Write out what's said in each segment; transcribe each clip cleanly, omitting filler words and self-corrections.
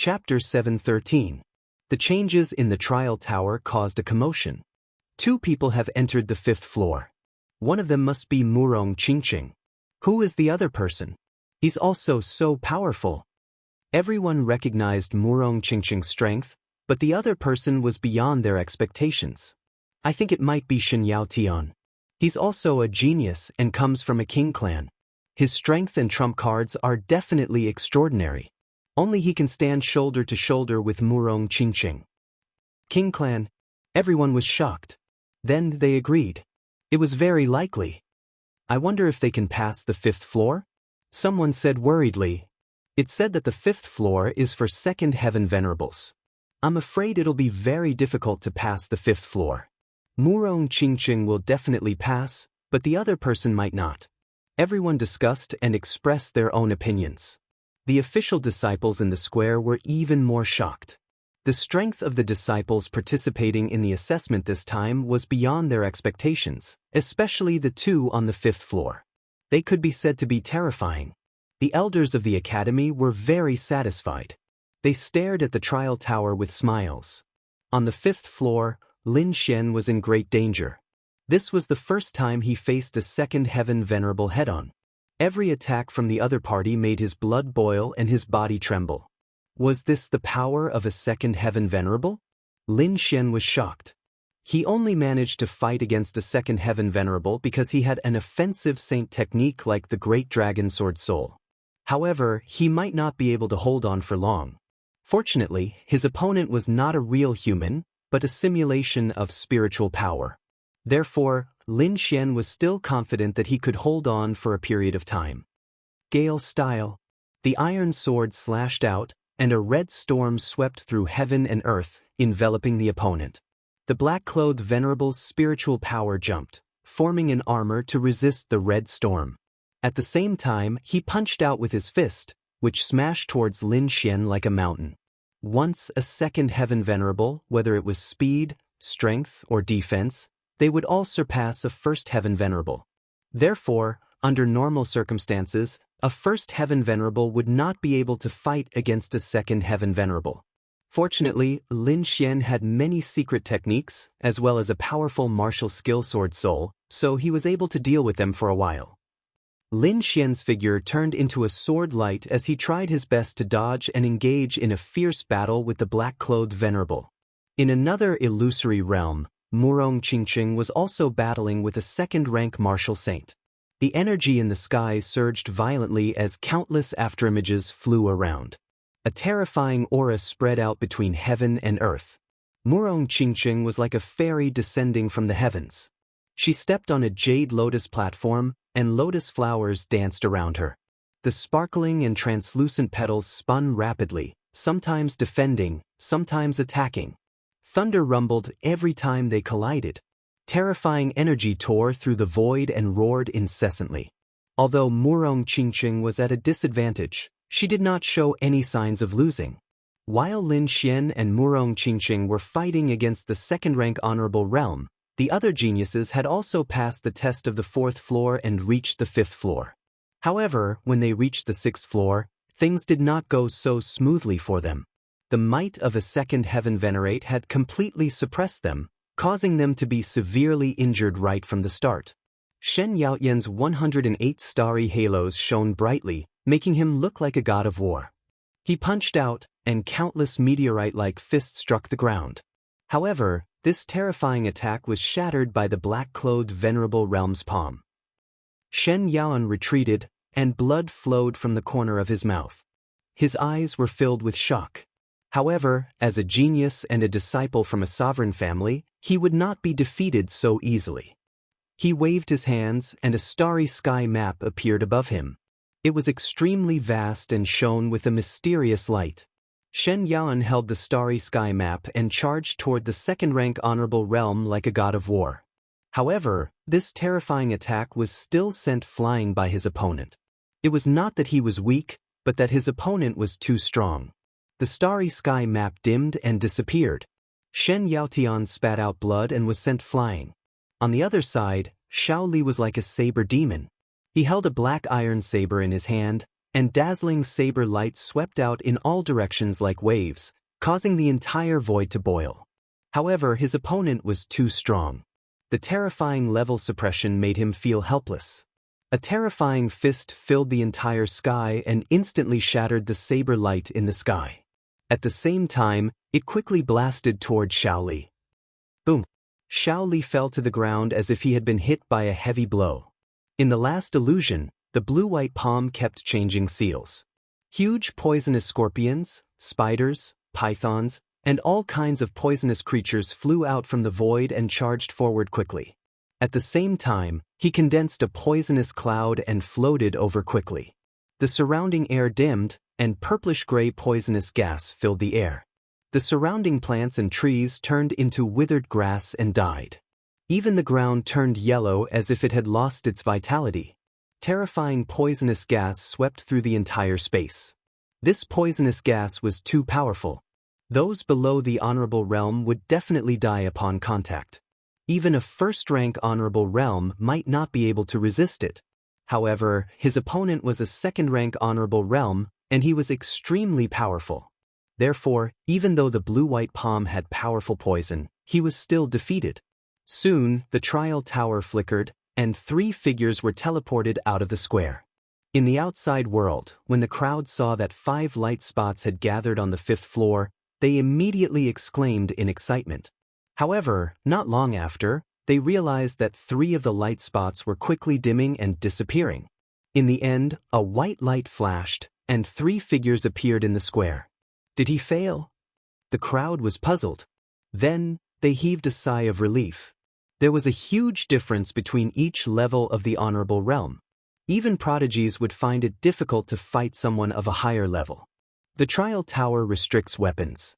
Chapter 713. The changes in the trial tower caused a commotion. Two people have entered the fifth floor. One of them must be Murong Qingqing. Who is the other person? He's also so powerful. Everyone recognized Murong Qingqing's strength, but the other person was beyond their expectations. I think it might be Shen Yaotian. He's also a genius and comes from a king clan. His strength and trump cards are definitely extraordinary. Only he can stand shoulder to shoulder with Murong Qingqing. King clan. Everyone was shocked. Then they agreed. It was very likely. I wonder if they can pass the fifth floor? Someone said worriedly. It's said that the fifth floor is for second heaven venerables. I'm afraid it'll be very difficult to pass the fifth floor. Murong Qingqing will definitely pass, but the other person might not. Everyone discussed and expressed their own opinions. The official disciples in the square were even more shocked. The strength of the disciples participating in the assessment this time was beyond their expectations, especially the two on the fifth floor. They could be said to be terrifying. The elders of the academy were very satisfied. They stared at the trial tower with smiles. On the fifth floor, Lin Xian was in great danger. This was the first time he faced a second heaven venerable head-on. Every attack from the other party made his blood boil and his body tremble. Was this the power of a second heaven venerable? Lin Xian was shocked. He only managed to fight against a second heaven venerable because he had an offensive saint technique like the Great Dragon Sword Soul. However, he might not be able to hold on for long. Fortunately, his opponent was not a real human, but a simulation of spiritual power. Therefore, Lin Xian was still confident that he could hold on for a period of time. Gale style. The iron sword slashed out, and a red storm swept through heaven and earth, enveloping the opponent. The black-clothed venerable's spiritual power jumped, forming an armor to resist the red storm. At the same time, he punched out with his fist, which smashed towards Lin Xian like a mountain. Once a second heaven venerable, whether it was speed, strength, or defense, they would all surpass a first heaven venerable. Therefore, under normal circumstances, a first heaven venerable would not be able to fight against a second heaven venerable. Fortunately, Lin Xian had many secret techniques, as well as a powerful martial skill sword soul, so he was able to deal with them for a while. Lin Xian's figure turned into a sword light as he tried his best to dodge and engage in a fierce battle with the black-clothed venerable. In another illusory realm, Murong Qingqing was also battling with a second-rank martial saint. The energy in the sky surged violently as countless afterimages flew around. A terrifying aura spread out between heaven and earth. Murong Qingqing was like a fairy descending from the heavens. She stepped on a jade lotus platform, and lotus flowers danced around her. The sparkling and translucent petals spun rapidly, sometimes defending, sometimes attacking. Thunder rumbled every time they collided. Terrifying energy tore through the void and roared incessantly. Although Murong Qingqing was at a disadvantage, she did not show any signs of losing. While Lin Xian and Murong Qingqing were fighting against the second-rank honorable realm, the other geniuses had also passed the test of the fourth floor and reached the fifth floor. However, when they reached the sixth floor, things did not go so smoothly for them. The might of a second heaven venerate had completely suppressed them, causing them to be severely injured right from the start. Shen Yaotian's 108 starry halos shone brightly, making him look like a god of war. He punched out, and countless meteorite-like fists struck the ground. However, this terrifying attack was shattered by the black-clothed venerable realm's palm. Shen Yaoan retreated, and blood flowed from the corner of his mouth. His eyes were filled with shock. However, as a genius and a disciple from a sovereign family, he would not be defeated so easily. He waved his hands, and a starry sky map appeared above him. It was extremely vast and shone with a mysterious light. Shen Yaoan held the starry sky map and charged toward the second-rank honorable realm like a god of war. However, this terrifying attack was still sent flying by his opponent. It was not that he was weak, but that his opponent was too strong. The starry sky map dimmed and disappeared. Shen Yaotian spat out blood and was sent flying. On the other side, Shao Li was like a saber demon. He held a black iron saber in his hand, and dazzling saber light swept out in all directions like waves, causing the entire void to boil. However, his opponent was too strong. The terrifying level suppression made him feel helpless. A terrifying fist filled the entire sky and instantly shattered the saber light in the sky. At the same time, it quickly blasted toward Xiaoli. Boom! Xiaoli fell to the ground as if he had been hit by a heavy blow. In the last illusion, the blue-white palm kept changing seals. Huge poisonous scorpions, spiders, pythons, and all kinds of poisonous creatures flew out from the void and charged forward quickly. At the same time, he condensed a poisonous cloud and floated over quickly. The surrounding air dimmed, and purplish-gray poisonous gas filled the air. The surrounding plants and trees turned into withered grass and died. Even the ground turned yellow as if it had lost its vitality. Terrifying poisonous gas swept through the entire space. This poisonous gas was too powerful. Those below the honorable realm would definitely die upon contact. Even a first-rank honorable realm might not be able to resist it. However, his opponent was a second-rank honorable realm, and he was extremely powerful. Therefore, even though the blue-white palm had powerful poison, he was still defeated. Soon, the trial tower flickered, and 3 figures were teleported out of the square. In the outside world, when the crowd saw that 5 light spots had gathered on the 5th floor, they immediately exclaimed in excitement. However, not long after, they realized that 3 of the light spots were quickly dimming and disappearing. In the end, a white light flashed, and 3 figures appeared in the square. Did he fail? The crowd was puzzled. Then, they heaved a sigh of relief. There was a huge difference between each level of the honorable realm. Even prodigies would find it difficult to fight someone of a higher level. The trial tower restricts weapons.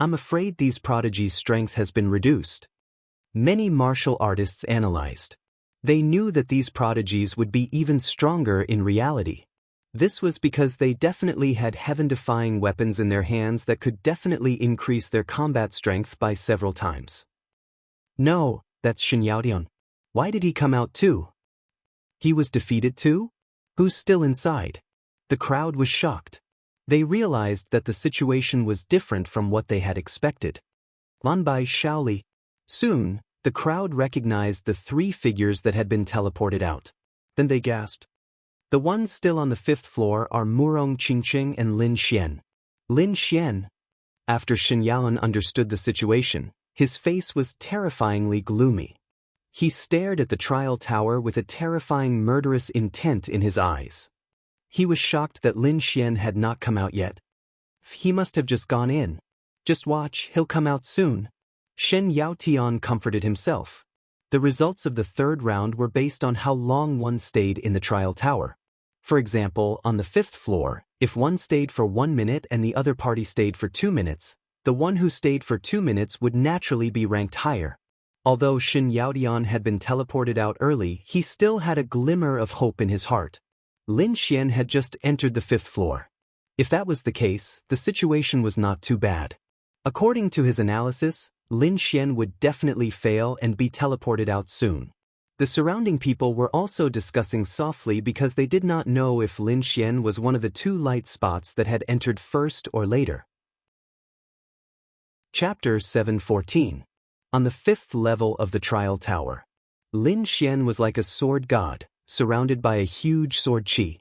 I'm afraid these prodigies' strength has been reduced. Many martial artists analyzed. They knew that these prodigies would be even stronger in reality. This was because they definitely had heaven-defying weapons in their hands that could definitely increase their combat strength by several times. No, that's Shen Yaodian. Why did he come out too? He was defeated too? Who's still inside? The crowd was shocked. They realized that the situation was different from what they had expected. Lanbai Xiaoli. Soon, the crowd recognized the 3 figures that had been teleported out. Then they gasped. The ones still on the 5th floor are Murong Qingqing and Lin Xian. Lin Xian. After Shen Yaoan understood the situation, his face was terrifyingly gloomy. He stared at the trial tower with a terrifying murderous intent in his eyes. He was shocked that Lin Xian had not come out yet. He must have just gone in. Just watch, he'll come out soon. Shen Yaotian comforted himself. The results of the 3rd round were based on how long one stayed in the trial tower. For example, on the 5th floor, if one stayed for 1 minute and the other party stayed for 2 minutes, the one who stayed for 2 minutes would naturally be ranked higher. Although Shen Yaodian had been teleported out early, he still had a glimmer of hope in his heart. Lin Xian had just entered the 5th floor. If that was the case, the situation was not too bad. According to his analysis, Lin Xian would definitely fail and be teleported out soon. The surrounding people were also discussing softly because they did not know if Lin Xian was one of the 2 light spots that had entered first or later. Chapter 714. On the 5th level of the trial tower. Lin Xian was like a sword god, surrounded by a huge sword qi.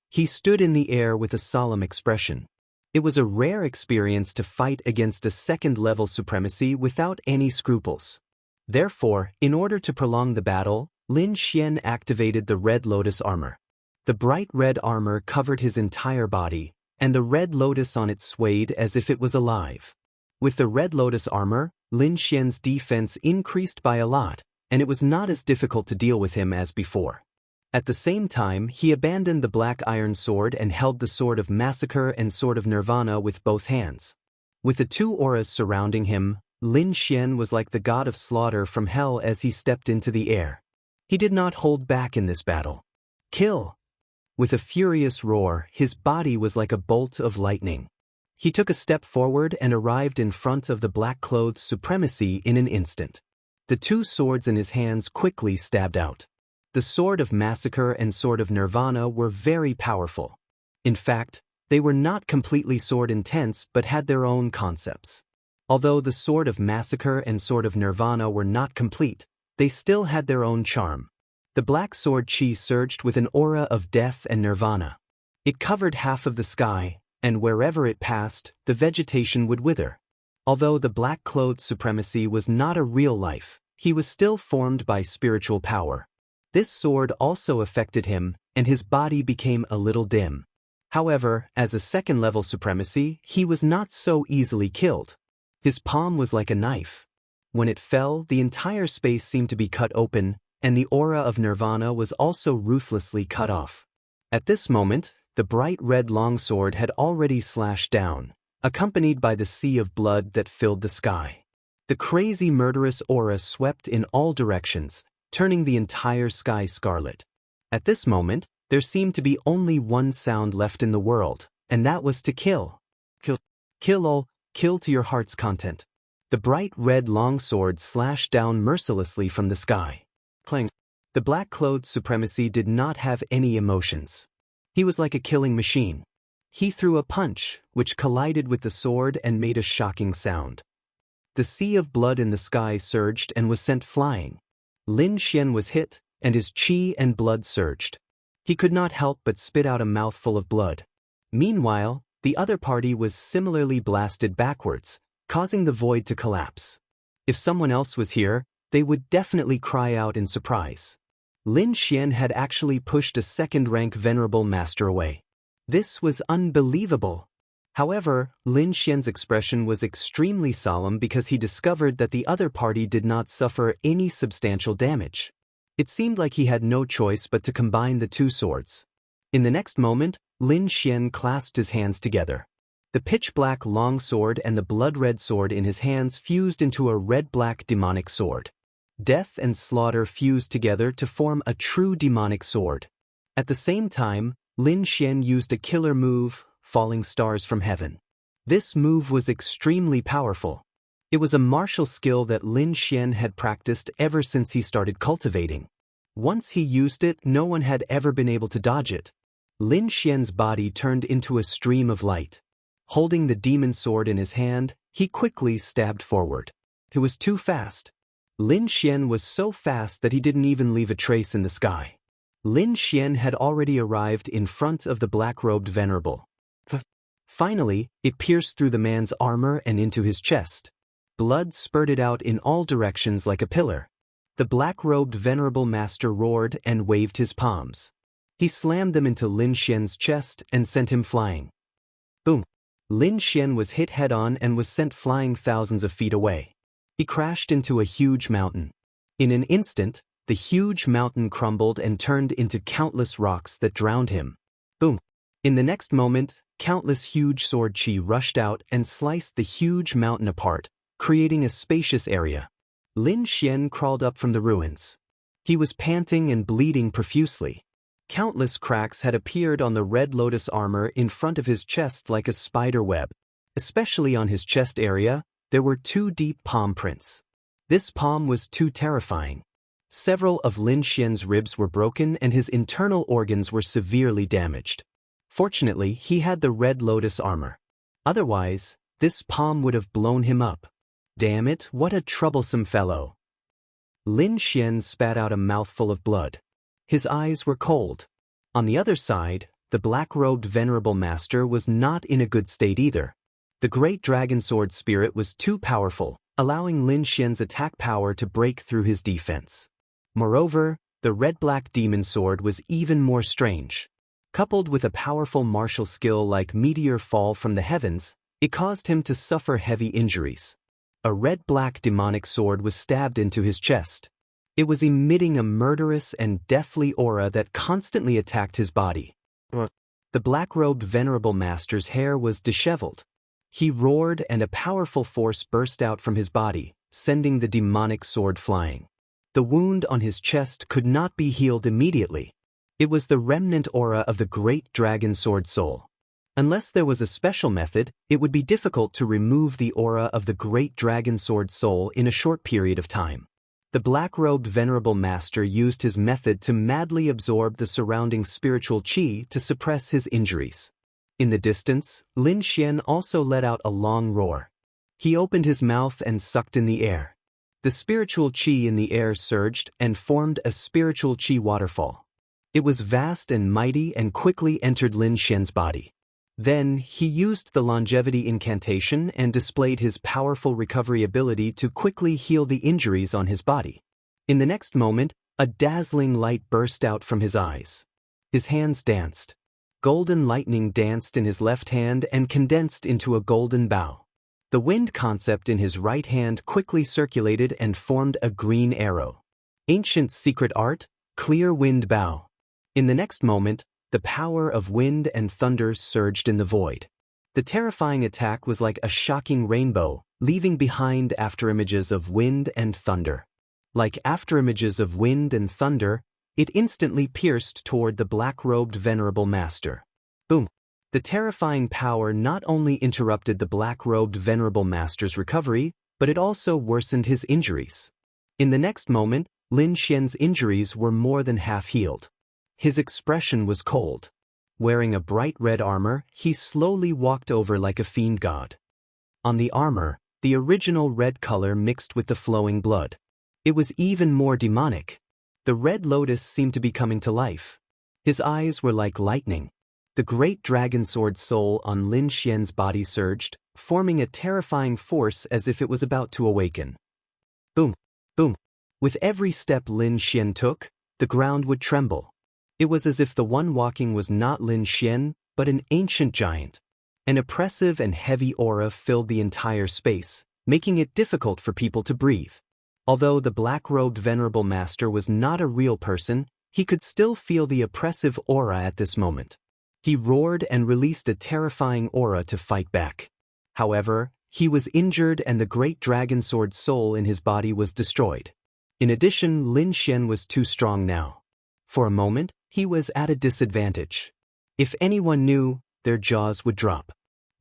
He stood in the air with a solemn expression. It was a rare experience to fight against a 2nd-level supremacy without any scruples. Therefore, in order to prolong the battle, Lin Xian activated the Red Lotus armor. The bright red armor covered his entire body, and the Red Lotus on it swayed as if it was alive. With the Red Lotus armor, Lin Xian's defense increased by a lot, and it was not as difficult to deal with him as before. At the same time, he abandoned the black iron sword and held the sword of massacre and sword of nirvana with both hands. With the 2 auras surrounding him, Lin Xian was like the god of slaughter from hell as he stepped into the air. He did not hold back in this battle. Kill! With a furious roar, his body was like a bolt of lightning. He took a step forward and arrived in front of the black-clothed supremacy in an instant. The 2 swords in his hands quickly stabbed out. The sword of massacre and sword of nirvana were very powerful. In fact, they were not completely sword intense but had their own concepts. Although the Sword of Massacre and Sword of Nirvana were not complete, they still had their own charm. The black sword chi surged with an aura of death and nirvana. It covered half of the sky, and wherever it passed, the vegetation would wither. Although the black-clothed supremacy was not a real life, he was still formed by spiritual power. This sword also affected him, and his body became a little dim. However, as a second-level supremacy, he was not so easily killed. His palm was like a knife. When it fell, the entire space seemed to be cut open, and the aura of nirvana was also ruthlessly cut off. At this moment, the bright red longsword had already slashed down, accompanied by the sea of blood that filled the sky. The crazy murderous aura swept in all directions, turning the entire sky scarlet. At this moment, there seemed to be only one sound left in the world, and that was to kill. Kill all, kill to your heart's content. The bright red longsword slashed down mercilessly from the sky. Clang. The black-clothed supremacy did not have any emotions. He was like a killing machine. He threw a punch, which collided with the sword and made a shocking sound. The sea of blood in the sky surged and was sent flying. Lin Xian was hit, and his qi and blood surged. He could not help but spit out a mouthful of blood. Meanwhile, the other party was similarly blasted backwards, causing the void to collapse. If someone else was here, they would definitely cry out in surprise. Lin Xian had actually pushed a second-rank venerable master away. This was unbelievable. However, Lin Xian's expression was extremely solemn because he discovered that the other party did not suffer any substantial damage. It seemed like he had no choice but to combine the two swords. In the next moment, Lin Xian clasped his hands together. The pitch-black long sword and the blood-red sword in his hands fused into a red-black demonic sword. Death and slaughter fused together to form a true demonic sword. At the same time, Lin Xian used a killer move, Falling Stars from Heaven. This move was extremely powerful. It was a martial skill that Lin Xian had practiced ever since he started cultivating. Once he used it, no one had ever been able to dodge it. Lin Xian's body turned into a stream of light. Holding the demon sword in his hand, he quickly stabbed forward. It was too fast. Lin Xian was so fast that he didn't even leave a trace in the sky. Lin Xian had already arrived in front of the black-robed venerable. Finally, it pierced through the man's armor and into his chest. Blood spurted out in all directions like a pillar. The black-robed venerable master roared and waved his palms. He slammed them into Lin Xian's chest and sent him flying. Boom! Lin Xian was hit head-on and was sent flying thousands of feet away. He crashed into a huge mountain. In an instant, the huge mountain crumbled and turned into countless rocks that drowned him. Boom! In the next moment, countless huge sword chi rushed out and sliced the huge mountain apart, creating a spacious area. Lin Xian crawled up from the ruins. He was panting and bleeding profusely. Countless cracks had appeared on the red lotus armor in front of his chest like a spider web. Especially on his chest area, there were 2 deep palm prints. This palm was too terrifying. Several of Lin Xian's ribs were broken and his internal organs were severely damaged. Fortunately, he had the red lotus armor. Otherwise, this palm would have blown him up. Damn it, what a troublesome fellow. Lin Xian spat out a mouthful of blood. His eyes were cold. On the other side, the black-robed venerable master was not in a good state either. The great dragon sword spirit was too powerful, allowing Lin Xian's attack power to break through his defense. Moreover, the red-black demon sword was even more strange. Coupled with a powerful martial skill like meteor fall from the heavens, it caused him to suffer heavy injuries. A red-black demonic sword was stabbed into his chest. It was emitting a murderous and deathly aura that constantly attacked his body. The black-robed venerable master's hair was disheveled. He roared and a powerful force burst out from his body, sending the demonic sword flying. The wound on his chest could not be healed immediately. It was the remnant aura of the great dragon sword soul. Unless there was a special method, it would be difficult to remove the aura of the great dragon sword soul in a short period of time. The black-robed venerable master used his method to madly absorb the surrounding spiritual qi to suppress his injuries. In the distance, Lin Xian also let out a long roar. He opened his mouth and sucked in the air. The spiritual qi in the air surged and formed a spiritual qi waterfall. It was vast and mighty and quickly entered Lin Xian's body. Then, he used the longevity incantation and displayed his powerful recovery ability to quickly heal the injuries on his body. In the next moment, a dazzling light burst out from his eyes. His hands danced. Golden lightning danced in his left hand and condensed into a golden bow. The wind concept in his right hand quickly circulated and formed a green arrow. Ancient secret art, clear wind bow. In the next moment, the power of wind and thunder surged in the void. The terrifying attack was like a shocking rainbow, leaving behind afterimages of wind and thunder. Like afterimages of wind and thunder, it instantly pierced toward the black-robed venerable master. Boom! The terrifying power not only interrupted the black-robed venerable master's recovery, but it also worsened his injuries. In the next moment, Lin Xian's injuries were more than half healed. His expression was cold. Wearing a bright red armor, he slowly walked over like a fiend god. On the armor, the original red color mixed with the flowing blood. It was even more demonic. The red lotus seemed to be coming to life. His eyes were like lightning. The great dragon sword soul on Lin Xian's body surged, forming a terrifying force as if it was about to awaken. Boom! Boom! With every step Lin Xian took, the ground would tremble. It was as if the one walking was not Lin Xian, but an ancient giant. An oppressive and heavy aura filled the entire space, making it difficult for people to breathe. Although the black-robed venerable master was not a real person, he could still feel the oppressive aura at this moment. He roared and released a terrifying aura to fight back. However, he was injured and the great dragon sword soul in his body was destroyed. In addition, Lin Xian was too strong now. For a moment, he was at a disadvantage. If anyone knew, their jaws would drop.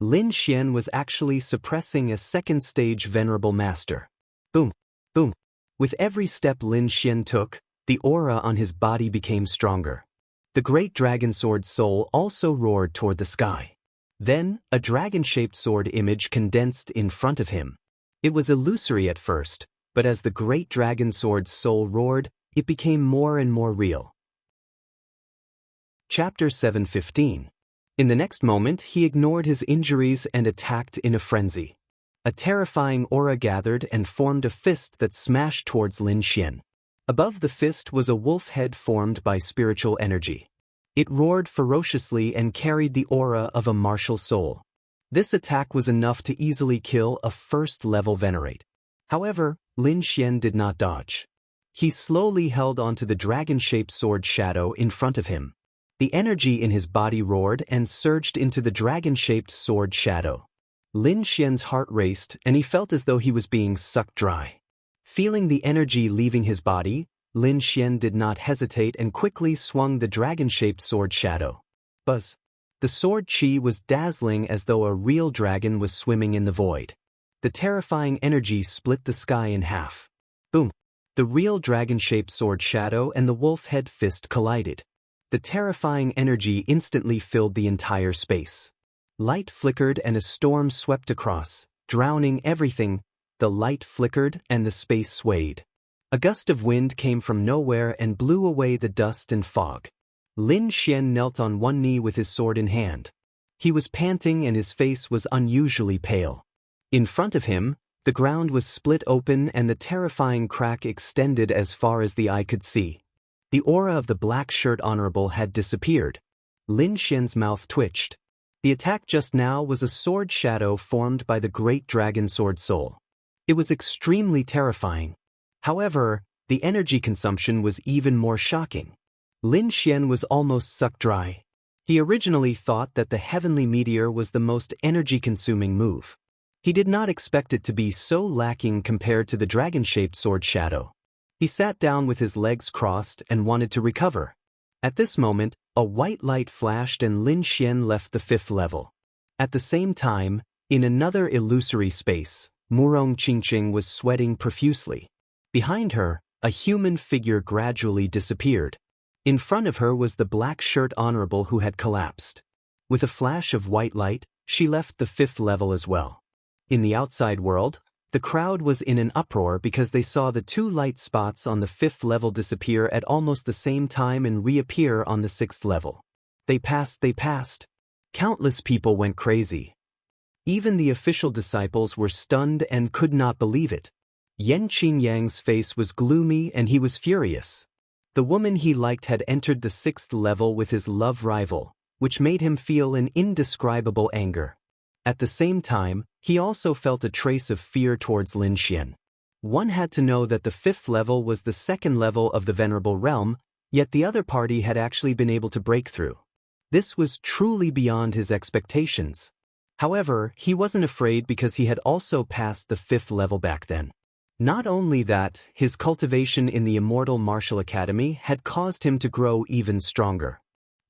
Lin Xian was actually suppressing a second-stage venerable master. Boom! Boom! With every step Lin Xian took, the aura on his body became stronger. The great dragon sword soul also roared toward the sky. Then, a dragon-shaped sword image condensed in front of him. It was illusory at first, but as the great dragon sword soul roared, it became more and more real. Chapter 7:15. In the next moment, he ignored his injuries and attacked in a frenzy. A terrifying aura gathered and formed a fist that smashed towards Lin Xian. Above the fist was a wolf head formed by spiritual energy. It roared ferociously and carried the aura of a martial soul. This attack was enough to easily kill a first-level venerate. However, Lin Xian did not dodge. He slowly held onto the dragon-shaped sword shadow in front of him. The energy in his body roared and surged into the dragon-shaped sword shadow. Lin Xian's heart raced and he felt as though he was being sucked dry. Feeling the energy leaving his body, Lin Xian did not hesitate and quickly swung the dragon-shaped sword shadow. Buzz! The sword qi was dazzling as though a real dragon was swimming in the void. The terrifying energy split the sky in half. Boom! The real dragon-shaped sword shadow and the wolf head fist collided. The terrifying energy instantly filled the entire space. Light flickered and a storm swept across, drowning everything. The light flickered and the space swayed. A gust of wind came from nowhere and blew away the dust and fog. Lin Xian knelt on one knee with his sword in hand. He was panting and his face was unusually pale. In front of him, the ground was split open and the terrifying crack extended as far as the eye could see. The aura of the black shirt honorable had disappeared. Lin Xian's mouth twitched. The attack just now was a sword shadow formed by the great dragon sword soul. It was extremely terrifying. However, the energy consumption was even more shocking. Lin Xian was almost sucked dry. He originally thought that the heavenly meteor was the most energy-consuming move. He did not expect it to be so lacking compared to the dragon-shaped sword shadow. He sat down with his legs crossed and wanted to recover. At this moment, a white light flashed and Lin Xian left the 5th level. At the same time, in another illusory space, Murong Qingqing was sweating profusely. Behind her, a human figure gradually disappeared. In front of her was the black shirt honorable who had collapsed. With a flash of white light, she left the 5th level as well. In the outside world, the crowd was in an uproar because they saw the 2 light spots on the 5th level disappear at almost the same time and reappear on the 6th level. They passed. Countless people went crazy. Even the official disciples were stunned and could not believe it. Yan Qingyang's face was gloomy and he was furious. The woman he liked had entered the 6th level with his love rival, which made him feel an indescribable anger. At the same time, he also felt a trace of fear towards Lin Xian. One had to know that the 5th level was the 2nd level of the Venerable Realm, yet the other party had actually been able to break through. This was truly beyond his expectations. However, he wasn't afraid because he had also passed the 5th level back then. Not only that, his cultivation in the Immortal Martial Academy had caused him to grow even stronger.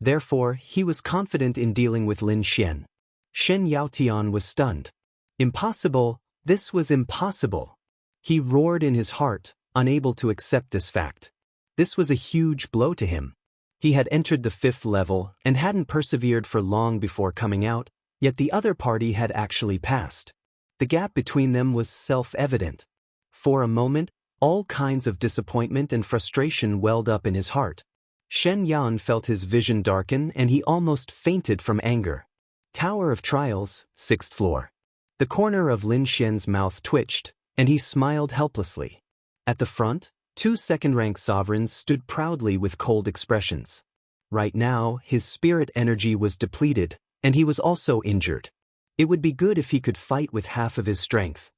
Therefore, he was confident in dealing with Lin Xian. Shen Yaotian was stunned. Impossible, this was impossible. He roared in his heart, unable to accept this fact. This was a huge blow to him. He had entered the 5th level and hadn't persevered for long before coming out, yet the other party had actually passed. The gap between them was self-evident. For a moment, all kinds of disappointment and frustration welled up in his heart. Shen Yan felt his vision darken and he almost fainted from anger. Tower of Trials, 6th floor. The corner of Lin Xian's mouth twitched, and he smiled helplessly. At the front, 2 second-rank sovereigns stood proudly with cold expressions. Right now, his spirit energy was depleted, and he was also injured. It would be good if he could fight with half of his strength.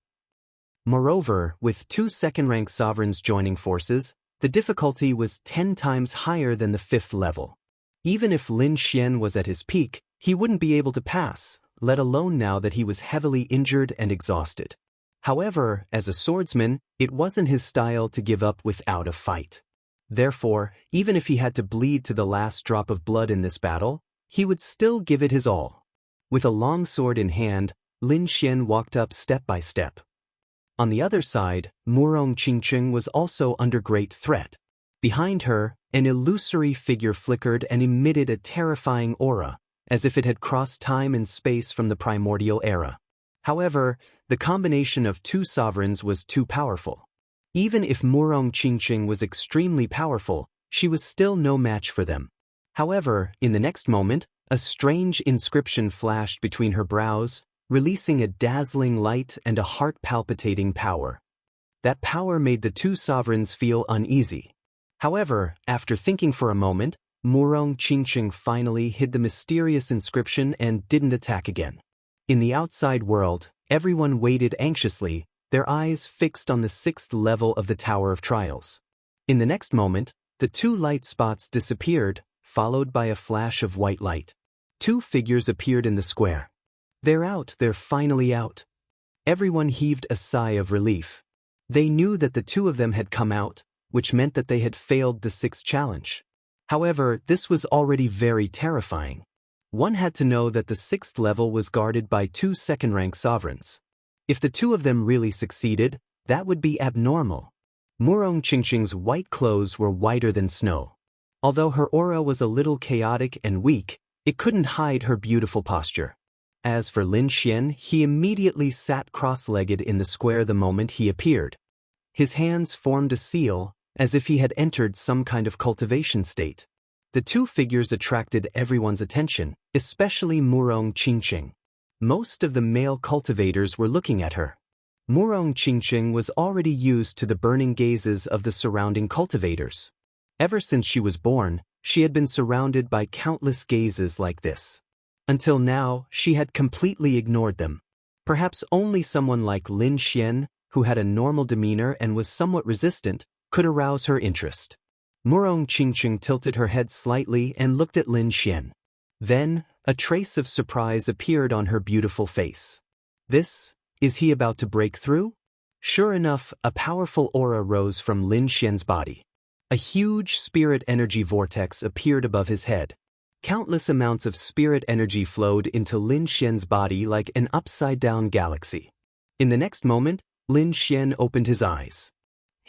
Moreover, with 2 second-rank sovereigns joining forces, the difficulty was 10 times higher than the 5th level. Even if Lin Xian was at his peak, he wouldn't be able to pass, let alone now that he was heavily injured and exhausted. However, as a swordsman, it wasn't his style to give up without a fight. Therefore, even if he had to bleed to the last drop of blood in this battle, he would still give it his all. With a long sword in hand, Lin Xian walked up step by step. On the other side, Murong Qingqing was also under great threat. Behind her, an illusory figure flickered and emitted a terrifying aura, as if it had crossed time and space from the primordial era. However, the combination of 2 sovereigns was too powerful. Even if Murong Qingqing was extremely powerful, she was still no match for them. However, in the next moment, a strange inscription flashed between her brows, releasing a dazzling light and a heart-palpitating power. That power made the 2 sovereigns feel uneasy. However, after thinking for a moment, Murong Qingqing finally hid the mysterious inscription and didn't attack again. In the outside world, everyone waited anxiously, their eyes fixed on the 6th level of the Tower of Trials. In the next moment, the 2 light spots disappeared, followed by a flash of white light. 2 figures appeared in the square. They're out, they're finally out. Everyone heaved a sigh of relief. They knew that the 2 of them had come out, which meant that they had failed the 6th challenge. However, this was already very terrifying. One had to know that the 6th level was guarded by 2 second-rank sovereigns. If the 2 of them really succeeded, that would be abnormal. Murong Qingqing's white clothes were whiter than snow. Although her aura was a little chaotic and weak, it couldn't hide her beautiful posture. As for Lin Xian, he immediately sat cross-legged in the square the moment he appeared. His hands formed a seal, as if he had entered some kind of cultivation state. The 2 figures attracted everyone's attention, especially Murong Qingqing. Most of the male cultivators were looking at her. Murong Qingqing was already used to the burning gazes of the surrounding cultivators. Ever since she was born, she had been surrounded by countless gazes like this. Until now, she had completely ignored them. Perhaps only someone like Lin Xian, who had a normal demeanor and was somewhat resistant, could arouse her interest. Murong Qingqing tilted her head slightly and looked at Lin Xian. Then, a trace of surprise appeared on her beautiful face. Is he about to break through? Sure enough, a powerful aura rose from Lin Xian's body. A huge spirit energy vortex appeared above his head. Countless amounts of spirit energy flowed into Lin Xian's body like an upside-down galaxy. In the next moment, Lin Xian opened his eyes.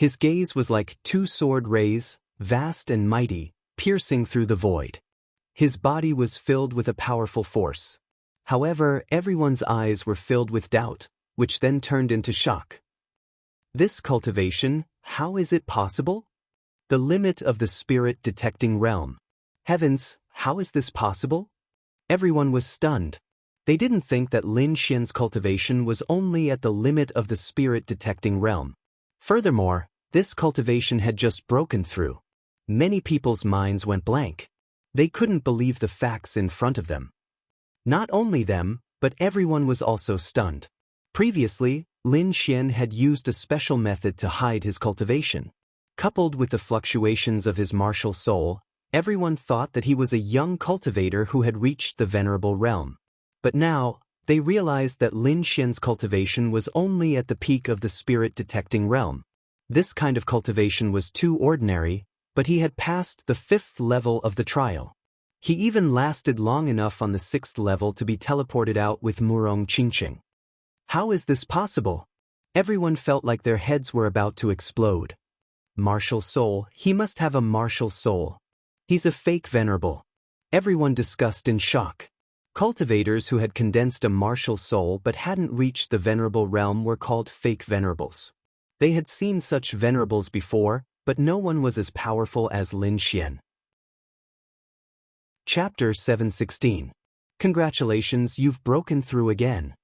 His gaze was like two sword rays, vast and mighty, piercing through the void. His body was filled with a powerful force. However, everyone's eyes were filled with doubt, which then turned into shock. This cultivation, how is it possible? The limit of the spirit-detecting realm. Heavens, how is this possible? Everyone was stunned. They didn't think that Lin Xian's cultivation was only at the limit of the spirit-detecting realm. Furthermore, this cultivation had just broken through. Many people's minds went blank. They couldn't believe the facts in front of them. Not only them, but everyone was also stunned. Previously, Lin Xian had used a special method to hide his cultivation. Coupled with the fluctuations of his martial soul, everyone thought that he was a young cultivator who had reached the venerable realm. But now, they realized that Lin Xian's cultivation was only at the peak of the spirit-detecting realm. This kind of cultivation was too ordinary, but he had passed the 5th level of the trial. He even lasted long enough on the 6th level to be teleported out with Murong Qingqing. How is this possible? Everyone felt like their heads were about to explode. Martial soul, he must have a martial soul. He's a fake venerable. Everyone discussed in shock. Cultivators who had condensed a martial soul but hadn't reached the venerable realm were called fake venerables. They had seen such venerables before, but no one was as powerful as Lin Xian. Chapter 716. Congratulations, you've broken through again.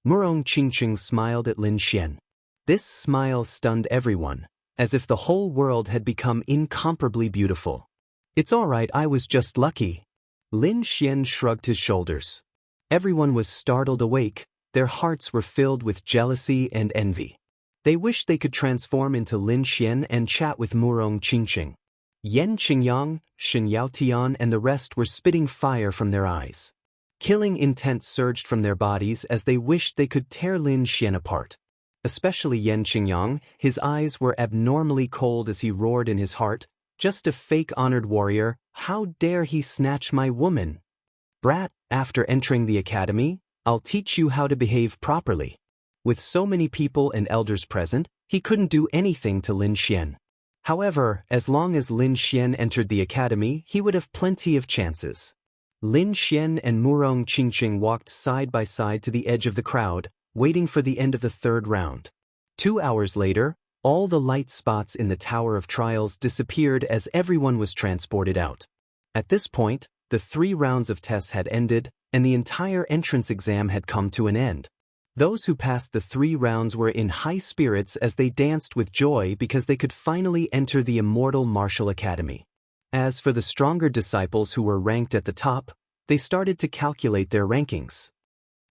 Murong Qingqing smiled at Lin Xian. This smile stunned everyone, as if the whole world had become incomparably beautiful. It's all right, I was just lucky. Lin Xian shrugged his shoulders. Everyone was startled awake, their hearts were filled with jealousy and envy. They wished they could transform into Lin Xian and chat with Murong Qingqing. Yan Qingyang, Shen Yaotian and the rest were spitting fire from their eyes. Killing intent surged from their bodies as they wished they could tear Lin Xian apart. Especially Yan Qingyang, his eyes were abnormally cold as he roared in his heart, "Just a fake honored warrior, how dare he snatch my woman? Brat, after entering the academy, I'll teach you how to behave properly." With so many people and elders present, he couldn't do anything to Lin Xian. However, as long as Lin Xian entered the academy, he would have plenty of chances. Lin Xian and Murong Qingqing walked side by side to the edge of the crowd, waiting for the end of the 3rd round. 2 hours later, all the light spots in the Tower of Trials disappeared as everyone was transported out. At this point, the 3 rounds of tests had ended, and the entire entrance exam had come to an end. Those who passed the 3 rounds were in high spirits as they danced with joy because they could finally enter the Immortal Martial Academy. As for the stronger disciples who were ranked at the top, they started to calculate their rankings.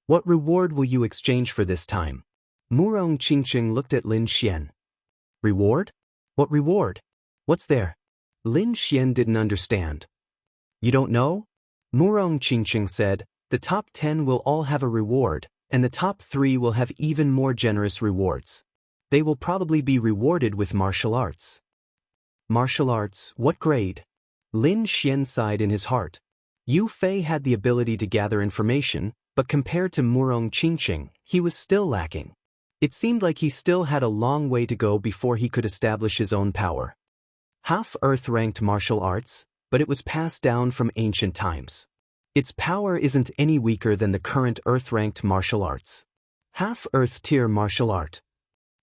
What reward will you exchange for this time? Murong Qingqing looked at Lin Xian. Reward? What reward? What's there? Lin Xian didn't understand. You don't know? Murong Qingqing said, the top 10 will all have a reward, and the top 3 will have even more generous rewards. They will probably be rewarded with martial arts. Martial arts, what grade? Lin Xian sighed in his heart. Yu Fei had the ability to gather information, but compared to Murong Qingqing, he was still lacking. It seemed like he still had a long way to go before he could establish his own power. Half-Earth ranked martial arts, but it was passed down from ancient times. Its power isn't any weaker than the current Earth-ranked martial arts. Half-Earth tier martial art.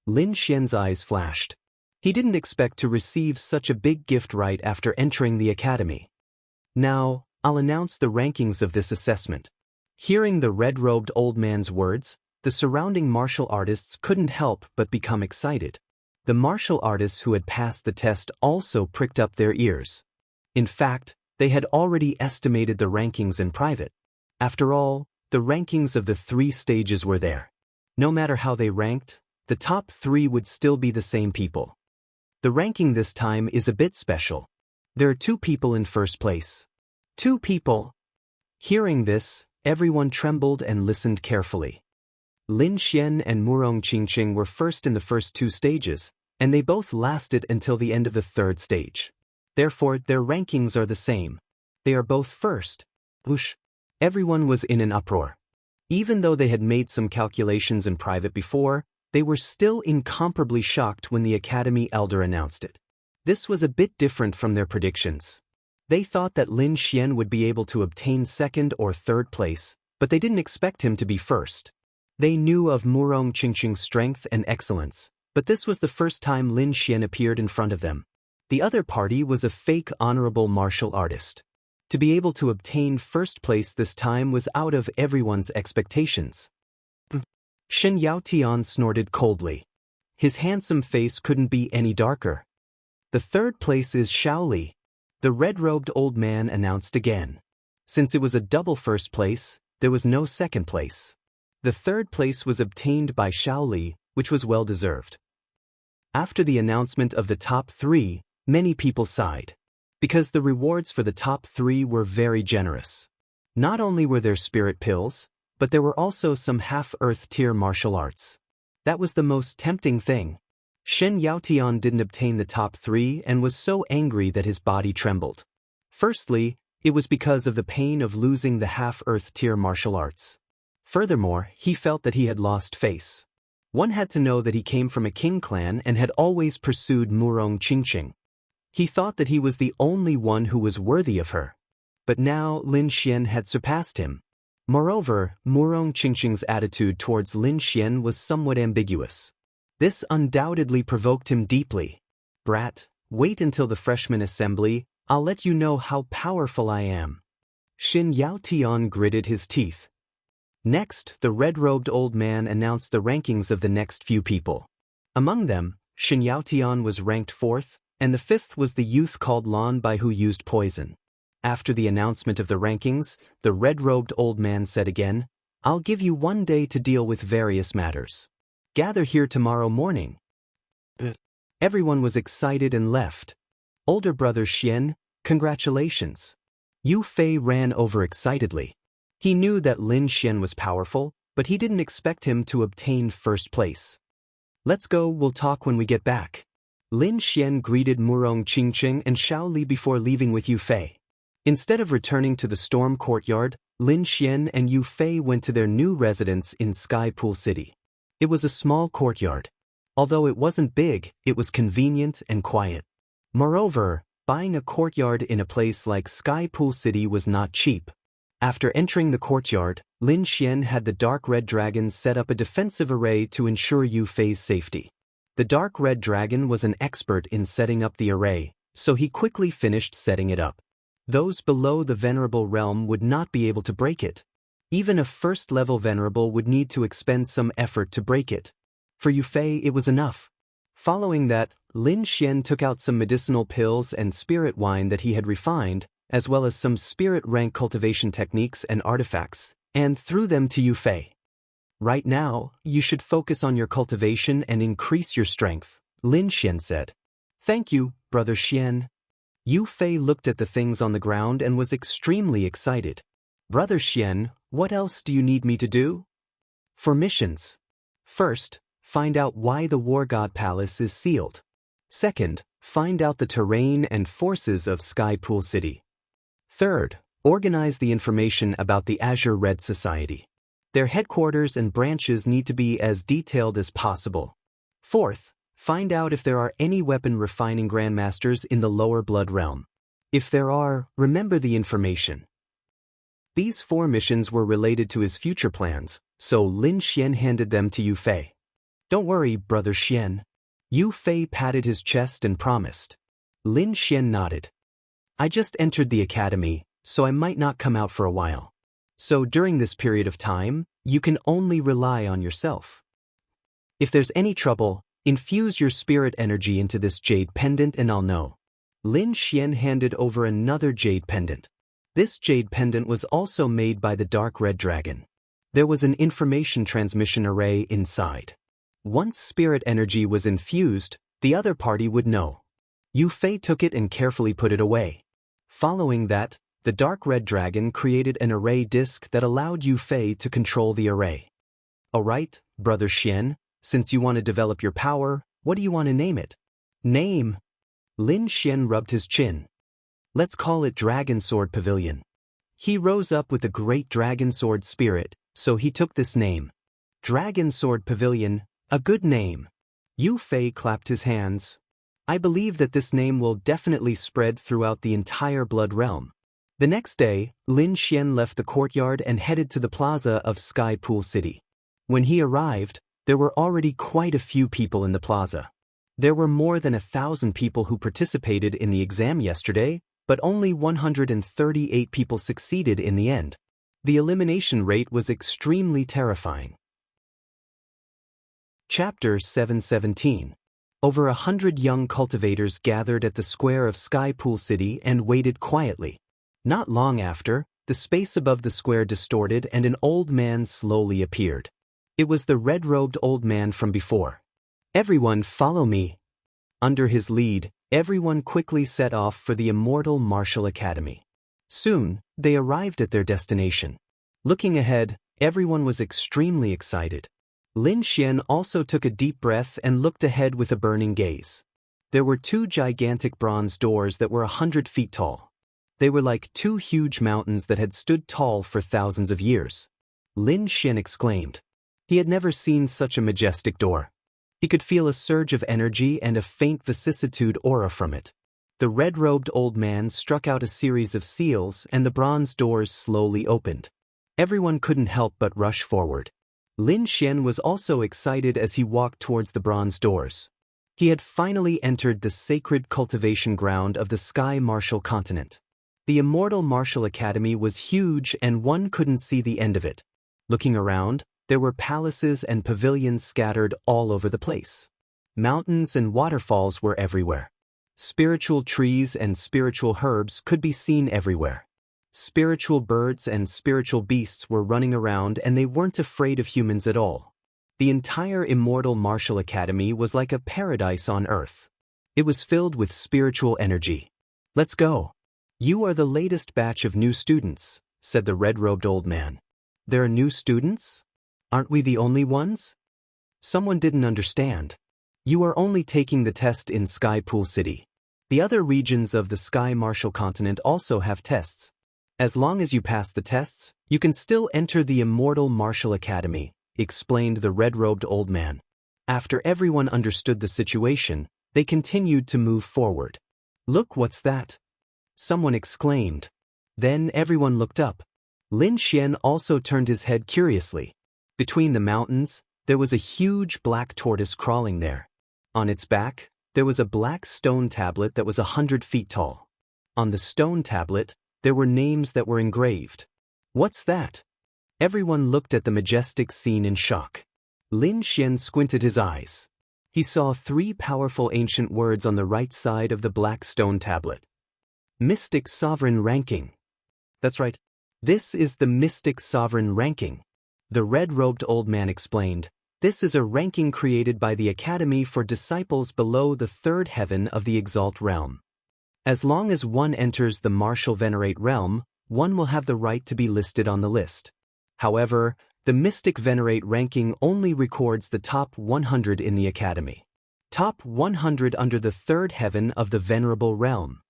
Lin Xian's eyes flashed. He didn't expect to receive such a big gift right after entering the academy. Now, I'll announce the rankings of this assessment. Hearing the red-robed old man's words, the surrounding martial artists couldn't help but become excited. The martial artists who had passed the test also pricked up their ears. In fact, they had already estimated the rankings in private. After all, the rankings of the 3 stages were there. No matter how they ranked, the top 3 would still be the same people. The ranking this time is a bit special. There are 2 people in first place. 2 people. Hearing this, everyone trembled and listened carefully. Lin Xian and Murong Qingqing were first in the first 2 stages, and they both lasted until the end of the 3rd stage. Therefore, their rankings are the same. They are both first. Whoosh! Everyone was in an uproar. Even though they had made some calculations in private before, They were still incomparably shocked when the Academy Elder announced it. This was a bit different from their predictions. They thought that Lin Xian would be able to obtain second or third place, but they didn't expect him to be first. They knew of Murong Qingqing's strength and excellence, but this was the first time Lin Xian appeared in front of them. The other party was a fake honorable martial artist. To be able to obtain first place this time was out of everyone's expectations. Shen Yaotian snorted coldly. His handsome face couldn't be any darker. The third place is Shaoli. The red-robed old man announced again. Since it was a double first place, there was no second place. The third place was obtained by Shaoli, which was well-deserved. After the announcement of the top 3, many people sighed. Because the rewards for the top 3 were very generous. Not only were there spirit pills, but there were also some half-earth tier martial arts. That was the most tempting thing. Shen Yaotian didn't obtain the top 3 and was so angry that his body trembled. Firstly, it was because of the pain of losing the half-earth tier martial arts. Furthermore, he felt that he had lost face. One had to know that he came from a king clan and had always pursued Murong Qingqing. He thought that he was the only one who was worthy of her. But now Lin Xian had surpassed him. Moreover, Murong Qingqing's attitude towards Lin Xian was somewhat ambiguous. This undoubtedly provoked him deeply. "Brat, wait until the freshman assembly, I'll let you know how powerful I am." Shen Yaotian gritted his teeth. Next, the red-robed old man announced the rankings of the next few people. Among them, Shen Yaotian was ranked 4th, and the 5th was the youth called Lan Bai who used poison. After the announcement of the rankings, the red-robed old man said again, "I'll give you 1 day to deal with various matters. Gather here tomorrow morning." Everyone was excited and left. Older brother Xian, congratulations. Yu Fei ran over excitedly. He knew that Lin Xian was powerful, but he didn't expect him to obtain first place. "Let's go, we'll talk when we get back." Lin Xian greeted Murong Qingqing and Shaoli before leaving with Yu Fei. Instead of returning to the storm courtyard, Lin Xian and Yu Fei went to their new residence in Sky Pool City. It was a small courtyard. Although it wasn't big, it was convenient and quiet. Moreover, buying a courtyard in a place like Sky Pool City was not cheap. After entering the courtyard, Lin Xian had the Dark Red Dragon set up a defensive array to ensure Yu Fei's safety. The Dark Red Dragon was an expert in setting up the array, so he quickly finished setting it up. Those below the Venerable Realm would not be able to break it. Even a first-level Venerable would need to expend some effort to break it. For Yu Fei it was enough. Following that, Lin Xian took out some medicinal pills and spirit wine that he had refined, as well as some spirit rank cultivation techniques and artifacts, and threw them to Yu Fei. "Right now, you should focus on your cultivation and increase your strength," Lin Xian said. "Thank you, brother Xian." Yu Fei looked at the things on the ground and was extremely excited. "Brother Xian, what else do you need me to do?" "For missions. First, find out why the War God Palace is sealed. Second, find out the terrain and forces of Sky Pool City. Third, organize the information about the Azure Red Society. Their headquarters and branches need to be as detailed as possible. Fourth, find out if there are any weapon refining grandmasters in the lower blood realm. If there are, remember the information." These 4 missions were related to his future plans, so Lin Xian handed them to Yu Fei. "Don't worry, brother Xian." Yu Fei patted his chest and promised. Lin Xian nodded. "I just entered the academy, so I might not come out for a while. So during this period of time, you can only rely on yourself. If there's any trouble, infuse your spirit energy into this jade pendant and I'll know." Lin Xian handed over another jade pendant. This jade pendant was also made by the Dark Red Dragon. There was an information transmission array inside. Once spirit energy was infused, the other party would know. Yu Fei took it and carefully put it away. Following that, the Dark Red Dragon created an array disk that allowed Yu Fei to control the array. "Alright, brother Xian, since you want to develop your power, what do you want to name it?" "Name?" Lin Xian rubbed his chin. "Let's call it Dragon Sword Pavilion." He rose up with a great dragon sword spirit, so he took this name. Dragon Sword Pavilion, A good name. Yu Fei clapped his hands. I believe that this name will definitely spread throughout the entire Blood Realm. The next day, Lin Xian left the courtyard and headed to the plaza of Sky Pool City. When he arrived, there were already quite a few people in the plaza. There were more than 1,000 people who participated in the exam yesterday, but only 138 people succeeded in the end. The elimination rate was extremely terrifying. Chapter 717. Over 100 young cultivators gathered at the square of Sky Pool City and waited quietly. Not long after, the space above the square distorted and an old man slowly appeared. It was the red-robed old man from before. Everyone follow me. Under his lead, everyone quickly set off for the Immortal Martial Academy. Soon, they arrived at their destination. Looking ahead, everyone was extremely excited. Lin Xian also took a deep breath and looked ahead with a burning gaze. There were 2 gigantic bronze doors that were 100 feet tall. They were like 2 huge mountains that had stood tall for thousands of years. Lin Xian exclaimed. He had never seen such a majestic door. He could feel a surge of energy and a faint vicissitude aura from it. The red-robed old man struck out a series of seals and the bronze doors slowly opened. Everyone couldn't help but rush forward. Lin Xian was also excited as he walked towards the bronze doors. He had finally entered the sacred cultivation ground of the Sky Martial Continent. The Immortal Martial Academy was huge and one couldn't see the end of it. Looking around, there were palaces and pavilions scattered all over the place. Mountains and waterfalls were everywhere. Spiritual trees and spiritual herbs could be seen everywhere. Spiritual birds and spiritual beasts were running around and they weren't afraid of humans at all. The entire Immortal Martial Academy was like a paradise on earth. It was filled with spiritual energy. Let's go. You are the latest batch of new students, said the red-robed old man. There are new students? Aren't we the only ones? Someone didn't understand. You are only taking the test in Sky Pool City. The other regions of the Sky Martial Continent also have tests. As long as you pass the tests, you can still enter the Immortal Martial Academy, explained the red-robed old man. After everyone understood the situation, they continued to move forward. Look, what's that? Someone exclaimed. Then everyone looked up. Lin Xian also turned his head curiously. Between the mountains, there was a huge black tortoise crawling there. On its back, there was a black stone tablet that was 100 feet tall. On the stone tablet, there were names that were engraved. What's that? Everyone looked at the majestic scene in shock. Lin Xian squinted his eyes. He saw 3 powerful ancient words on the right side of the black stone tablet. Mystic Sovereign Ranking. That's right. This is the Mystic Sovereign Ranking. The red-robed old man explained. This is a ranking created by the Academy for disciples below the 3rd heaven of the Exalt realm. As long as one enters the Martial Venerate realm, one will have the right to be listed on the list. However, the Mystic Venerate ranking only records the top 100 in the Academy. Top 100 under the 3rd heaven of the Venerable realm.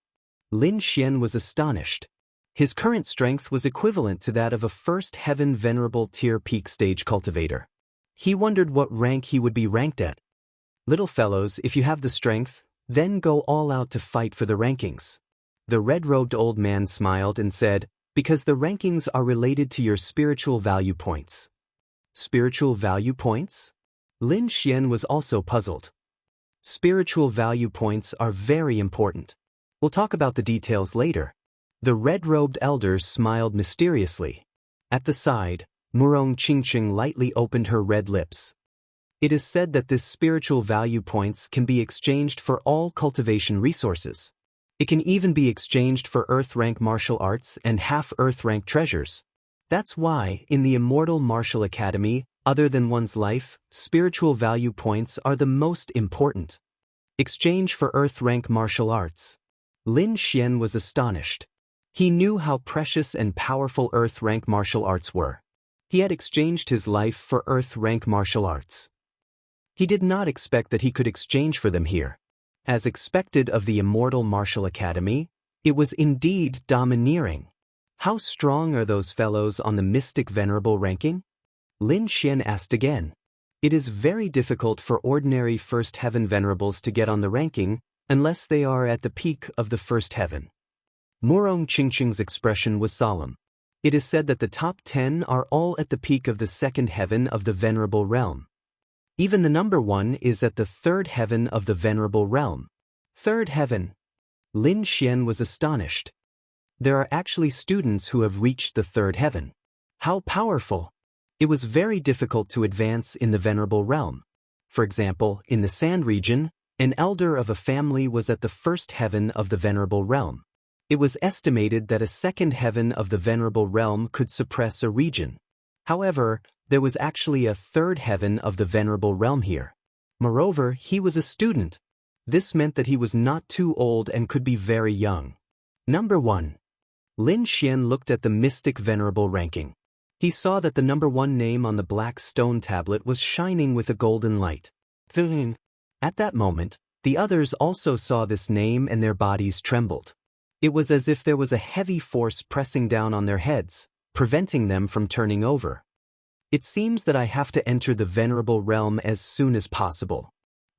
Lin Xian was astonished. His current strength was equivalent to that of a 1st heaven Venerable tier peak stage cultivator. He wondered what rank he would be ranked at. Little fellows, if you have the strength, then go all out to fight for the rankings. The red-robed old man smiled and said, because the rankings are related to your spiritual value points. Spiritual value points? Lin Xian was also puzzled. Spiritual value points are very important. We'll talk about the details later. The red-robed elder smiled mysteriously. At the side, Murong Qingqing lightly opened her red lips. It is said that this spiritual value points can be exchanged for all cultivation resources. It can even be exchanged for Earth-rank martial arts and half-Earth-rank treasures. That's why, in the Immortal Martial Academy, other than one's life, spiritual value points are the most important. Exchange for Earth-rank martial arts. Lin Xian was astonished. He knew how precious and powerful Earth-rank martial arts were. He had exchanged his life for Earth-rank martial arts. He did not expect that he could exchange for them here. As expected of the Immortal Martial Academy, it was indeed domineering. How strong are those fellows on the Mystic Venerable ranking? Lin Xian asked again. It is very difficult for ordinary first heaven venerables to get on the ranking unless they are at the peak of the first heaven. Murong Qingqing's expression was solemn. It is said that the top 10 are all at the peak of the second heaven of the venerable realm. Even the number 1 is at the third heaven of the venerable realm. Third heaven. Lin Xian was astonished. There are actually students who have reached the third heaven. How powerful! It was very difficult to advance in the venerable realm. For example, in the Sand region, an elder of a family was at the first heaven of the venerable realm. It was estimated that a second heaven of the venerable realm could suppress a region. However, there was actually a third heaven of the venerable realm here. Moreover, he was a student. This meant that he was not too old and could be very young. Number 1. Lin Xian looked at the mystic venerable ranking. He saw that the number 1 name on the black stone tablet was shining with a golden light. At that moment, the others also saw this name and their bodies trembled. It was as if there was a heavy force pressing down on their heads, preventing them from turning over. It seems that I have to enter the venerable realm as soon as possible.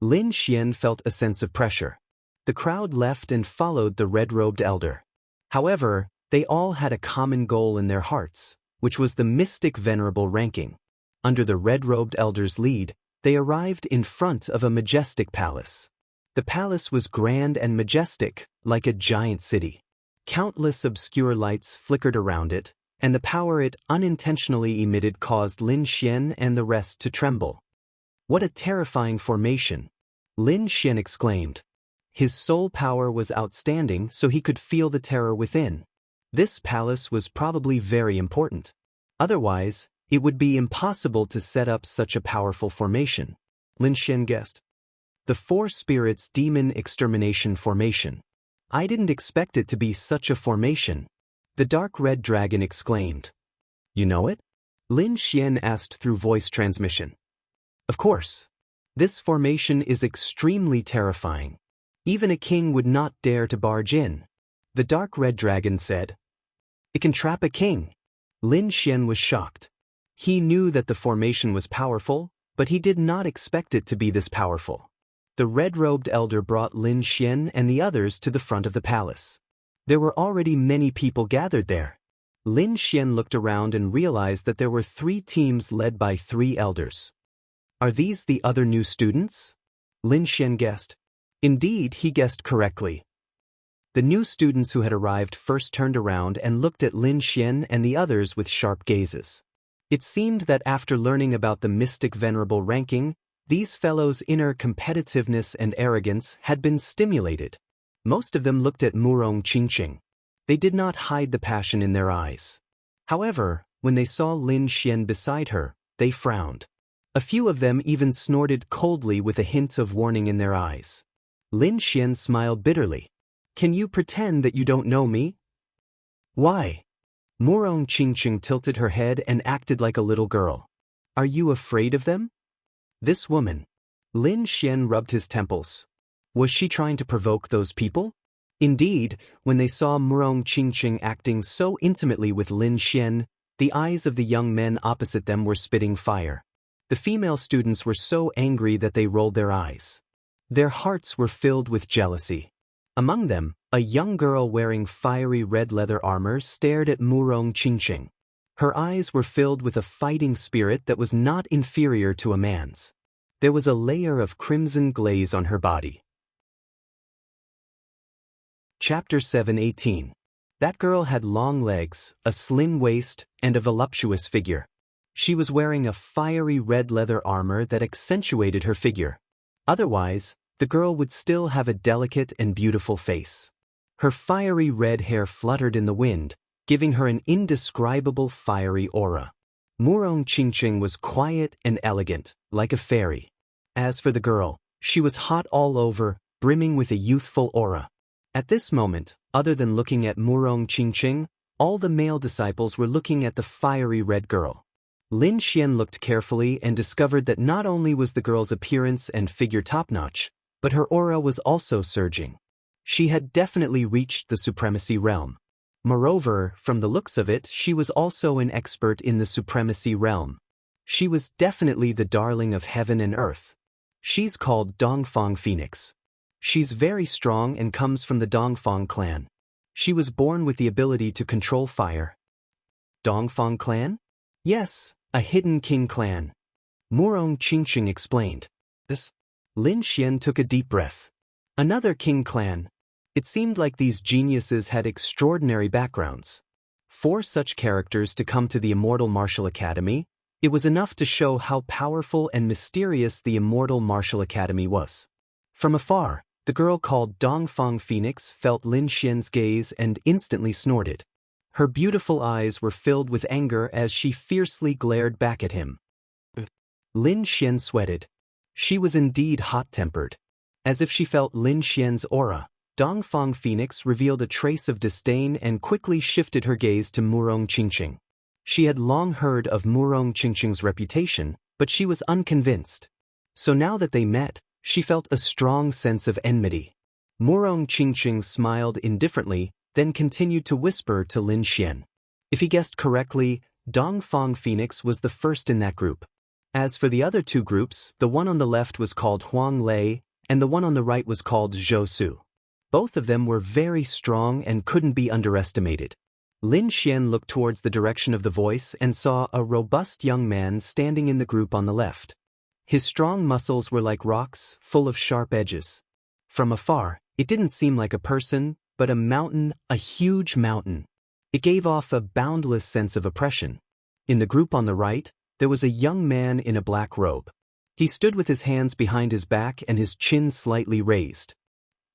Lin Xian felt a sense of pressure. The crowd left and followed the red-robed elder. However, they all had a common goal in their hearts, which was the mystic venerable ranking. Under the red-robed elder's lead, they arrived in front of a majestic palace. The palace was grand and majestic, like a giant city. Countless obscure lights flickered around it, and the power it unintentionally emitted caused Lin Xian and the rest to tremble. What a terrifying formation! Lin Xian exclaimed. His soul power was outstanding, so he could feel the terror within. This palace was probably very important. Otherwise, it would be impossible to set up such a powerful formation. Lin Xian guessed. The Four Spirits Demon Extermination Formation. I didn't expect it to be such a formation. The dark red dragon exclaimed. You know it? Lin Xian asked through voice transmission. Of course. This formation is extremely terrifying. Even a king would not dare to barge in. The dark red dragon said. It can trap a king. Lin Xian was shocked. He knew that the formation was powerful, but he did not expect it to be this powerful. The red-robed elder brought Lin Xian and the others to the front of the palace. There were already many people gathered there. Lin Xian looked around and realized that there were 3 teams led by 3 elders. Are these the other new students? Lin Xian guessed. Indeed, he guessed correctly. The new students who had arrived first turned around and looked at Lin Xian and the others with sharp gazes. It seemed that after learning about the mystic venerable ranking, these fellows' inner competitiveness and arrogance had been stimulated. Most of them looked at Murong Qingqing. They did not hide the passion in their eyes. However, when they saw Lin Xian beside her, they frowned. A few of them even snorted coldly with a hint of warning in their eyes. Lin Xian smiled bitterly. Can you pretend that you don't know me? Why? Murong Qingqing tilted her head and acted like a little girl. Are you afraid of them? This woman. Lin Xian rubbed his temples. Was she trying to provoke those people? Indeed, when they saw Murong Qingqing acting so intimately with Lin Xian, the eyes of the young men opposite them were spitting fire. The female students were so angry that they rolled their eyes. Their hearts were filled with jealousy. Among them, a young girl wearing fiery red leather armor stared at Murong Qingqing. Her eyes were filled with a fighting spirit that was not inferior to a man's. There was a layer of crimson glaze on her body. Chapter 7:18. That girl had long legs, a slim waist, and a voluptuous figure. She was wearing a fiery red leather armor that accentuated her figure. Otherwise, the girl would still have a delicate and beautiful face. Her fiery red hair fluttered in the wind, giving her an indescribable fiery aura. Murong Qingqing was quiet and elegant, like a fairy. As for the girl, she was hot all over, brimming with a youthful aura. At this moment, other than looking at Murong Qingqing, all the male disciples were looking at the fiery red girl. Lin Xian looked carefully and discovered that not only was the girl's appearance and figure top-notch, but her aura was also surging. She had definitely reached the supremacy realm. Moreover, from the looks of it, she was also an expert in the supremacy realm. She was definitely the darling of heaven and earth. She's called Dongfang Phoenix. She's very strong and comes from the Dongfang clan. She was born with the ability to control fire. Dongfang clan? Yes, a hidden king clan. Murong Qingqing explained. Lin Xian took a deep breath. Another king clan. It seemed like these geniuses had extraordinary backgrounds. For such characters to come to the Immortal Martial Academy, it was enough to show how powerful and mysterious the Immortal Martial Academy was. From afar, the girl called Dongfang Phoenix felt Lin Xian's gaze and instantly snorted. Her beautiful eyes were filled with anger as she fiercely glared back at him. Lin Xian sweated. She was indeed hot-tempered. As if she felt Lin Xian's aura, Dongfang Phoenix revealed a trace of disdain and quickly shifted her gaze to Murong Qingqing. She had long heard of Murong Qingqing's reputation, but she was unconvinced. So now that they met, she felt a strong sense of enmity. Murong Qingqing smiled indifferently, then continued to whisper to Lin Xian. If he guessed correctly, Dongfang Phoenix was the first in that group. As for the other two groups, the one on the left was called Huang Lei, and the one on the right was called Zhou Su. Both of them were very strong and couldn't be underestimated. Lin Xian looked towards the direction of the voice and saw a robust young man standing in the group on the left. His strong muscles were like rocks, full of sharp edges. From afar, it didn't seem like a person, but a mountain, a huge mountain. It gave off a boundless sense of oppression. In the group on the right, there was a young man in a black robe. He stood with his hands behind his back and his chin slightly raised.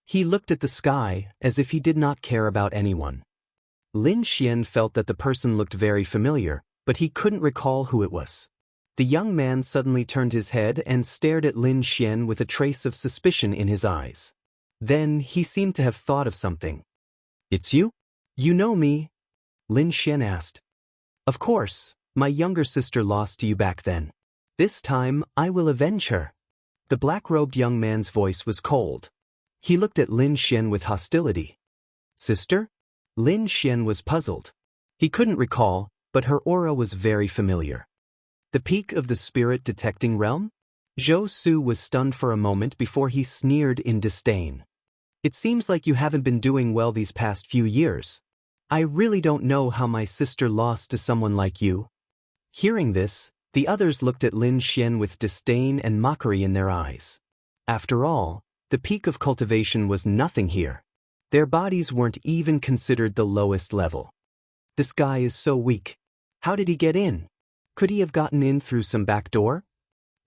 He looked at the sky as if he did not care about anyone. Lin Xian felt that the person looked very familiar, but he couldn't recall who it was. The young man suddenly turned his head and stared at Lin Xian with a trace of suspicion in his eyes. Then he seemed to have thought of something. "It's you? You know me?" Lin Xian asked. "Of course, my younger sister lost to you back then. This time, I will avenge her." The black-robed young man's voice was cold. He looked at Lin Xian with hostility. "Sister?" Lin Xian was puzzled. He couldn't recall, but her aura was very familiar. The peak of the spirit detecting realm? Zhou Su was stunned for a moment before he sneered in disdain. "It seems like you haven't been doing well these past few years. I really don't know how my sister lost to someone like you." Hearing this, the others looked at Lin Xian with disdain and mockery in their eyes. After all, the peak of cultivation was nothing here. Their bodies weren't even considered the lowest level. "This guy is so weak. How did he get in? Could he have gotten in through some back door?"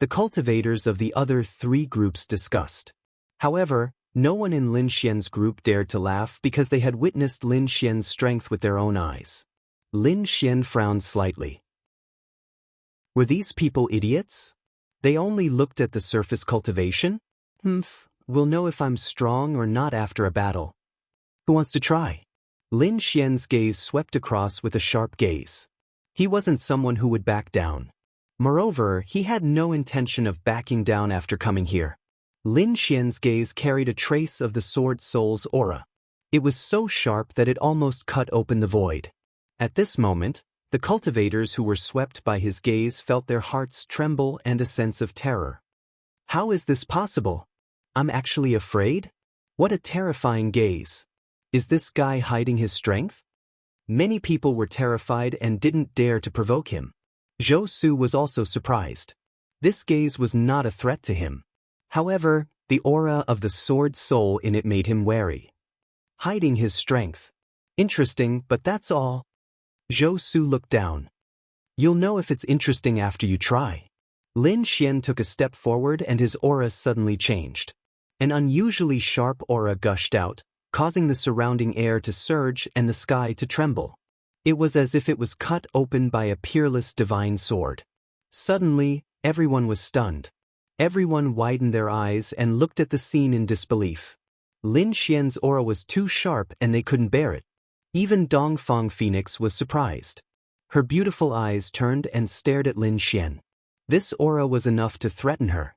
The cultivators of the other three groups discussed. However, no one in Lin Xian's group dared to laugh because they had witnessed Lin Xian's strength with their own eyes. Lin Xian frowned slightly. Were these people idiots? They only looked at the surface cultivation? We'll know if I'm strong or not after a battle. Who wants to try? Lin Xian's gaze swept across with a sharp gaze. He wasn't someone who would back down. Moreover, he had no intention of backing down after coming here. Lin Xian's gaze carried a trace of the Sword Soul's aura. It was so sharp that it almost cut open the void. At this moment, the cultivators who were swept by his gaze felt their hearts tremble and a sense of terror. How is this possible? I'm actually afraid? What a terrifying gaze. Is this guy hiding his strength? Many people were terrified and didn't dare to provoke him. Zhou Su was also surprised. This gaze was not a threat to him. However, the aura of the Sword Soul in it made him wary. Hiding his strength. Interesting, but that's all. Zhou Su looked down. You'll know if it's interesting after you try. Lin Xian took a step forward and his aura suddenly changed. An unusually sharp aura gushed out, causing the surrounding air to surge and the sky to tremble. It was as if it was cut open by a peerless divine sword. Suddenly, everyone was stunned. Everyone widened their eyes and looked at the scene in disbelief. Lin Xian's aura was too sharp and they couldn't bear it. Even Dongfang Phoenix was surprised. Her beautiful eyes turned and stared at Lin Xian. This aura was enough to threaten her.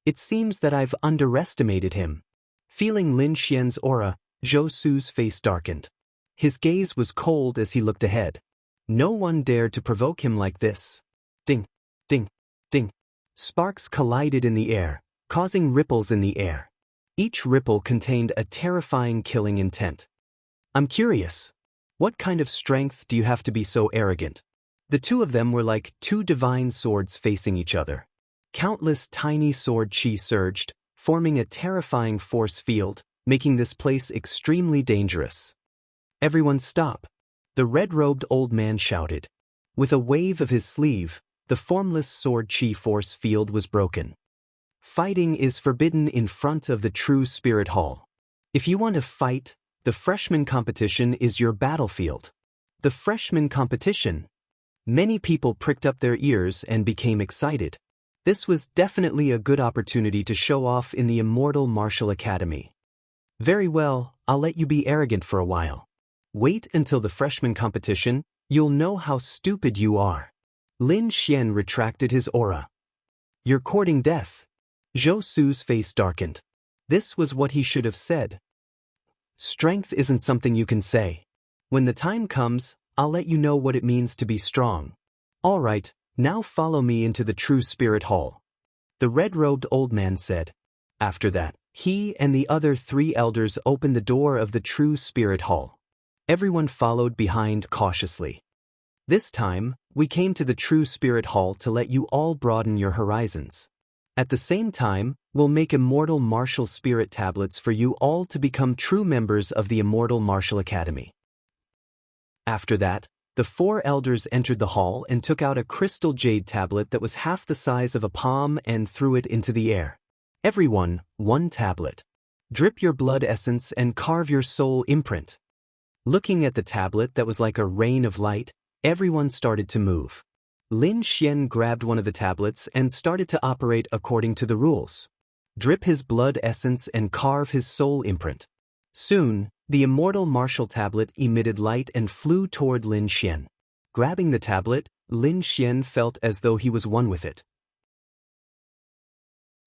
It seems that I've underestimated him. Feeling Lin Xian's aura, Zhou Su's face darkened. His gaze was cold as he looked ahead. No one dared to provoke him like this. Ding, Ding, ding. Sparks collided in the air, causing ripples in the air. Each ripple contained a terrifying killing intent. I'm curious. What kind of strength do you have to be so arrogant? The two of them were like two divine swords facing each other. Countless tiny sword chi surged, forming a terrifying force field, making this place extremely dangerous. Everyone stop! The red-robed old man shouted. With a wave of his sleeve, the formless sword chi force field was broken. Fighting is forbidden in front of the true spirit hall. If you want to fight, the freshman competition is your battlefield. The freshman competition? Many people pricked up their ears and became excited. This was definitely a good opportunity to show off in the Immortal Martial Academy. Very well, I'll let you be arrogant for a while. Wait until the freshman competition, you'll know how stupid you are. Lin Xian retracted his aura. You're courting death. Zhou Su's face darkened. This was what he should have said. Strength isn't something you can say. When the time comes, I'll let you know what it means to be strong. All right, now follow me into the true spirit hall. The red-robed old man said. After that, he and the other 3 elders opened the door of the true spirit hall. Everyone followed behind cautiously. This time, we came to the true spirit hall to let you all broaden your horizons. At the same time, we'll make immortal martial spirit tablets for you all to become true members of the Immortal Martial Academy. After that, the 4 elders entered the hall and took out a crystal jade tablet that was half the size of a palm and threw it into the air. Everyone, 1 tablet. Drip your blood essence and carve your soul imprint. Looking at the tablet that was like a rain of light, everyone started to move. Lin Xian grabbed one of the tablets and started to operate according to the rules. Drip his blood essence and carve his soul imprint. Soon, the immortal martial tablet emitted light and flew toward Lin Xian. Grabbing the tablet, Lin Xian felt as though he was one with it.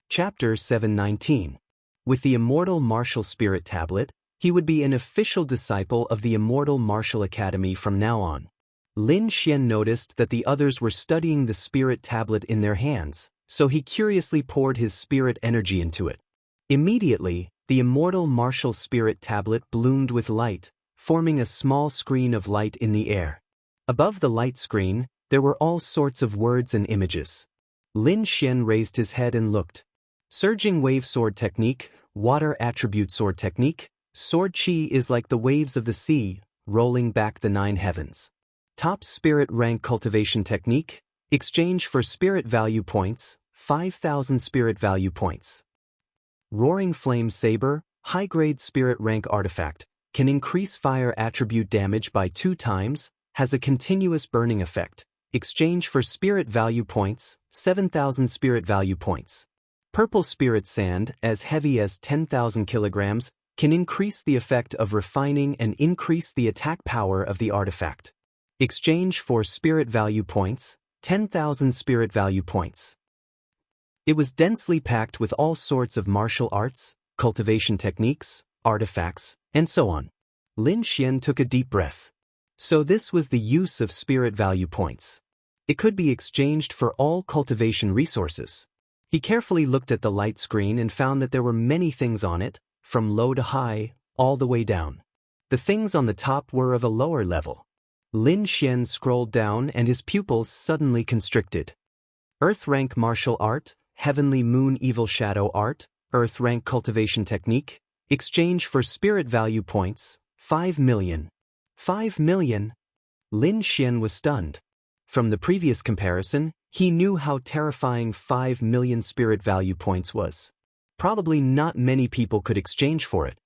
Chapter 719. With the immortal martial spirit tablet, he would be an official disciple of the Immortal Martial Academy from now on. Lin Xian noticed that the others were studying the spirit tablet in their hands, so he curiously poured his spirit energy into it. Immediately, the immortal martial spirit tablet bloomed with light, forming a small screen of light in the air. Above the light screen, there were all sorts of words and images. Lin Xian raised his head and looked. Surging wave sword technique, water attribute sword technique, sword chi is like the waves of the sea, rolling back the 9 heavens. Top spirit rank cultivation technique, exchange for spirit value points, 5,000 spirit value points. Roaring flame saber, high-grade spirit rank artifact, can increase fire attribute damage by 2 times, has a continuous burning effect, exchange for spirit value points, 7,000 spirit value points. Purple spirit sand, as heavy as 10,000 kilograms, can increase the effect of refining and increase the attack power of the artifact. Exchange for spirit value points, 10,000 spirit value points. It was densely packed with all sorts of martial arts, cultivation techniques, artifacts, and so on. Lin Xian took a deep breath. So this was the use of spirit value points. It could be exchanged for all cultivation resources. He carefully looked at the light screen and found that there were many things on it, from low to high, all the way down. The things on the top were of a lower level. Lin Xian scrolled down and his pupils suddenly constricted. Earth rank martial art, heavenly moon evil shadow art, earth rank cultivation technique, exchange for spirit value points, 5 million. 5 million? Lin Xian was stunned. From the previous comparison, he knew how terrifying 5 million spirit value points was. Probably not many people could exchange for it.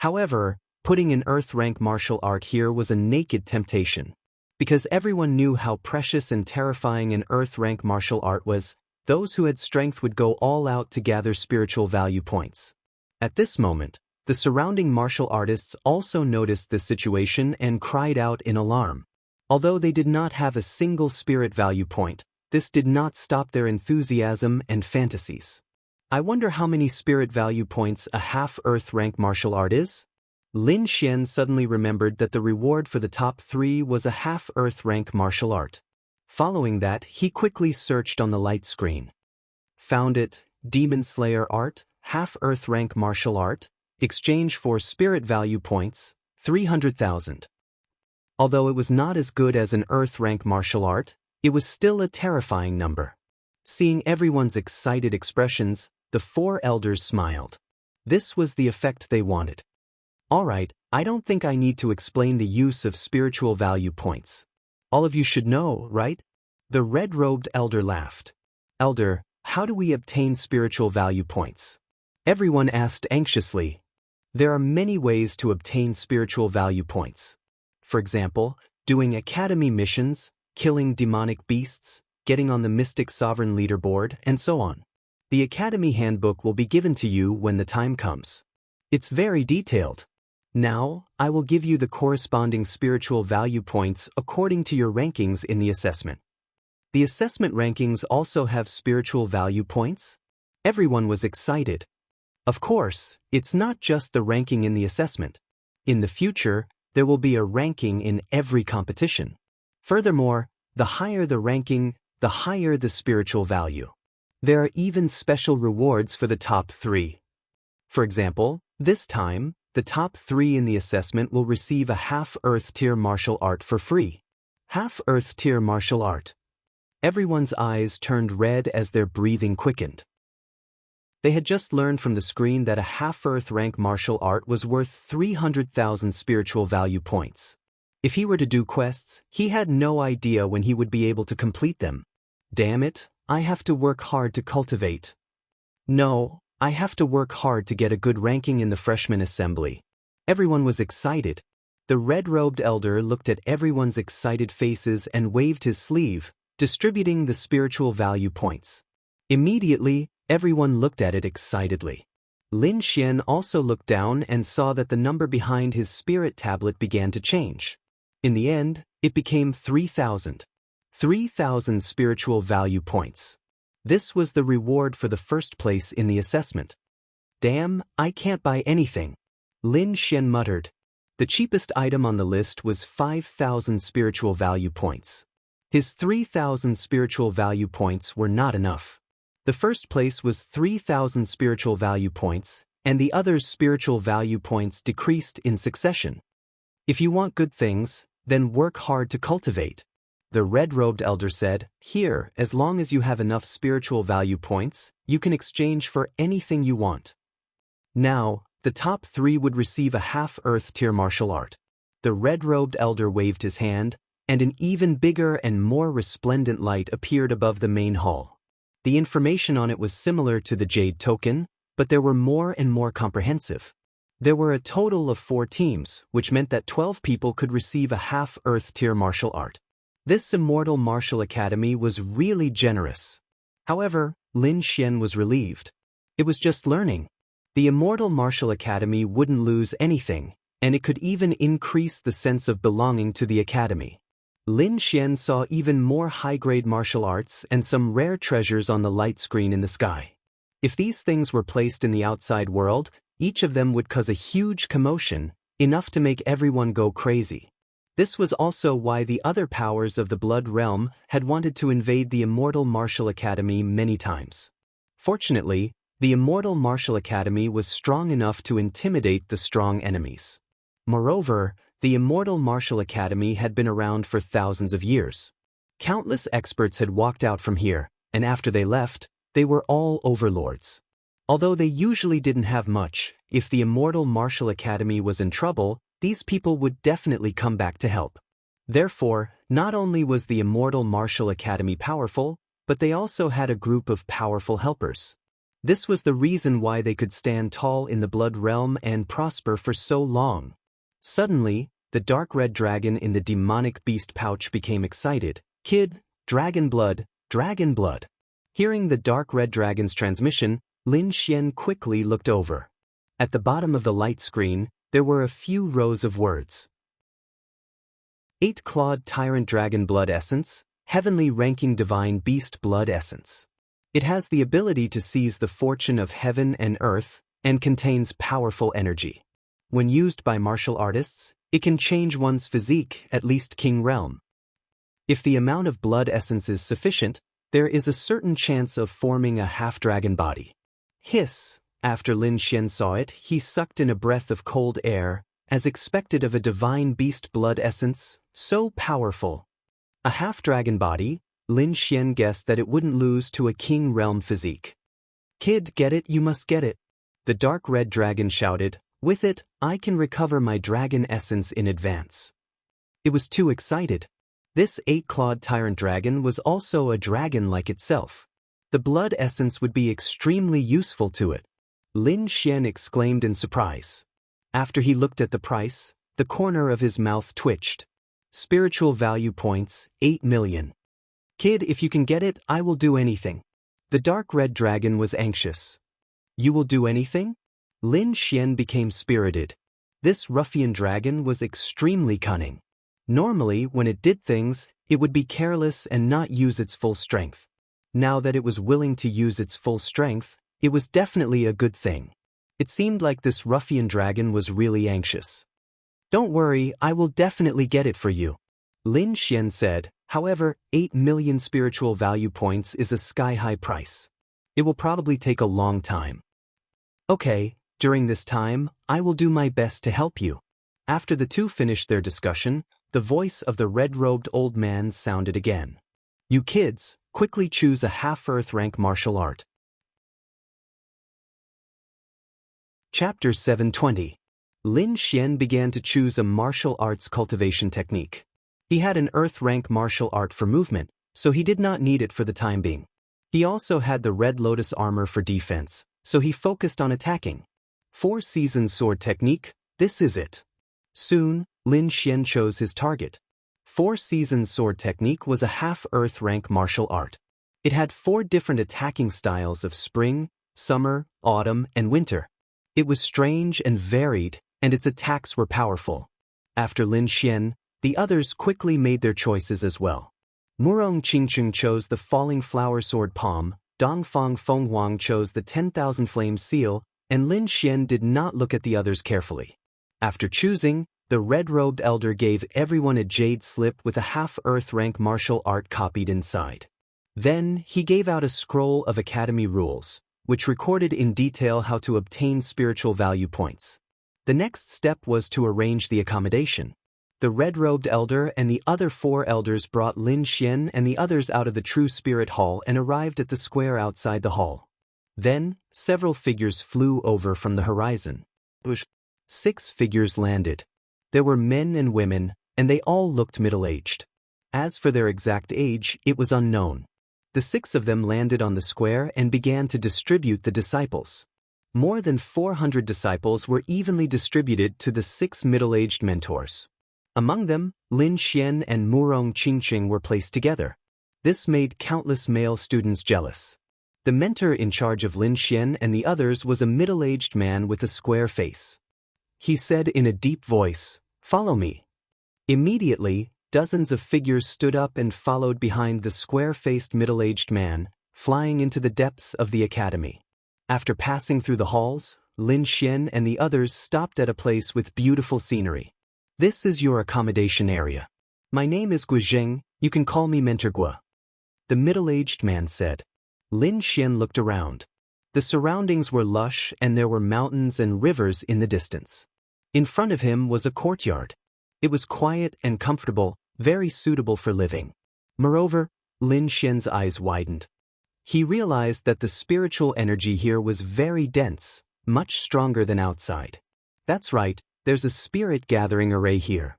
However, putting an earth rank martial art here was a naked temptation. Because everyone knew how precious and terrifying an earth rank martial art was, those who had strength would go all out to gather spiritual value points. At this moment, the surrounding martial artists also noticed the situation and cried out in alarm. Although they did not have a single spirit value point, this did not stop their enthusiasm and fantasies. I wonder how many spirit value points a half earth rank martial art is? Lin Xian suddenly remembered that the reward for the top 3 was a half earth rank martial art. Following that, he quickly searched on the light screen. Found it, Demon Slayer Art, half-Earth rank martial art, exchange for spirit value points, 300,000. Although it was not as good as an Earth rank martial art, it was still a terrifying number. Seeing everyone's excited expressions, the four elders smiled. This was the effect they wanted. Alright, I don't think I need to explain the use of spiritual value points. All of you should know, right? The red-robed elder laughed. Elder, how do we obtain spiritual value points? Everyone asked anxiously. There are many ways to obtain spiritual value points. For example, doing academy missions, killing demonic beasts, getting on the Mystic Sovereign leaderboard, and so on. The Academy Handbook will be given to you when the time comes. It's very detailed. Now, I will give you the corresponding spiritual value points according to your rankings in the assessment. The assessment rankings also have spiritual value points? Everyone was excited. Of course, it's not just the ranking in the assessment. In the future, there will be a ranking in every competition. Furthermore, the higher the ranking, the higher the spiritual value. There are even special rewards for the top 3. For example, this time, the top 3 in the assessment will receive a half-Earth tier martial art for free. Half-Earth tier martial art. Everyone's eyes turned red as their breathing quickened. They had just learned from the screen that a half-Earth rank martial art was worth 300,000 spiritual value points. If he were to do quests, he had no idea when he would be able to complete them. Damn it, I have to work hard to cultivate. No, I have to work hard to get a good ranking in the freshman assembly. Everyone was excited. The red-robed elder looked at everyone's excited faces and waved his sleeve, distributing the spiritual value points. Immediately, everyone looked at it excitedly. Lin Xian also looked down and saw that the number behind his spirit tablet began to change. In the end, it became 3,000. 3,000 spiritual value points. This was the reward for the first place in the assessment. Damn, I can't buy anything. Lin Xian muttered. The cheapest item on the list was 5,000 spiritual value points. His 3,000 spiritual value points were not enough. The first place was 3,000 spiritual value points, and the others' spiritual value points decreased in succession. If you want good things, then work hard to cultivate. The red-robed elder said, here, as long as you have enough spiritual value points, you can exchange for anything you want. Now, the top 3 would receive a half-Earth tier martial art. The red-robed elder waved his hand, and an even bigger and more resplendent light appeared above the main hall. The information on it was similar to the Jade token, but there were more and more comprehensive. There were a total of 4 teams, which meant that 12 people could receive a half-Earth tier martial art. This Immortal Martial Academy was really generous. However, Lin Xian was relieved. It was just learning. The Immortal Martial Academy wouldn't lose anything, and it could even increase the sense of belonging to the academy. Lin Xian saw even more high-grade martial arts and some rare treasures on the light screen in the sky. If these things were placed in the outside world, each of them would cause a huge commotion, enough to make everyone go crazy. This was also why the other powers of the Blood Realm had wanted to invade the Immortal Martial Academy many times. Fortunately, the Immortal Martial Academy was strong enough to intimidate the strong enemies. Moreover, the Immortal Martial Academy had been around for thousands of years. Countless experts had walked out from here, and after they left, they were all overlords. Although they usually didn't have much, if the Immortal Martial Academy was in trouble, these people would definitely come back to help. Therefore, not only was the Immortal Martial Academy powerful, but they also had a group of powerful helpers. This was the reason why they could stand tall in the Blood Realm and prosper for so long. Suddenly, the dark red dragon in the demonic beast pouch became excited. Kid, dragon blood, dragon blood. Hearing the dark red dragon's transmission, Lin Xian quickly looked over. At the bottom of the light screen, there were a few rows of words. 8-clawed tyrant dragon blood essence, heavenly ranking divine beast blood essence. It has the ability to seize the fortune of heaven and earth, and contains powerful energy. When used by martial artists, it can change one's physique, at least King Realm. If the amount of blood essence is sufficient, there is a certain chance of forming a half-dragon body. Hiss! After Lin Xian saw it, he sucked in a breath of cold air, as expected of a divine beast blood essence, so powerful. A half-dragon body, Lin Xian guessed that it wouldn't lose to a king realm physique. Kid, get it, you must get it. The dark red dragon shouted, with it, I can recover my dragon essence in advance. It was too excited. This 8-clawed tyrant dragon was also a dragon like itself. The blood essence would be extremely useful to it. Lin Xian exclaimed in surprise. After he looked at the price, the corner of his mouth twitched. Spiritual value points, 8 million. Kid, if you can get it, I will do anything. The dark red dragon was anxious. You will do anything? Lin Xian became spirited. This ruffian dragon was extremely cunning. Normally, when it did things, it would be careless and not use its full strength. Now that it was willing to use its full strength, it was definitely a good thing. It seemed like this ruffian dragon was really anxious. Don't worry, I will definitely get it for you. Lin Xian said, however, 8 million spiritual value points is a sky-high price. It will probably take a long time. Okay, during this time, I will do my best to help you. After the two finished their discussion, the voice of the red-robed old man sounded again. You kids, quickly choose a half-earth rank martial art. Chapter 720. Lin Xian began to choose a martial arts cultivation technique. He had an earth rank martial art for movement, so he did not need it for the time being. He also had the red lotus armor for defense, so he focused on attacking. 4-season sword technique, this is it. Soon, Lin Xian chose his target. 4-season sword technique was a half-earth rank martial art. It had 4 different attacking styles of spring, summer, autumn, and winter. It was strange and varied, and its attacks were powerful. After Lin Xian, the others quickly made their choices as well. Murong Qingcheng chose the Falling Flower Sword Palm, Dongfang Fenghuang chose the 10,000 Flame Seal, and Lin Xian did not look at the others carefully. After choosing, the red-robed elder gave everyone a jade slip with a half-earth rank martial art copied inside. Then, he gave out a scroll of academy rules, which recorded in detail how to obtain spiritual value points. The next step was to arrange the accommodation. The red-robed elder and the other 4 elders brought Lin Xian and the others out of the True Spirit Hall and arrived at the square outside the hall. Then, several figures flew over from the horizon. 6 figures landed. There were men and women, and they all looked middle-aged. As for their exact age, it was unknown. The 6 of them landed on the square and began to distribute the disciples. More than 400 disciples were evenly distributed to the 6 middle-aged mentors. Among them, Lin Xian and Murong Qingcheng were placed together. This made countless male students jealous. The mentor in charge of Lin Xian and the others was a middle-aged man with a square face. He said in a deep voice, "Follow me." Immediately, dozens of figures stood up and followed behind the square-faced middle-aged man, flying into the depths of the academy. After passing through the halls, Lin Xian and the others stopped at a place with beautiful scenery. This is your accommodation area. My name is Guizheng, you can call me Mentor Gua. The middle-aged man said. Lin Xian looked around. The surroundings were lush and there were mountains and rivers in the distance. In front of him was a courtyard. It was quiet and comfortable, very suitable for living. Moreover, Lin Xian's eyes widened. He realized that the spiritual energy here was very dense, much stronger than outside. That's right, there's a spirit gathering array here.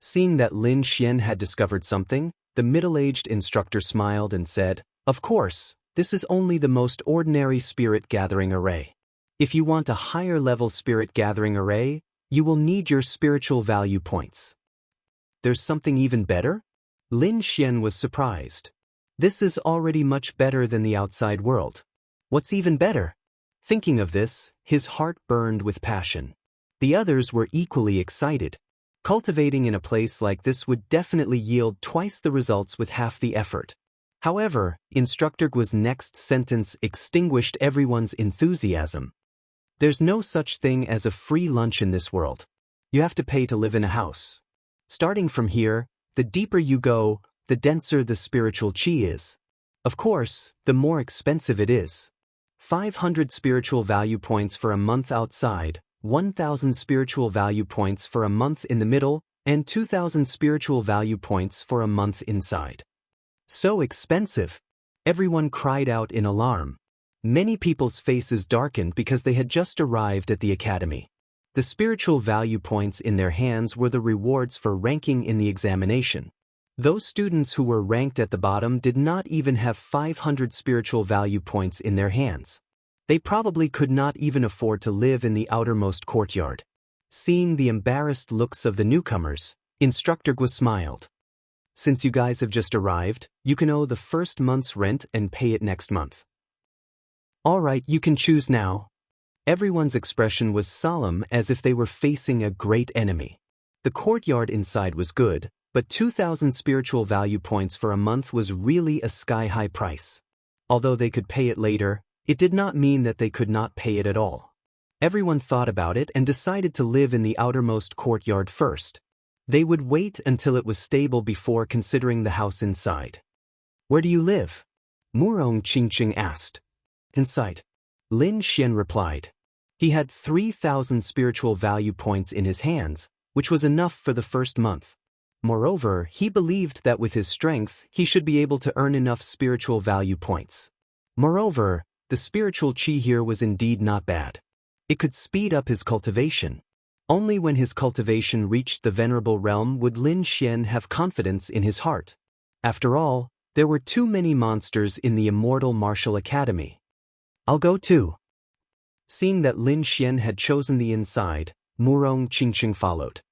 Seeing that Lin Xian had discovered something, the middle-aged instructor smiled and said, "Of course, this is only the most ordinary spirit gathering array. If you want a higher-level spirit gathering array, you will need your spiritual value points." There's something even better? Lin Xian was surprised. This is already much better than the outside world. What's even better? Thinking of this, his heart burned with passion. The others were equally excited. Cultivating in a place like this would definitely yield twice the results with half the effort. However, Instructor Gua's next sentence extinguished everyone's enthusiasm. There's no such thing as a free lunch in this world. You have to pay to live in a house. Starting from here, the deeper you go, the denser the spiritual qi is. Of course, the more expensive it is. 500 spiritual value points for a month outside, 1,000 spiritual value points for a month in the middle, and 2,000 spiritual value points for a month inside. So expensive! Everyone cried out in alarm. Many people's faces darkened because they had just arrived at the academy. The spiritual value points in their hands were the rewards for ranking in the examination. Those students who were ranked at the bottom did not even have 500 spiritual value points in their hands. They probably could not even afford to live in the outermost courtyard. Seeing the embarrassed looks of the newcomers, Instructor Gu smiled. Since you guys have just arrived, you can owe the first month's rent and pay it next month. Alright, you can choose now. Everyone's expression was solemn as if they were facing a great enemy. The courtyard inside was good, but 2,000 spiritual value points for a month was really a sky-high price. Although they could pay it later, it did not mean that they could not pay it at all. Everyone thought about it and decided to live in the outermost courtyard first. They would wait until it was stable before considering the house inside. Where do you live? Murong Qingqing asked. Inside. Lin Xian replied. He had 3,000 spiritual value points in his hands, which was enough for the first month. Moreover, he believed that with his strength, he should be able to earn enough spiritual value points. Moreover, the spiritual qi here was indeed not bad. It could speed up his cultivation. Only when his cultivation reached the venerable realm would Lin Xian have confidence in his heart. After all, there were too many monsters in the immortal martial academy. I'll go too. Seeing that Lin Xian had chosen the inside, Murong Qingqing followed.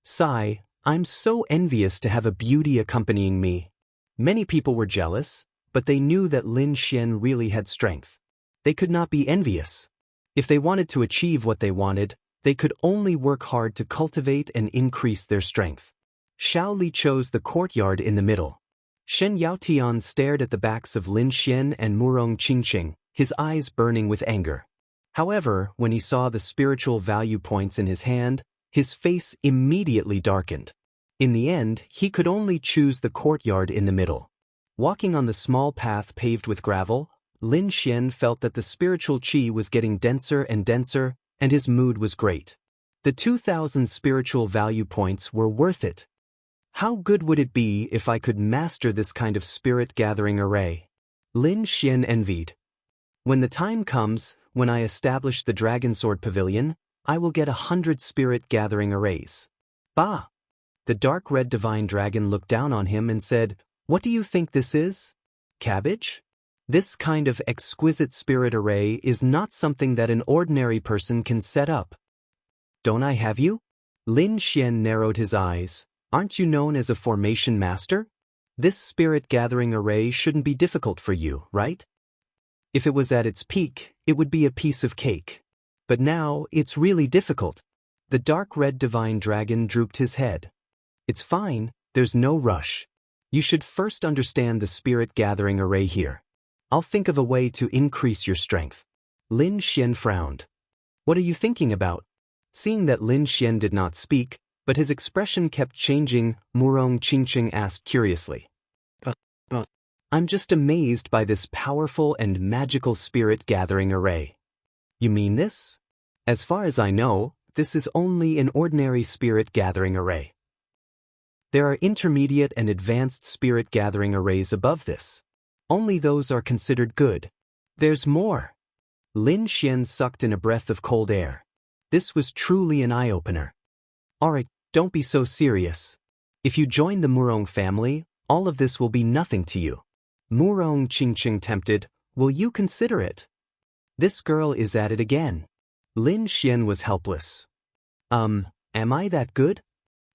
Sigh, I'm so envious to have a beauty accompanying me. Many people were jealous, but they knew that Lin Xian really had strength. They could not be envious. If they wanted to achieve what they wanted, they could only work hard to cultivate and increase their strength. Xiao Li chose the courtyard in the middle. Shen Yaotian stared at the backs of Lin Xian and Murong Qingqing, his eyes burning with anger. However, when he saw the spiritual value points in his hand, his face immediately darkened. In the end, he could only choose the courtyard in the middle. Walking on the small path paved with gravel, Lin Xian felt that the spiritual qi was getting denser and denser, and his mood was great. The 2,000 spiritual value points were worth it. How good would it be if I could master this kind of spirit-gathering array? Lin Xian envied. When the time comes, when I establish the Dragon Sword Pavilion, I will get 100 spirit-gathering arrays. Bah! The dark red divine dragon looked down on him and said, "What do you think this is? Cabbage? This kind of exquisite spirit array is not something that an ordinary person can set up. Don't I have you?" Lin Xian narrowed his eyes. Aren't you known as a formation master? This spirit-gathering array shouldn't be difficult for you, right? If it was at its peak, it would be a piece of cake. But now, it's really difficult. The dark red divine dragon drooped his head. It's fine, there's no rush. You should first understand the spirit-gathering array here. I'll think of a way to increase your strength. Lin Xian frowned. What are you thinking about? Seeing that Lin Xian did not speak, but his expression kept changing, Murong Qingqing asked curiously. But I'm just amazed by this powerful and magical spirit-gathering array. You mean this? As far as I know, this is only an ordinary spirit-gathering array. There are intermediate and advanced spirit-gathering arrays above this. Only those are considered good. There's more. Lin Xian sucked in a breath of cold air. This was truly an eye-opener. Alright, don't be so serious. If you join the Murong family, all of this will be nothing to you. Murong Qingqing tempted, will you consider it? This girl is at it again. Lin Xian was helpless. Am I that good?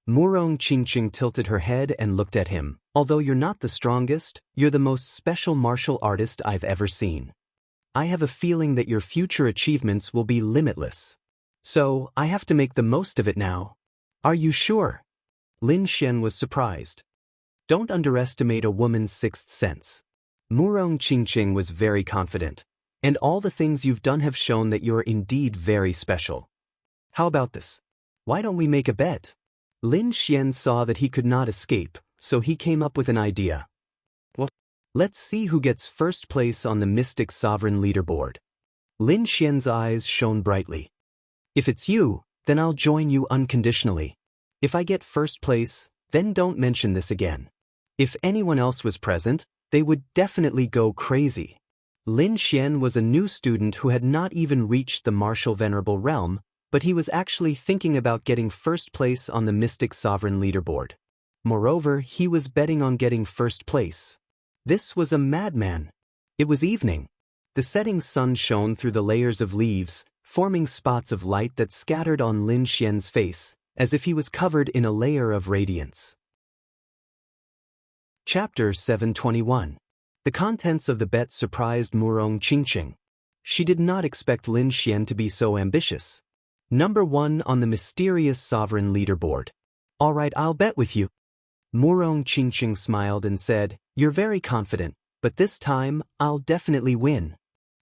Murong Qingqing tilted her head and looked at him. Although you're not the strongest, you're the most special martial artist I've ever seen. I have a feeling that your future achievements will be limitless. So, I have to make the most of it now. Are you sure? Lin Xian was surprised. Don't underestimate a woman's sixth sense. Murong Qingqing was very confident. And all the things you've done have shown that you're indeed very special. How about this? Why don't we make a bet? Lin Xian saw that he could not escape. so he came up with an idea. What? Let's see who gets first place on the Mystic Sovereign leaderboard. Lin Xian's eyes shone brightly. If it's you, then I'll join you unconditionally. If I get first place, then don't mention this again. If anyone else was present, they would definitely go crazy. Lin Xian was a new student who had not even reached the martial venerable realm, but he was actually thinking about getting first place on the Mystic Sovereign leaderboard. Moreover, he was betting on getting first place. This was a madman. It was evening. The setting sun shone through the layers of leaves, forming spots of light that scattered on Lin Xian's face, as if he was covered in a layer of radiance. Chapter 721. The contents of the bet surprised Murong Qingqing. She did not expect Lin Xian to be so ambitious. Number 1 on the mysterious sovereign leaderboard. All right, I'll bet with you. Murong Qingqing smiled and said, "You're very confident, but this time, I'll definitely win."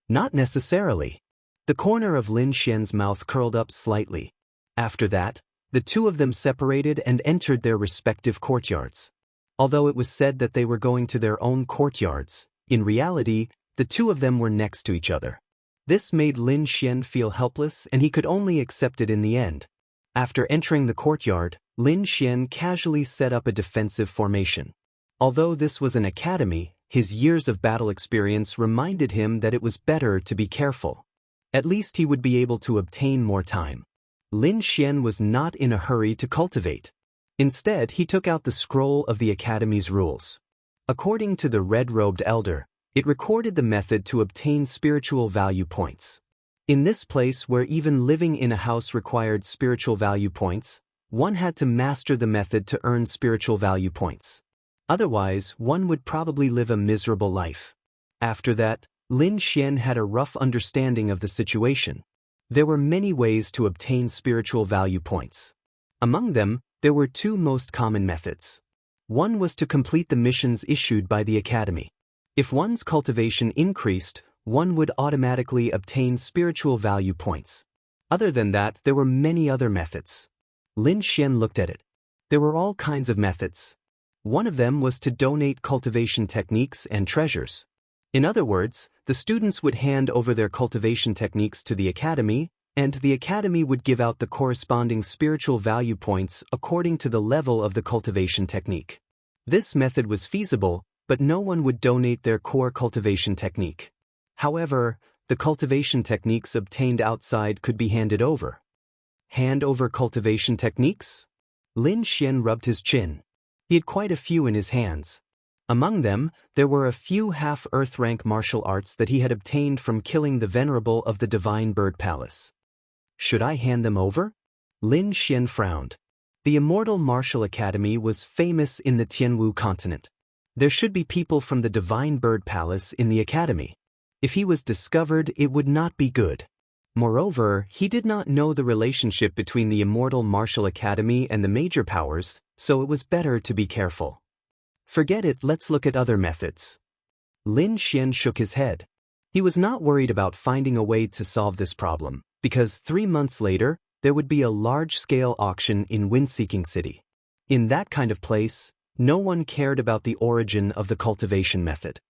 Not necessarily. The corner of Lin Xian's mouth curled up slightly. After that, the two of them separated and entered their respective courtyards. Although it was said that they were going to their own courtyards, in reality, the two of them were next to each other. This made Lin Xian feel helpless, and he could only accept it in the end. After entering the courtyard, Lin Xian casually set up a defensive formation. Although this was an academy, his years of battle experience reminded him that it was better to be careful. At least he would be able to obtain more time. Lin Xian was not in a hurry to cultivate. Instead, he took out the scroll of the academy's rules. According to the red-robed elder, it recorded the method to obtain spiritual value points. In this place where even living in a house required spiritual value points, one had to master the method to earn spiritual value points. Otherwise, one would probably live a miserable life. After that, Lin Xian had a rough understanding of the situation. There were many ways to obtain spiritual value points. Among them, there were two most common methods. One was to complete the missions issued by the academy. If one's cultivation increased, one would automatically obtain spiritual value points. Other than that, there were many other methods. Lin Xian looked at it. There were all kinds of methods. One of them was to donate cultivation techniques and treasures. In other words, the students would hand over their cultivation techniques to the academy, and the academy would give out the corresponding spiritual value points according to the level of the cultivation technique. This method was feasible, but no one would donate their core cultivation technique. However, the cultivation techniques obtained outside could be handed over. Hand over cultivation techniques? Lin Xian rubbed his chin. He had quite a few in his hands. Among them, there were a few half-earth rank martial arts that he had obtained from killing the Venerable of the Divine Bird Palace. Should I hand them over? Lin Xian frowned. The Immortal Martial Academy was famous in the Tianwu continent. There should be people from the Divine Bird Palace in the academy. If he was discovered, it would not be good. Moreover, he did not know the relationship between the Immortal Martial Academy and the major powers, so it was better to be careful. Forget it, let's look at other methods. Lin Xian shook his head. He was not worried about finding a way to solve this problem, because 3 months later, there would be a large-scale auction in Wind-Seeking City. In that kind of place, no one cared about the origin of the cultivation method.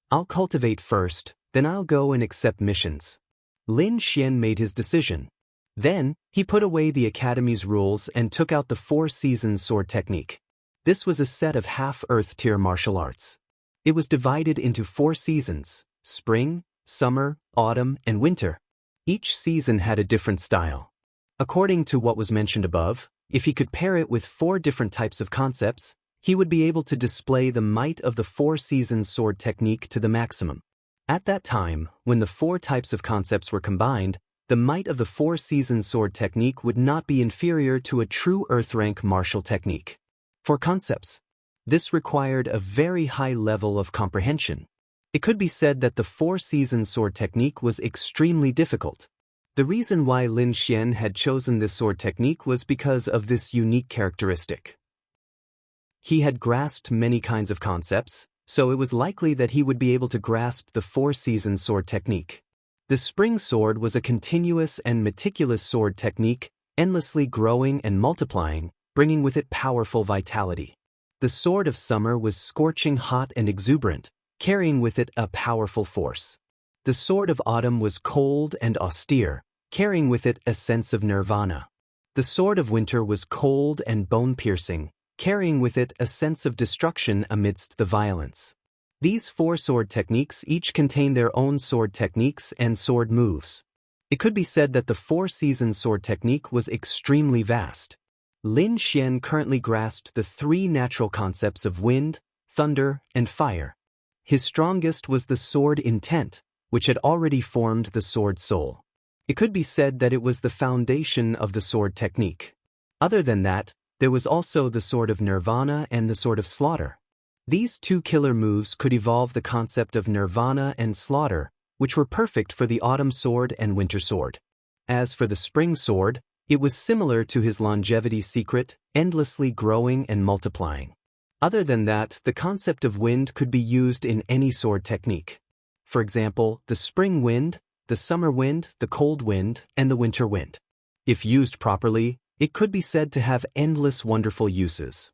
I'll cultivate first, then I'll go and accept missions. Lin Xian made his decision. Then, he put away the academy's rules and took out the 4-season sword technique. This was a set of half-earth tier martial arts. It was divided into 4 seasons: spring, summer, autumn, and winter. Each season had a different style. According to what was mentioned above, if he could pair it with 4 different types of concepts, he would be able to display the might of the 4-season sword technique to the maximum. At that time, when the 4 types of concepts were combined, the might of the 4-season sword technique would not be inferior to a true earth-rank martial technique. For concepts, this required a very high level of comprehension. It could be said that the 4-season sword technique was extremely difficult. The reason why Lin Xian had chosen this sword technique was because of this unique characteristic. He had grasped many kinds of concepts, so it was likely that he would be able to grasp the 4-season sword technique. The spring sword was a continuous and meticulous sword technique, endlessly growing and multiplying, bringing with it powerful vitality. The sword of summer was scorching hot and exuberant, carrying with it a powerful force. The sword of autumn was cold and austere, carrying with it a sense of nirvana. The sword of winter was cold and bone-piercing, carrying with it a sense of destruction amidst the violence. These 4 sword techniques each contain their own sword techniques and sword moves. It could be said that the 4-season sword technique was extremely vast. Lin Xian currently grasped the 3 natural concepts of wind, thunder, and fire. His strongest was the sword intent, which had already formed the sword soul. It could be said that it was the foundation of the sword technique. Other than that, there was also the sword of nirvana and the sword of slaughter. These 2 killer moves could evolve the concept of nirvana and slaughter, which were perfect for the autumn sword and winter sword. As for the spring sword, it was similar to his longevity secret, endlessly growing and multiplying. Other than that, the concept of wind could be used in any sword technique. For example, the spring wind, the summer wind, the cold wind, and the winter wind. If used properly, it could be said to have endless wonderful uses.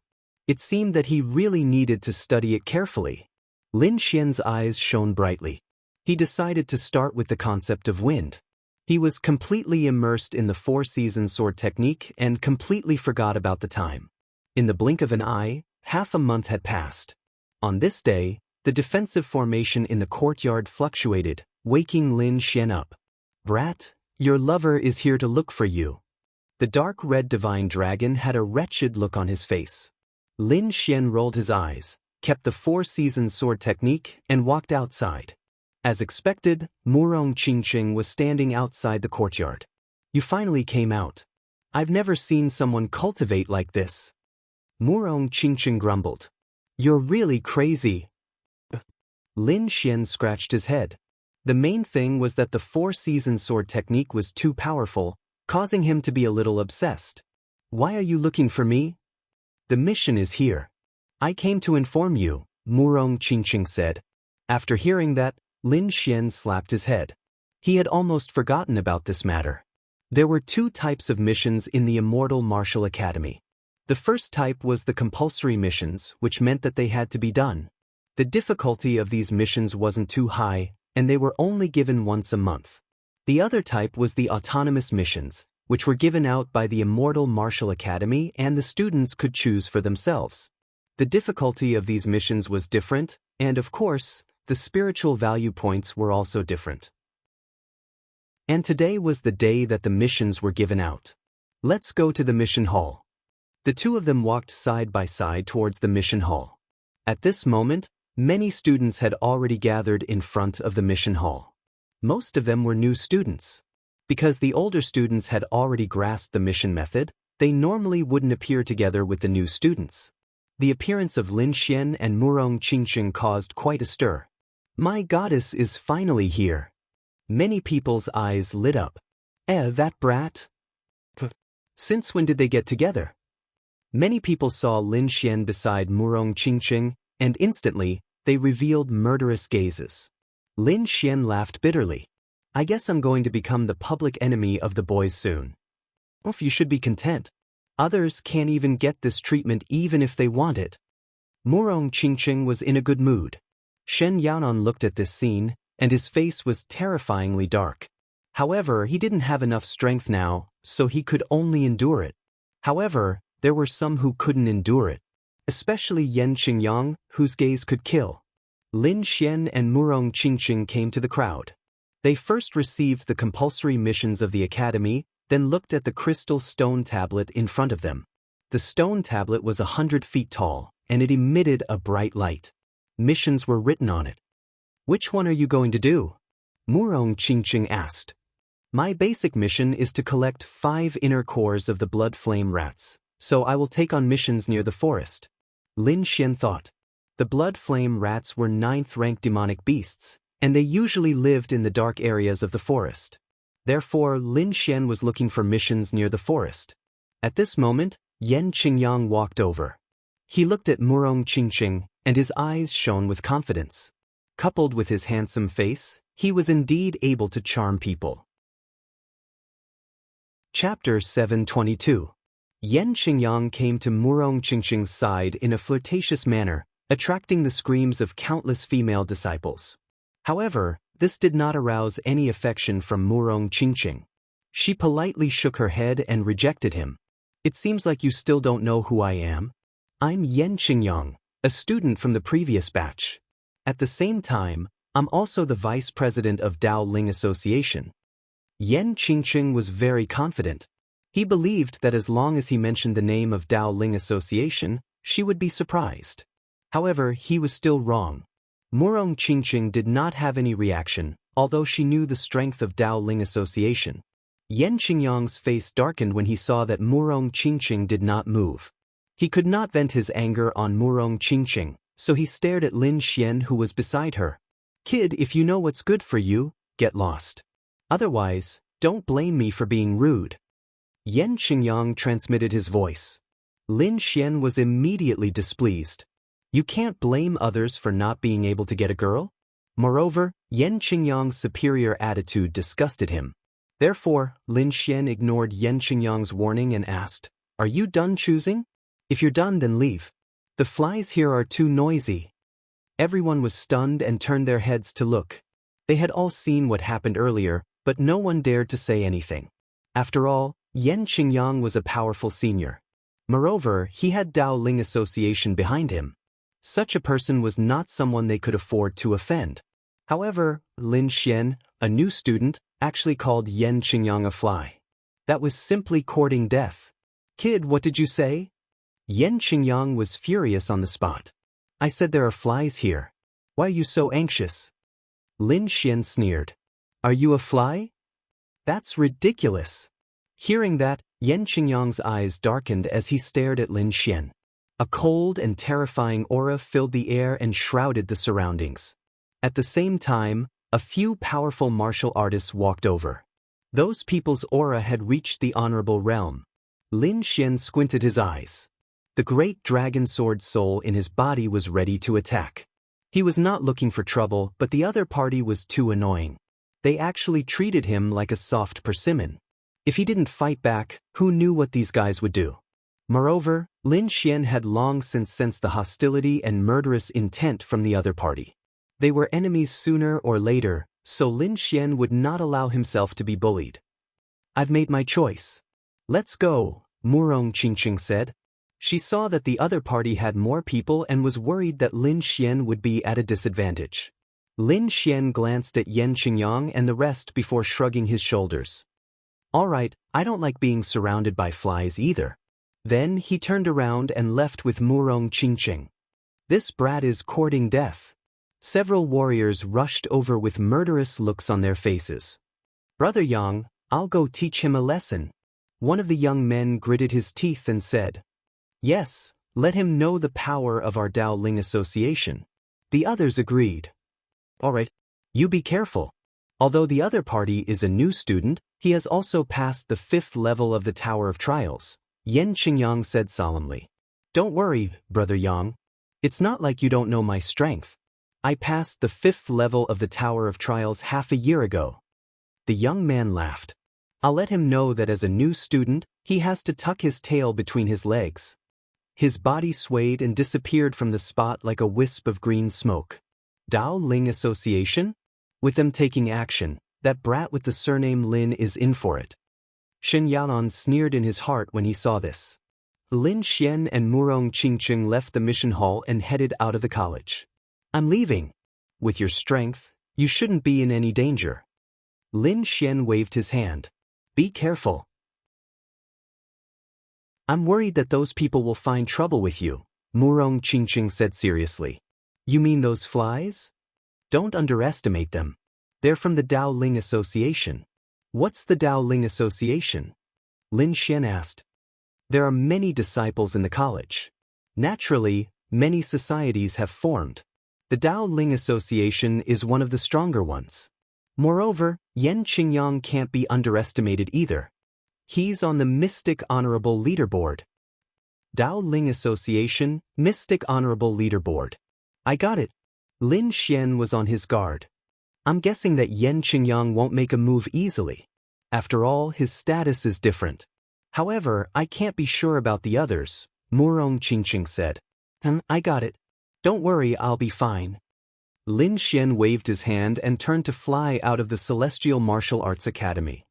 It seemed that he really needed to study it carefully. Lin Xian's eyes shone brightly. He decided to start with the concept of wind. He was completely immersed in the 4-season sword technique and completely forgot about the time. In the blink of an eye, half a month had passed. On this day, the defensive formation in the courtyard fluctuated, waking Lin Xian up. "Brat, your lover is here to look for you." The dark red divine dragon had a wretched look on his face. Lin Xian rolled his eyes, kept the 4-season sword technique, and walked outside. As expected, Murong Qingqing was standing outside the courtyard. "You finally came out. I've never seen someone cultivate like this." Murong Qingqing grumbled. "You're really crazy." Lin Xian scratched his head. The main thing was that the 4-season sword technique was too powerful, causing him to be a little obsessed. "Why are you looking for me?" "The mission is here. I came to inform you," Murong Qingqing said. After hearing that, Lin Xian slapped his head. He had almost forgotten about this matter. There were 2 types of missions in the Immortal Martial Academy. The first type was the compulsory missions, which meant that they had to be done. The difficulty of these missions wasn't too high, and they were only given once a month. The other type was the autonomous missions, which were given out by the Immortal Martial Academy and the students could choose for themselves. The difficulty of these missions was different, and of course, the spiritual value points were also different. And today was the day that the missions were given out. "Let's go to the mission hall." The 2 of them walked side by side towards the mission hall. At this moment, many students had already gathered in front of the mission hall. Most of them were new students. Because the older students had already grasped the mission method, they normally wouldn't appear together with the new students. The appearance of Lin Xian and Murong Qingqing caused quite a stir. "My goddess is finally here." Many people's eyes lit up. That brat? Since when did they get together?" Many people saw Lin Xian beside Murong Qingqing, and instantly, they revealed murderous gazes. Lin Xian laughed bitterly. "I guess I'm going to become the public enemy of the boys soon." You should be content. Others can't even get this treatment even if they want it." Murong Qingqing was in a good mood. Shen Yaonan looked at this scene, and his face was terrifyingly dark. However, he didn't have enough strength now, so he could only endure it. However, there were some who couldn't endure it, especially Yan Qingyang, whose gaze could kill. Lin Xian and Murong Qingqing came to the crowd. They first received the compulsory missions of the academy, then looked at the crystal stone tablet in front of them. The stone tablet was 100 feet tall, and it emitted a bright light. Missions were written on it. "Which one are you going to do?" Murong Qingqing asked. "My basic mission is to collect 5 inner cores of the blood flame rats, so I will take on missions near the forest." Lin Xian thought. The blood flame rats were 9th-rank demonic beasts, and they usually lived in the dark areas of the forest. Therefore, Lin Xian was looking for missions near the forest. At this moment, Yan Qingyang walked over. He looked at Murong Qingqing, and his eyes shone with confidence. Coupled with his handsome face, he was indeed able to charm people. Chapter 722. Yan Qingyang came to Murong Qingqing's side in a flirtatious manner, attracting the screams of countless female disciples. However, this did not arouse any affection from Murong Qingqing. She politely shook her head and rejected him. It seems like you still don't know who I am. I'm Yan Qingyang, a student from the previous batch. At the same time, I'm also the vice president of Dao Ling Association. Yan Qingqing was very confident. He believed that as long as he mentioned the name of Dao Ling Association, she would be surprised. However, he was still wrong. Murong Qingqing did not have any reaction, although she knew the strength of Dao Ling Association. Yan Qingyang's face darkened when he saw that Murong Qingqing did not move. He could not vent his anger on Murong Qingqing, so he stared at Lin Xian, who was beside her. Kid, if you know what's good for you, get lost. Otherwise, don't blame me for being rude. Yan Qingyang transmitted his voice. Lin Xian was immediately displeased. You can't blame others for not being able to get a girl? Moreover, Yan Qingyang's superior attitude disgusted him. Therefore, Lin Xian ignored Yan Qingyang's warning and asked, Are you done choosing? If you're done, then leave. The flies here are too noisy. Everyone was stunned and turned their heads to look. They had all seen what happened earlier, but no one dared to say anything. After all, Yan Qingyang was a powerful senior. Moreover, he had Dao Ling Association behind him. Such a person was not someone they could afford to offend. However, Lin Xian, a new student, actually called Yan Qingyang a fly. That was simply courting death. Kid, what did you say? Yan Qingyang was furious on the spot. I said there are flies here. Why are you so anxious? Lin Xian sneered. Are you a fly? That's ridiculous. Hearing that, Yan Qingyang's eyes darkened as he stared at Lin Xian. A cold and terrifying aura filled the air and shrouded the surroundings. At the same time, a few powerful martial artists walked over. Those people's aura had reached the honorable realm. Lin Xian squinted his eyes. The great dragon sword soul in his body was ready to attack. He was not looking for trouble, but the other party was too annoying. They actually treated him like a soft persimmon. If he didn't fight back, who knew what these guys would do? Moreover, Lin Xian had long since sensed the hostility and murderous intent from the other party. They were enemies sooner or later, so Lin Xian would not allow himself to be bullied. I've made my choice. Let's go, Murong Qingqing said. She saw that the other party had more people and was worried that Lin Xian would be at a disadvantage. Lin Xian glanced at Yan Qingyang and the rest before shrugging his shoulders. All right, I don't like being surrounded by flies either. Then he turned around and left with Murong Qingqing. This brat is courting death. Several warriors rushed over with murderous looks on their faces. Brother Yang, I'll go teach him a lesson. One of the young men gritted his teeth and said, Yes, let him know the power of our Dao Ling Association. The others agreed. All right, you be careful. Although the other party is a new student, he has also passed the 5th level of the Tower of Trials, Yan Qingyang said solemnly. Don't worry, Brother Yang. It's not like you don't know my strength. I passed the 5th level of the Tower of Trials half a year ago. The young man laughed. I'll let him know that as a new student, he has to tuck his tail between his legs. His body swayed and disappeared from the spot like a wisp of green smoke. Dao Ling Association? With them taking action, that brat with the surname Lin is in for it. Shen Yalan sneered in his heart when he saw this. Lin Xian and Murong Qingqing left the mission hall and headed out of the college. I'm leaving. With your strength, you shouldn't be in any danger. Lin Xian waved his hand. Be careful. I'm worried that those people will find trouble with you, Murong Qingqing said seriously. You mean those flies? Don't underestimate them. They're from the Dao Ling Association. What's the Dao Ling Association? Lin Xian asked. There are many disciples in the college. Naturally, many societies have formed. The Dao Ling Association is one of the stronger ones. Moreover, Yan Qingyang can't be underestimated either. He's on the Mystic Honorable Leaderboard. Dao Ling Association, Mystic Honorable Leaderboard. I got it. Lin Xian was on his guard. I'm guessing that Yan Qingyang won't make a move easily. After all, his status is different. However, I can't be sure about the others, Murong Qingqing said. I got it. Don't worry, I'll be fine. Lin Xian waved his hand and turned to fly out of the Celestial Martial Arts Academy.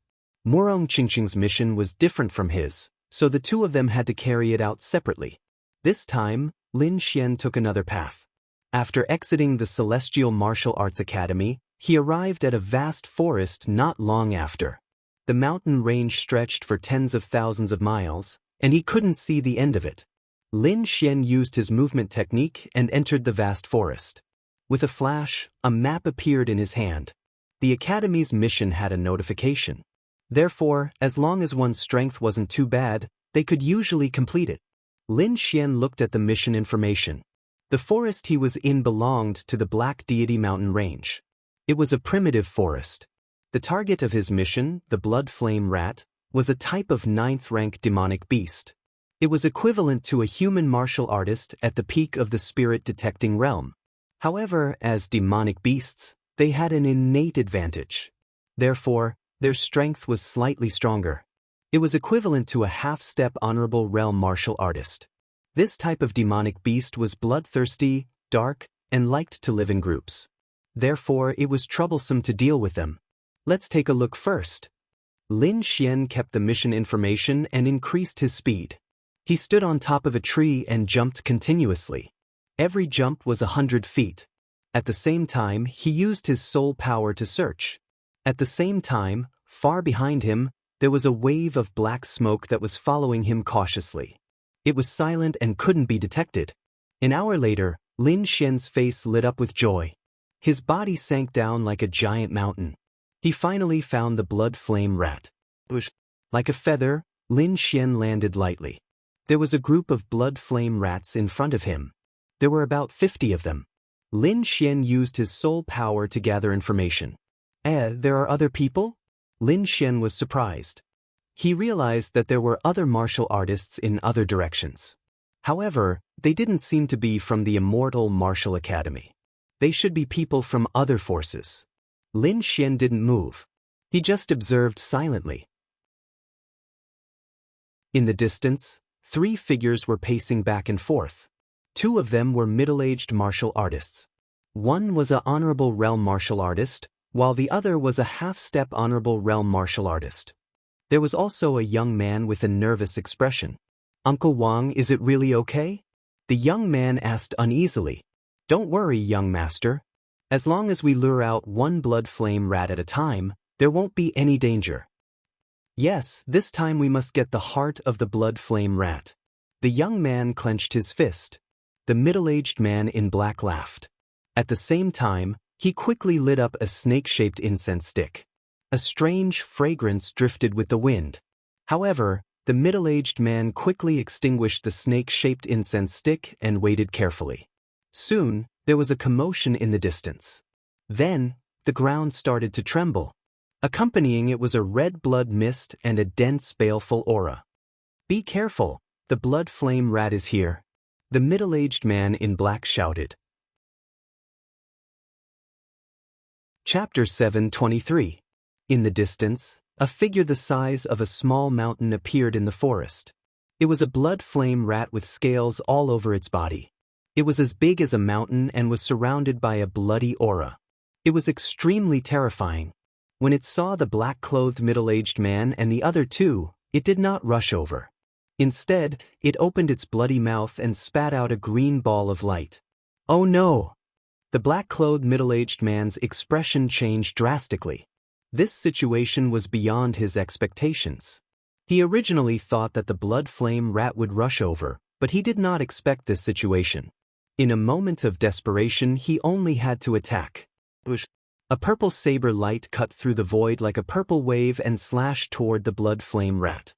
Murong Qingqing's mission was different from his, so the two of them had to carry it out separately. This time, Lin Xian took another path. After exiting the Celestial Martial Arts Academy, he arrived at a vast forest not long after. The mountain range stretched for tens of thousands of miles, and he couldn't see the end of it. Lin Xian used his movement technique and entered the vast forest. With a flash, a map appeared in his hand. The Academy's mission had a notification. Therefore, as long as one's strength wasn't too bad, they could usually complete it. Lin Xian looked at the mission information. The forest he was in belonged to the Black Deity mountain range. It was a primitive forest. The target of his mission, the blood flame rat, was a type of 9th-rank demonic beast. It was equivalent to a human martial artist at the peak of the spirit-detecting realm. However, as demonic beasts, they had an innate advantage. Therefore, their strength was slightly stronger. It was equivalent to a half-step honorable realm martial artist. This type of demonic beast was bloodthirsty, dark, and liked to live in groups. Therefore, it was troublesome to deal with them. Let's take a look first. Lin Xian kept the mission information and increased his speed. He stood on top of a tree and jumped continuously. Every jump was 100 feet. At the same time, he used his soul power to search. At the same time, far behind him, there was a wave of black smoke that was following him cautiously. It was silent and couldn't be detected. An hour later, Lin Xian's face lit up with joy. His body sank down like a giant mountain. He finally found the blood flame rat. Like a feather, Lin Xian landed lightly. There was a group of blood flame rats in front of him. There were about 50 of them. Lin Xian used his soul power to gather information. There are other people? Lin Xian was surprised. He realized that there were other martial artists in other directions. However, they didn't seem to be from the Immortal Martial Academy. They should be people from other forces. Lin Xian didn't move. He just observed silently. In the distance, 3 figures were pacing back and forth. 2 of them were middle-aged martial artists. One was an honorable realm martial artist, while the other was a half-step honorable realm martial artist. There was also a young man with a nervous expression. Uncle Wang, is it really okay? The young man asked uneasily. Don't worry, young master. As long as we lure out one blood flame rat at a time, there won't be any danger. Yes, this time we must get the heart of the blood flame rat. The young man clenched his fist. The middle-aged man in black laughed. At the same time, he quickly lit up a snake-shaped incense stick. A strange fragrance drifted with the wind. However, the middle-aged man quickly extinguished the snake-shaped incense stick and waited carefully. Soon, there was a commotion in the distance. Then, the ground started to tremble. Accompanying it was a red blood mist and a dense, baleful aura. Be careful, the blood flame rat is here. The middle-aged man in black shouted. Chapter 723. In the distance, a figure the size of a small mountain appeared in the forest. It was a blood flame rat with scales all over its body. It was as big as a mountain and was surrounded by a bloody aura. It was extremely terrifying. When it saw the black-clothed middle-aged man and the other 2, it did not rush over. Instead, it opened its bloody mouth and spat out a green ball of light. Oh no! The black-clothed middle-aged man's expression changed drastically. This situation was beyond his expectations. He originally thought that the blood flame rat would rush over, but he did not expect this situation. In a moment of desperation, he only had to attack. A purple saber light cut through the void like a purple wave and slashed toward the blood flame rat.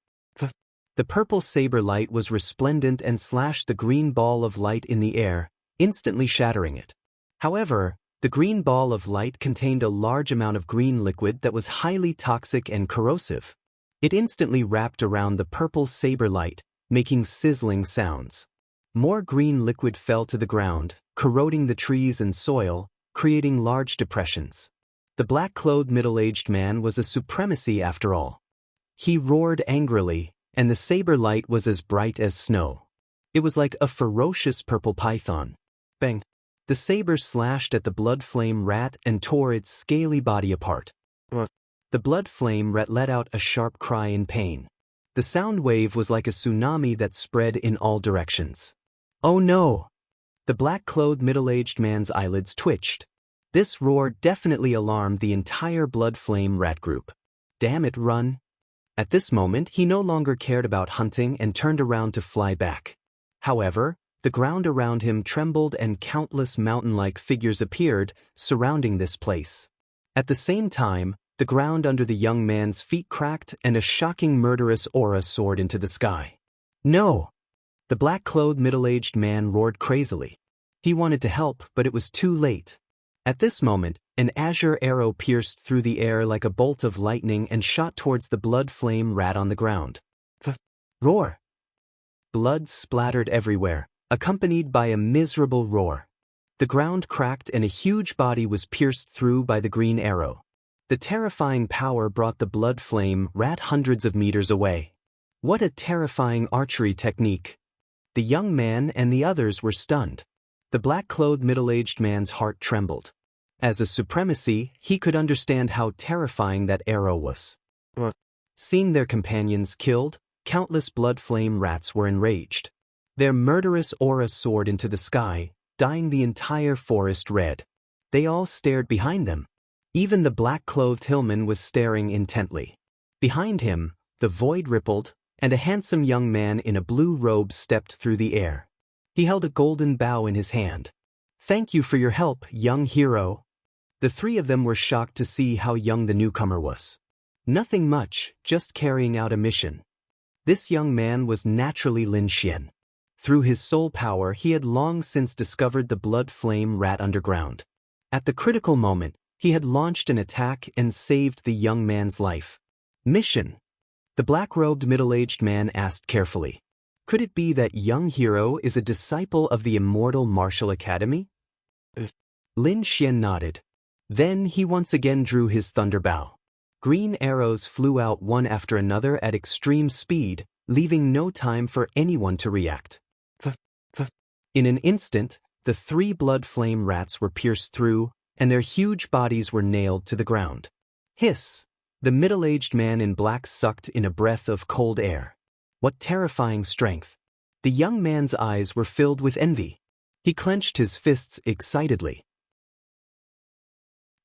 The purple saber light was resplendent and slashed the green ball of light in the air, instantly shattering it. However, the green ball of light contained a large amount of green liquid that was highly toxic and corrosive. It instantly wrapped around the purple saber light, making sizzling sounds. More green liquid fell to the ground, corroding the trees and soil, creating large depressions. The black-clothed middle-aged man was a supremacy after all. He roared angrily, and the saber light was as bright as snow. It was like a ferocious purple python. Bang! The saber slashed at the blood flame rat and tore its scaly body apart. The blood flame rat let out a sharp cry in pain. The sound wave was like a tsunami that spread in all directions. Oh no! The black-clothed middle-aged man's eyelids twitched. This roar definitely alarmed the entire blood flame rat group. Damn it, run! At this moment, he no longer cared about hunting and turned around to fly back. However, the ground around him trembled and countless mountain-like figures appeared, surrounding this place. At the same time, the ground under the young man's feet cracked and a shocking murderous aura soared into the sky. No! The black-clothed middle-aged man roared crazily. He wanted to help, but it was too late. At this moment, an azure arrow pierced through the air like a bolt of lightning and shot towards the blood flame rat on the ground. Roar! Blood splattered everywhere, accompanied by a miserable roar. The ground cracked and a huge body was pierced through by the green arrow. The terrifying power brought the blood flame rat hundreds of meters away. What a terrifying archery technique! The young man and the others were stunned. The black-clothed middle-aged man's heart trembled. As a supremacy, he could understand how terrifying that arrow was. Seeing their companions killed, countless blood flame rats were enraged. Their murderous aura soared into the sky, dyeing the entire forest red. They all stared behind them. Even the black-clothed hillman was staring intently. Behind him, the void rippled, and a handsome young man in a blue robe stepped through the air. He held a golden bow in his hand. "Thank you for your help, young hero." The three of them were shocked to see how young the newcomer was. Nothing much, just carrying out a mission. This young man was naturally Lin Xian. Through his soul power, he had long since discovered the blood flame rat underground. At the critical moment, he had launched an attack and saved the young man's life. Mission? The black-robed middle-aged man asked carefully. Could it be that young hero is a disciple of the immortal martial academy? Lin Xian nodded. Then he once again drew his thunder bow. Green arrows flew out one after another at extreme speed, leaving no time for anyone to react. In an instant, the three blood flame rats were pierced through, and their huge bodies were nailed to the ground. Hiss! The middle-aged man in black sucked in a breath of cold air. What terrifying strength! The young man's eyes were filled with envy. He clenched his fists excitedly.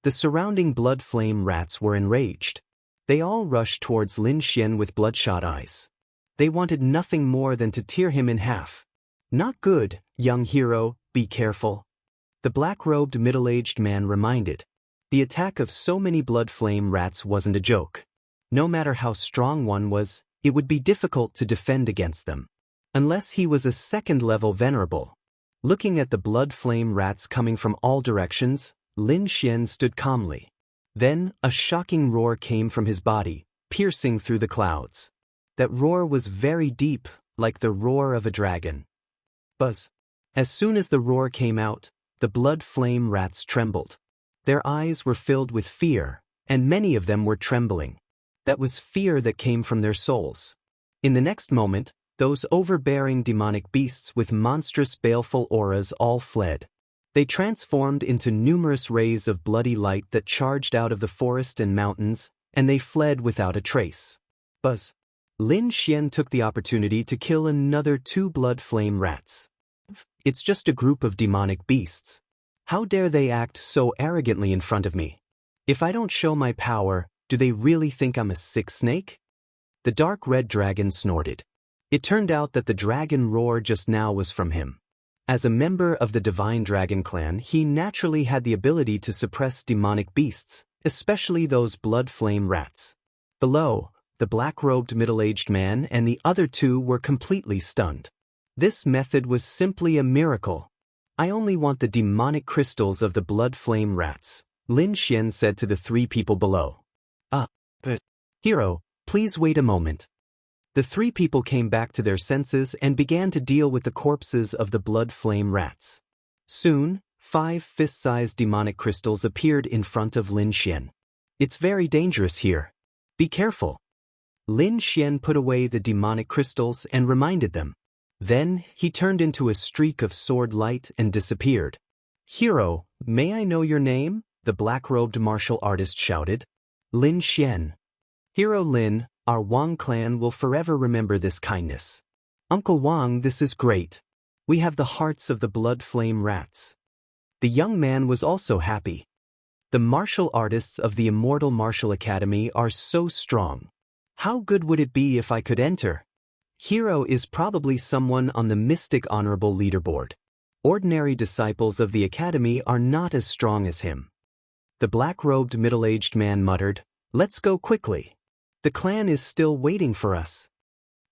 The surrounding blood flame rats were enraged. They all rushed towards Lin Xian with bloodshot eyes. They wanted nothing more than to tear him in half. Not good, young hero, be careful. The black-robed middle-aged man reminded. The attack of so many blood flame rats wasn't a joke. No matter how strong one was, it would be difficult to defend against them. Unless he was a second-level venerable. Looking at the blood flame rats coming from all directions, Lin Xian stood calmly. Then, a shocking roar came from his body, piercing through the clouds. That roar was very deep, like the roar of a dragon. Buzz. As soon as the roar came out, the blood flame rats trembled. Their eyes were filled with fear, and many of them were trembling. That was fear that came from their souls. In the next moment, those overbearing demonic beasts with monstrous baleful auras all fled. They transformed into numerous rays of bloody light that charged out of the forest and mountains, and they fled without a trace. Buzz. Lin Xian took the opportunity to kill another 2 blood flame rats. It's just a group of demonic beasts. How dare they act so arrogantly in front of me? If I don't show my power, do they really think I'm a sick snake? The dark red dragon snorted. It turned out that the dragon roar just now was from him. As a member of the Divine Dragon clan, he naturally had the ability to suppress demonic beasts, especially those blood flame rats. Below, the black-robed middle-aged man and the other 2 were completely stunned. This method was simply a miracle. I only want the demonic crystals of the blood flame rats, Lin Xian said to the 3 people below. But hero, please wait a moment. The 3 people came back to their senses and began to deal with the corpses of the blood flame rats. Soon, 5 fist-sized demonic crystals appeared in front of Lin Xian. It's very dangerous here. Be careful. Lin Xian put away the demonic crystals and reminded them. Then, he turned into a streak of sword light and disappeared. "Hero, may I know your name?" the black-robed martial artist shouted. "Lin Xian." "Hero Lin, our Wang clan will forever remember this kindness." "Uncle Wang, this is great. We have the hearts of the blood flame rats." The young man was also happy. "The martial artists of the Immortal Martial Academy are so strong. How good would it be if I could enter?" Hero is probably someone on the Mystic Honorable leaderboard. Ordinary disciples of the academy are not as strong as him. The black-robed middle-aged man muttered, "Let's go quickly. The clan is still waiting for us."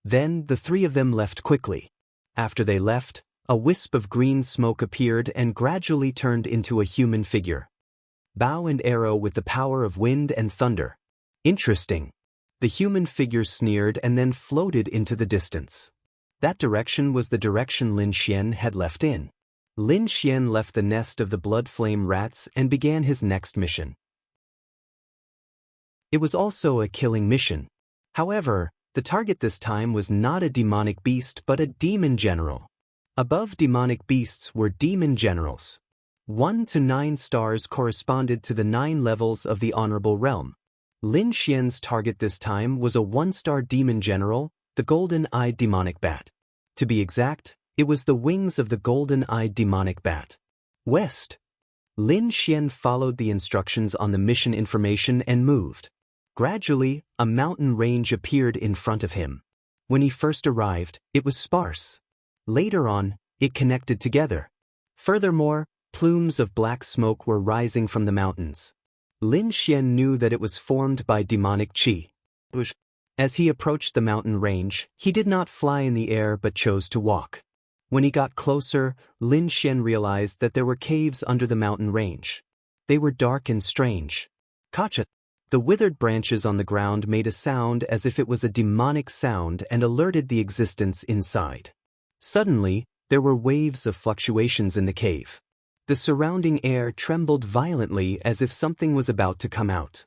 Then the three of them left quickly. After they left, a wisp of green smoke appeared and gradually turned into a human figure. Bow and arrow with the power of wind and thunder. Interesting. The human figure sneered and then floated into the distance. That direction was the direction Lin Xian had left in. Lin Xian left the nest of the blood flame rats and began his next mission. It was also a killing mission. However, the target this time was not a demonic beast but a demon general. Above demonic beasts were demon generals. 1 to 9 stars corresponded to the 9 levels of the Honorable Realm. Lin Xian's target this time was a 1-star demon general, the golden-eyed demonic bat. To be exact, it was the wings of the golden-eyed demonic bat. West. Lin Xian followed the instructions on the mission information and moved. Gradually, a mountain range appeared in front of him. When he first arrived, it was sparse. Later on, it connected together. Furthermore, plumes of black smoke were rising from the mountains. Lin Xian knew that it was formed by demonic qi. As he approached the mountain range, he did not fly in the air but chose to walk. When he got closer, Lin Xian realized that there were caves under the mountain range. They were dark and strange. Kacha. The withered branches on the ground made a sound as if it was a demonic sound and alerted the existence inside. Suddenly, there were waves of fluctuations in the cave. The surrounding air trembled violently as if something was about to come out.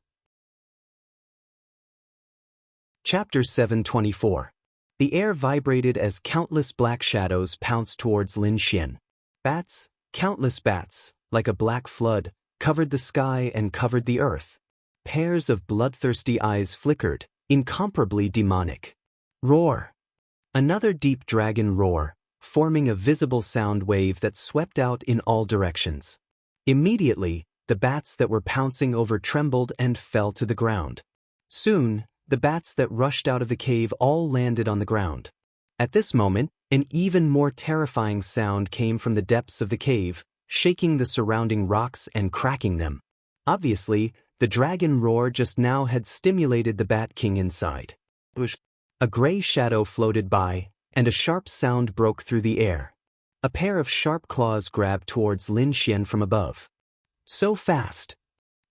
Chapter 724. The air vibrated as countless black shadows pounced towards Lin Xian. Bats, countless bats, like a black flood, covered the sky and covered the earth. Pairs of bloodthirsty eyes flickered, incomparably demonic. Roar. Another deep dragon roar, forming a visible sound wave that swept out in all directions. Immediately, the bats that were pouncing over trembled and fell to the ground. Soon, the bats that rushed out of the cave all landed on the ground. At this moment, an even more terrifying sound came from the depths of the cave, shaking the surrounding rocks and cracking them. Obviously, the dragon roar just now had stimulated the Bat King inside. A gray shadow floated by, and a sharp sound broke through the air. A pair of sharp claws grabbed towards Lin Xian from above. So fast!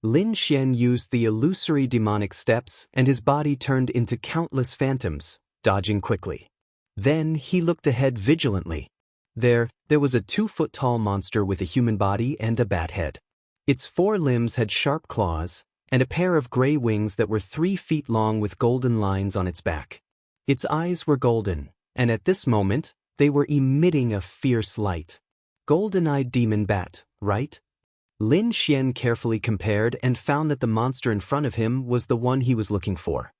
Lin Xian used the illusory demonic steps and his body turned into countless phantoms, dodging quickly. Then he looked ahead vigilantly. There was a 2-foot-tall monster with a human body and a bat head. Its 4 limbs had sharp claws, and a pair of gray wings that were 3 feet long with golden lines on its back. Its eyes were golden, and at this moment, they were emitting a fierce light. Golden-eyed demon bat, right? Lin Xian carefully compared and found that the monster in front of him was the one he was looking for.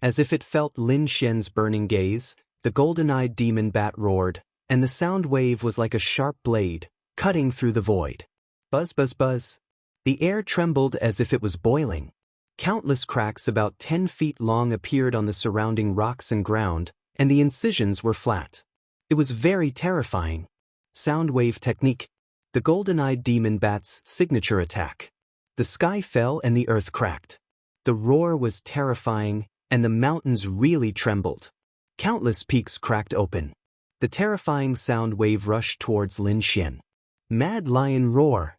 As if it felt Lin Xian's burning gaze, the golden-eyed demon bat roared, and the sound wave was like a sharp blade, cutting through the void. Buzz, buzz, buzz. The air trembled as if it was boiling. Countless cracks about 10 feet long appeared on the surrounding rocks and ground, and the incisions were flat. It was very terrifying. Sound wave technique. The golden-eyed demon bat's signature attack. The sky fell and the earth cracked. The roar was terrifying, and the mountains really trembled. Countless peaks cracked open. The terrifying sound wave rushed towards Lin Xian. Mad lion roar.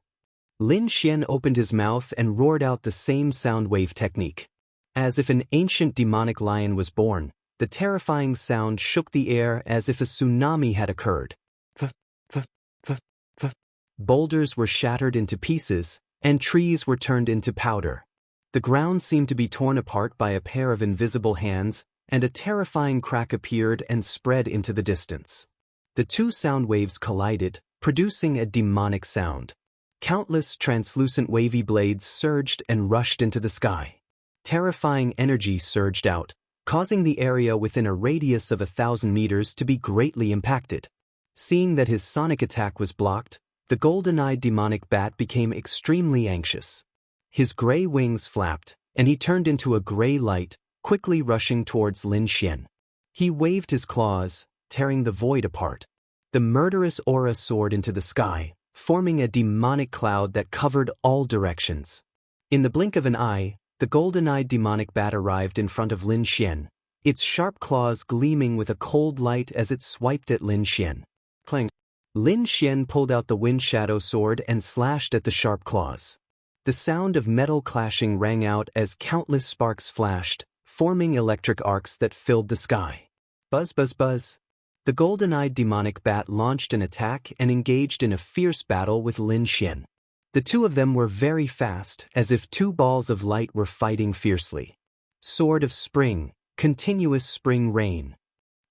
Lin Xian opened his mouth and roared out the same sound wave technique. As if an ancient demonic lion was born, the terrifying sound shook the air as if a tsunami had occurred. Boulders were shattered into pieces, and trees were turned into powder. The ground seemed to be torn apart by a pair of invisible hands, and a terrifying crack appeared and spread into the distance. The two sound waves collided, producing a demonic sound. Countless translucent wavy blades surged and rushed into the sky. Terrifying energy surged out, causing the area within a radius of 1,000 meters to be greatly impacted. Seeing that his sonic attack was blocked, the golden-eyed demonic bat became extremely anxious. His gray wings flapped, and he turned into a gray light, quickly rushing towards Lin Xian. He waved his claws, tearing the void apart. The murderous aura soared into the sky, forming a demonic cloud that covered all directions. In the blink of an eye, the golden-eyed demonic bat arrived in front of Lin Xian, its sharp claws gleaming with a cold light as it swiped at Lin Xian. Clang! Lin Xian pulled out the wind shadow sword and slashed at the sharp claws. The sound of metal clashing rang out as countless sparks flashed, forming electric arcs that filled the sky. Buzz, buzz, buzz. The golden-eyed demonic bat launched an attack and engaged in a fierce battle with Lin Xian. The two of them were very fast, as if two balls of light were fighting fiercely. Sword of Spring, continuous spring rain.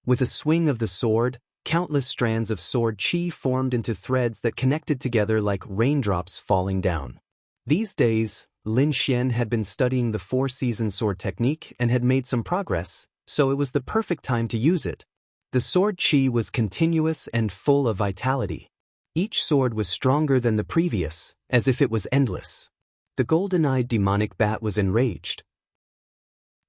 With a swing of the sword, countless strands of sword chi formed into threads that connected together like raindrops falling down. These days, Lin Xian had been studying the four-season sword technique and had made some progress, so it was the perfect time to use it. The sword chi was continuous and full of vitality. Each sword was stronger than the previous, as if it was endless. The golden-eyed demonic bat was enraged.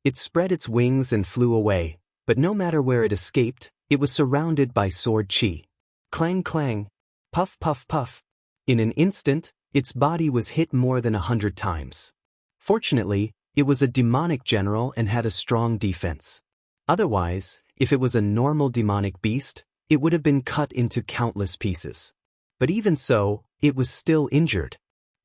It spread its wings and flew away, but no matter where it escaped, it was surrounded by sword chi. Clang clang, puff puff puff. In an instant, its body was hit more than 100 times. Fortunately, it was a demonic general and had a strong defense. Otherwise, if it was a normal demonic beast, it would have been cut into countless pieces. But even so, it was still injured.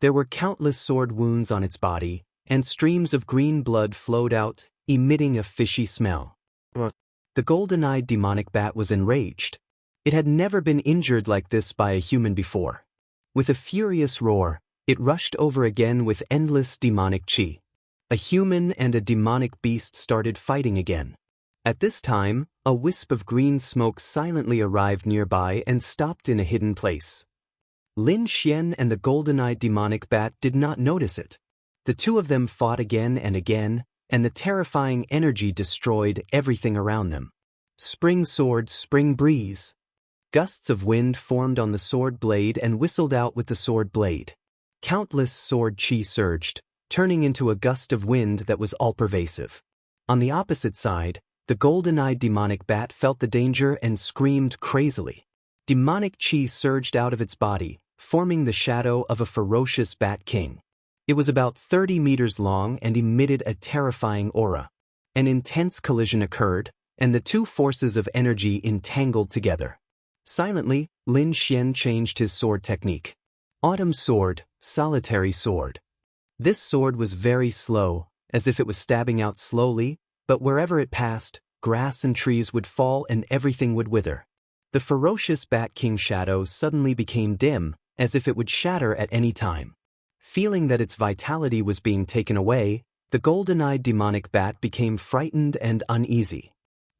There were countless sword wounds on its body, and streams of green blood flowed out, emitting a fishy smell. The golden-eyed demonic bat was enraged. It had never been injured like this by a human before. With a furious roar, it rushed over again with endless demonic chi. A human and a demonic beast started fighting again. At this time, a wisp of green smoke silently arrived nearby and stopped in a hidden place. Lin Xian and the golden-eyed demonic bat did not notice it. The two of them fought again and again, and the terrifying energy destroyed everything around them. Spring sword, spring breeze. Gusts of wind formed on the sword blade and whistled out with the sword blade. Countless sword chi surged, turning into a gust of wind that was all-pervasive. On the opposite side, the golden-eyed demonic bat felt the danger and screamed crazily. Demonic chi surged out of its body, forming the shadow of a ferocious bat king. It was about 30 meters long and emitted a terrifying aura. An intense collision occurred, and the two forces of energy entangled together. Silently, Lin Xian changed his sword technique. Autumn sword, solitary sword. This sword was very slow, as if it was stabbing out slowly, but wherever it passed, grass and trees would fall and everything would wither. The ferocious Bat King shadow suddenly became dim, as if it would shatter at any time. Feeling that its vitality was being taken away, the golden-eyed demonic bat became frightened and uneasy.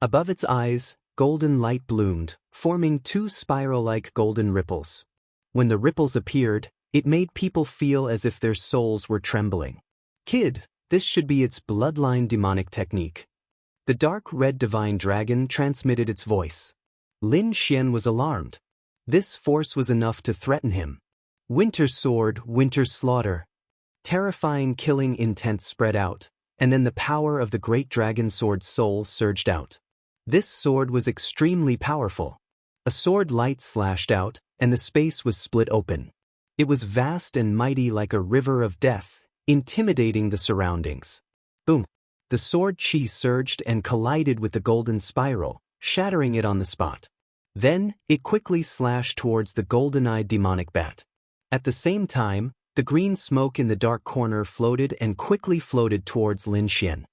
Above its eyes, golden light bloomed, forming two spiral-like golden ripples. When the ripples appeared, it made people feel as if their souls were trembling. Kid, this should be its bloodline demonic technique. The dark red divine dragon transmitted its voice. Lin Xian was alarmed. This force was enough to threaten him. Winter sword, winter slaughter. Terrifying killing intent spread out, and then the power of the great dragon sword's soul surged out. This sword was extremely powerful. A sword light slashed out, and the space was split open. It was vast and mighty like a river of death, intimidating the surroundings. Boom! The sword chi surged and collided with the golden spiral, shattering it on the spot. Then, it quickly slashed towards the golden-eyed demonic bat. At the same time, the green smoke in the dark corner floated and quickly floated towards Lin Xian.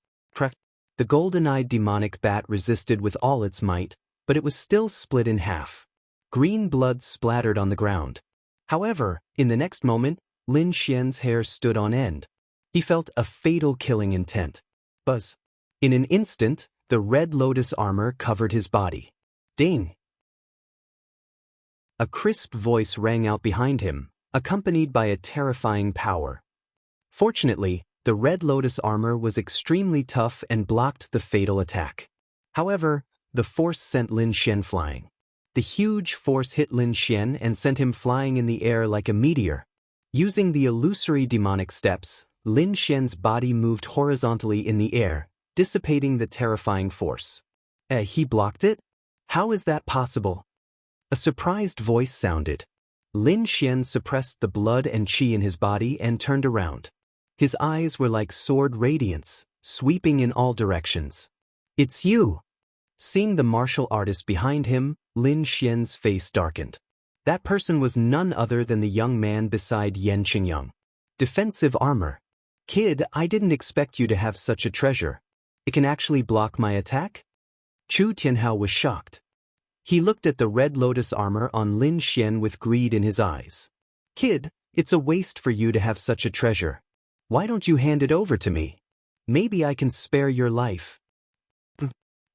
The golden-eyed demonic bat resisted with all its might, but it was still split in half. Green blood splattered on the ground. However, in the next moment, Lin Xian's hair stood on end. He felt a fatal killing intent. Buzz. In an instant, The red lotus armor covered his body. Ding! A crisp voice rang out behind him, accompanied by a terrifying power. Fortunately, the red lotus armor was extremely tough and blocked the fatal attack. However, the force sent Lin Xian flying. The huge force hit Lin Xian and sent him flying in the air like a meteor. Using the illusory demonic steps, Lin Xian's body moved horizontally in the air, dissipating the terrifying force. He blocked it? How is that possible? A surprised voice sounded. Lin Xian suppressed the blood and qi in his body and turned around. His eyes were like sword radiance, sweeping in all directions. It's you! Seeing the martial artist behind him, Lin Xian's face darkened. That person was none other than the young man beside Yan Qingyang. Defensive armor. Kid, I didn't expect you to have such a treasure. It can actually block my attack? Chu Tianhao was shocked. He looked at the red lotus armor on Lin Xian with greed in his eyes. Kid, it's a waste for you to have such a treasure. Why don't you hand it over to me? Maybe I can spare your life.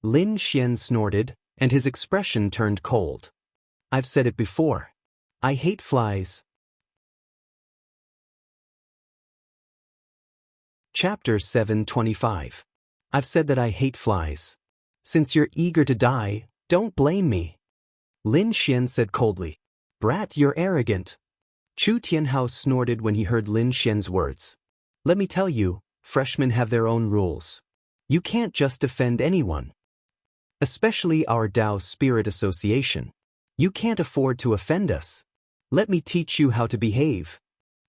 Lin Xian snorted, and his expression turned cold. I've said it before. I hate flies. Chapter 725. I've said that I hate flies. Since you're eager to die, don't blame me. Lin Xian said coldly. Brat, you're arrogant. Chu Tianhao snorted when he heard Lin Xian's words. Let me tell you, freshmen have their own rules. You can't just defend anyone. Especially our Dao Spirit Association. You can't afford to offend us. Let me teach you how to behave.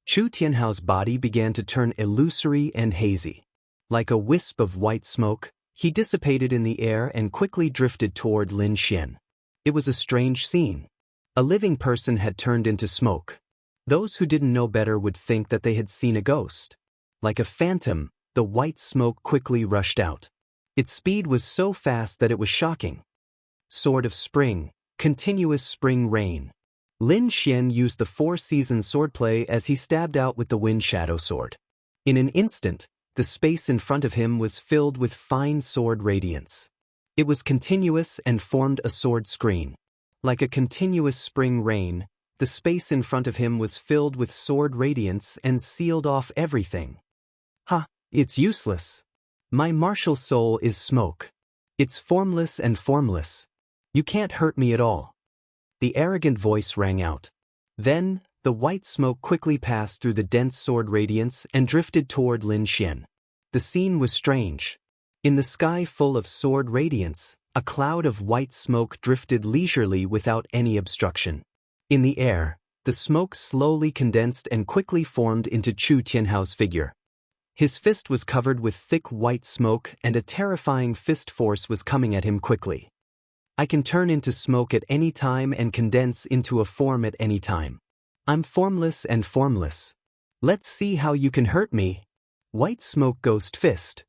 Chu Tianhao's body began to turn illusory and hazy. Like a wisp of white smoke, he dissipated in the air and quickly drifted toward Lin Xian. It was a strange scene. A living person had turned into smoke. Those who didn't know better would think that they had seen a ghost. Like a phantom, the white smoke quickly rushed out. Its speed was so fast that it was shocking. Sword of Spring, continuous spring rain. Lin Xian used the four-season swordplay as he stabbed out with the wind shadow sword. In an instant, the space in front of him was filled with fine sword radiance. It was continuous and formed a sword screen. Like a continuous spring rain, the space in front of him was filled with sword radiance and sealed off everything. Ha, it's useless. My martial soul is smoke. It's formless and formless. You can't hurt me at all. The arrogant voice rang out. Then, the white smoke quickly passed through the dense sword radiance and drifted toward Lin Xian. The scene was strange. In the sky full of sword radiance, a cloud of white smoke drifted leisurely without any obstruction. In the air, the smoke slowly condensed and quickly formed into Chu Tianhao's figure. His fist was covered with thick white smoke and a terrifying fist force was coming at him quickly. I can turn into smoke at any time and condense into a form at any time. I'm formless and formless. Let's see how you can hurt me. White Smoke Ghost Fist.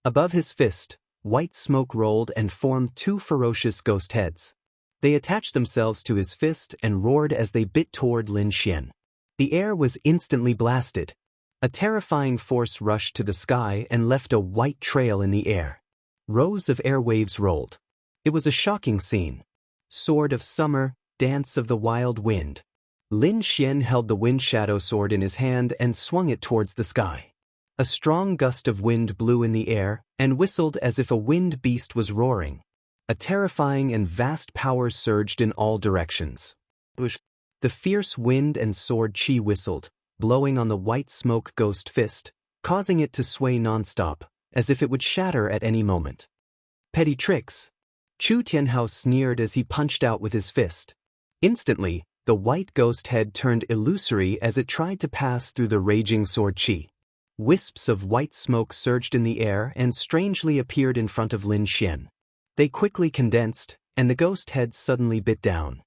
Above his fist, white smoke rolled and formed two ferocious ghost heads. They attached themselves to his fist and roared as they bit toward Lin Xian. The air was instantly blasted. A terrifying force rushed to the sky and left a white trail in the air. Rows of air waves rolled. It was a shocking scene. Sword of Summer, Dance of the Wild Wind. Lin Xian held the wind shadow sword in his hand and swung it towards the sky. A strong gust of wind blew in the air and whistled as if a wind beast was roaring. A terrifying and vast power surged in all directions. The fierce wind and sword qi whistled, blowing on the white smoke ghost fist, causing it to sway nonstop, as if it would shatter at any moment. Petty tricks. Chu Tianhao sneered as he punched out with his fist. Instantly, the white ghost head turned illusory as it tried to pass through the raging sword qi. Wisps of white smoke surged in the air and strangely appeared in front of Lin Xian. They quickly condensed, and the ghost head suddenly bit down.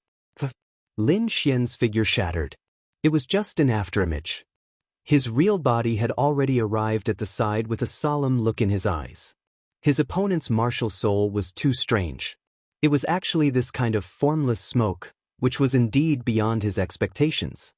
Lin Xian's figure shattered. It was just an afterimage. His real body had already arrived at the side with a solemn look in his eyes. His opponent's martial soul was too strange. It was actually this kind of formless smoke, which was indeed beyond his expectations.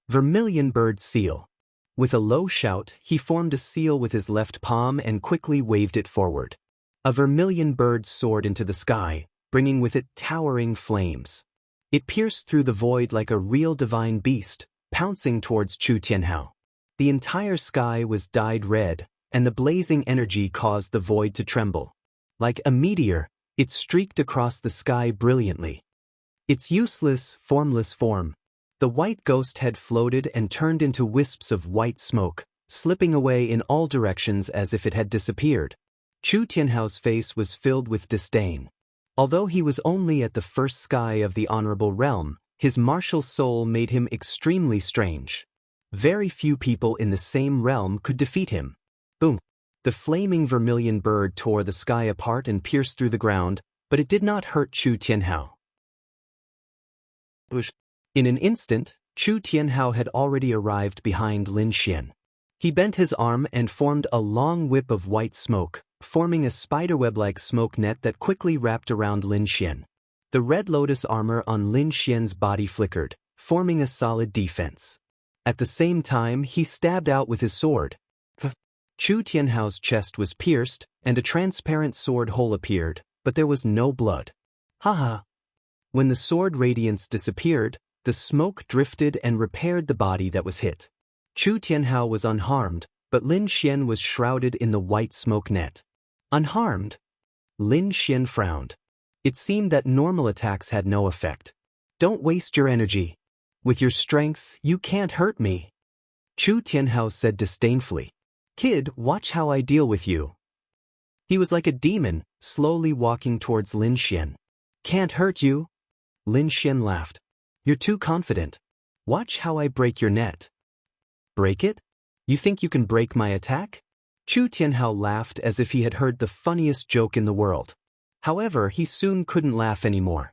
Vermilion Bird Seal. With a low shout, he formed a seal with his left palm and quickly waved it forward. A vermilion bird soared into the sky, bringing with it towering flames. It pierced through the void like a real divine beast, pouncing towards Chu Tianhao. The entire sky was dyed red, and the blazing energy caused the void to tremble. Like a meteor, it streaked across the sky brilliantly. Its useless, formless form. The white ghost head floated and turned into wisps of white smoke, slipping away in all directions as if it had disappeared. Chu Tianhao's face was filled with disdain. Although he was only at the first sky of the honorable realm, his martial soul made him extremely strange. Very few people in the same realm could defeat him. Boom! The flaming vermilion bird tore the sky apart and pierced through the ground, but it did not hurt Chu Tianhao. In an instant, Chu Tianhao had already arrived behind Lin Xian. He bent his arm and formed a long whip of white smoke, forming a spiderweb-like smoke net that quickly wrapped around Lin Xian. The red lotus armor on Lin Xian's body flickered, forming a solid defense. At the same time, he stabbed out with his sword. Chu Tianhao's chest was pierced, and a transparent sword hole appeared, but there was no blood. Haha! When the sword radiance disappeared, the smoke drifted and repaired the body that was hit. Chu Tianhao was unharmed, but Lin Xian was shrouded in the white smoke net. Unharmed? Lin Xian frowned. It seemed that normal attacks had no effect. Don't waste your energy. With your strength, you can't hurt me. Chu Tianhao said disdainfully. Kid, watch how I deal with you. He was like a demon, slowly walking towards Lin Xian. Can't hurt you? Lin Xian laughed. You're too confident. Watch how I break your net. Break it? You think you can break my attack? Chu Tianhao laughed as if he had heard the funniest joke in the world. However, he soon couldn't laugh anymore.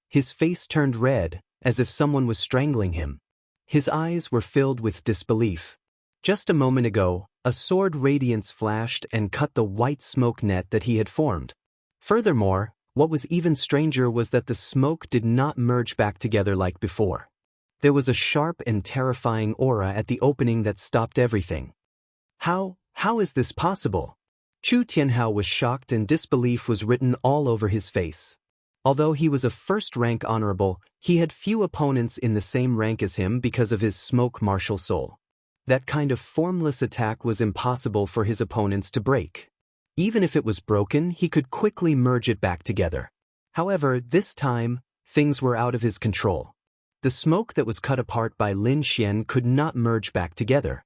His face turned red, as if someone was strangling him. His eyes were filled with disbelief. Just a moment ago, a sword radiance flashed and cut the white smoke net that he had formed. Furthermore, what was even stranger was that the smoke did not merge back together like before. There was a sharp and terrifying aura at the opening that stopped everything. How is this possible? Chu Tianhao was shocked and disbelief was written all over his face. Although he was a first-rank honorable, he had few opponents in the same rank as him because of his smoke martial soul. That kind of formless attack was impossible for his opponents to break. Even if it was broken, he could quickly merge it back together. However, this time, things were out of his control. The smoke that was cut apart by Lin Xian could not merge back together.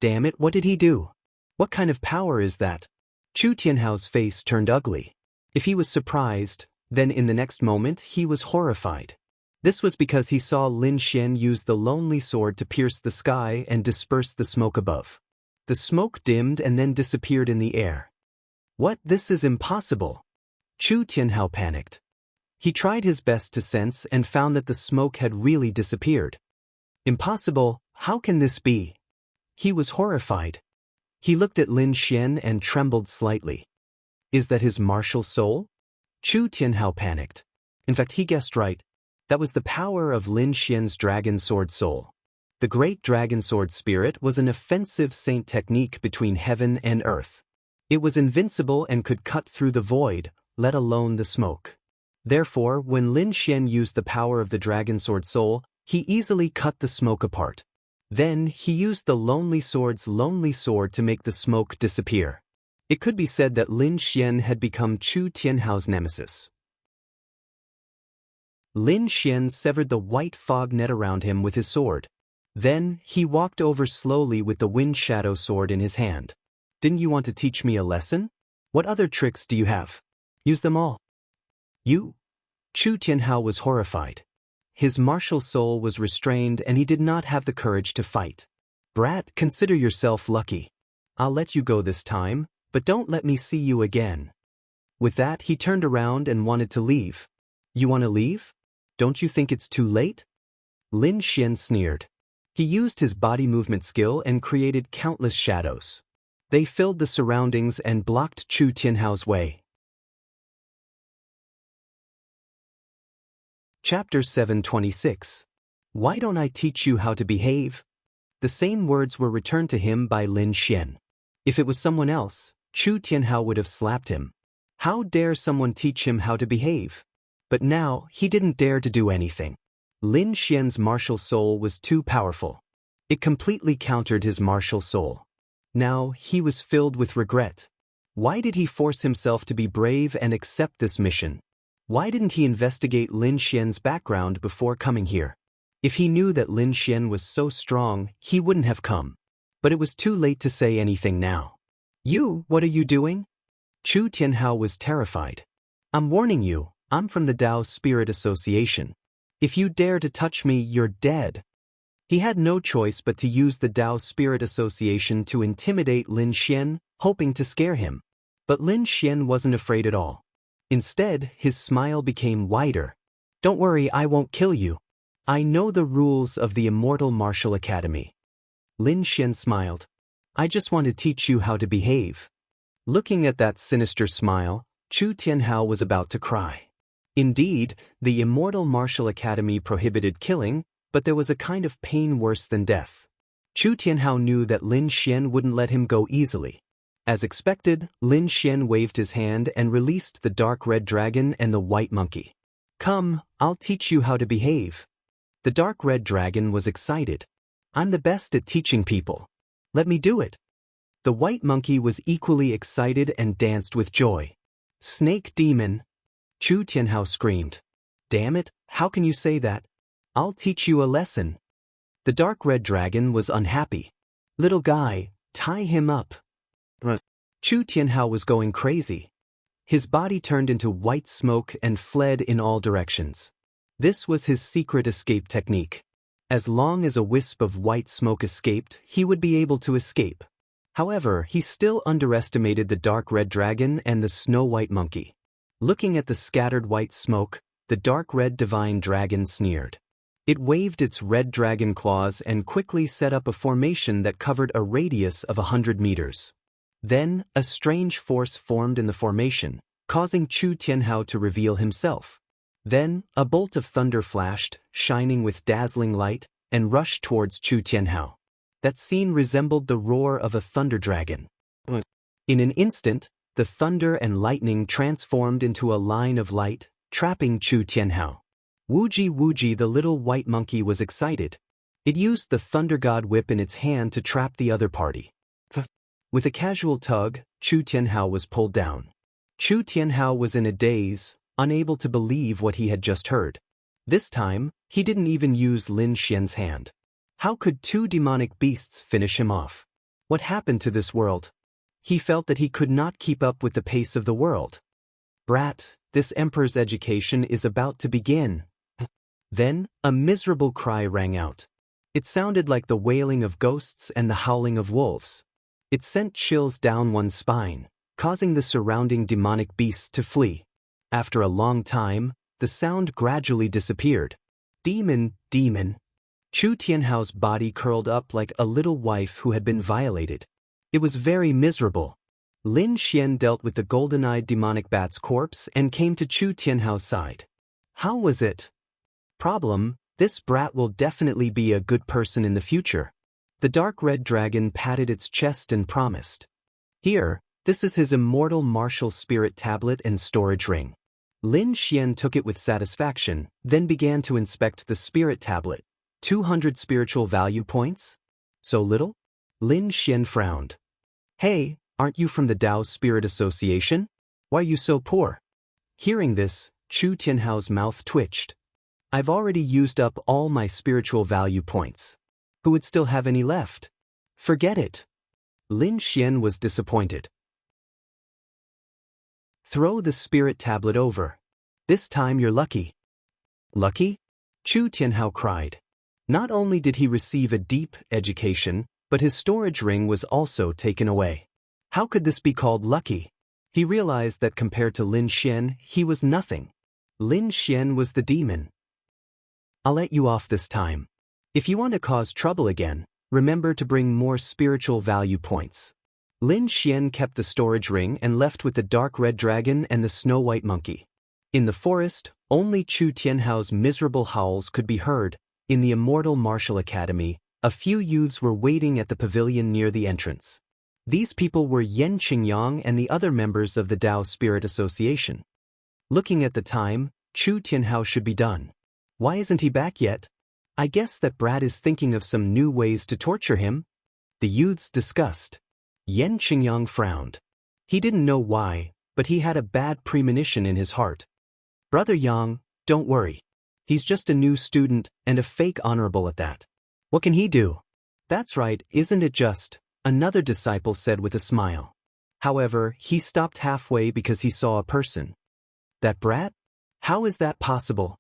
Damn it, what did he do? What kind of power is that? Chu Tianhao's face turned ugly. If he was surprised, then in the next moment he was horrified. This was because he saw Lin Xian use the lonely sword to pierce the sky and disperse the smoke above. The smoke dimmed and then disappeared in the air. What? This is impossible. Chu Tianhao panicked. He tried his best to sense and found that the smoke had really disappeared. Impossible, how can this be? He was horrified. He looked at Lin Xian and trembled slightly. Is that his martial soul? Chu Tianhao panicked. In fact, he guessed right. That was the power of Lin Xian's dragon sword soul. The great dragon sword spirit was an offensive saint technique between heaven and earth. It was invincible and could cut through the void, let alone the smoke. Therefore, when Lin Xian used the power of the dragon sword soul, he easily cut the smoke apart. Then, he used the lonely sword's lonely sword to make the smoke disappear. It could be said that Lin Xian had become Chu Tianhao's nemesis. Lin Xian severed the white fog net around him with his sword. Then, he walked over slowly with the wind shadow sword in his hand. Didn't you want to teach me a lesson? What other tricks do you have? Use them all. You? Chu Tianhao was horrified. His martial soul was restrained and he did not have the courage to fight. Brat, consider yourself lucky. I'll let you go this time, but don't let me see you again. With that, he turned around and wanted to leave. You want to leave? Don't you think it's too late? Lin Xian sneered. He used his body movement skill and created countless shadows. They filled the surroundings and blocked Chu Tianhao's way. Chapter 726. Why don't I teach you how to behave? The same words were returned to him by Lin Xian. If it was someone else, Chu Tianhao would have slapped him. How dare someone teach him how to behave? But now, he didn't dare to do anything. Lin Xian's martial soul was too powerful. It completely countered his martial soul. Now, he was filled with regret. Why did he force himself to be brave and accept this mission? Why didn't he investigate Lin Xian's background before coming here? If he knew that Lin Xian was so strong, he wouldn't have come. But it was too late to say anything now. What are you doing? Chu Tianhao was terrified. I'm warning you, I'm from the Tao Spirit Association. If you dare to touch me, you're dead. He had no choice but to use the Tao Spirit Association to intimidate Lin Xian, hoping to scare him. But Lin Xian wasn't afraid at all. Instead, his smile became wider. Don't worry, I won't kill you. I know the rules of the Immortal Martial Academy. Lin Xian smiled. I just want to teach you how to behave. Looking at that sinister smile, Chu Tianhao was about to cry. Indeed, the Immortal Martial Academy prohibited killing, but there was a kind of pain worse than death. Chu Tianhao knew that Lin Xian wouldn't let him go easily. As expected, Lin Xian waved his hand and released the dark red dragon and the white monkey. Come, I'll teach you how to behave. The dark red dragon was excited. I'm the best at teaching people. Let me do it. The white monkey was equally excited and danced with joy. Snake demon! Chu Tianhao screamed. Damn it, how can you say that? I'll teach you a lesson. The dark red dragon was unhappy. Little guy, tie him up. Chu Tianhao was going crazy. His body turned into white smoke and fled in all directions. This was his secret escape technique. As long as a wisp of white smoke escaped, he would be able to escape. However, he still underestimated the dark red dragon and the snow-white monkey. Looking at the scattered white smoke, the dark red divine dragon sneered. It waved its red dragon claws and quickly set up a formation that covered a radius of 100 meters. Then, a strange force formed in the formation, causing Chu Tianhao to reveal himself. Then, a bolt of thunder flashed, shining with dazzling light, and rushed towards Chu Tianhao. That scene resembled the roar of a thunder dragon. In an instant, the thunder and lightning transformed into a line of light, trapping Chu Tianhao. Wuji, the little white monkey was excited. It used the thunder god whip in its hand to trap the other party. With a casual tug, Chu Tianhao was pulled down. Chu Tianhao was in a daze, unable to believe what he had just heard. This time, he didn't even use Lin Xian's hand. How could two demonic beasts finish him off? What happened to this world? He felt that he could not keep up with the pace of the world. Brat, this emperor's education is about to begin. Then, a miserable cry rang out. It sounded like the wailing of ghosts and the howling of wolves. It sent chills down one's spine, causing the surrounding demonic beasts to flee. After a long time, the sound gradually disappeared. Demon, demon. Chu Tianhao's body curled up like a little wife who had been violated. It was very miserable. Lin Xian dealt with the golden-eyed demonic bat's corpse and came to Chu Tianhao's side. How was it? Problem, this brat will definitely be a good person in the future. The dark red dragon patted its chest and promised. Here, this is his immortal martial spirit tablet and storage ring. Lin Xian took it with satisfaction, then began to inspect the spirit tablet. 200 spiritual value points? So little? Lin Xian frowned. Hey, aren't you from the Tao Spirit Association? Why are you so poor? Hearing this, Chu Tianhao's mouth twitched. I've already used up all my spiritual value points. Who would still have any left? Forget it. Lin Xian was disappointed. Throw the spirit tablet over. This time you're lucky. Lucky? Chu Tianhao cried. Not only did he receive a deep education, but his storage ring was also taken away. How could this be called lucky? He realized that compared to Lin Xian, he was nothing. Lin Xian was the demon. I'll let you off this time. If you want to cause trouble again, remember to bring more spiritual value points. Lin Xian kept the storage ring and left with the dark red dragon and the snow-white monkey. In the forest, only Chu Tianhao's miserable howls could be heard. In the Immortal Martial Academy, a few youths were waiting at the pavilion near the entrance. These people were Yen Qingyang and the other members of the Tao Spirit Association. Looking at the time, Chu Tianhao should be done. Why isn't he back yet? I guess that Brad is thinking of some new ways to torture him. The youths discussed. Yen Qingyang frowned. He didn't know why, but he had a bad premonition in his heart. Brother Yang, don't worry. He's just a new student and a fake honorable at that. What can he do? That's right, isn't it just? Another disciple said with a smile. However, he stopped halfway because he saw a person. That brat? How is that possible?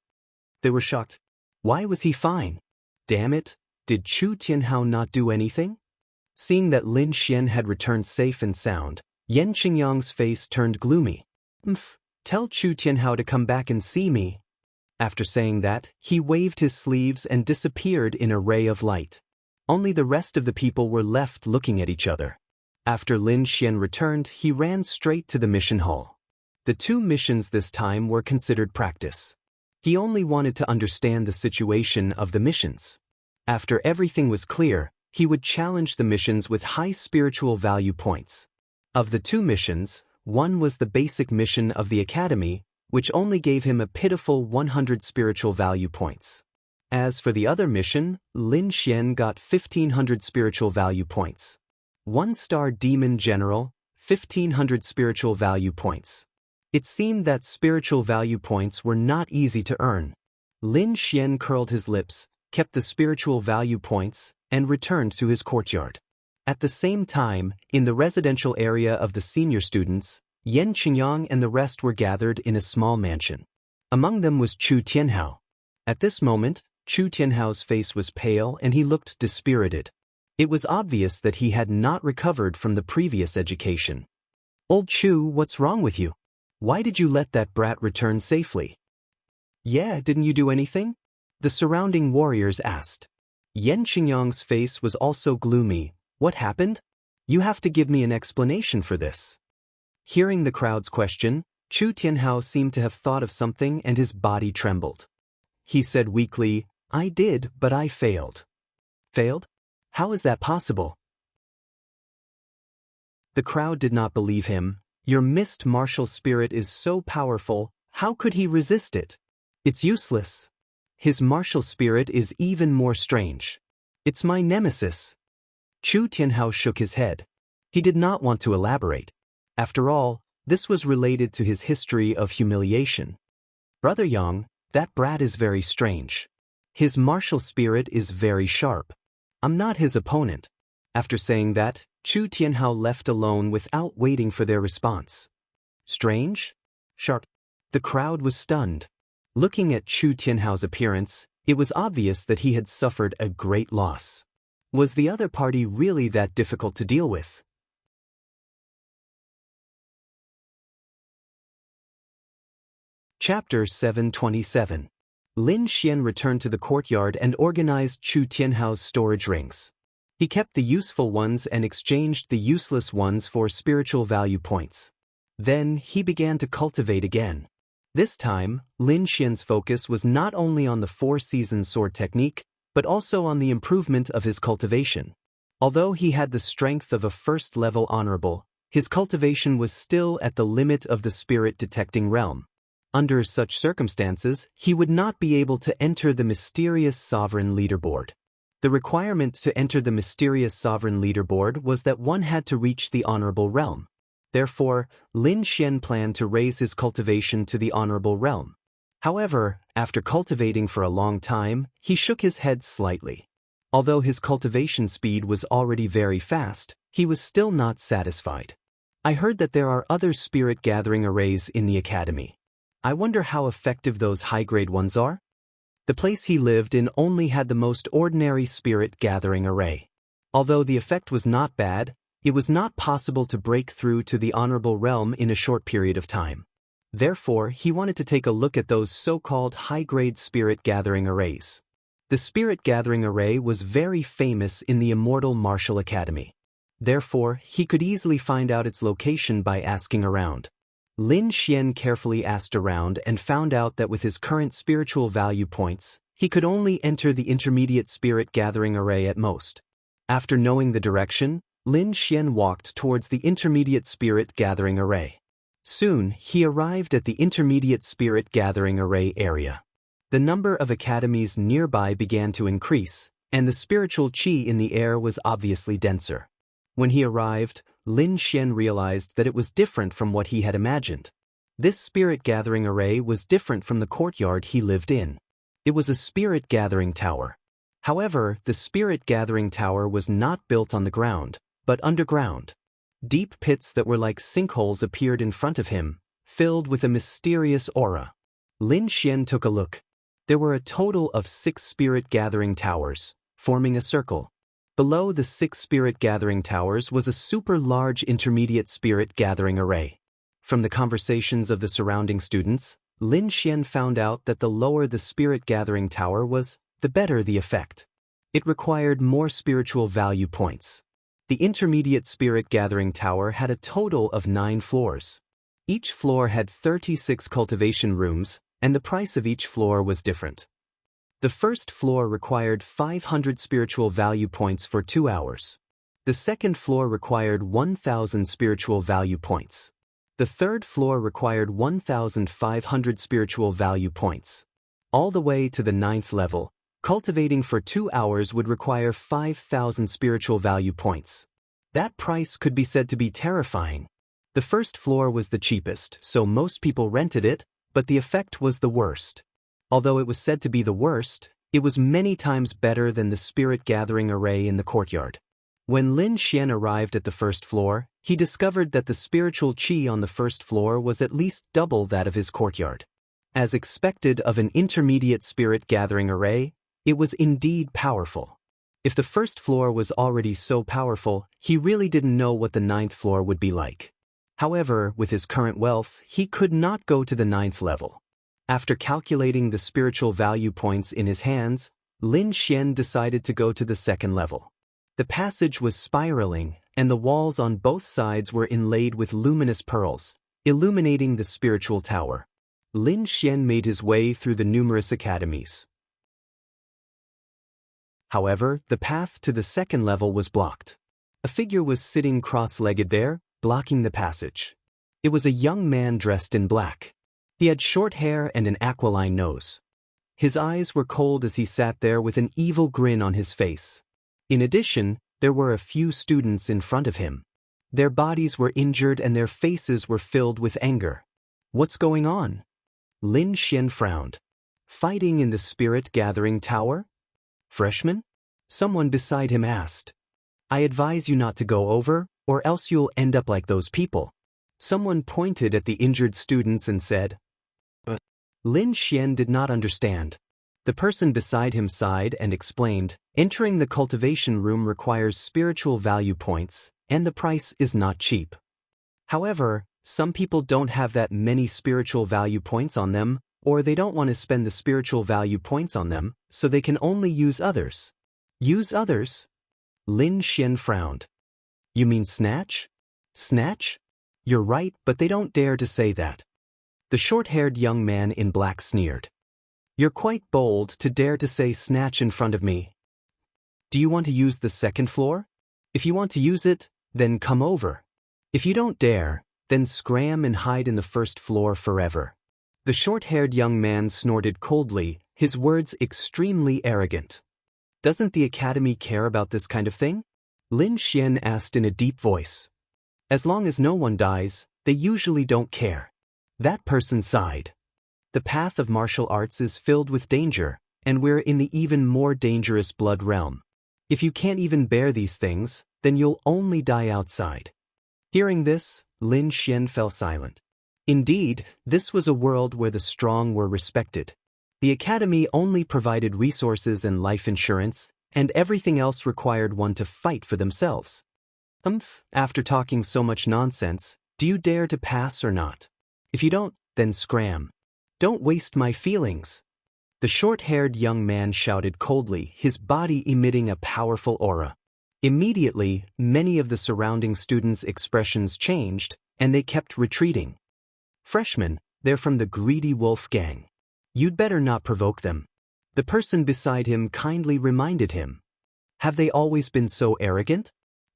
They were shocked. Why was he fine? Damn it, did Chu Tianhao not do anything? Seeing that Lin Xian had returned safe and sound, Yen Qingyang's face turned gloomy. Tell Chu Tianhao to come back and see me. After saying that, he waved his sleeves and disappeared in a ray of light. Only the rest of the people were left looking at each other. After Lin Xian returned, he ran straight to the mission hall. The 2 missions this time were considered practice. He only wanted to understand the situation of the missions. After everything was clear, he would challenge the missions with high spiritual value points. Of the 2 missions, one was the basic mission of the academy, which only gave him a pitiful 100 spiritual value points. As for the other mission, Lin Xian got 1500 spiritual value points. 1-star demon general, 1500 spiritual value points. It seemed that spiritual value points were not easy to earn. Lin Xian curled his lips, kept the spiritual value points, and returned to his courtyard. At the same time, in the residential area of the senior students, Yen Qingyang and the rest were gathered in a small mansion. Among them was Chu Tianhao. At this moment, Chu Tianhao's face was pale and he looked dispirited. It was obvious that he had not recovered from the previous education. Old Chu, what's wrong with you? Why did you let that brat return safely? Yeah, didn't you do anything? The surrounding warriors asked. Yen Qingyang's face was also gloomy. What happened? You have to give me an explanation for this. Hearing the crowd's question, Chu Tianhao seemed to have thought of something and his body trembled. He said weakly, I did, but I failed. Failed? How is that possible? The crowd did not believe him. Your mist martial spirit is so powerful, how could he resist it? It's useless. His martial spirit is even more strange. It's my nemesis. Chu Tianhao shook his head. He did not want to elaborate. After all, this was related to his history of humiliation. Brother Yang, that brat is very strange. His martial spirit is very sharp. I'm not his opponent. After saying that, Chu Tianhao left alone without waiting for their response. Strange? Sharp? The crowd was stunned. Looking at Chu Tianhao's appearance, it was obvious that he had suffered a great loss. Was the other party really that difficult to deal with? Chapter 727. Lin Xian returned to the courtyard and organized Chu Tianhao's storage rings. He kept the useful ones and exchanged the useless ones for spiritual value points. Then he began to cultivate again. This time, Lin Xian's focus was not only on the 4-season sword technique, but also on the improvement of his cultivation. Although he had the strength of a first-level honorable, his cultivation was still at the limit of the spirit-detecting realm. Under such circumstances, he would not be able to enter the mysterious sovereign leaderboard. The requirement to enter the mysterious sovereign leaderboard was that one had to reach the honorable realm. Therefore, Lin Xian planned to raise his cultivation to the honorable realm. However, after cultivating for a long time, he shook his head slightly. Although his cultivation speed was already very fast, he was still not satisfied. I heard that there are other spirit gathering arrays in the academy. I wonder how effective those high-grade ones are? The place he lived in only had the most ordinary spirit gathering array. Although the effect was not bad, it was not possible to break through to the honorable realm in a short period of time. Therefore, he wanted to take a look at those so-called high-grade spirit gathering arrays. The spirit gathering array was very famous in the Immortal Martial Academy. Therefore, he could easily find out its location by asking around. Lin Xian carefully asked around and found out that with his current spiritual value points, he could only enter the intermediate spirit gathering array at most. After knowing the direction, Lin Xian walked towards the Intermediate Spirit Gathering Array. Soon, he arrived at the Intermediate Spirit Gathering Array area. The number of academies nearby began to increase, and the spiritual qi in the air was obviously denser. When he arrived, Lin Xian realized that it was different from what he had imagined. This spirit gathering array was different from the courtyard he lived in. It was a spirit gathering tower. However, the spirit gathering tower was not built on the ground, but underground. Deep pits that were like sinkholes appeared in front of him, filled with a mysterious aura. Lin Xian took a look. There were a total of 6 spirit gathering towers, forming a circle. Below the 6 spirit gathering towers was a super large intermediate spirit gathering array. From the conversations of the surrounding students, Lin Xian found out that the lower the spirit gathering tower was, the better the effect. It required more spiritual value points. The intermediate spirit gathering tower had a total of 9 floors. Each floor had 36 cultivation rooms, and the price of each floor was different. The first floor required 500 spiritual value points for 2 hours. The second floor required 1,000 spiritual value points. The third floor required 1,500 spiritual value points. All the way to the 9th level, cultivating for 2 hours would require 5,000 spiritual value points. That price could be said to be terrifying. The first floor was the cheapest, so most people rented it, but the effect was the worst. Although it was said to be the worst, it was many times better than the spirit gathering array in the courtyard. When Lin Xian arrived at the first floor, he discovered that the spiritual qi on the first floor was at least double that of his courtyard. As expected of an intermediate spirit gathering array, it was indeed powerful. If the first floor was already so powerful, he really didn't know what the 9th floor would be like. However, with his current wealth, he could not go to the 9th level. After calculating the spiritual value points in his hands, Lin Xian decided to go to the 2nd level. The passage was spiraling, and the walls on both sides were inlaid with luminous pearls, illuminating the spiritual tower. Lin Xian made his way through the numerous academies. However, the path to the 2nd level was blocked. A figure was sitting cross-legged there, blocking the passage. It was a young man dressed in black. He had short hair and an aquiline nose. His eyes were cold as he sat there with an evil grin on his face. In addition, there were a few students in front of him. Their bodies were injured and their faces were filled with anger. What's going on? Lin Xian frowned. Fighting in the spirit gathering tower? Freshman? Someone beside him asked. I advise you not to go over, or else you'll end up like those people. Someone pointed at the injured students and said. But Lin Xian did not understand. The person beside him sighed and explained, entering the cultivation room requires spiritual value points, and the price is not cheap. However, some people don't have that many spiritual value points on them, or they don't want to spend the spiritual value points on them, so they can only use others. Use others? Lin Xian frowned. You mean snatch? Snatch? You're right, but they don't dare to say that. The short-haired young man in black sneered. You're quite bold to dare to say snatch in front of me. Do you want to use the 2nd floor? If you want to use it, then come over. If you don't dare, then scram and hide in the 1st floor forever. The short-haired young man snorted coldly, his words extremely arrogant. Doesn't the academy care about this kind of thing? Lin Xian asked in a deep voice. As long as no one dies, they usually don't care. That person sighed. The path of martial arts is filled with danger, and we're in the even more dangerous blood realm. If you can't even bear these things, then you'll only die outside. Hearing this, Lin Xian fell silent. Indeed, this was a world where the strong were respected. The academy only provided resources and life insurance, and everything else required one to fight for themselves. After talking so much nonsense, do you dare to pass or not? If you don't, then scram. Don't waste my feelings. The short-haired young man shouted coldly, his body emitting a powerful aura. Immediately, many of the surrounding students' expressions changed, and they kept retreating. Freshmen, they're from the greedy wolf gang. You'd better not provoke them. The person beside him kindly reminded him. Have they always been so arrogant?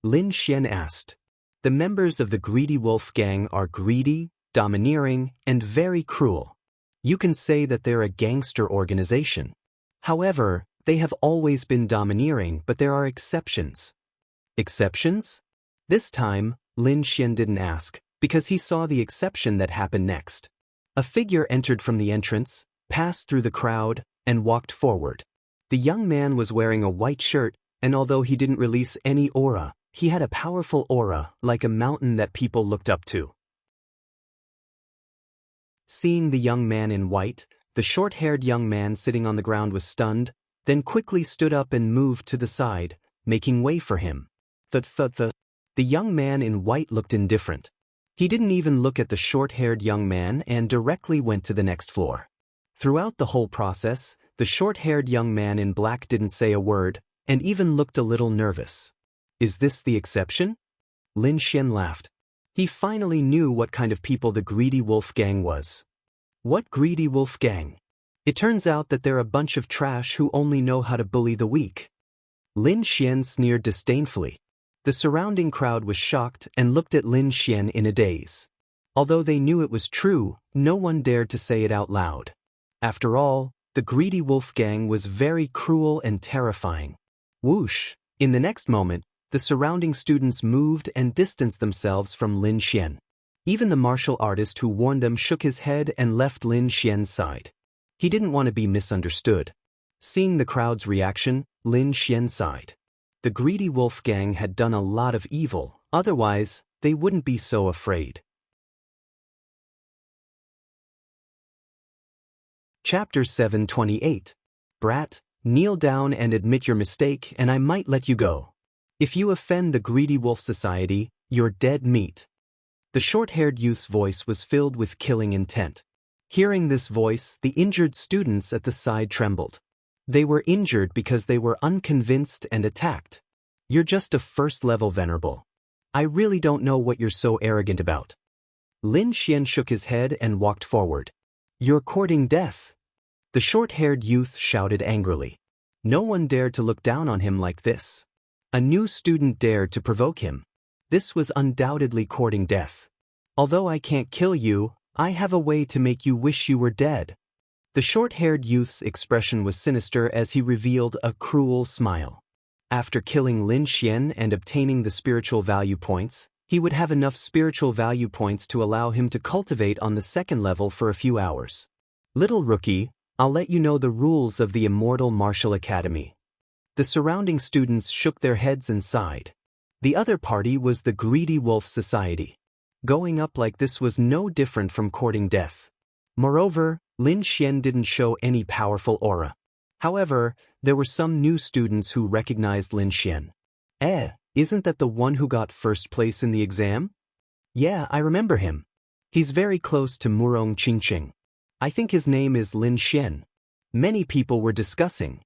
Lin Xian asked. The members of the Greedy Wolf Gang are greedy, domineering, and very cruel. You can say that they're a gangster organization. However, they have always been domineering, but there are exceptions. Exceptions? This time, Lin Xian didn't ask, because he saw the exception that happened next. A figure entered from the entrance, passed through the crowd, and walked forward. The young man was wearing a white shirt, and although he didn't release any aura, he had a powerful aura, like a mountain that people looked up to. Seeing the young man in white, the short-haired young man sitting on the ground was stunned, then quickly stood up and moved to the side, making way for him. The young man in white looked indifferent. He didn't even look at the short-haired young man and directly went to the next floor. Throughout the whole process, the short-haired young man in black didn't say a word, and even looked a little nervous. Is this the exception? Lin Xian laughed. He finally knew what kind of people the Greedy Wolf Gang was. What Greedy Wolf Gang? It turns out that they're a bunch of trash who only know how to bully the weak. Lin Xian sneered disdainfully. The surrounding crowd was shocked and looked at Lin Xian in a daze. Although they knew it was true, no one dared to say it out loud. After all, the Greedy Wolf Gang was very cruel and terrifying. Whoosh! In the next moment, the surrounding students moved and distanced themselves from Lin Xian. Even the martial artist who warned them shook his head and left Lin Xian's side. He didn't want to be misunderstood. Seeing the crowd's reaction, Lin Xian sighed. The Greedy Wolf Gang had done a lot of evil, otherwise, they wouldn't be so afraid. Chapter 728. Brat, kneel down and admit your mistake and I might let you go. If you offend the Greedy Wolf Society, you're dead meat. The short-haired youth's voice was filled with killing intent. Hearing this voice, the injured students at the side trembled. They were injured because they were unconvinced and attacked. You're just a first-level venerable. I really don't know what you're so arrogant about. Lin Xian shook his head and walked forward. You're courting death. The short-haired youth shouted angrily. No one dared to look down on him like this. A new student dared to provoke him. This was undoubtedly courting death. Although I can't kill you, I have a way to make you wish you were dead. The short-haired youth's expression was sinister as he revealed a cruel smile. After killing Lin Xian and obtaining the spiritual value points, he would have enough spiritual value points to allow him to cultivate on the second level for a few hours. Little rookie, I'll let you know the rules of the Immortal Martial Academy. The surrounding students shook their heads and sighed. The other party was the Greedy Wolf Society. Going up like this was no different from courting death. Moreover, Lin Xian didn't show any powerful aura. However, there were some new students who recognized Lin Xian. Isn't that the one who got first place in the exam? Yeah, I remember him. He's very close to Murong Qingqing. I think his name is Lin Xian. Many people were discussing.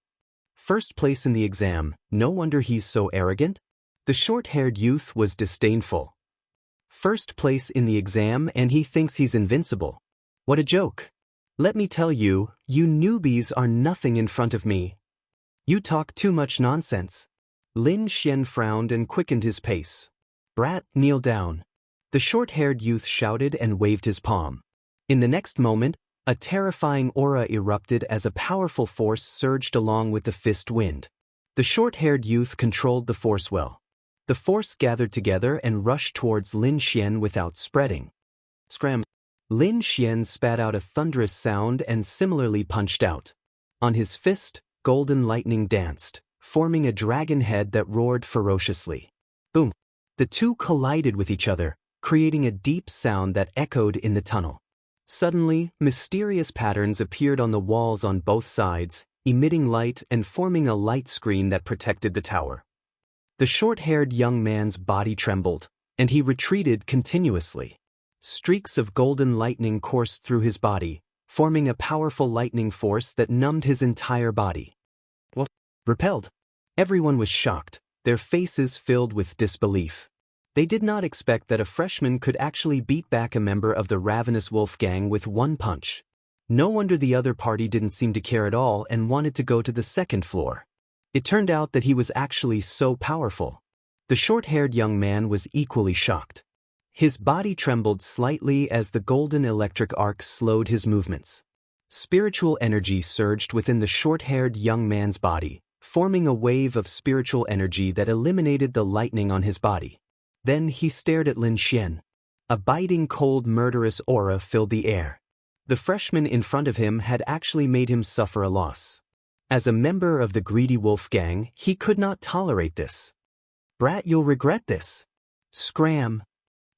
First place in the exam, no wonder he's so arrogant? The short-haired youth was disdainful. First place in the exam and he thinks he's invincible. What a joke. Let me tell you, you newbies are nothing in front of me. You talk too much nonsense. Lin Xian frowned and quickened his pace. Brat, kneel down. The short-haired youth shouted and waved his palm. In the next moment, a terrifying aura erupted as a powerful force surged along with the fist wind. The short-haired youth controlled the force well. The force gathered together and rushed towards Lin Xian without spreading. Scram! Lin Xian spat out a thunderous sound and similarly punched out. On his fist, golden lightning danced, forming a dragon head that roared ferociously. Boom! The two collided with each other, creating a deep sound that echoed in the tunnel. Suddenly, mysterious patterns appeared on the walls on both sides, emitting light and forming a light screen that protected the tower. The short-haired young man's body trembled, and he retreated continuously. Streaks of golden lightning coursed through his body, forming a powerful lightning force that numbed his entire body. What? Repelled. Everyone was shocked, their faces filled with disbelief. They did not expect that a freshman could actually beat back a member of the Ravenous Wolf Gang with one punch. No wonder the other party didn't seem to care at all and wanted to go to the second floor. It turned out that he was actually so powerful. The short-haired young man was equally shocked. His body trembled slightly as the golden electric arc slowed his movements. Spiritual energy surged within the short-haired young man's body, forming a wave of spiritual energy that eliminated the lightning on his body. Then he stared at Lin Xian. A biting cold murderous aura filled the air. The freshman in front of him had actually made him suffer a loss. As a member of the Greedy Wolf Gang, he could not tolerate this. "Brat, you'll regret this." "Scram!"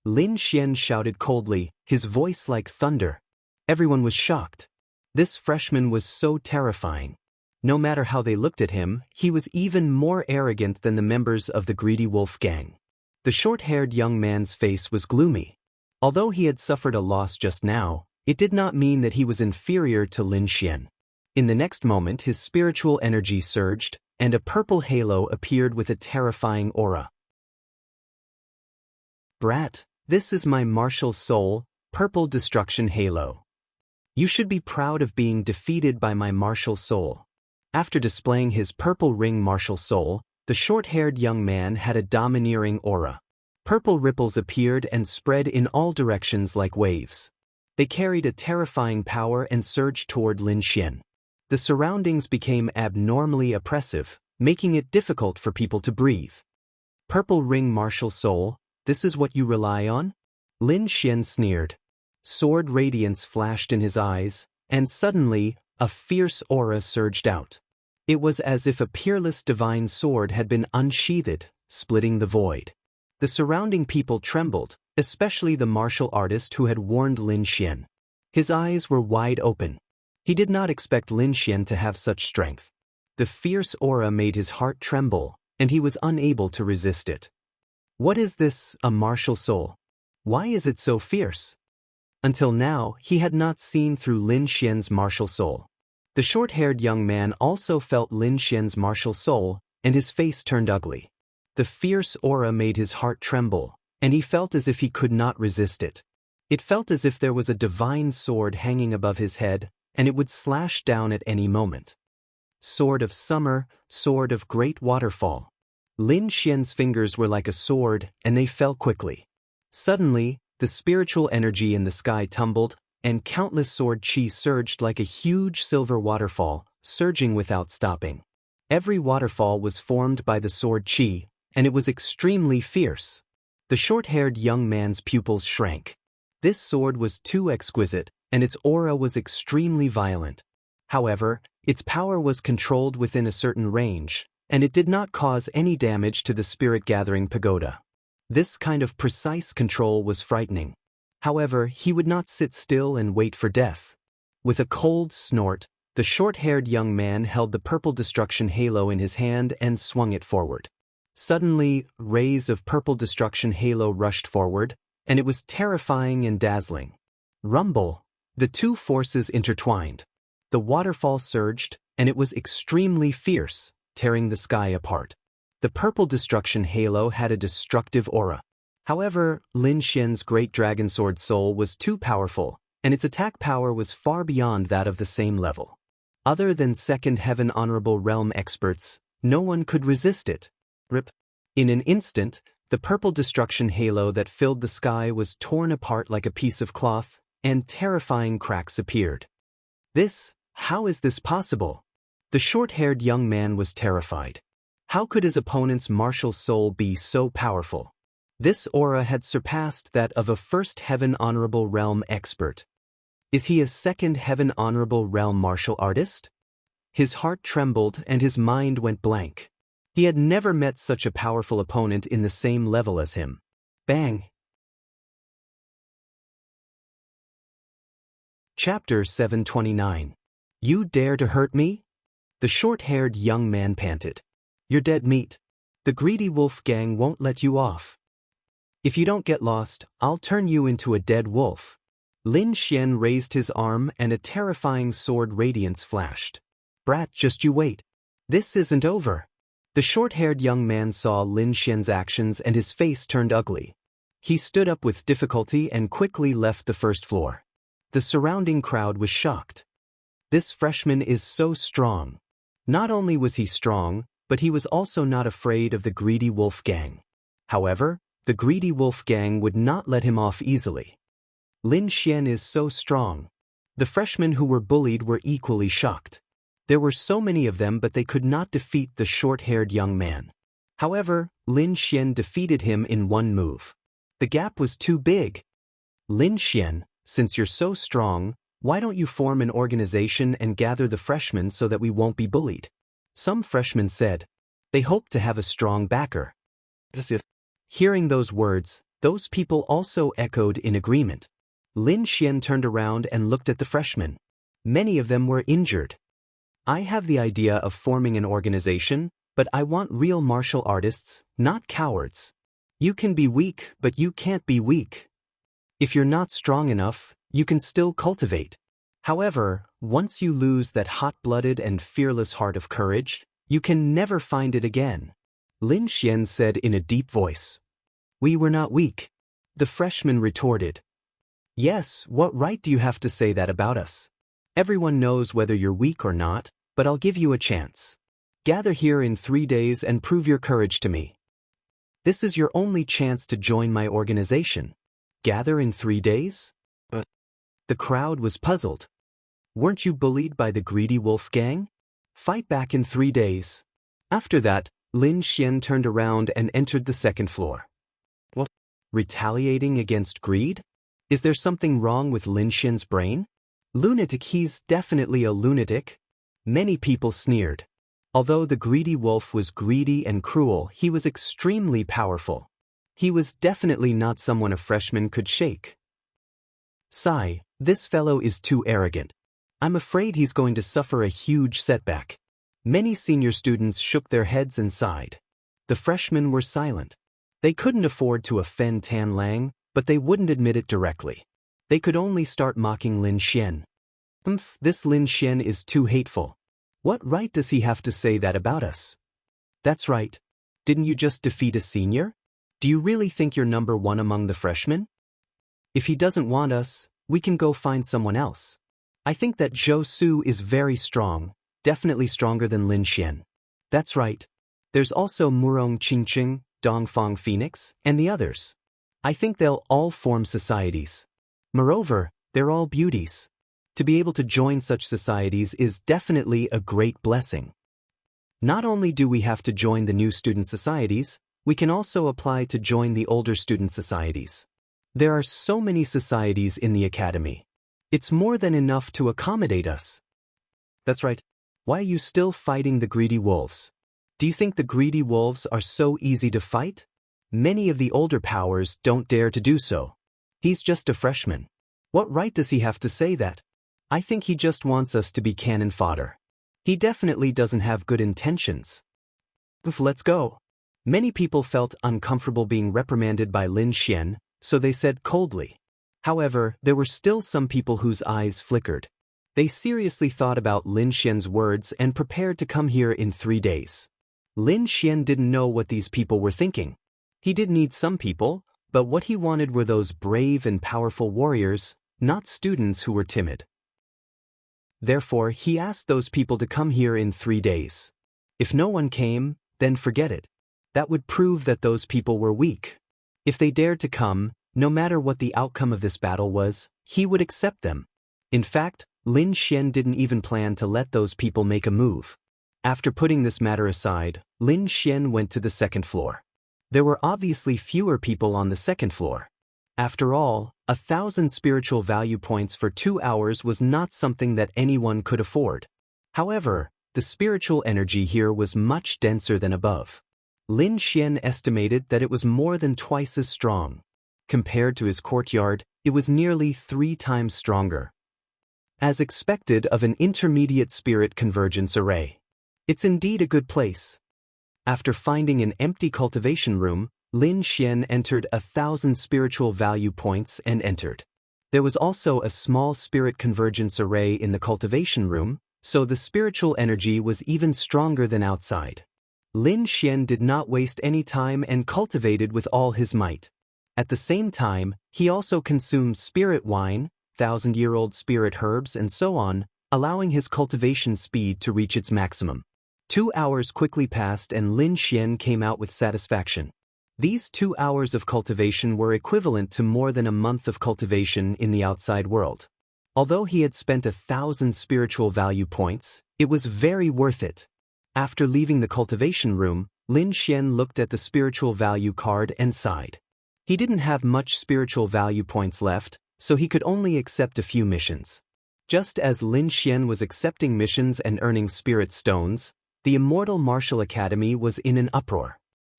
Lin Xian shouted coldly, his voice like thunder. Everyone was shocked. This freshman was so terrifying. No matter how they looked at him, he was even more arrogant than the members of the Greedy Wolf Gang. The short-haired young man's face was gloomy. Although he had suffered a loss just now, it did not mean that he was inferior to Lin Xian. In the next moment his spiritual energy surged, and a purple halo appeared with a terrifying aura. "Brat, this is my martial soul, Purple Destruction Halo. You should be proud of being defeated by my martial soul." After displaying his purple ring martial soul, the short-haired young man had a domineering aura. Purple ripples appeared and spread in all directions like waves. They carried a terrifying power and surged toward Lin Xian. The surroundings became abnormally oppressive, making it difficult for people to breathe. "Purple ring martial soul, this is what you rely on?" Lin Xian sneered. Sword radiance flashed in his eyes, and suddenly, a fierce aura surged out. It was as if a peerless divine sword had been unsheathed, splitting the void. The surrounding people trembled, especially the martial artist who had warned Lin Xian. His eyes were wide open. He did not expect Lin Xian to have such strength. The fierce aura made his heart tremble, and he was unable to resist it. What is this, a martial soul? Why is it so fierce? Until now, he had not seen through Lin Xian's martial soul. The short-haired young man also felt Lin Xian's martial soul, and his face turned ugly. The fierce aura made his heart tremble, and he felt as if he could not resist it. It felt as if there was a divine sword hanging above his head, and it would slash down at any moment. Sword of Summer, Sword of Great Waterfall. Lin Xian's fingers were like a sword, and they fell quickly. Suddenly, the spiritual energy in the sky tumbled, and countless sword chi surged like a huge silver waterfall, surging without stopping. Every waterfall was formed by the sword chi, and it was extremely fierce. The short-haired young man's pupils shrank. This sword was too exquisite, and its aura was extremely violent. However, its power was controlled within a certain range, and it did not cause any damage to the spirit-gathering pagoda. This kind of precise control was frightening. However, he would not sit still and wait for death. With a cold snort, the short-haired young man held the purple destruction halo in his hand and swung it forward. Suddenly, rays of purple destruction halo rushed forward, and it was terrifying and dazzling. Rumble! The two forces intertwined. The waterfall surged, and it was extremely fierce, tearing the sky apart. The purple destruction halo had a destructive aura. However, Lin Xian's great dragon sword soul was too powerful, and its attack power was far beyond that of the same level. Other than Second Heaven Honorable Realm experts, no one could resist it. Rip. In an instant, the purple destruction halo that filled the sky was torn apart like a piece of cloth, and terrifying cracks appeared. How is this possible? The short-haired young man was terrified. How could his opponent's martial soul be so powerful? This aura had surpassed that of a First Heaven Honorable Realm expert. Is he a Second Heaven Honorable Realm martial artist? His heart trembled and his mind went blank. He had never met such a powerful opponent in the same level as him. Bang! Chapter 729. You dare to hurt me? The short-haired young man panted. You're dead meat. The Greedy Wolf Gang won't let you off. If you don't get lost, I'll turn you into a dead wolf. Lin Xian raised his arm and a terrifying sword radiance flashed. Brat, just you wait. This isn't over. The short-haired young man saw Lin Xian's actions and his face turned ugly. He stood up with difficulty and quickly left the first floor. The surrounding crowd was shocked. This freshman is so strong. Not only was he strong, but he was also not afraid of the Greedy Wolf Gang. However, the greedy wolf gang would not let him off easily. Lin Xian is so strong. The freshmen who were bullied were equally shocked. There were so many of them, but they could not defeat the short-haired young man. However, Lin Xian defeated him in one move. The gap was too big. Lin Xian, since you're so strong, why don't you form an organization and gather the freshmen so that we won't be bullied? Some freshmen said. They hoped to have a strong backer. Hearing those words, those people also echoed in agreement. Lin Xian turned around and looked at the freshmen. Many of them were injured. I have the idea of forming an organization, but I want real martial artists, not cowards. You can be weak, but you can't be weak. If you're not strong enough, you can still cultivate. However, once you lose that hot-blooded and fearless heart of courage, you can never find it again. Lin Xian said in a deep voice. We were not weak. The freshman retorted. Yes, what right do you have to say that about us? Everyone knows whether you're weak or not, but I'll give you a chance. Gather here in 3 days and prove your courage to me. This is your only chance to join my organization. Gather in 3 days? But the crowd was puzzled. Weren't you bullied by the greedy wolf gang? Fight back in 3 days. After that, Lin Xian turned around and entered the second floor. What? Retaliating against greed? Is there something wrong with Lin Xian's brain? Lunatic, he's definitely a lunatic. Many people sneered. Although the greedy wolf was greedy and cruel, he was extremely powerful. He was definitely not someone a freshman could shake. Sigh, this fellow is too arrogant. I'm afraid he's going to suffer a huge setback. Many senior students shook their heads and sighed. The freshmen were silent. They couldn't afford to offend Tan Lang, but they wouldn't admit it directly. They could only start mocking Lin Xian. This Lin Xian is too hateful. What right does he have to say that about us? That's right. Didn't you just defeat a senior? Do you really think you're number one among the freshmen? If he doesn't want us, we can go find someone else. I think that Zhou Su is very strong, definitely stronger than Lin Xian. That's right. There's also Murong Qingqing, Dongfang Phoenix, and the others. I think they'll all form societies. Moreover, they're all beauties. To be able to join such societies is definitely a great blessing. Not only do we have to join the new student societies, we can also apply to join the older student societies. There are so many societies in the academy. It's more than enough to accommodate us. That's right. Why are you still fighting the greedy wolves? Do you think the greedy wolves are so easy to fight? Many of the older powers don't dare to do so. He's just a freshman. What right does he have to say that? I think he just wants us to be cannon fodder. He definitely doesn't have good intentions. Let's go. Many people felt uncomfortable being reprimanded by Lin Xian, so they said coldly. However, there were still some people whose eyes flickered. They seriously thought about Lin Xian's words and prepared to come here in 3 days. Lin Xian didn't know what these people were thinking. He did need some people, but what he wanted were those brave and powerful warriors, not students who were timid. Therefore, he asked those people to come here in 3 days. If no one came, then forget it. That would prove that those people were weak. If they dared to come, no matter what the outcome of this battle was, he would accept them. In fact, Lin Xian didn't even plan to let those people make a move. After putting this matter aside, Lin Xian went to the second floor. There were obviously fewer people on the second floor. After all, 1,000 spiritual value points for 2 hours was not something that anyone could afford. However, the spiritual energy here was much denser than above. Lin Xian estimated that it was more than twice as strong. Compared to his courtyard, it was nearly 3 times stronger. As expected of an intermediate spirit convergence array. It's indeed a good place. After finding an empty cultivation room, Lin Xian entered 1,000 spiritual value points and entered. There was also a small spirit convergence array in the cultivation room, so the spiritual energy was even stronger than outside. Lin Xian did not waste any time and cultivated with all his might. At the same time, he also consumed spirit wine, 1,000-year-old spirit herbs and so on, allowing his cultivation speed to reach its maximum. 2 hours quickly passed and Lin Xian came out with satisfaction. These 2 hours of cultivation were equivalent to more than a month of cultivation in the outside world. Although he had spent 1,000 spiritual value points, it was very worth it. After leaving the cultivation room, Lin Xian looked at the spiritual value card and sighed. He didn't have much spiritual value points left, so he could only accept a few missions. Just as Lin Xian was accepting missions and earning spirit stones, the Immortal Martial Academy was in an uproar.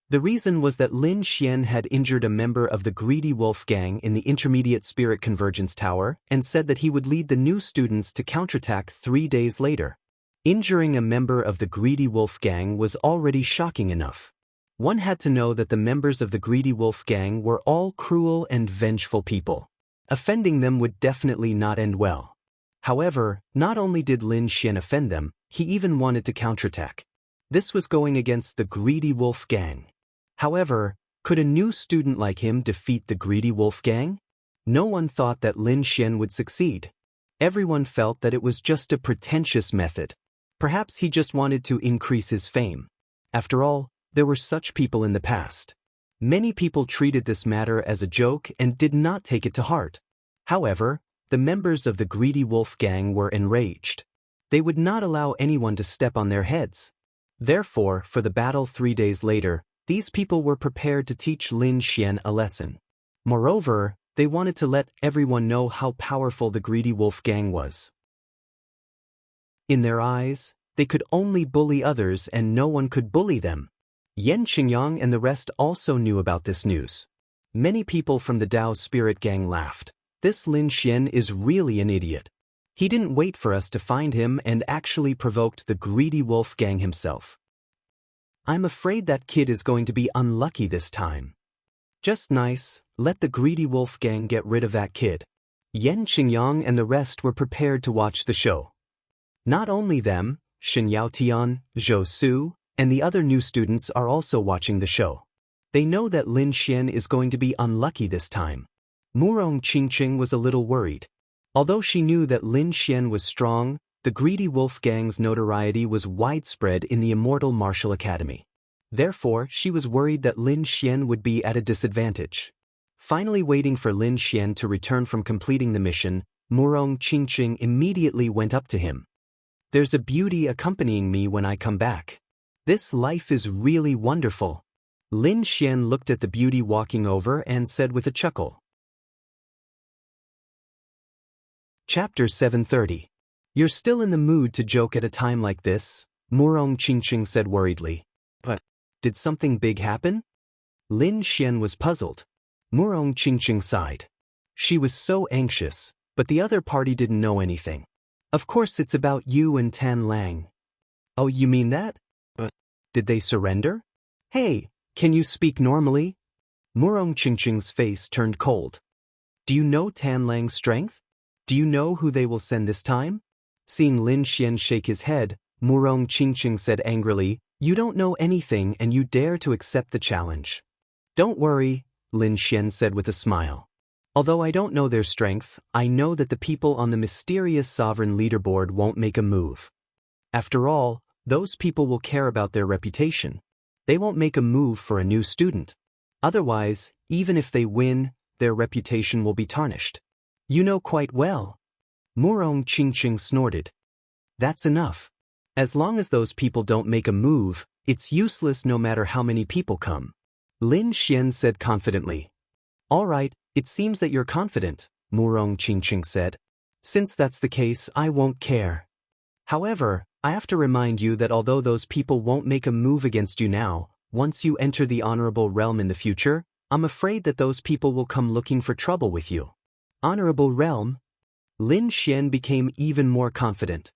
The reason was that Lin Xian had injured a member of the Greedy Wolf Gang in the Intermediate Spirit Convergence Tower and said that he would lead the new students to counterattack 3 days later. Injuring a member of the Greedy Wolf Gang was already shocking enough. One had to know that the members of the Greedy Wolf Gang were all cruel and vengeful people. Offending them would definitely not end well. However, not only did Lin Xian offend them, he even wanted to counterattack. This was going against the Greedy Wolf Gang. However, could a new student like him defeat the Greedy Wolf Gang? No one thought that Lin Xian would succeed. Everyone felt that it was just a pretentious method. Perhaps he just wanted to increase his fame. After all, there were such people in the past. Many people treated this matter as a joke and did not take it to heart. However, the members of the Greedy Wolf Gang were enraged. They would not allow anyone to step on their heads. Therefore, for the battle 3 days later, these people were prepared to teach Lin Xian a lesson. Moreover, they wanted to let everyone know how powerful the Greedy Wolf Gang was. In their eyes, they could only bully others and no one could bully them. Yan Qingyang and the rest also knew about this news. Many people from the Dao Spirit Gang laughed. This Lin Xian is really an idiot. He didn't wait for us to find him and actually provoked the Greedy Wolf Gang himself. I'm afraid that kid is going to be unlucky this time. Just nice, let the Greedy Wolf Gang get rid of that kid. Yan Qingyang and the rest were prepared to watch the show. Not only them, Shen Yaotian, Zhou Su, and the other new students are also watching the show. They know that Lin Xian is going to be unlucky this time. Murong Qingqing was a little worried. Although she knew that Lin Xian was strong, the Greedy Wolf Gang's notoriety was widespread in the Immortal Martial Academy. Therefore, she was worried that Lin Xian would be at a disadvantage. Finally waiting for Lin Xian to return from completing the mission, Murong Qingqing immediately went up to him. There's a beauty accompanying me when I come back. This life is really wonderful. Lin Xian looked at the beauty walking over and said with a chuckle. Chapter 730. You're still in the mood to joke at a time like this, Murong Qingqing said worriedly. But, did something big happen? Lin Xian was puzzled. Murong Qingqing sighed. She was so anxious, but the other party didn't know anything. Of course it's about you and Tan Lang. Oh, you mean that? But, did they surrender? Hey, can you speak normally? Murong Qingqing's face turned cold. Do you know Tan Lang's strength? Do you know who they will send this time? Seeing Lin Xian shake his head, Murong Qingqing said angrily, You don't know anything and you dare to accept the challenge. Don't worry, Lin Xian said with a smile. Although I don't know their strength, I know that the people on the mysterious sovereign leaderboard won't make a move. After all, those people will care about their reputation. They won't make a move for a new student. Otherwise, even if they win, their reputation will be tarnished. You know quite well. Murong Qingqing snorted. That's enough. As long as those people don't make a move, it's useless no matter how many people come. Lin Xian said confidently. All right, it seems that you're confident, Murong Qingqing said. Since that's the case, I won't care. However, I have to remind you that although those people won't make a move against you now, once you enter the honorable realm in the future, I'm afraid that those people will come looking for trouble with you. Honorable realm? Lin Xian became even more confident.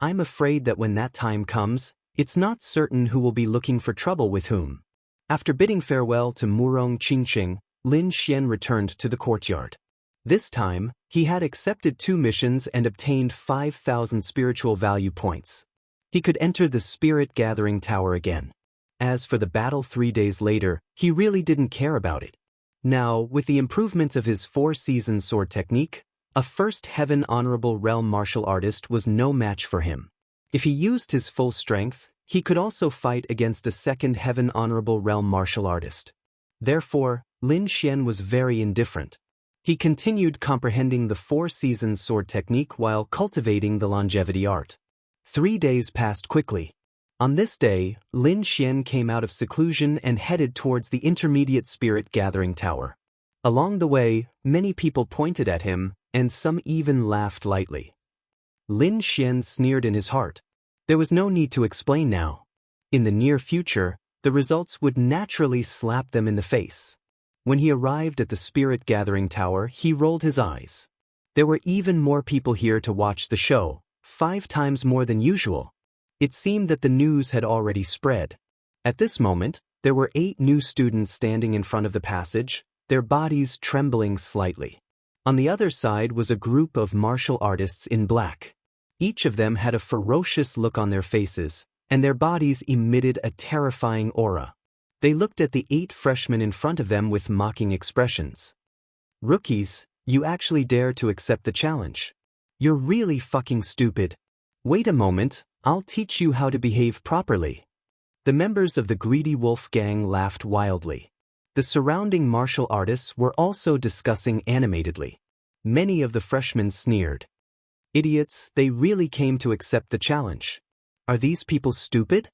I'm afraid that when that time comes, it's not certain who will be looking for trouble with whom. After bidding farewell to Murong Qingqing, Lin Xian returned to the courtyard. This time, he had accepted 2 missions and obtained 5,000 spiritual value points. He could enter the Spirit Gathering Tower again. As for the battle 3 days later, he really didn't care about it. Now, with the improvement of his 4-season sword technique, a first heaven honorable realm martial artist was no match for him. If he used his full strength, he could also fight against a second heaven honorable realm martial artist. Therefore, Lin Xian was very indifferent. He continued comprehending the 4 seasons sword technique while cultivating the longevity art. 3 days passed quickly. On this day, Lin Xian came out of seclusion and headed towards the intermediate spirit gathering tower. Along the way, many people pointed at him, and some even laughed lightly. Lin Xian sneered in his heart. There was no need to explain now. In the near future, the results would naturally slap them in the face. When he arrived at the spirit gathering tower, he rolled his eyes. There were even more people here to watch the show, 5 times more than usual. It seemed that the news had already spread. At this moment, there were 8 new students standing in front of the passage, their bodies trembling slightly. On the other side was a group of martial artists in black. Each of them had a ferocious look on their faces, and their bodies emitted a terrifying aura. They looked at the 8 freshmen in front of them with mocking expressions. Rookies, you actually dare to accept the challenge. You're really fucking stupid. Wait a moment, I'll teach you how to behave properly. The members of the Greedy Wolf gang laughed wildly. The surrounding martial artists were also discussing animatedly. Many of the freshmen sneered. Idiots, they really came to accept the challenge. Are these people stupid?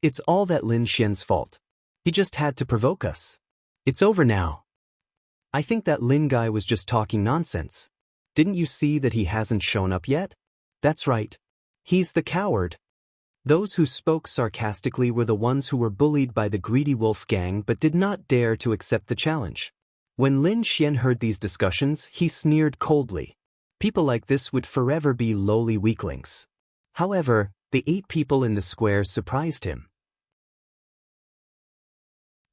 It's all that Lin Xian's fault. He just had to provoke us. It's over now. I think that Lin guy was just talking nonsense. Didn't you see that he hasn't shown up yet? That's right. He's the coward. Those who spoke sarcastically were the ones who were bullied by the Greedy Wolf gang but did not dare to accept the challenge. When Lin Xian heard these discussions, he sneered coldly. People like this would forever be lowly weaklings. However, the 8 people in the square surprised him.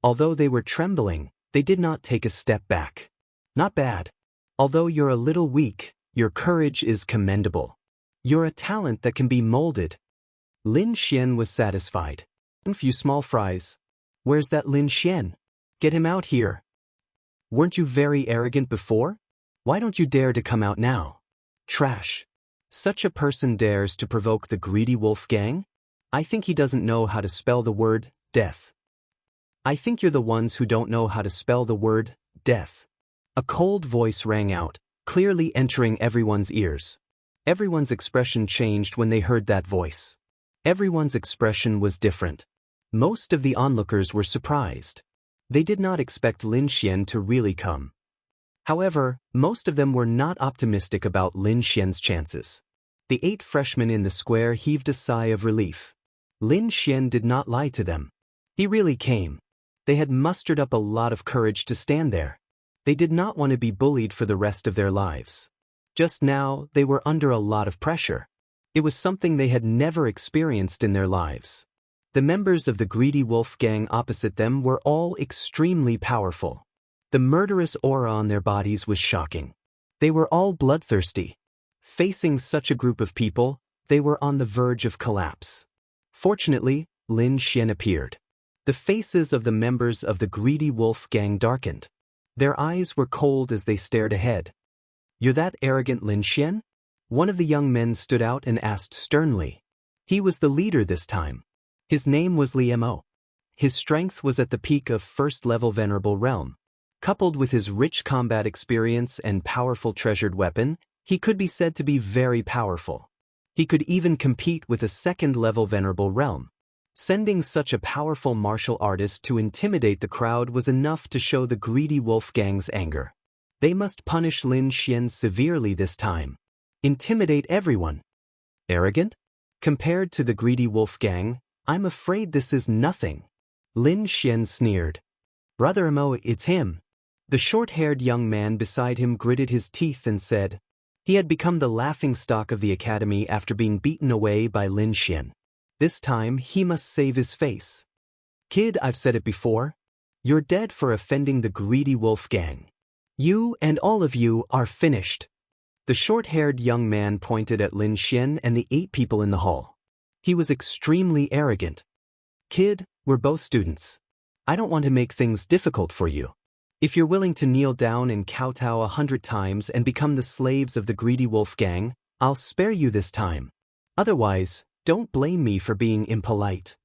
Although they were trembling, they did not take a step back. Not bad. Although you're a little weak, your courage is commendable. You're a talent that can be molded. Lin Xian was satisfied. A few small fries. Where's that Lin Xian? Get him out here. Weren't you very arrogant before? Why don't you dare to come out now? Trash. Such a person dares to provoke the Greedy Wolf gang? I think he doesn't know how to spell the word death. I think you're the ones who don't know how to spell the word death. A cold voice rang out, clearly entering everyone's ears. Everyone's expression changed when they heard that voice. Everyone's expression was different. Most of the onlookers were surprised. They did not expect Lin Xian to really come. However, most of them were not optimistic about Lin Xian's chances. The 8 freshmen in the square heaved a sigh of relief. Lin Xian did not lie to them. He really came. They had mustered up a lot of courage to stand there. They did not want to be bullied for the rest of their lives. Just now, they were under a lot of pressure. It was something they had never experienced in their lives. The members of the Greedy Wolf gang opposite them were all extremely powerful. The murderous aura on their bodies was shocking. They were all bloodthirsty. Facing such a group of people, they were on the verge of collapse. Fortunately, Lin Xian appeared. The faces of the members of the Greedy Wolf gang darkened. Their eyes were cold as they stared ahead. You're that arrogant Lin Xian? One of the young men stood out and asked sternly. He was the leader this time. His name was Li Mo. His strength was at the peak of first-level Venerable Realm. Coupled with his rich combat experience and powerful treasured weapon, he could be said to be very powerful. He could even compete with a second-level Venerable Realm. Sending such a powerful martial artist to intimidate the crowd was enough to show the Greedy Wolf gang's anger. They must punish Lin Xian severely this time. Intimidate everyone. Arrogant? Compared to the Greedy Wolf gang, I'm afraid this is nothing. Lin Xian sneered. Brother Mo, it's him. The short-haired young man beside him gritted his teeth and said. He had become the laughingstock of the academy after being beaten away by Lin Xian. This time, he must save his face. Kid, I've said it before. You're dead for offending the Greedy Wolf gang. You and all of you are finished. The short-haired young man pointed at Lin Xian and the 8 people in the hall. He was extremely arrogant. Kid, we're both students. I don't want to make things difficult for you. If you're willing to kneel down and kowtow 100 times and become the slaves of the Greedy Wolf gang, I'll spare you this time. Otherwise, don't blame me for being impolite.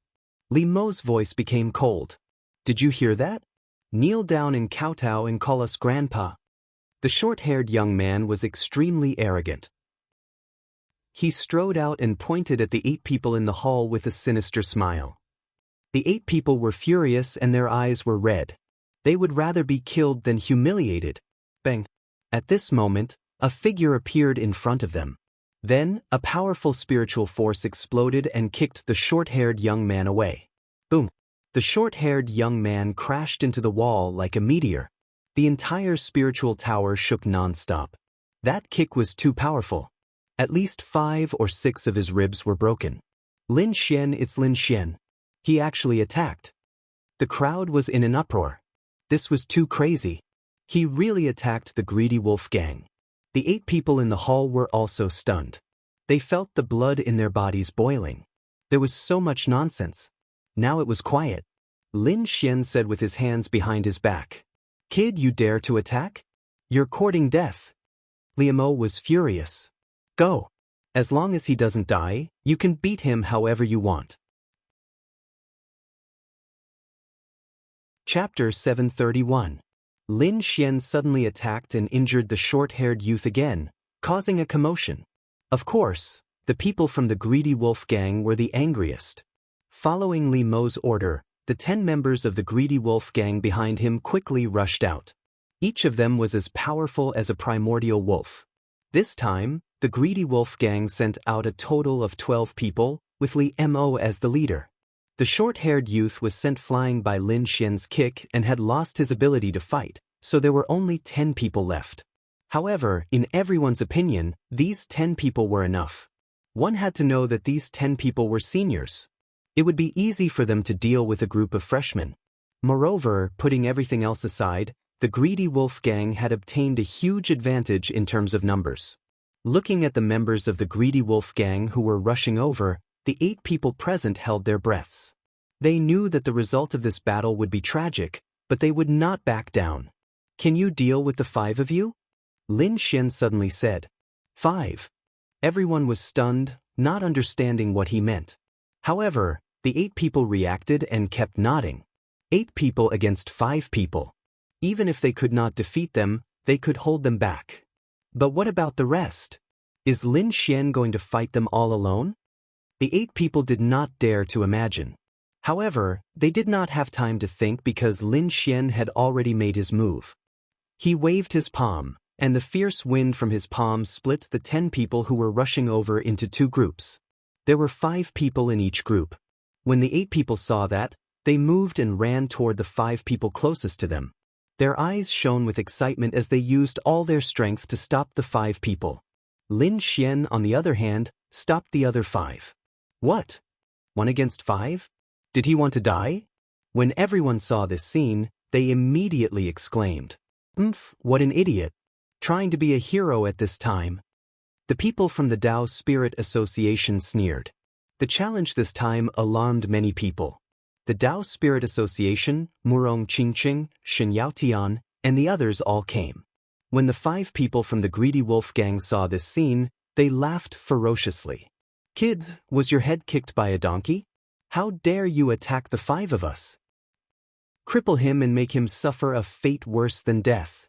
Li Mo's voice became cold. Did you hear that? Kneel down and kowtow and call us grandpa. The short-haired young man was extremely arrogant. He strode out and pointed at the 8 people in the hall with a sinister smile. The 8 people were furious and their eyes were red. They would rather be killed than humiliated. Bang! At this moment, a figure appeared in front of them. Then, a powerful spiritual force exploded and kicked the short-haired young man away. Boom! The short-haired young man crashed into the wall like a meteor. The entire spiritual tower shook non-stop. That kick was too powerful. At least 5 or 6 of his ribs were broken. Lin Xian, it's Lin Xian. He actually attacked. The crowd was in an uproar. This was too crazy. He really attacked the greedy wolf gang. The 8 people in the hall were also stunned. They felt the blood in their bodies boiling. There was so much nonsense. Now it was quiet. Lin Xian said with his hands behind his back, "Kid, you dare to attack? You're courting death." Liamo was furious. "Go. As long as he doesn't die, you can beat him however you want." Chapter 731. Lin Xian suddenly attacked and injured the short-haired youth again, causing a commotion. Of course, the people from the greedy wolf gang were the angriest. Following Li Mo's order, the 10 members of the greedy wolf gang behind him quickly rushed out. Each of them was as powerful as a primordial wolf. This time, the greedy wolf gang sent out a total of 12 people, with Li Mo as the leader. The short-haired youth was sent flying by Lin Xian's kick and had lost his ability to fight, so there were only 10 people left. However, in everyone's opinion, these 10 people were enough. One had to know that these 10 people were seniors. It would be easy for them to deal with a group of freshmen. Moreover, putting everything else aside, the greedy wolf gang had obtained a huge advantage in terms of numbers. Looking at the members of the greedy wolf gang who were rushing over, the 8 people present held their breaths. They knew that the result of this battle would be tragic, but they would not back down. "Can you deal with the 5 of you?" Lin Xian suddenly said. 5. Everyone was stunned, not understanding what he meant. However, the 8 people reacted and kept nodding. 8 people against 5 people. Even if they could not defeat them, they could hold them back. But what about the rest? Is Lin Xian going to fight them all alone? The 8 people did not dare to imagine. However, they did not have time to think because Lin Xian had already made his move. He waved his palm, and the fierce wind from his palm split the 10 people who were rushing over into 2 groups. There were 5 people in each group. When the 8 people saw that, they moved and ran toward the 5 people closest to them. Their eyes shone with excitement as they used all their strength to stop the 5 people. Lin Xian, on the other hand, stopped the other 5. What? 1 against 5? Did he want to die? When everyone saw this scene, they immediately exclaimed, what an idiot. Trying to be a hero at this time." The people from the Tao Spirit Association sneered. The challenge this time alarmed many people. The Tao Spirit Association, Murong Qingqing, Shen Yaotian, and the others all came. When the 5 people from the greedy wolf gang saw this scene, they laughed ferociously. "Kid, was your head kicked by a donkey? How dare you attack the 5 of us? Cripple him and make him suffer a fate worse than death."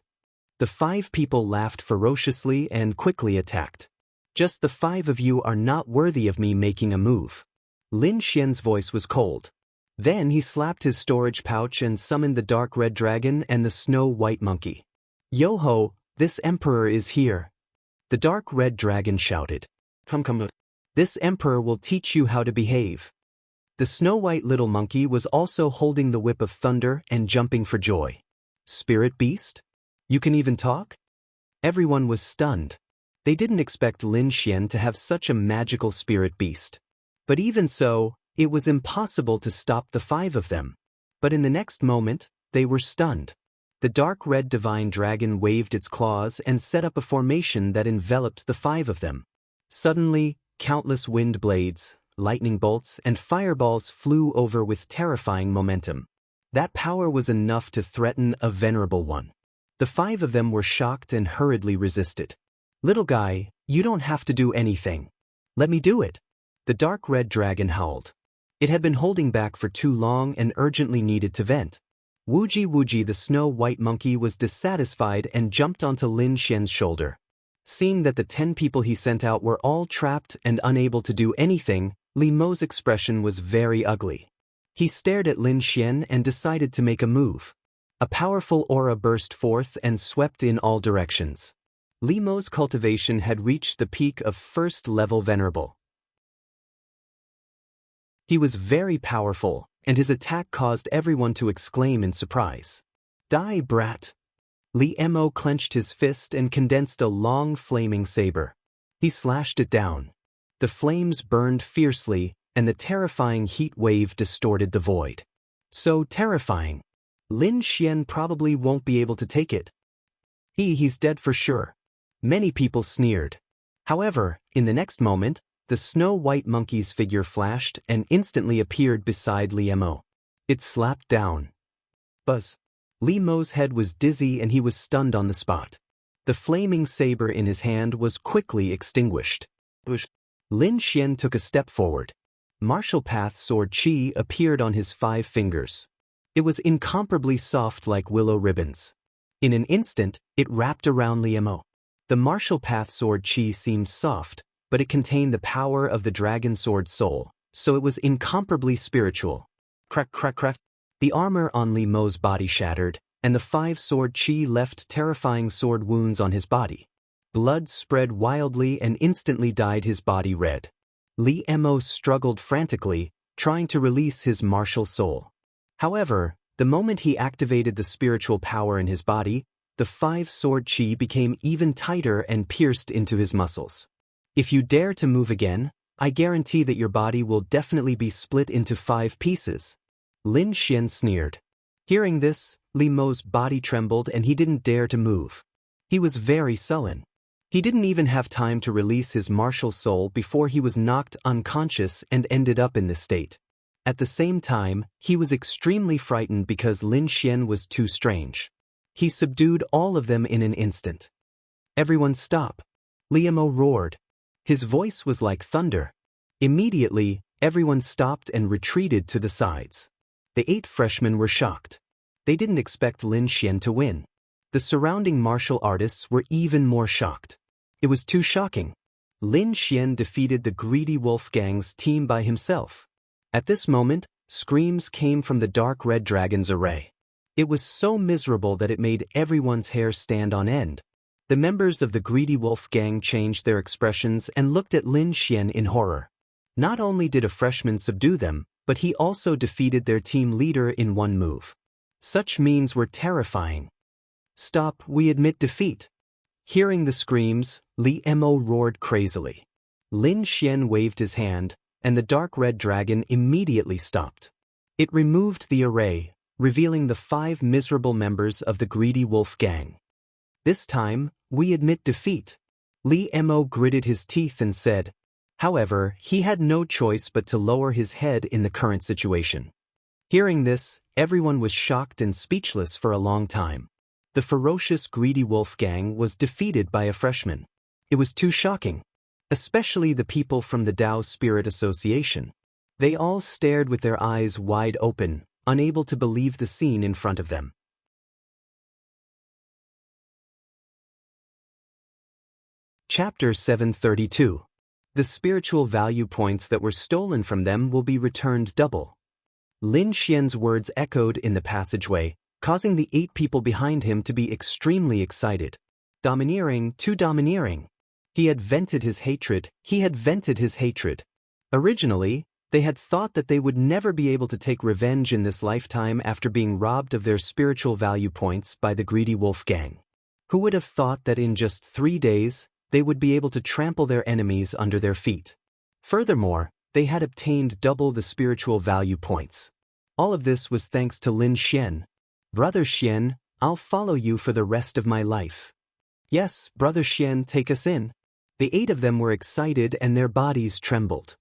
The 5 people laughed ferociously and quickly attacked. "Just the 5 of you are not worthy of me making a move." Lin Xian's voice was cold. Then he slapped his storage pouch and summoned the dark red dragon and the snow-white monkey. "Yo-ho, this emperor is here." The dark red dragon shouted. Come. This emperor will teach you how to behave." The snow-white little monkey was also holding the whip of thunder and jumping for joy. "Spirit beast? You can even talk?" Everyone was stunned. They didn't expect Lin Xian to have such a magical spirit beast. But even so, it was impossible to stop the 5 of them. But in the next moment, they were stunned. The dark red divine dragon waved its claws and set up a formation that enveloped the 5 of them. Suddenly, countless wind blades, lightning bolts, and fireballs flew over with terrifying momentum. That power was enough to threaten a venerable one. The 5 of them were shocked and hurriedly resisted. "Little guy, you don't have to do anything. Let me do it." The dark red dragon howled. It had been holding back for too long and urgently needed to vent. Wuji the snow-white monkey was dissatisfied and jumped onto Lin Xian's shoulder. Seeing that the 10 people he sent out were all trapped and unable to do anything, Li Mo's expression was very ugly. He stared at Lin Xian and decided to make a move. A powerful aura burst forth and swept in all directions. Li Mo's cultivation had reached the peak of first-level venerable. He was very powerful, and his attack caused everyone to exclaim in surprise. "Die, brat!" Li Mo clenched his fist and condensed a long flaming saber. He slashed it down. The flames burned fiercely, and the terrifying heat wave distorted the void. So terrifying. Lin Xian probably won't be able to take it. He's dead for sure. Many people sneered. However, in the next moment, the snow-white monkey's figure flashed and instantly appeared beside Li Mo. It slapped down. Buzz. Li Mo's head was dizzy and he was stunned on the spot. The flaming saber in his hand was quickly extinguished. Lin Xian took a step forward. Martial path sword chi appeared on his 5 fingers. It was incomparably soft like willow ribbons. In an instant, it wrapped around Li Mo. The martial path sword chi seemed soft, but it contained the power of the dragon sword soul, so it was incomparably spiritual. Crack, crack, crack. The armor on Li Mo's body shattered, and the 5 sword chi left terrifying sword wounds on his body. Blood spread wildly and instantly dyed his body red. Li Mo struggled frantically, trying to release his martial soul. However, the moment he activated the spiritual power in his body, the 5 sword chi became even tighter and pierced into his muscles. If you dare to move again, I guarantee that your body will definitely be split into 5 pieces. Lin Xian sneered. Hearing this, Li Mo's body trembled and he didn't dare to move. He was very sullen. He didn't even have time to release his martial soul before he was knocked unconscious and ended up in this state. At the same time, he was extremely frightened because Lin Xian was too strange. He subdued all of them in an instant. "Everyone stop!" Li Mo roared. His voice was like thunder. Immediately, everyone stopped and retreated to the sides. The 8 freshmen were shocked. They didn't expect Lin Xian to win. The surrounding martial artists were even more shocked. It was too shocking. Lin Xian defeated the Greedy Wolf Gang's team by himself. At this moment, screams came from the dark red dragon's array. It was so miserable that it made everyone's hair stand on end. The members of the Greedy Wolf Gang changed their expressions and looked at Lin Xian in horror. Not only did a freshman subdue them, but he also defeated their team leader in one move. Such means were terrifying. "Stop, we admit defeat." Hearing the screams, Li Mo roared crazily. Lin Xian waved his hand, and the dark red dragon immediately stopped. It removed the array, revealing the 5 miserable members of the Greedy Wolf Gang. "This time, we admit defeat." Li Mo gritted his teeth and said. However, he had no choice but to lower his head in the current situation. Hearing this, everyone was shocked and speechless for a long time. The ferocious Greedy Wolf Gang was defeated by a freshman. It was too shocking. Especially the people from the Tao Spirit Association. They all stared with their eyes wide open, unable to believe the scene in front of them. Chapter 732. The spiritual value points that were stolen from them will be returned double. Lin Xian's words echoed in the passageway, causing the 8 people behind him to be extremely excited. Domineering, too domineering. He had vented his hatred. Originally, they had thought that they would never be able to take revenge in this lifetime after being robbed of their spiritual value points by the Greedy Wolf Gang. Who would have thought that in just 3 days, they would be able to trample their enemies under their feet? Furthermore, they had obtained double the spiritual value points. All of this was thanks to Lin Xian. "Brother Xian, I'll follow you for the rest of my life." "Yes, Brother Xian, take us in." The 8 of them were excited and their bodies trembled.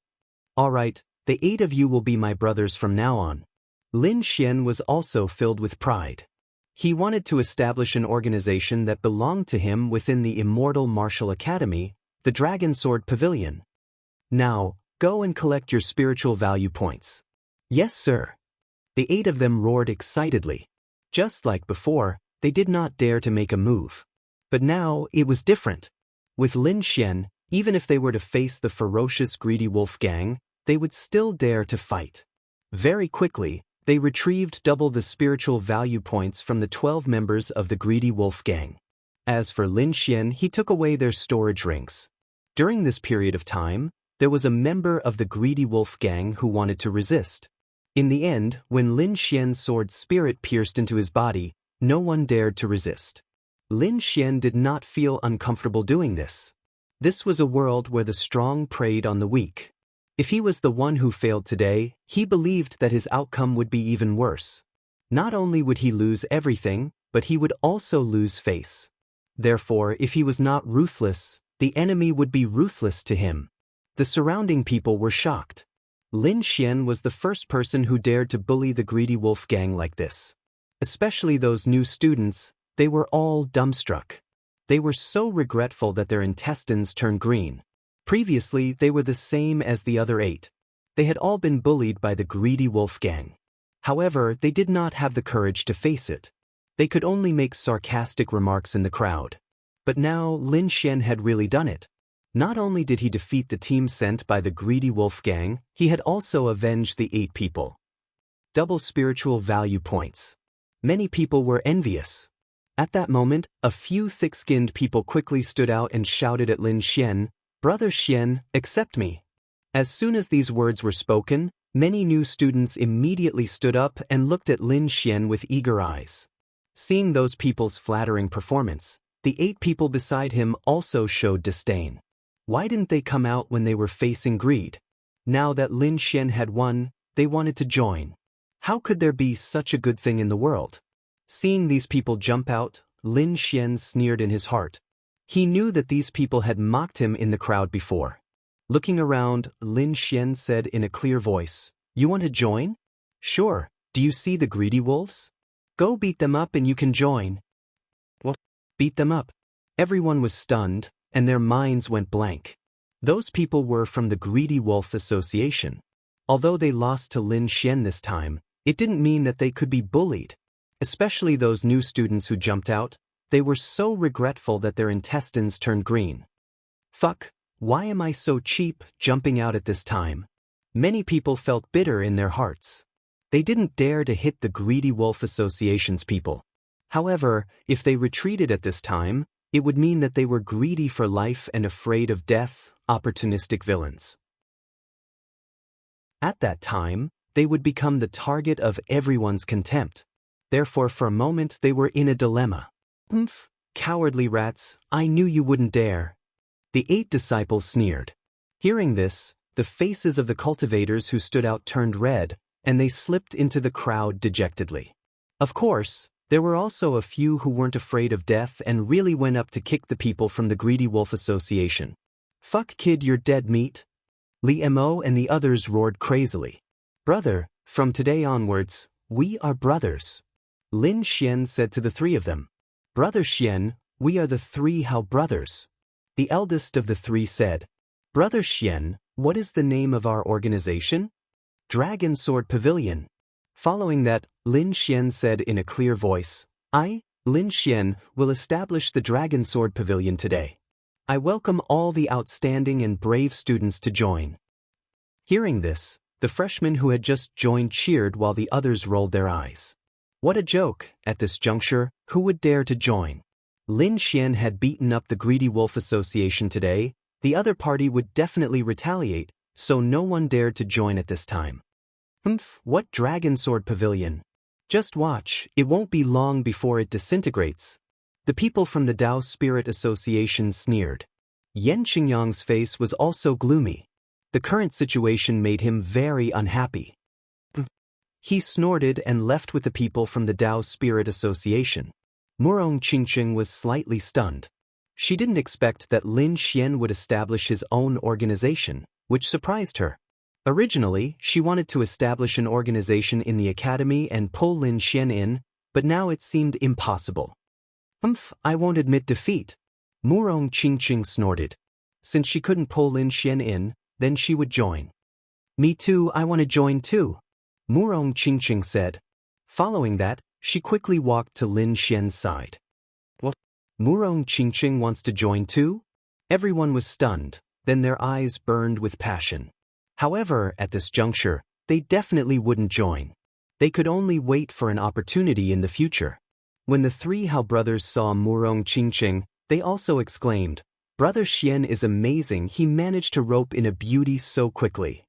"All right, the 8 of you will be my brothers from now on." Lin Xian was also filled with pride. He wanted to establish an organization that belonged to him within the Immortal Martial Academy, the Dragon Sword Pavilion. "Now, go and collect your spiritual value points." "Yes, sir." The 8 of them roared excitedly. Just like before, they did not dare to make a move. But now, it was different. With Lin Xian, even if they were to face the ferocious greedy wolf gang, they would still dare to fight. Very quickly, they retrieved double the spiritual value points from the 12 members of the greedy wolf gang. As for Lin Xian, he took away their storage rings. During this period of time, there was a member of the greedy wolf gang who wanted to resist. In the end, when Lin Xian's sword spirit pierced into his body, no one dared to resist. Lin Xian did not feel uncomfortable doing this. This was a world where the strong preyed on the weak. If he was the one who failed today, he believed that his outcome would be even worse. Not only would he lose everything, but he would also lose face. Therefore, if he was not ruthless, the enemy would be ruthless to him. The surrounding people were shocked. Lin Xian was the first person who dared to bully the greedy wolf gang like this. Especially those new students, they were all dumbstruck. They were so regretful that their intestines turned green. Previously, they were the same as the other 8. They had all been bullied by the greedy wolf gang. However, they did not have the courage to face it. They could only make sarcastic remarks in the crowd. But now, Lin Xian had really done it. Not only did he defeat the team sent by the greedy wolf gang, he had also avenged the 8 people. Double spiritual value points. Many people were envious. At that moment, a few thick-skinned people quickly stood out and shouted at Lin Xian, "Brother Xian, accept me." As soon as these words were spoken, many new students immediately stood up and looked at Lin Xian with eager eyes. Seeing those people's flattering performance, the 8 people beside him also showed disdain. Why didn't they come out when they were facing greed? Now that Lin Xian had won, they wanted to join. How could there be such a good thing in the world? Seeing these people jump out, Lin Xian sneered in his heart. He knew that these people had mocked him in the crowd before. Looking around, Lin Xian said in a clear voice, "You want to join? Sure, do you see the greedy wolves? Go beat them up and you can join." What? Beat them up? Everyone was stunned, and their minds went blank. Those people were from the Greedy Wolf Association. Although they lost to Lin Xian this time, it didn't mean that they could be bullied. Especially those new students who jumped out, they were so regretful that their intestines turned green. Fuck, why am I so cheap jumping out at this time? Many people felt bitter in their hearts. They didn't dare to hit the Greedy Wolf Association's people. However, if they retreated at this time, it would mean that they were greedy for life and afraid of death, opportunistic villains. At that time, they would become the target of everyone's contempt. Therefore, for a moment they were in a dilemma. "Humph, cowardly rats, I knew you wouldn't dare." The 8 disciples sneered. Hearing this, the faces of the cultivators who stood out turned red, and they slipped into the crowd dejectedly. Of course, there were also a few who weren't afraid of death and really went up to kick the people from the Greedy Wolf Association. "Fuck kid, you're dead meat." Li Mo and the others roared crazily. "Brother, from today onwards, we are brothers." Lin Xian said to the 3 of them. "Brother Xian, we are the 3 Hao brothers." The eldest of the 3 said, "Brother Xian, what is the name of our organization?" "Dragon Sword Pavilion." Following that, Lin Xian said in a clear voice, "I, Lin Xian, will establish the Dragon Sword Pavilion today. I welcome all the outstanding and brave students to join." Hearing this, the freshmen who had just joined cheered while the others rolled their eyes. What a joke! At this juncture, who would dare to join? Lin Xian had beaten up the Greedy Wolf Association today. The other party would definitely retaliate, so no one dared to join at this time. "Humph, what Dragon Sword Pavilion? Just watch, it won't be long before it disintegrates." The people from the Tao Spirit Association sneered. Yan Qingyang's face was also gloomy. The current situation made him very unhappy. He snorted and left with the people from the Tao Spirit Association. Murong Qingqing was slightly stunned. She didn't expect that Lin Xian would establish his own organization, which surprised her. Originally, she wanted to establish an organization in the academy and pull Lin Xian in, but now it seemed impossible. "Humph, I won't admit defeat." Murong Qingqing snorted. Since she couldn't pull Lin Xian in, then she would join. "Me too, I want to join too," Murong Qingqing said. Following that, She quickly walked to Lin Xian's side. What? Murong Qingqing wants to join too? Everyone was stunned, then their eyes burned with passion. However, at this juncture, they definitely wouldn't join. They could only wait for an opportunity in the future. When the three Hao brothers saw Murong Qingqing, they also exclaimed, "Brother Xian is amazing, he managed to rope in a beauty so quickly.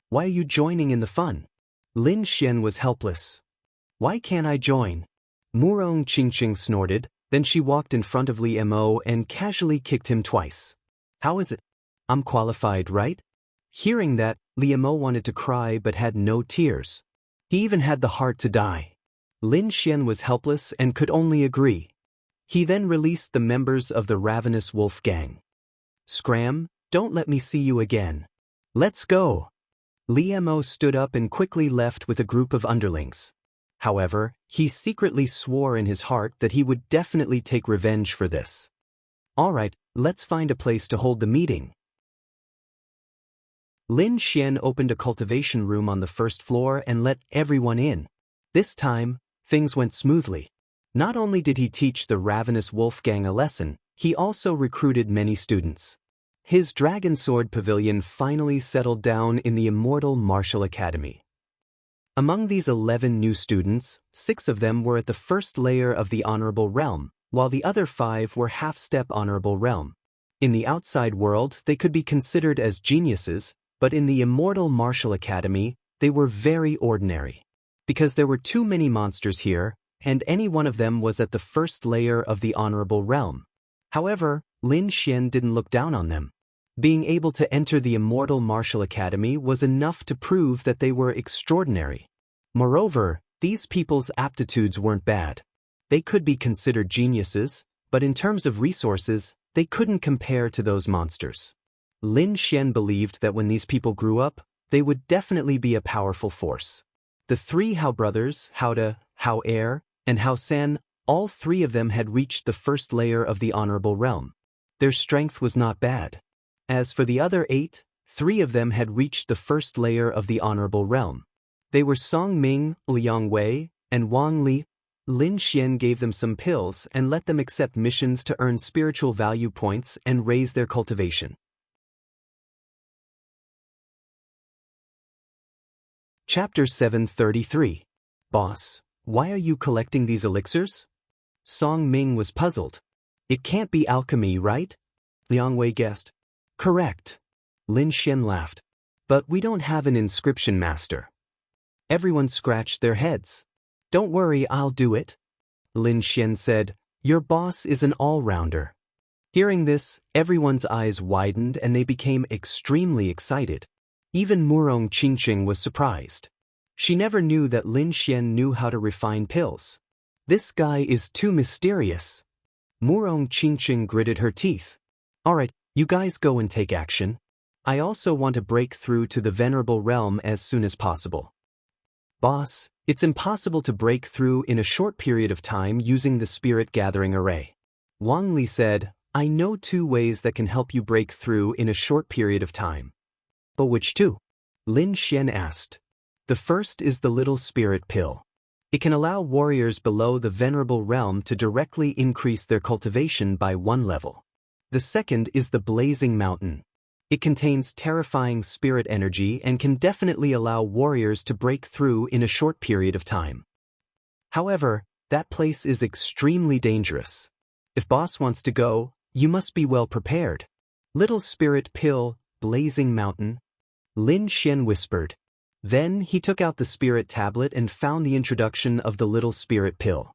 Why are you joining in the fun?" Lin Xian was helpless. "Why can't I join?" Murong Qingqing snorted, then she walked in front of Li Mo and casually kicked him twice. "How is it? I'm qualified, right?" Hearing that, Li Mo wanted to cry but had no tears. He even had the heart to die. Lin Xian was helpless and could only agree. He then released the members of the Ravenous Wolf Gang. "Scram, don't let me see you again. Let's go." Li Mo stood up and quickly left with a group of underlings. However, he secretly swore in his heart that he would definitely take revenge for this. "Alright, let's find a place to hold the meeting." Lin Xian opened a cultivation room on the first floor and let everyone in. This time, things went smoothly. Not only did he teach the Ravenous Wolf Gang a lesson, he also recruited many students. His Dragon Sword Pavilion finally settled down in the Immortal Martial Academy. Among these 11 new students, 6 of them were at the first layer of the Honorable Realm, while the other 5 were half-step Honorable Realm. In the outside world, they could be considered as geniuses, but in the Immortal Martial Academy, they were very ordinary. Because there were too many monsters here, and any one of them was at the first layer of the Honorable Realm. However, Lin Xian didn't look down on them. Being able to enter the Immortal Martial Academy was enough to prove that they were extraordinary. Moreover, these people's aptitudes weren't bad. They could be considered geniuses, but in terms of resources, they couldn't compare to those monsters. Lin Xian believed that when these people grew up, they would definitely be a powerful force. The 3 Hao brothers, Hao De, Hao Er, and Hao San, all 3 of them had reached the first layer of the Honorable Realm. Their strength was not bad. As for the other 8, 3 of them had reached the first layer of the Honorable Realm. They were Song Ming, Liang Wei, and Wang Li. Lin Xian gave them some pills and let them accept missions to earn spiritual value points and raise their cultivation. Chapter 733. Boss, why are you collecting these elixirs? Song Ming was puzzled. It can't be alchemy, right? Liang Wei guessed. Correct. Lin Xian laughed. But we don't have an inscription master. Everyone scratched their heads. Don't worry, I'll do it. Lin Xian said, your boss is an all-rounder. Hearing this, everyone's eyes widened and they became extremely excited. Even Murong Qingqing was surprised. She never knew that Lin Xian knew how to refine pills. This guy is too mysterious. Murong Qingqing gritted her teeth. Alright, you guys go and take action. I also want to break through to the Venerable Realm as soon as possible. Boss, it's impossible to break through in a short period of time using the Spirit Gathering Array. Wang Li said, I know 2 ways that can help you break through in a short period of time. But which 2? Lin Xian asked. The first is the Little Spirit Pill. It can allow warriors below the Venerable Realm to directly increase their cultivation by 1 level. The second is the Blazing Mountain. It contains terrifying spirit energy and can definitely allow warriors to break through in a short period of time. However, that place is extremely dangerous. If boss wants to go, you must be well prepared. Little Spirit Pill, Blazing Mountain. Lin Xian whispered. Then he took out the spirit tablet and found the introduction of the Little Spirit Pill.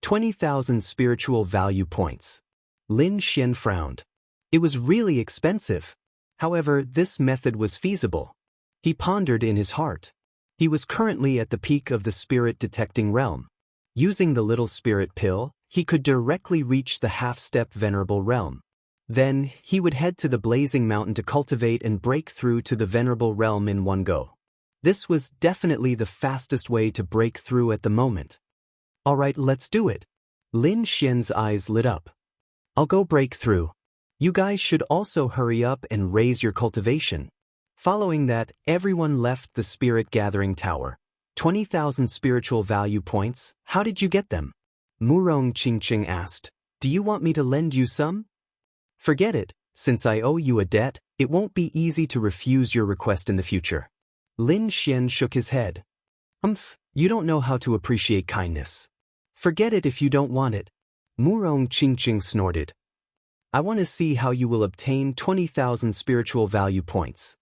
20,000 spiritual value points. Lin Xian frowned. It was really expensive. However, this method was feasible. He pondered in his heart. He was currently at the peak of the spirit detecting realm. Using the Little Spirit Pill, he could directly reach the half-step Venerable Realm. Then, he would head to the Blazing Mountain to cultivate and break through to the Venerable Realm in one go. This was definitely the fastest way to break through at the moment. Alright, let's do it. Lin Xian's eyes lit up. I'll go break through. You guys should also hurry up and raise your cultivation. Following that, everyone left the Spirit Gathering Tower. 20,000 spiritual value points, how did you get them? Murong Qingqing asked. Do you want me to lend you some? Forget it, since I owe you a debt, it won't be easy to refuse your request in the future. Lin Xian shook his head. You don't know how to appreciate kindness. Forget it if you don't want it. Murong Qingqing snorted. I want to see how you will obtain 20,000 spiritual value points.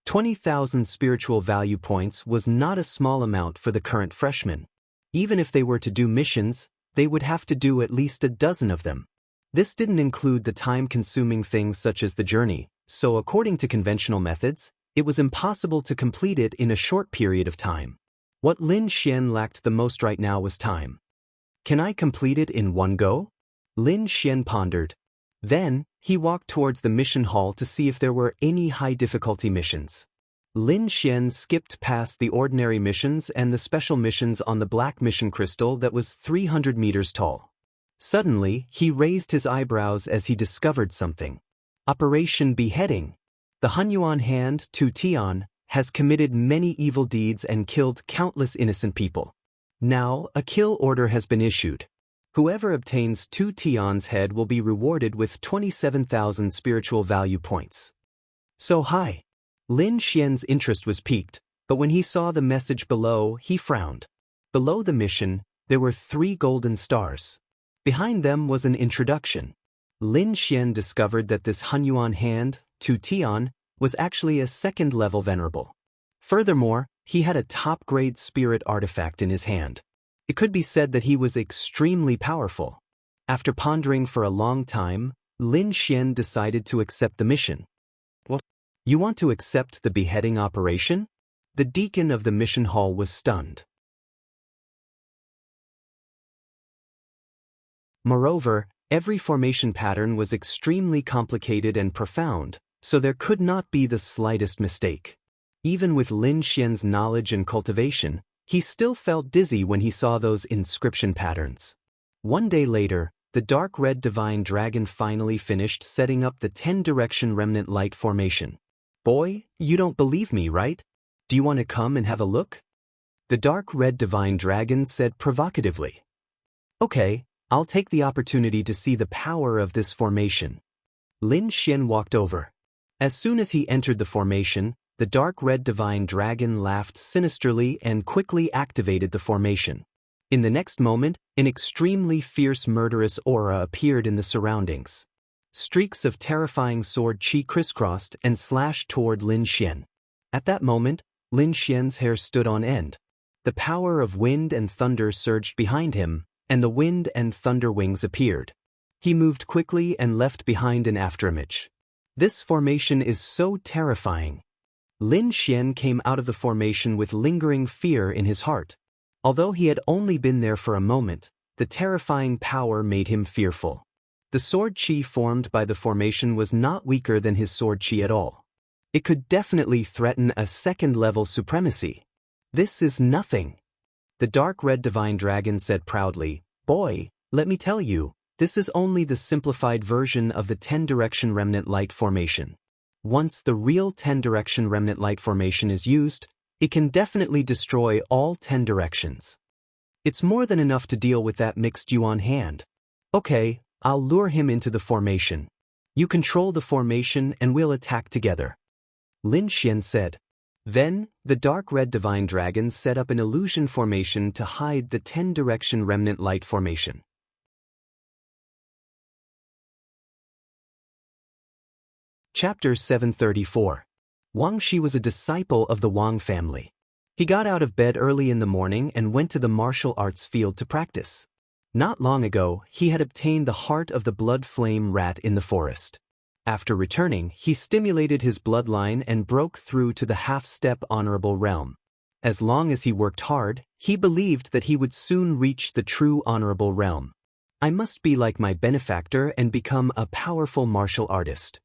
20,000 spiritual value points was not a small amount for the current freshmen. Even if they were to do missions, they would have to do at least a dozen of them. This didn't include the time-consuming things such as the journey, so according to conventional methods, it was impossible to complete it in a short period of time. What Lin Xian lacked the most right now was time. Can I complete it in one go? Lin Xian pondered. Then, he walked towards the mission hall to see if there were any high-difficulty missions. Lin Xian skipped past the ordinary missions and the special missions on the black mission crystal that was 300 meters tall. Suddenly, he raised his eyebrows as he discovered something. Operation Beheading. The Hunyuan Hand, Tu Tian, has committed many evil deeds and killed countless innocent people. Now, a kill order has been issued. Whoever obtains Tu Tian's head will be rewarded with 27,000 spiritual value points. So high. Lin Xian's interest was piqued, but when he saw the message below, he frowned. Below the mission, there were 3 golden stars. Behind them was an introduction. Lin Xian discovered that this Hunyuan Hand, Tu Tian, was actually a second-level venerable. Furthermore, he had a top-grade spirit artifact in his hand. It could be said that he was extremely powerful. After pondering for a long time, Lin Xian decided to accept the mission. What? You want to accept the beheading operation? The deacon of the mission hall was stunned. Moreover, every formation pattern was extremely complicated and profound, so there could not be the slightest mistake. Even with Lin Xian's knowledge and cultivation, he still felt dizzy when he saw those inscription patterns. One day later, the dark red divine dragon finally finished setting up the 10-direction remnant light formation. Boy, you don't believe me, right? Do you want to come and have a look? The dark red divine dragon said provocatively. Okay, I'll take the opportunity to see the power of this formation. Lin Xian walked over. As soon as he entered the formation, the dark red divine dragon laughed sinisterly and quickly activated the formation. In the next moment, an extremely fierce murderous aura appeared in the surroundings. Streaks of terrifying sword chi crisscrossed and slashed toward Lin Xian. At that moment, Lin Xian's hair stood on end. The power of wind and thunder surged behind him, and the wind and thunder wings appeared. He moved quickly and left behind an afterimage. This formation is so terrifying. Lin Xian came out of the formation with lingering fear in his heart. Although he had only been there for a moment, the terrifying power made him fearful. The sword chi formed by the formation was not weaker than his sword chi at all. It could definitely threaten a second-level supremacy. This is nothing. The dark red divine dragon said proudly, Boy, let me tell you, this is only the simplified version of the 10-direction remnant light formation. Once the real 10-direction remnant light formation is used, it can definitely destroy all 10 directions. It's more than enough to deal with that mixed Yuan hand. Okay, I'll lure him into the formation. You control the formation and we'll attack together. Lin Xian said. Then, the dark red divine dragon set up an illusion formation to hide the 10-direction remnant light formation. Chapter 734. Wang Shi was a disciple of the Wang family. He got out of bed early in the morning and went to the martial arts field to practice. Not long ago, he had obtained the heart of the blood flame rat in the forest. After returning, he stimulated his bloodline and broke through to the half-step honorable realm. As long as he worked hard, he believed that he would soon reach the true honorable realm. I must be like my benefactor and become a powerful martial artist.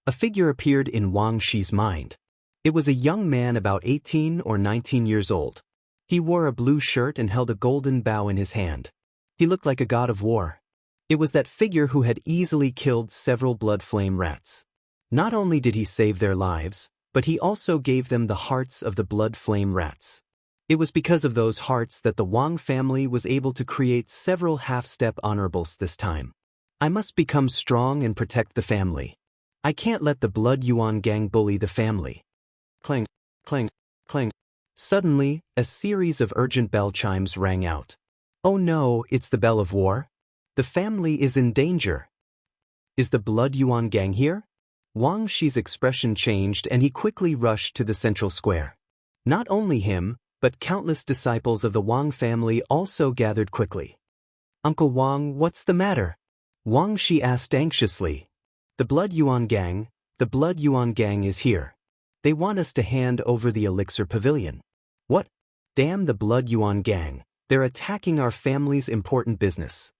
A figure appeared in Wang Shi's mind. It was a young man about 18 or 19 years old. He wore a blue shirt and held a golden bow in his hand. He looked like a god of war. It was that figure who had easily killed several blood flame rats. Not only did he save their lives, but he also gave them the hearts of the blood flame rats. It was because of those hearts that the Wang family was able to create several half-step honorables this time. I must become strong and protect the family. I can't let the Blood Yuan gang bully the family. Clang, clang, clang. Suddenly, a series of urgent bell chimes rang out. Oh no, it's the bell of war. The family is in danger. Is the Blood Yuan gang here? Wang Shi's expression changed and he quickly rushed to the central square. Not only him, but countless disciples of the Wang family also gathered quickly. Uncle Wang, what's the matter? Wang Shi asked anxiously. The Blood Yuan gang is here. They want us to hand over the elixir pavilion. What? Damn the Blood Yuan gang, they're attacking our family's important business.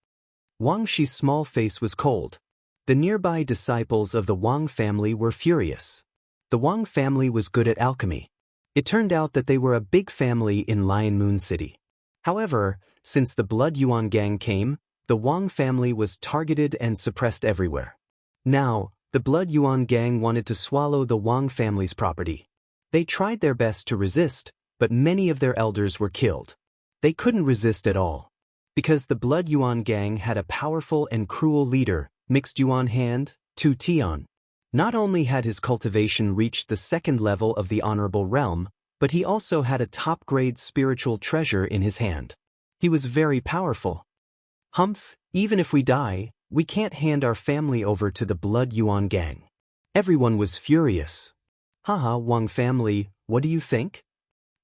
Wang Shi's small face was cold. The nearby disciples of the Wang family were furious. The Wang family was good at alchemy. It turned out that they were a big family in Lion Moon City. However, since the Blood Yuan gang came, the Wang family was targeted and suppressed everywhere. Now, the Blood Yuan gang wanted to swallow the Wang family's property. They tried their best to resist, but many of their elders were killed. They couldn't resist at all. Because the Blood Yuan gang had a powerful and cruel leader, Mixed Yuan Hand, Tu Tian. Not only had his cultivation reached the second level of the honorable realm, but he also had a top-grade spiritual treasure in his hand. He was very powerful. Humph, even if we die, we can't hand our family over to the Blood Yuan gang. Everyone was furious. Haha, Wang family, what do you think?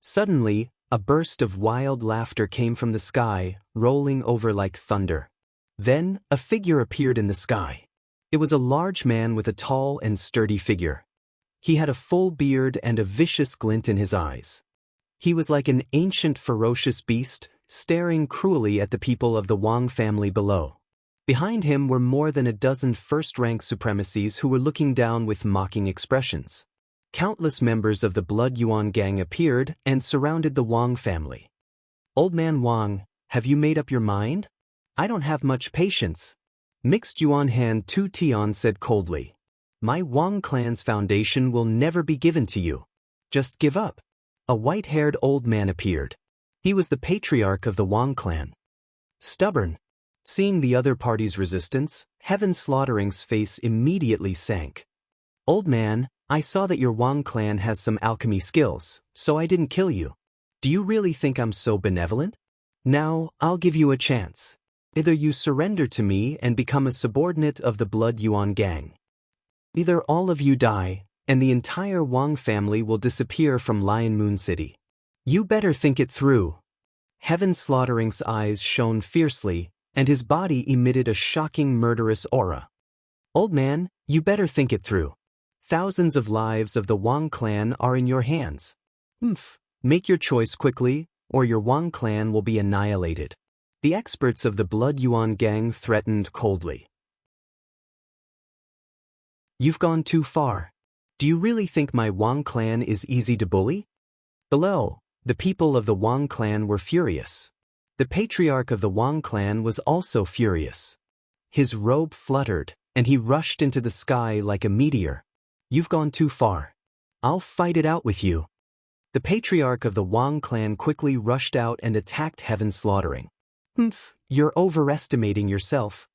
Suddenly, a burst of wild laughter came from the sky, rolling over like thunder. Then, a figure appeared in the sky. It was a large man with a tall and sturdy figure. He had a full beard and a vicious glint in his eyes. He was like an ancient ferocious beast, staring cruelly at the people of the Wang family below. Behind him were more than a dozen first-rank supremacies who were looking down with mocking expressions. Countless members of the Blood Yuan gang appeared and surrounded the Wang family. Old man Wang, have you made up your mind? I don't have much patience. Mixed Yuan Hand Tu Tian said coldly. My Wang clan's foundation will never be given to you. Just give up. A white-haired old man appeared. He was the patriarch of the Wang clan. Stubborn. Seeing the other party's resistance, Heaven Slaughtering's face immediately sank. Old man, I saw that your Wang clan has some alchemy skills, so I didn't kill you. Do you really think I'm so benevolent? Now, I'll give you a chance. Either you surrender to me and become a subordinate of the Blood Yuan gang. Either all of you die, and the entire Wang family will disappear from Lion Moon City. You better think it through. Heaven Slaughtering's eyes shone fiercely, and his body emitted a shocking murderous aura. Old man, you better think it through. Thousands of lives of the Wang clan are in your hands. Make your choice quickly, or your Wang clan will be annihilated. The experts of the Blood Yuan gang threatened coldly. You've gone too far. Do you really think my Wang clan is easy to bully? Below, the people of the Wang clan were furious. The patriarch of the Wang clan was also furious. His robe fluttered, and he rushed into the sky like a meteor. You've gone too far. I'll fight it out with you. The patriarch of the Wang clan quickly rushed out and attacked Heaven Slaughtering. You're overestimating yourself.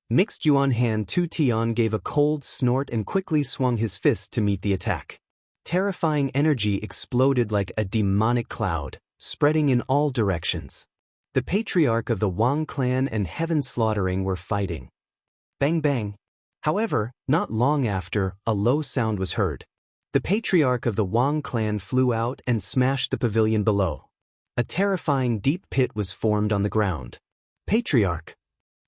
Mixed Yuan Hand Tu Tian gave a cold snort and quickly swung his fist to meet the attack. Terrifying energy exploded like a demonic cloud, spreading in all directions. The patriarch of the Wang clan and Heaven Slaughtering were fighting. Bang bang. However, not long after, a low sound was heard. The patriarch of the Wang clan flew out and smashed the pavilion below. A terrifying deep pit was formed on the ground. Patriarch.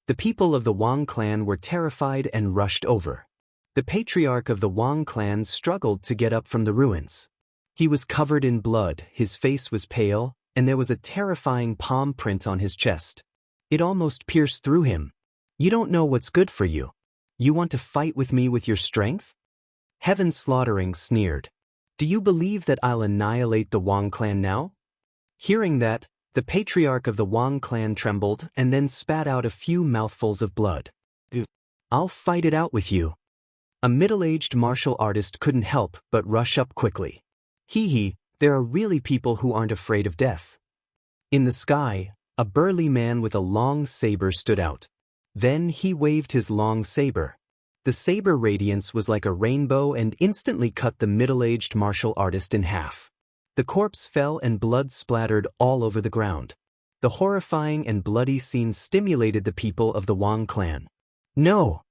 The people of the Wang clan were terrified and rushed over. The patriarch of the Wang clan struggled to get up from the ruins. He was covered in blood, his face was pale, and there was a terrifying palm print on his chest. It almost pierced through him. You don't know what's good for you. You want to fight with me with your strength? Heaven Slaughtering sneered. Do you believe that I'll annihilate the Wang clan now? Hearing that, the patriarch of the Wang clan trembled and then spat out a few mouthfuls of blood. I'll fight it out with you. A middle-aged martial artist couldn't help but rush up quickly. Hee, There are really people who aren't afraid of death. In the sky, a burly man with a long saber stood out. Then he waved his long saber. The saber radiance was like a rainbow and instantly cut the middle-aged martial artist in half. The corpse fell and blood splattered all over the ground. The horrifying and bloody scene stimulated the people of the Wang clan. No!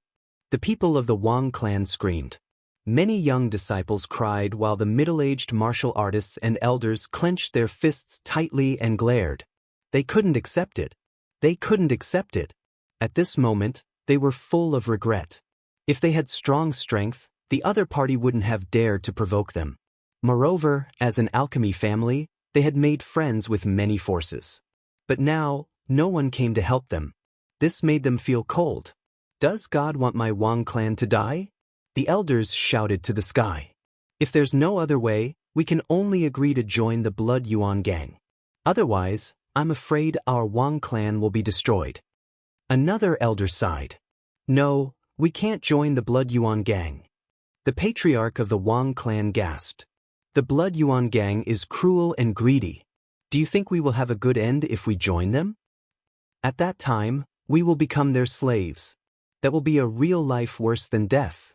The people of the Wang clan screamed. Many young disciples cried while the middle-aged martial artists and elders clenched their fists tightly and glared. They couldn't accept it. They couldn't accept it. At this moment, they were full of regret. If they had strong strength, the other party wouldn't have dared to provoke them. Moreover, as an alchemy family, they had made friends with many forces. But now, no one came to help them. This made them feel cold. Does God want my Wang clan to die? The elders shouted to the sky. If there's no other way, we can only agree to join the Blood Yuan gang. Otherwise, I'm afraid our Wang clan will be destroyed. Another elder sighed. No, we can't join the Blood Yuan gang. The patriarch of the Wang clan gasped. The Blood Yuan gang is cruel and greedy. Do you think we will have a good end if we join them? At that time, we will become their slaves. That will be a real life worse than death.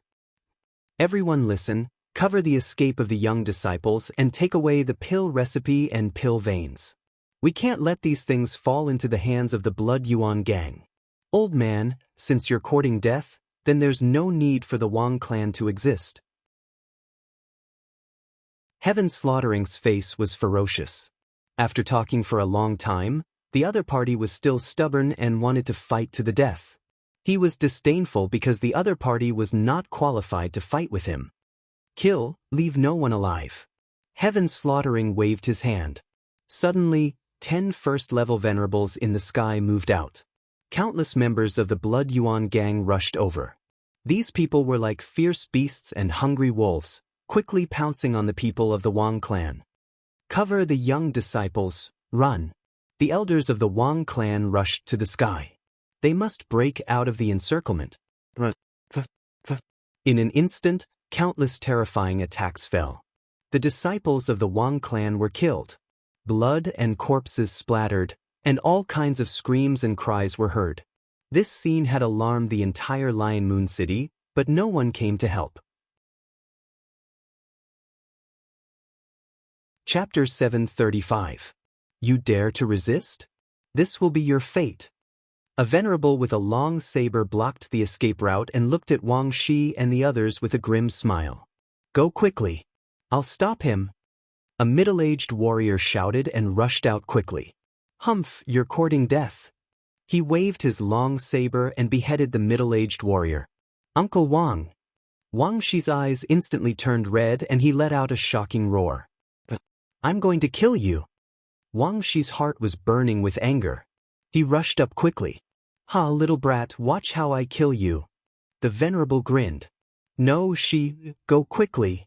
Everyone listen, cover the escape of the young disciples and take away the pill recipe and pill veins. We can't let these things fall into the hands of the Blood Yuan gang. Old man, since you're courting death, then there's no need for the Wang clan to exist. Heaven Slaughter's face was ferocious. After talking for a long time, the other party was still stubborn and wanted to fight to the death. He was disdainful because the other party was not qualified to fight with him. Kill, leave no one alive. Heaven Slaughtering waved his hand. Suddenly, 10 first-level venerables in the sky moved out. Countless members of the Blood Yuan gang rushed over. These people were like fierce beasts and hungry wolves, quickly pouncing on the people of the Wang clan. Cover the young disciples, run. The elders of the Wang clan rushed to the sky. They must break out of the encirclement. In an instant, countless terrifying attacks fell. The disciples of the Wang clan were killed. Blood and corpses splattered, and all kinds of screams and cries were heard. This scene had alarmed the entire Lion Moon City, but no one came to help. Chapter 735. You dare to resist? This will be your fate. A venerable with a long saber blocked the escape route and looked at Wang Shi and the others with a grim smile. Go quickly. I'll stop him. A middle-aged warrior shouted and rushed out quickly. Humph, you're courting death. He waved his long saber and beheaded the middle-aged warrior. Uncle Wang. Wang Shi's eyes instantly turned red and he let out a shocking roar. I'm going to kill you. Wang Shi's heart was burning with anger. He rushed up quickly. Ha, little brat, watch how I kill you. The venerable grinned. No, Shi, go quickly.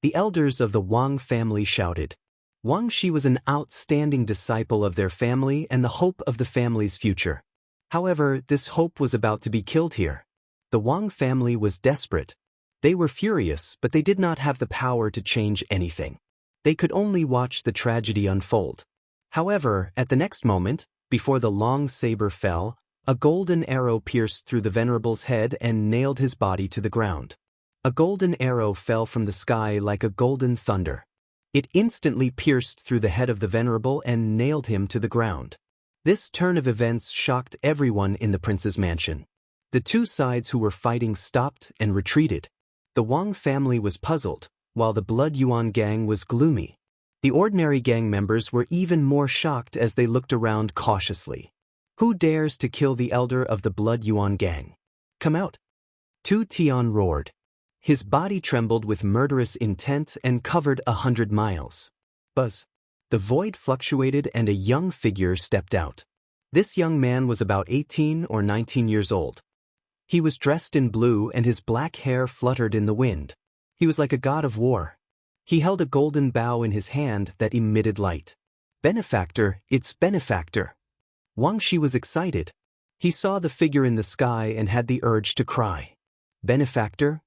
The elders of the Wang family shouted. Wang Shi was an outstanding disciple of their family and the hope of the family's future. However, this hope was about to be killed here. The Wang family was desperate. They were furious, but they did not have the power to change anything. They could only watch the tragedy unfold. However, at the next moment, before the long saber fell, a golden arrow pierced through the venerable's head and nailed his body to the ground. A golden arrow fell from the sky like a golden thunder. It instantly pierced through the head of the venerable and nailed him to the ground. This turn of events shocked everyone in the prince's mansion. The two sides who were fighting stopped and retreated. The Wang family was puzzled, while the Blood Yuan gang was gloomy. The ordinary gang members were even more shocked as they looked around cautiously. Who dares to kill the elder of the Blood Yuan gang? Come out! Tu Tian roared. His body trembled with murderous intent and covered 100 miles. Buzz. The void fluctuated and a young figure stepped out. This young man was about 18 or 19 years old. He was dressed in blue and his black hair fluttered in the wind. He was like a god of war. He held a golden bow in his hand that emitted light. Benefactor, it's Benefactor. Wang Shi was excited. He saw the figure in the sky and had the urge to cry. Benefactor?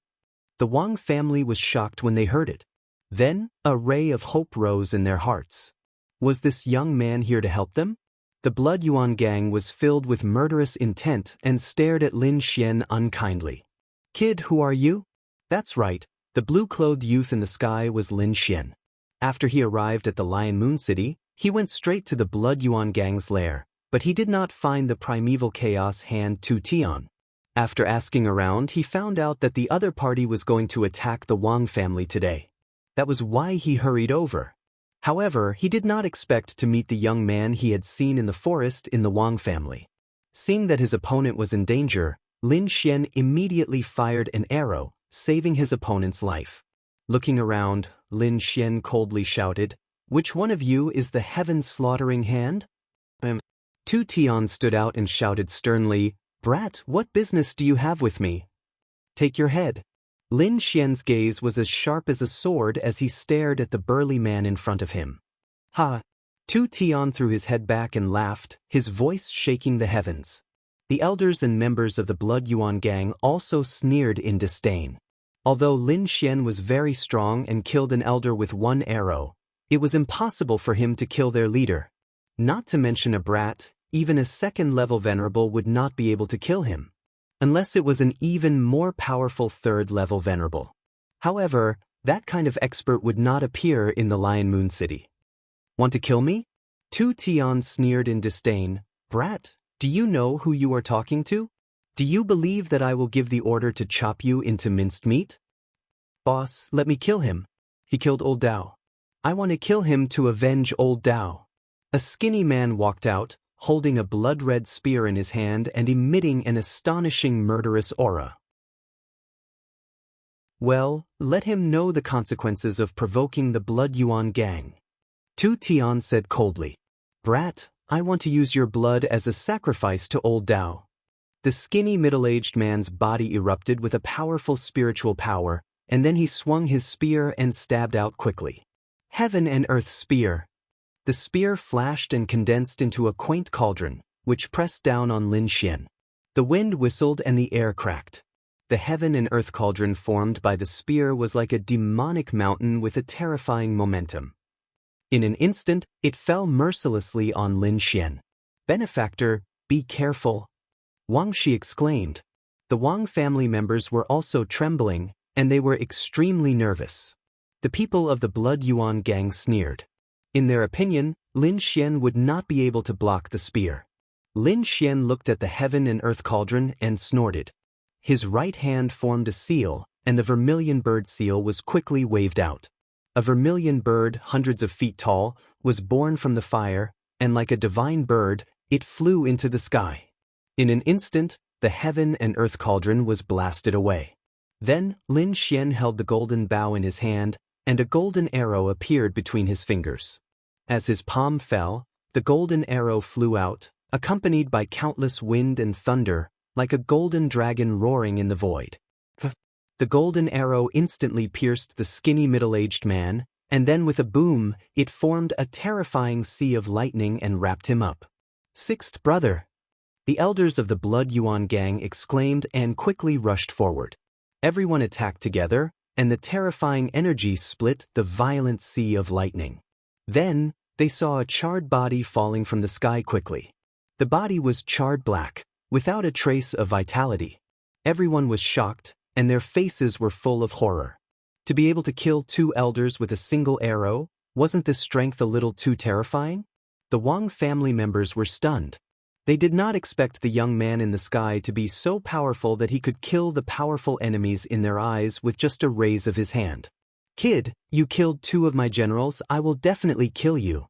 The Wang family was shocked when they heard it. Then, a ray of hope rose in their hearts. Was this young man here to help them? The Blood Yuan gang was filled with murderous intent and stared at Lin Xian unkindly. "Kid, who are you?" That's right, the blue-clothed youth in the sky was Lin Xian. After he arrived at the Lion Moon City, he went straight to the Blood Yuan gang's lair, but he did not find the primeval chaos hand Tu Tian. After asking around, he found out that the other party was going to attack the Wang family today. That was why he hurried over. However, he did not expect to meet the young man he had seen in the forest in the Wang family. Seeing that his opponent was in danger, Lin Xian immediately fired an arrow, saving his opponent's life. Looking around, Lin Xian coldly shouted, "Which one of you is the heaven-slaughtering hand?" Tu Tian stood out and shouted sternly, "Brat, what business do you have with me? Take your head." Lin Xian's gaze was as sharp as a sword as he stared at the burly man in front of him. "Ha!" Tu Tian threw his head back and laughed, his voice shaking the heavens. The elders and members of the Blood Yuan gang also sneered in disdain. Although Lin Xian was very strong and killed an elder with one arrow, it was impossible for him to kill their leader. Not to mention a brat, even a second-level venerable would not be able to kill him, unless it was an even more powerful third-level venerable. However, that kind of expert would not appear in the Lion Moon City. "Want to kill me?" Tu Tian sneered in disdain. "Brat, do you know who you are talking to? Do you believe that I will give the order to chop you into minced meat?" "Boss, let me kill him. He killed old Dao. I want to kill him to avenge old Dao." A skinny man walked out, holding a blood-red spear in his hand and emitting an astonishing murderous aura. "Well, let him know the consequences of provoking the Blood Yuan gang." Tu Tian said coldly. "Brat, I want to use your blood as a sacrifice to old Dao." The skinny middle-aged man's body erupted with a powerful spiritual power, and then he swung his spear and stabbed out quickly. Heaven and Earth Spear. The spear flashed and condensed into a quaint cauldron, which pressed down on Lin Xian. The wind whistled and the air cracked. The Heaven and Earth cauldron formed by the spear was like a demonic mountain with a terrifying momentum. In an instant, it fell mercilessly on Lin Xian. "Benefactor, be careful!" Wang Shi exclaimed. The Wang family members were also trembling, and they were extremely nervous. The people of the Blood Yuan gang sneered. In their opinion, Lin Xian would not be able to block the spear. Lin Xian looked at the Heaven and Earth cauldron and snorted. His right hand formed a seal, and the vermilion bird seal was quickly waved out. A vermilion bird, hundreds of feet tall, was born from the fire, and like a divine bird, it flew into the sky. In an instant, the Heaven and Earth cauldron was blasted away. Then, Lin Xian held the golden bow in his hand, and a golden arrow appeared between his fingers. As his palm fell, the golden arrow flew out, accompanied by countless wind and thunder, like a golden dragon roaring in the void. The golden arrow instantly pierced the skinny middle-aged man, and then with a boom, it formed a terrifying sea of lightning and wrapped him up. "Sixth brother!" The elders of the Blood Yuan gang exclaimed and quickly rushed forward. Everyone attacked together, and the terrifying energy split the violent sea of lightning. Then, they saw a charred body falling from the sky quickly. The body was charred black, without a trace of vitality. Everyone was shocked, and their faces were full of horror. To be able to kill two elders with a single arrow, wasn't this strength a little too terrifying? The Wang family members were stunned. They did not expect the young man in the sky to be so powerful that he could kill the powerful enemies in their eyes with just a raise of his hand. "Kid, you killed two of my generals, I will definitely kill you."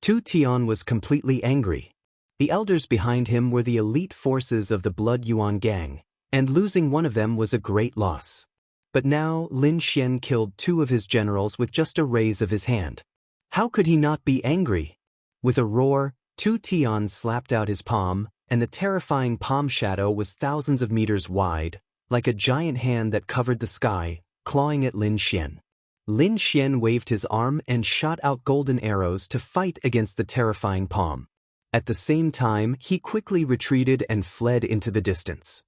Tu Tian was completely angry. The elders behind him were the elite forces of the Blood Yuan gang, and losing one of them was a great loss. But now Lin Xian killed two of his generals with just a raise of his hand. How could he not be angry? With a roar, Tu Tian slapped out his palm, and the terrifying palm shadow was thousands of meters wide, like a giant hand that covered the sky, clawing at Lin Xian. Lin Xian waved his arm and shot out golden arrows to fight against the terrifying palm. At the same time, he quickly retreated and fled into the distance.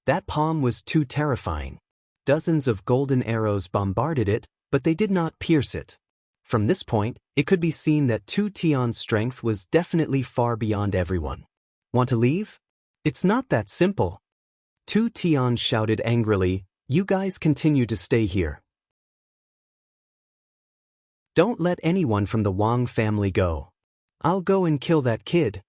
That palm was too terrifying. Dozens of golden arrows bombarded it, but they did not pierce it. From this point, it could be seen that Tu Tian's strength was definitely far beyond everyone. Want to leave? It's not that simple. Tu Tian shouted angrily, "You guys continue to stay here. Don't let anyone from the Wang family go. I'll go and kill that kid."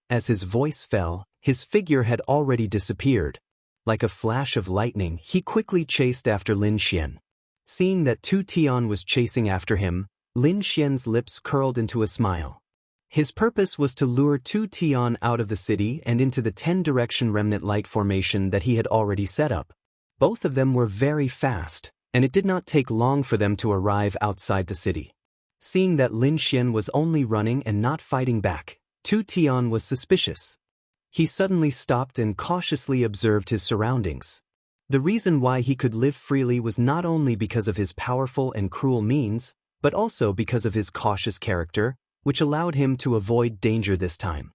As his voice fell, his figure had already disappeared. Like a flash of lightning, he quickly chased after Lin Xian. Seeing that Tu Tian was chasing after him, Lin Xian's lips curled into a smile. His purpose was to lure Tu Tian out of the city and into the 10-direction remnant light formation that he had already set up. Both of them were very fast, and it did not take long for them to arrive outside the city. Seeing that Lin Xian was only running and not fighting back, Tu Tian was suspicious. He suddenly stopped and cautiously observed his surroundings. The reason why he could live freely was not only because of his powerful and cruel means, but also because of his cautious character, which allowed him to avoid danger this time.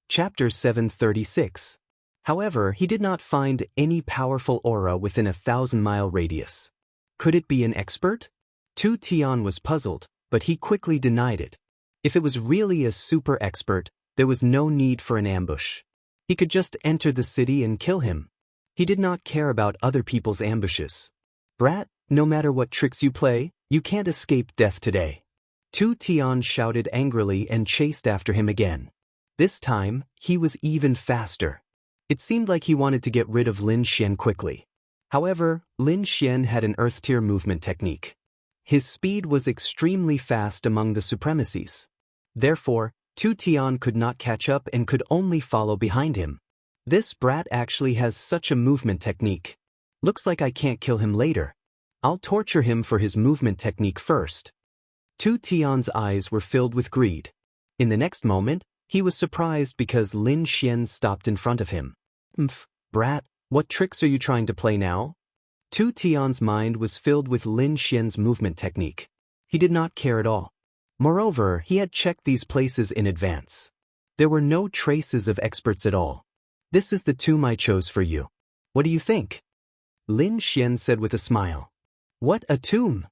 Chapter 736. However, he did not find any powerful aura within a 1,000-mile radius. Could it be an expert? Tu Tian was puzzled, but he quickly denied it. If it was really a super expert, there was no need for an ambush. He could just enter the city and kill him. He did not care about other people's ambushes. "Brat, no matter what tricks you play, you can't escape death today." Tu Tian shouted angrily and chased after him again. This time, he was even faster. It seemed like he wanted to get rid of Lin Xian quickly. However, Lin Xian had an earth-tier movement technique. His speed was extremely fast among the supremacies. Therefore, Tu Tian could not catch up and could only follow behind him. This brat actually has such a movement technique. Looks like I can't kill him later. I'll torture him for his movement technique first. Tu Tian's eyes were filled with greed. In the next moment, he was surprised because Lin Xian stopped in front of him. Brat, what tricks are you trying to play now?" Tu Tian's mind was filled with Lin Xian's movement technique. He did not care at all. Moreover, he had checked these places in advance. There were no traces of experts at all. "This is the tomb I chose for you. What do you think?" Lin Xian said with a smile. "What, a tomb?"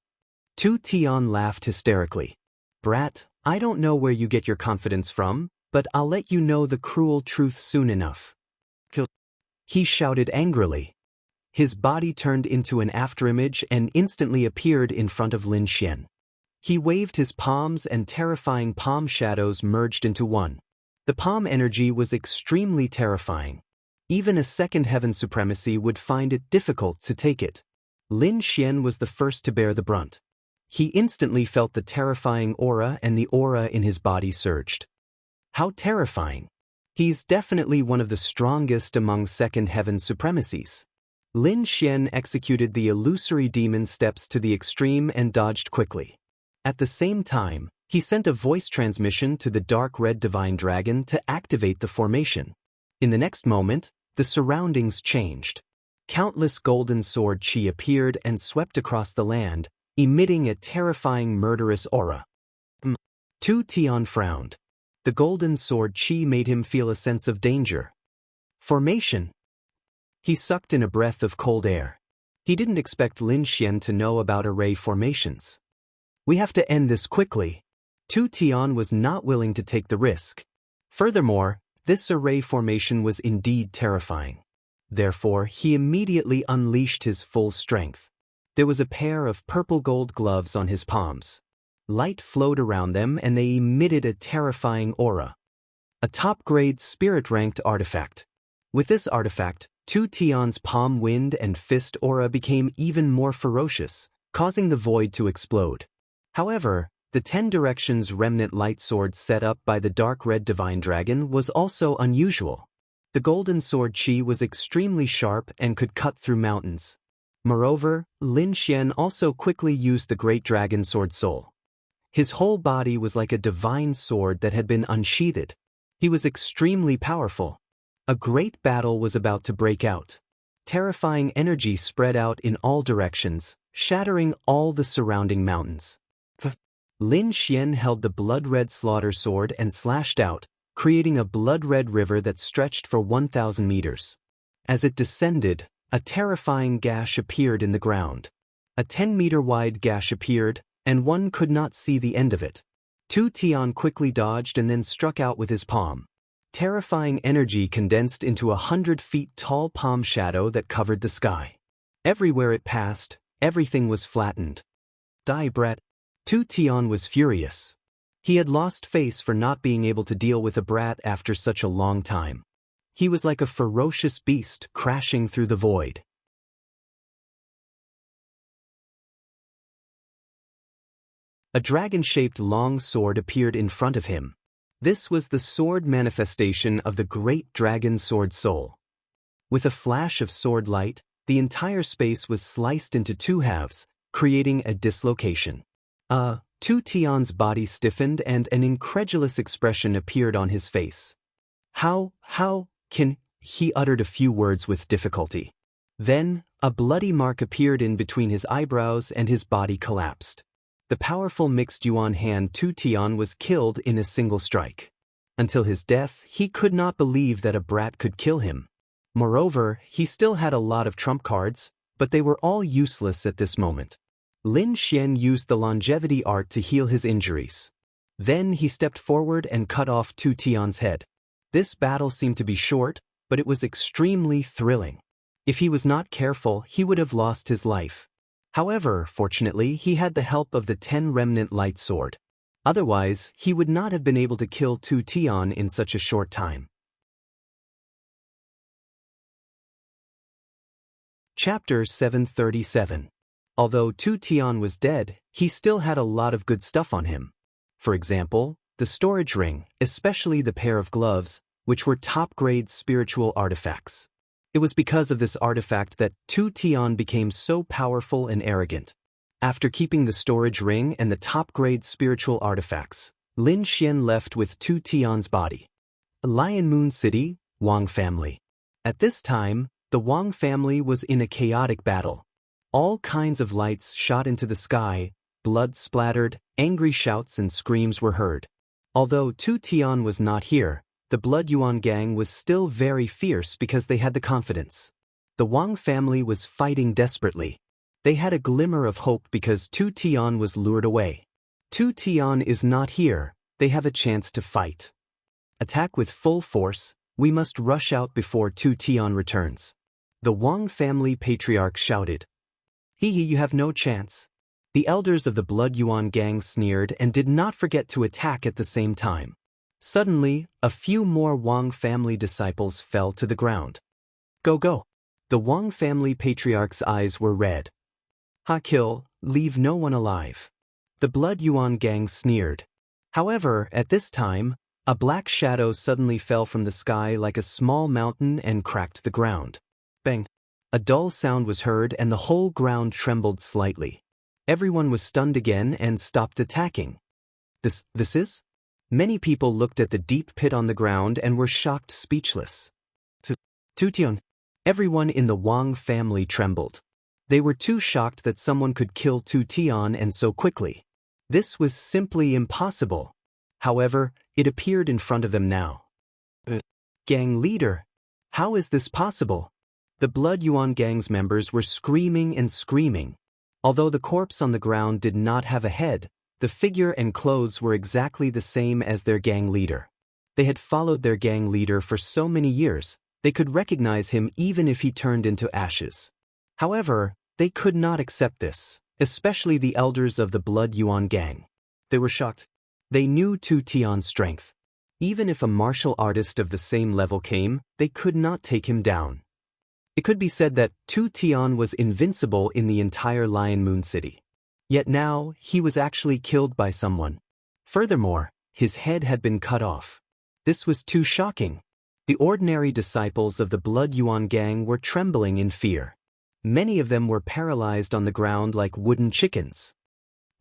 Tu Tian laughed hysterically. "Brat, I don't know where you get your confidence from, but I'll let you know the cruel truth soon enough." "Kill!" he shouted angrily. His body turned into an afterimage and instantly appeared in front of Lin Xian. He waved his palms and terrifying palm shadows merged into one. The palm energy was extremely terrifying. Even a second heaven supremacy would find it difficult to take it. Lin Xian was the first to bear the brunt. He instantly felt the terrifying aura and the aura in his body surged. How terrifying! He's definitely one of the strongest among second heaven supremacies. Lin Xian executed the illusory demon steps to the extreme and dodged quickly. At the same time, he sent a voice transmission to the dark red divine dragon to activate the formation. In the next moment, the surroundings changed. Countless golden sword chi appeared and swept across the land, emitting a terrifying murderous aura. Tu Tian frowned. The golden sword chi made him feel a sense of danger. Formation. He sucked in a breath of cold air. He didn't expect Lin Xian to know about array formations. "We have to end this quickly." Tu Tian was not willing to take the risk. Furthermore, this array formation was indeed terrifying. Therefore, he immediately unleashed his full strength. There was a pair of purple gold gloves on his palms. Light flowed around them and they emitted a terrifying aura. A top-grade spirit-ranked artifact. With this artifact, Tu Tian's palm wind and fist aura became even more ferocious, causing the void to explode. However, the 10 directions remnant light sword set up by the dark red divine dragon was also unusual. The golden sword chi was extremely sharp and could cut through mountains. Moreover, Lin Xian also quickly used the great dragon sword soul. His whole body was like a divine sword that had been unsheathed. He was extremely powerful. A great battle was about to break out. Terrifying energy spread out in all directions, shattering all the surrounding mountains. Lin Xian held the blood-red slaughter sword and slashed out, creating a blood-red river that stretched for 1,000 meters. As it descended, a terrifying gash appeared in the ground. A 10-meter-wide gash appeared, and one could not see the end of it. Tu Tian quickly dodged and then struck out with his palm. Terrifying energy condensed into a 100-feet-tall palm shadow that covered the sky. Everywhere it passed, everything was flattened. Die Brett. Tu Tian was furious. He had lost face for not being able to deal with a brat after such a long time. He was like a ferocious beast crashing through the void. A dragon-shaped long sword appeared in front of him. This was the sword manifestation of the great dragon sword soul. With a flash of sword light, the entire space was sliced into two halves, creating a dislocation. Tu Tian's body stiffened and an incredulous expression appeared on his face. How can he uttered a few words with difficulty. Then, a bloody mark appeared in between his eyebrows and his body collapsed. The powerful mixed yuan hand Tu Tian was killed in a single strike. Until his death, he could not believe that a brat could kill him. Moreover, he still had a lot of trump cards, but they were all useless at this moment. Lin Xian used the longevity art to heal his injuries. Then he stepped forward and cut off Tu Tian's head. This battle seemed to be short, but it was extremely thrilling. If he was not careful, he would have lost his life. However, fortunately, he had the help of the 10 remnant light sword. Otherwise, he would not have been able to kill Tu Tian in such a short time. Chapter 737. Although Tu Tian was dead, he still had a lot of good stuff on him. For example, the storage ring, especially the pair of gloves, which were top-grade spiritual artifacts. It was because of this artifact that Tu Tian became so powerful and arrogant. After keeping the storage ring and the top-grade spiritual artifacts, Lin Xian left with Tu Tian's body. Lion Moon City, Wang family. At this time, the Wang family was in a chaotic battle. All kinds of lights shot into the sky, blood splattered, angry shouts and screams were heard. Although Tu Tian was not here, the Blood Yuan gang was still very fierce because they had the confidence. The Wang family was fighting desperately. They had a glimmer of hope because Tu Tian was lured away. Tu Tian is not here, they have a chance to fight. Attack with full force, we must rush out before Tu Tian returns. The Wang family patriarch shouted. You have no chance. The elders of the Blood Yuan gang sneered and did not forget to attack at the same time. Suddenly, a few more Wang family disciples fell to the ground. Go! The Wang family patriarch's eyes were red. Kill, leave no one alive. The Blood Yuan gang sneered. However, at this time, a black shadow suddenly fell from the sky like a small mountain and cracked the ground. Bang! A dull sound was heard and the whole ground trembled slightly. Everyone was stunned again and stopped attacking. This is? Many people looked at the deep pit on the ground and were shocked speechless. Tu Tian. Everyone in the Wang family trembled. They were too shocked that someone could kill Tu Tian and so quickly. This was simply impossible. However, it appeared in front of them now. Gang leader. How is this possible? The Blood Yuan gang's members were screaming and screaming. Although the corpse on the ground did not have a head, the figure and clothes were exactly the same as their gang leader. They had followed their gang leader for so many years, they could recognize him even if he turned into ashes. However, they could not accept this, especially the elders of the Blood Yuan gang. They were shocked. They knew Tu Tian's strength. Even if a martial artist of the same level came, they could not take him down. It could be said that Tu Tian was invincible in the entire Lion Moon City. Yet now, he was actually killed by someone. Furthermore, his head had been cut off. This was too shocking. The ordinary disciples of the Blood Yuan gang were trembling in fear. Many of them were paralyzed on the ground like wooden chickens.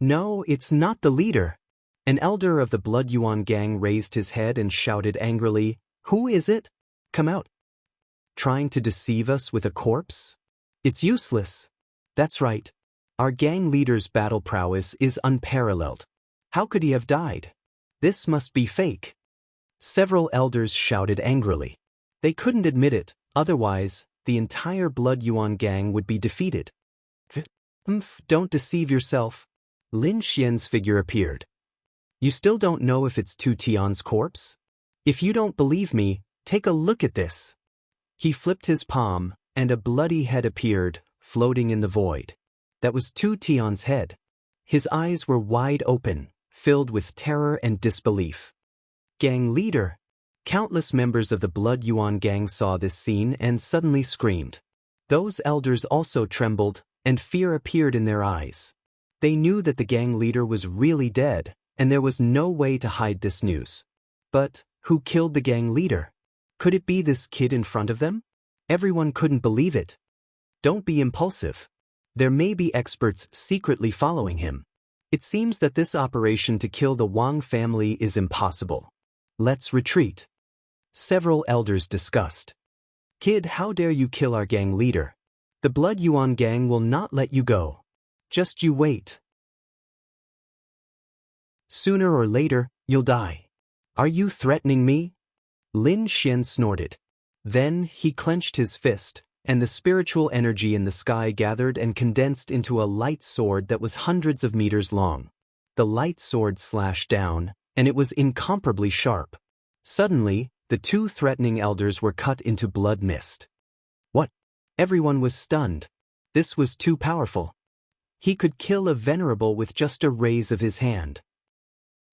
No, it's not the leader. An elder of the Blood Yuan gang raised his head and shouted angrily, "Who is it? Come out. Trying to deceive us with a corpse? It's useless." That's right. Our gang leader's battle prowess is unparalleled. How could he have died? This must be fake. Several elders shouted angrily. They couldn't admit it, otherwise, the entire Blood Yuan gang would be defeated. Don't deceive yourself. Lin Xian's figure appeared. You still don't know if it's Tu Tian's corpse? If you don't believe me, take a look at this. He flipped his palm, and a bloody head appeared, floating in the void. That was Tu Tian's head. His eyes were wide open, filled with terror and disbelief. Gang leader! Countless members of the Blood Yuan gang saw this scene and suddenly screamed. Those elders also trembled, and fear appeared in their eyes. They knew that the gang leader was really dead, and there was no way to hide this news. But who killed the gang leader? Could it be this kid in front of them? Everyone couldn't believe it. Don't be impulsive. There may be experts secretly following him. It seems that this operation to kill the Wang family is impossible. Let's retreat. Several elders discussed. Kid, how dare you kill our gang leader? The Blood Yuan gang will not let you go. Just you wait. Sooner or later, you'll die. Are you threatening me? Lin Xian snorted. Then he clenched his fist, and the spiritual energy in the sky gathered and condensed into a light sword that was hundreds of meters long. The light sword slashed down, and it was incomparably sharp. Suddenly, the two threatening elders were cut into blood mist. What? Everyone was stunned. This was too powerful. He could kill a venerable with just a raise of his hand.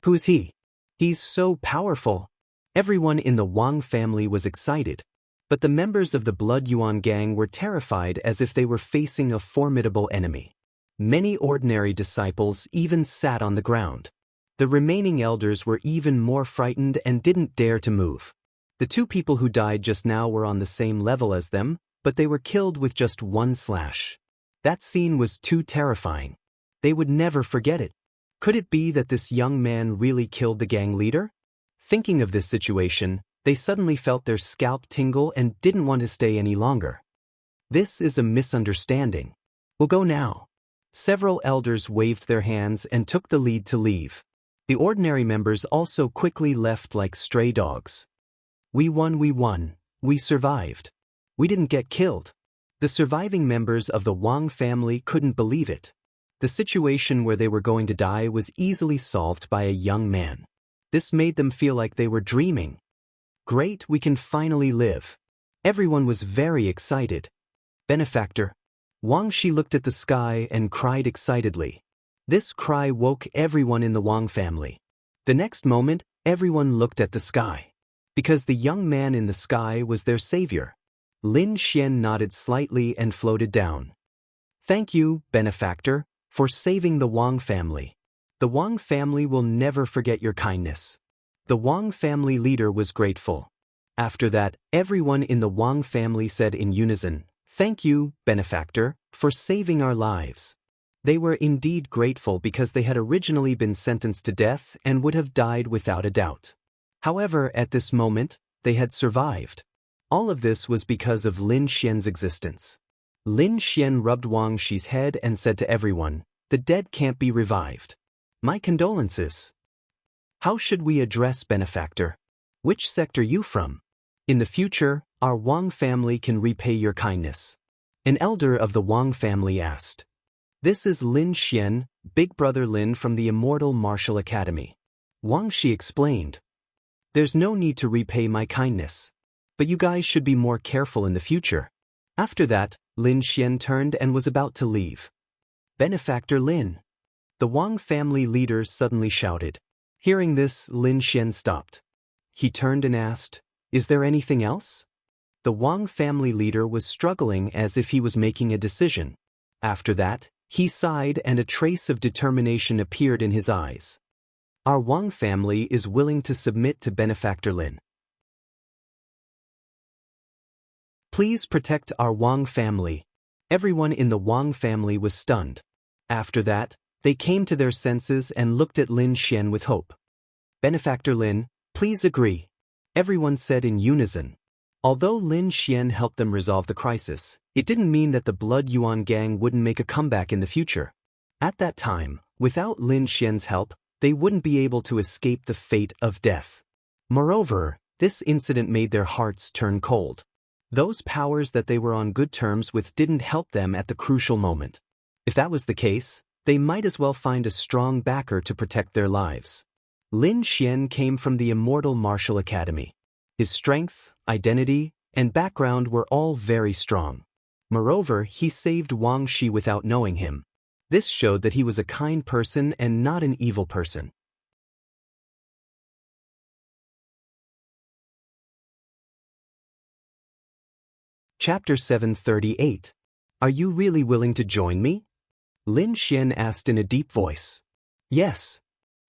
Who is he? He's so powerful. Everyone in the Wang family was excited, but the members of the Blood Yuan gang were terrified as if they were facing a formidable enemy. Many ordinary disciples even sat on the ground. The remaining elders were even more frightened and didn't dare to move. The two people who died just now were on the same level as them, but they were killed with just one slash. That scene was too terrifying. They would never forget it. Could it be that this young man really killed the gang leader? Thinking of this situation, they suddenly felt their scalp tingle and didn't want to stay any longer. This is a misunderstanding. We'll go now. Several elders waved their hands and took the lead to leave. The ordinary members also quickly left like stray dogs. We won, we survived. We didn't get killed. The surviving members of the Wang family couldn't believe it. The situation where they were going to die was easily solved by a young man. This made them feel like they were dreaming. Great, we can finally live. Everyone was very excited. Benefactor. Wang Shi looked at the sky and cried excitedly. This cry woke everyone in the Wang family. The next moment, everyone looked at the sky. Because the young man in the sky was their savior. Lin Xian nodded slightly and floated down. Thank you, benefactor, for saving the Wang family. The Wang family will never forget your kindness. The Wang family leader was grateful. After that, everyone in the Wang family said in unison, Thank you, benefactor, for saving our lives. They were indeed grateful because they had originally been sentenced to death and would have died without a doubt. However, at this moment, they had survived. All of this was because of Lin Xian's existence. Lin Xian rubbed Wang Shi's head and said to everyone, The dead can't be revived. My condolences. How should we address benefactor? Which sect are you from? In the future, our Wang family can repay your kindness. An elder of the Wang family asked. This is Lin Xian, big brother Lin from the Immortal Martial Academy. Wang Shi explained. There's no need to repay my kindness. But you guys should be more careful in the future. After that, Lin Xian turned and was about to leave. Benefactor Lin. The Wang family leader suddenly shouted. Hearing this, Lin Xian stopped. He turned and asked, Is there anything else? The Wang family leader was struggling as if he was making a decision. After that, he sighed and a trace of determination appeared in his eyes. Our Wang family is willing to submit to Benefactor Lin. Please protect our Wang family. Everyone in the Wang family was stunned. After that, they came to their senses and looked at Lin Xian with hope. Benefactor Lin, please agree. Everyone said in unison. Although Lin Xian helped them resolve the crisis, it didn't mean that the Blood Yuan gang wouldn't make a comeback in the future. At that time, without Lin Xian's help, they wouldn't be able to escape the fate of death. Moreover, this incident made their hearts turn cold. Those powers that they were on good terms with didn't help them at the crucial moment. If that was the case, they might as well find a strong backer to protect their lives. Lin Xian came from the immortal martial academy. His strength, identity, and background were all very strong. Moreover, he saved Wang Shi without knowing him. This showed that he was a kind person and not an evil person. Chapter 738. Are you really willing to join me? Lin Xian asked in a deep voice. Yes.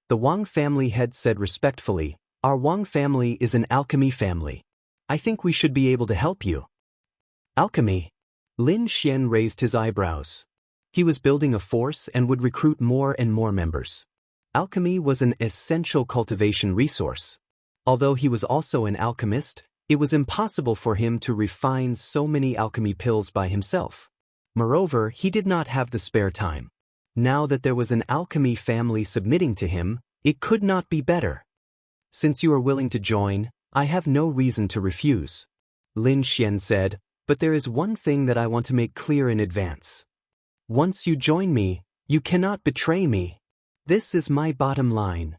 The Wang family head said respectfully, our Wang family is an alchemy family. I think we should be able to help you. Alchemy? Lin Xian raised his eyebrows. He was building a force and would recruit more and more members. Alchemy was an essential cultivation resource. Although he was also an alchemist, it was impossible for him to refine so many alchemy pills by himself. Moreover, he did not have the spare time. Now that there was an alchemy family submitting to him, it could not be better. Since you are willing to join, I have no reason to refuse. Lin Xian said, but there is one thing that I want to make clear in advance. Once you join me, you cannot betray me. This is my bottom line.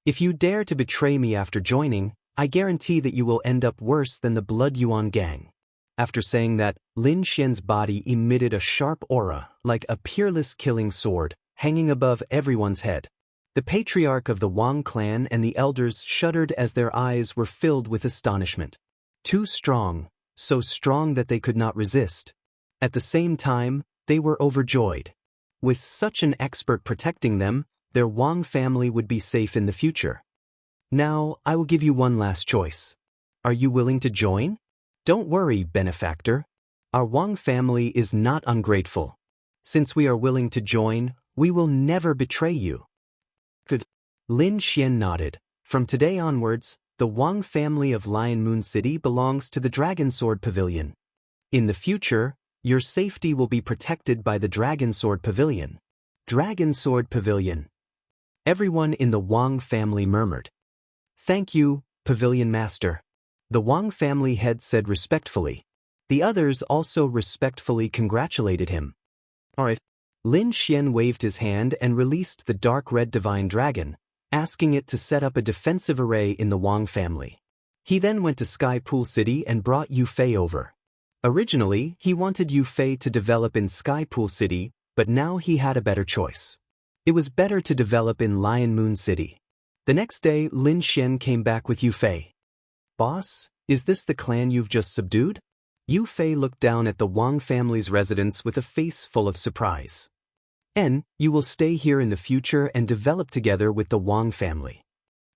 If you dare to betray me after joining, I guarantee that you will end up worse than the Blood Yuan gang. After saying that, Lin Xian's body emitted a sharp aura, like a peerless killing sword, hanging above everyone's head. The patriarch of the Wang clan and the elders shuddered as their eyes were filled with astonishment. Too strong, so strong that they could not resist. At the same time, they were overjoyed. With such an expert protecting them, their Wang family would be safe in the future. Now, I will give you one last choice. Are you willing to join? Don't worry, benefactor. Our Wang family is not ungrateful. Since we are willing to join, we will never betray you. Good. Lin Xian nodded. From today onwards, the Wang family of Lion Moon City belongs to the Dragon Sword Pavilion. In the future, your safety will be protected by the Dragon Sword Pavilion. Dragon Sword Pavilion. Everyone in the Wang family murmured. Thank you, Pavilion Master. The Wang family head said respectfully. The others also respectfully congratulated him. Alright. Lin Xian waved his hand and released the dark red divine dragon, asking it to set up a defensive array in the Wang family. He then went to Sky Pool City and brought Yu Fei over. Originally, he wanted Yu Fei to develop in Sky Pool City, but now he had a better choice. It was better to develop in Lion Moon City. The next day, Lin Xian came back with Yu Fei. Boss, is this the clan you've just subdued? Yu Fei looked down at the Wang family's residence with a face full of surprise. You will stay here in the future and develop together with the Wang family.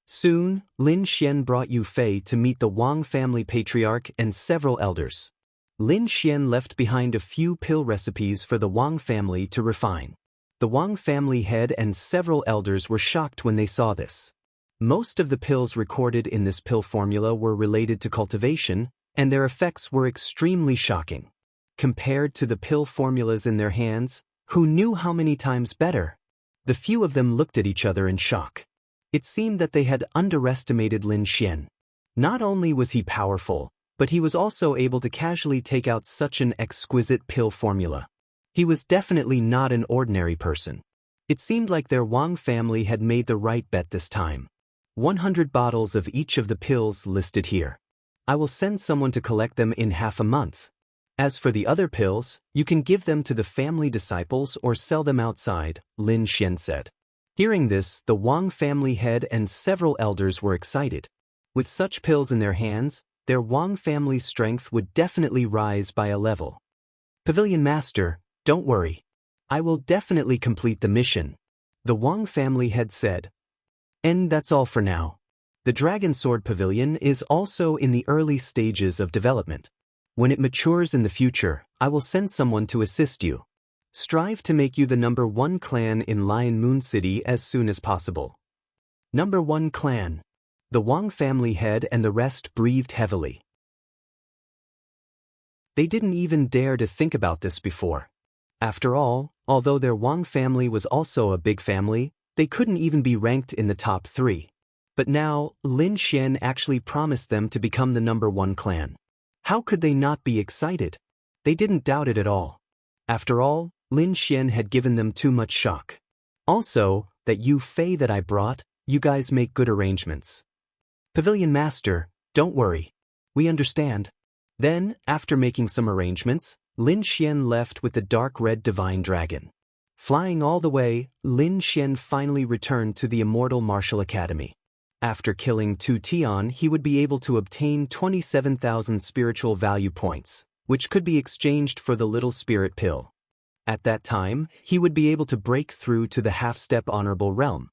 Soon, Lin Xian brought Yu Fei to meet the Wang family patriarch and several elders. Lin Xian left behind a few pill recipes for the Wang family to refine. The Wang family head and several elders were shocked when they saw this. Most of the pills recorded in this pill formula were related to cultivation, and their effects were extremely shocking. Compared to the pill formulas in their hands, who knew how many times better? The few of them looked at each other in shock. It seemed that they had underestimated Lin Xian. Not only was he powerful, but he was also able to casually take out such an exquisite pill formula. He was definitely not an ordinary person. It seemed like their Wang family had made the right bet this time. 100 bottles of each of the pills listed here. I will send someone to collect them in half a month. As for the other pills, you can give them to the family disciples or sell them outside, Lin Xian said. Hearing this, the Wang family head and several elders were excited. With such pills in their hands, their Wang family's strength would definitely rise by a level. Pavilion Master, don't worry. I will definitely complete the mission, the Wang family head said. And that's all for now. The Dragon Sword Pavilion is also in the early stages of development. When it matures in the future, I will send someone to assist you. Strive to make you the #1 clan in Lion Moon City as soon as possible. #1 clan. The Wang family head and the rest breathed heavily. They didn't even dare to think about this before. After all, although their Wang family was also a big family, they couldn't even be ranked in the top 3. But now, Lin Xian actually promised them to become the #1 clan. How could they not be excited? They didn't doubt it at all. After all, Lin Xian had given them too much shock. Also, that Yu Fei that I brought, you guys make good arrangements. Pavilion Master, don't worry. We understand. Then, after making some arrangements, Lin Xian left with the dark red divine dragon. Flying all the way, Lin Xian finally returned to the Immortal Martial Academy. After killing 2 Tian, he would be able to obtain 27,000 spiritual value points, which could be exchanged for the little spirit pill. At that time, he would be able to break through to the half-step honorable realm.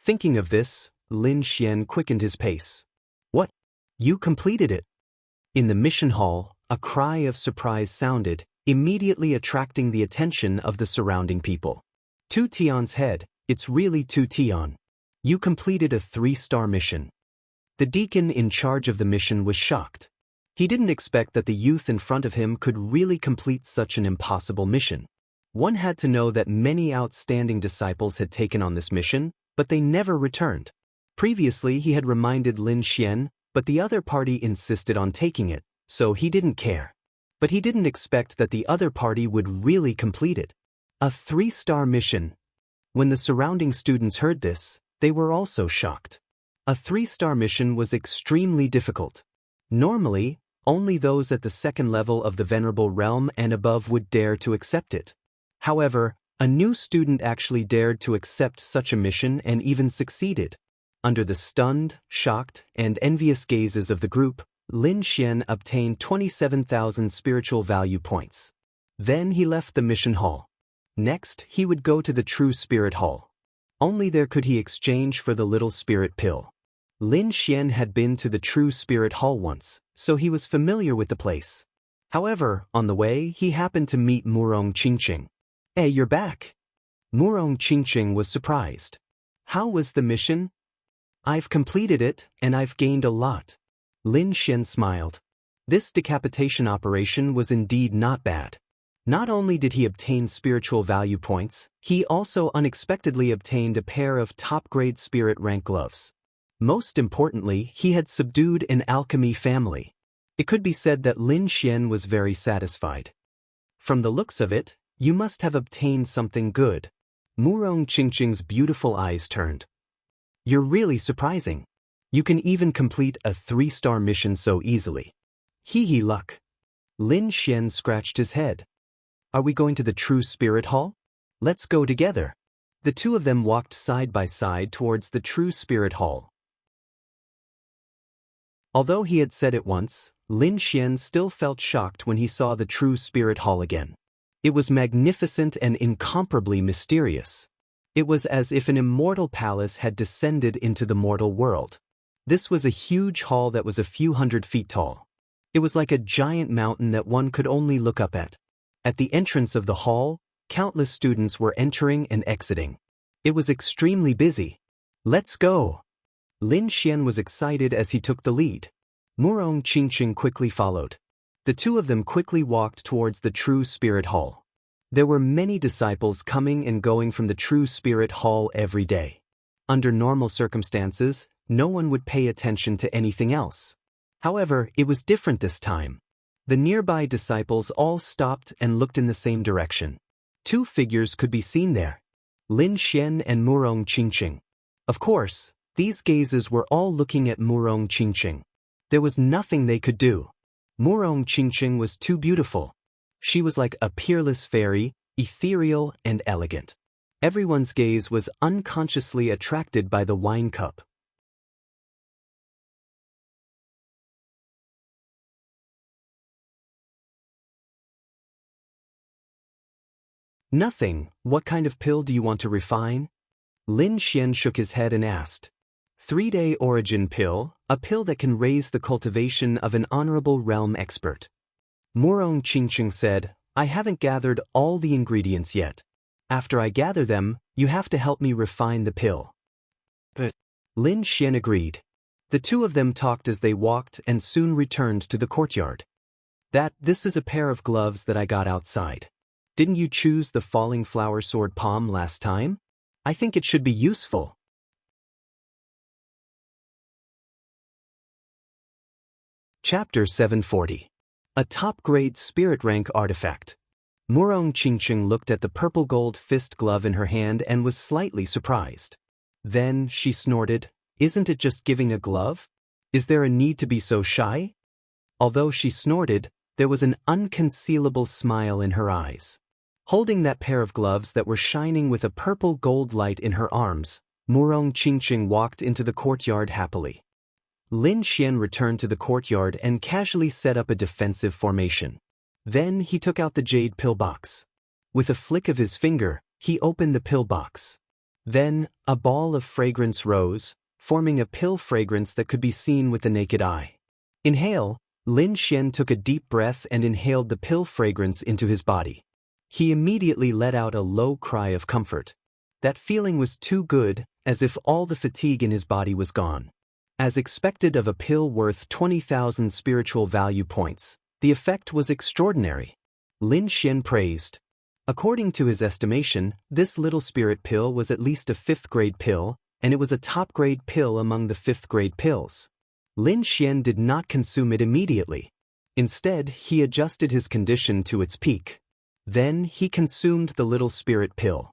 Thinking of this, Lin Xian quickened his pace. What? You completed it? In the mission hall, a cry of surprise sounded, immediately attracting the attention of the surrounding people. 2 Tian's head, it's really 2 Tian. You completed a 3-star mission. The deacon in charge of the mission was shocked. He didn't expect that the youth in front of him could really complete such an impossible mission. One had to know that many outstanding disciples had taken on this mission, but they never returned. Previously he had reminded Lin Xian, but the other party insisted on taking it, so he didn't care. But he didn't expect that the other party would really complete it. A 3-star mission. When the surrounding students heard this, they were also shocked. A 3-star mission was extremely difficult. Normally, only those at the 2nd level of the Venerable Realm and above would dare to accept it. However, a new student actually dared to accept such a mission and even succeeded. Under the stunned, shocked, and envious gazes of the group, Lin Xian obtained 27,000 spiritual value points. Then he left the mission hall. Next, he would go to the True Spirit Hall. Only there could he exchange for the little spirit pill. Lin Xian had been to the True Spirit Hall once, so he was familiar with the place. However, on the way, he happened to meet Murong Qingqing. Hey, you're back. Murong Qingqing was surprised. How was the mission? I've completed it, and I've gained a lot. Lin Xian smiled. This decapitation operation was indeed not bad. Not only did he obtain spiritual value points, he also unexpectedly obtained a pair of top-grade spirit rank gloves. Most importantly, he had subdued an alchemy family. It could be said that Lin Xian was very satisfied. From the looks of it, you must have obtained something good. Murong Qingqing's beautiful eyes turned. You're really surprising. You can even complete a 3-star mission so easily. Hee luck. Lin Xian scratched his head. Are we going to the True Spirit Hall? Let's go together. The two of them walked side by side towards the True Spirit Hall. Although he had said it once, Lin Xian still felt shocked when he saw the True Spirit Hall again. It was magnificent and incomparably mysterious. It was as if an immortal palace had descended into the mortal world. This was a huge hall that was a few hundred feet tall. It was like a giant mountain that one could only look up at. At the entrance of the hall, countless students were entering and exiting. It was extremely busy. Let's go! Lin Xian was excited as he took the lead. Murong Qingqing quickly followed. The two of them quickly walked towards the True Spirit Hall. There were many disciples coming and going from the True Spirit Hall every day. Under normal circumstances, no one would pay attention to anything else. However, it was different this time. The nearby disciples all stopped and looked in the same direction. 2 figures could be seen there. Lin Xian and Murong Qingqing. Of course, these gazes were all looking at Murong Qingqing. There was nothing they could do. Murong Qingqing was too beautiful. She was like a peerless fairy, ethereal and elegant. Everyone's gaze was unconsciously attracted by the wine cup. Nothing. What kind of pill do you want to refine? Lin Xian shook his head and asked. 3-day origin pill, a pill that can raise the cultivation of an honorable realm expert. Murong Qingqing said, I haven't gathered all the ingredients yet. After I gather them, you have to help me refine the pill. But Lin Xian agreed. The two of them talked as they walked and soon returned to the courtyard. This is a pair of gloves that I got outside. Didn't you choose the falling flower sword palm last time? I think it should be useful. Chapter 740. A top-grade spirit rank artifact. Murong Qingqing looked at the purple gold fist glove in her hand and was slightly surprised. Then she snorted, "Isn't it just giving a glove? Is there a need to be so shy?" Although she snorted, there was an unconcealable smile in her eyes. Holding that pair of gloves that were shining with a purple gold light in her arms, Murong Qingqing walked into the courtyard happily. Lin Xian returned to the courtyard and casually set up a defensive formation. Then he took out the jade pillbox. With a flick of his finger, he opened the pillbox. Then, a ball of fragrance rose, forming a pill fragrance that could be seen with the naked eye. Inhale, Lin Xian took a deep breath and inhaled the pill fragrance into his body. He immediately let out a low cry of comfort. That feeling was too good, as if all the fatigue in his body was gone. As expected of a pill worth 20,000 spiritual value points, the effect was extraordinary. Lin Xian praised. According to his estimation, this little spirit pill was at least a 5th-grade pill, and it was a top-grade pill among the 5th-grade pills. Lin Xian did not consume it immediately. Instead, he adjusted his condition to its peak. Then he consumed the little spirit pill.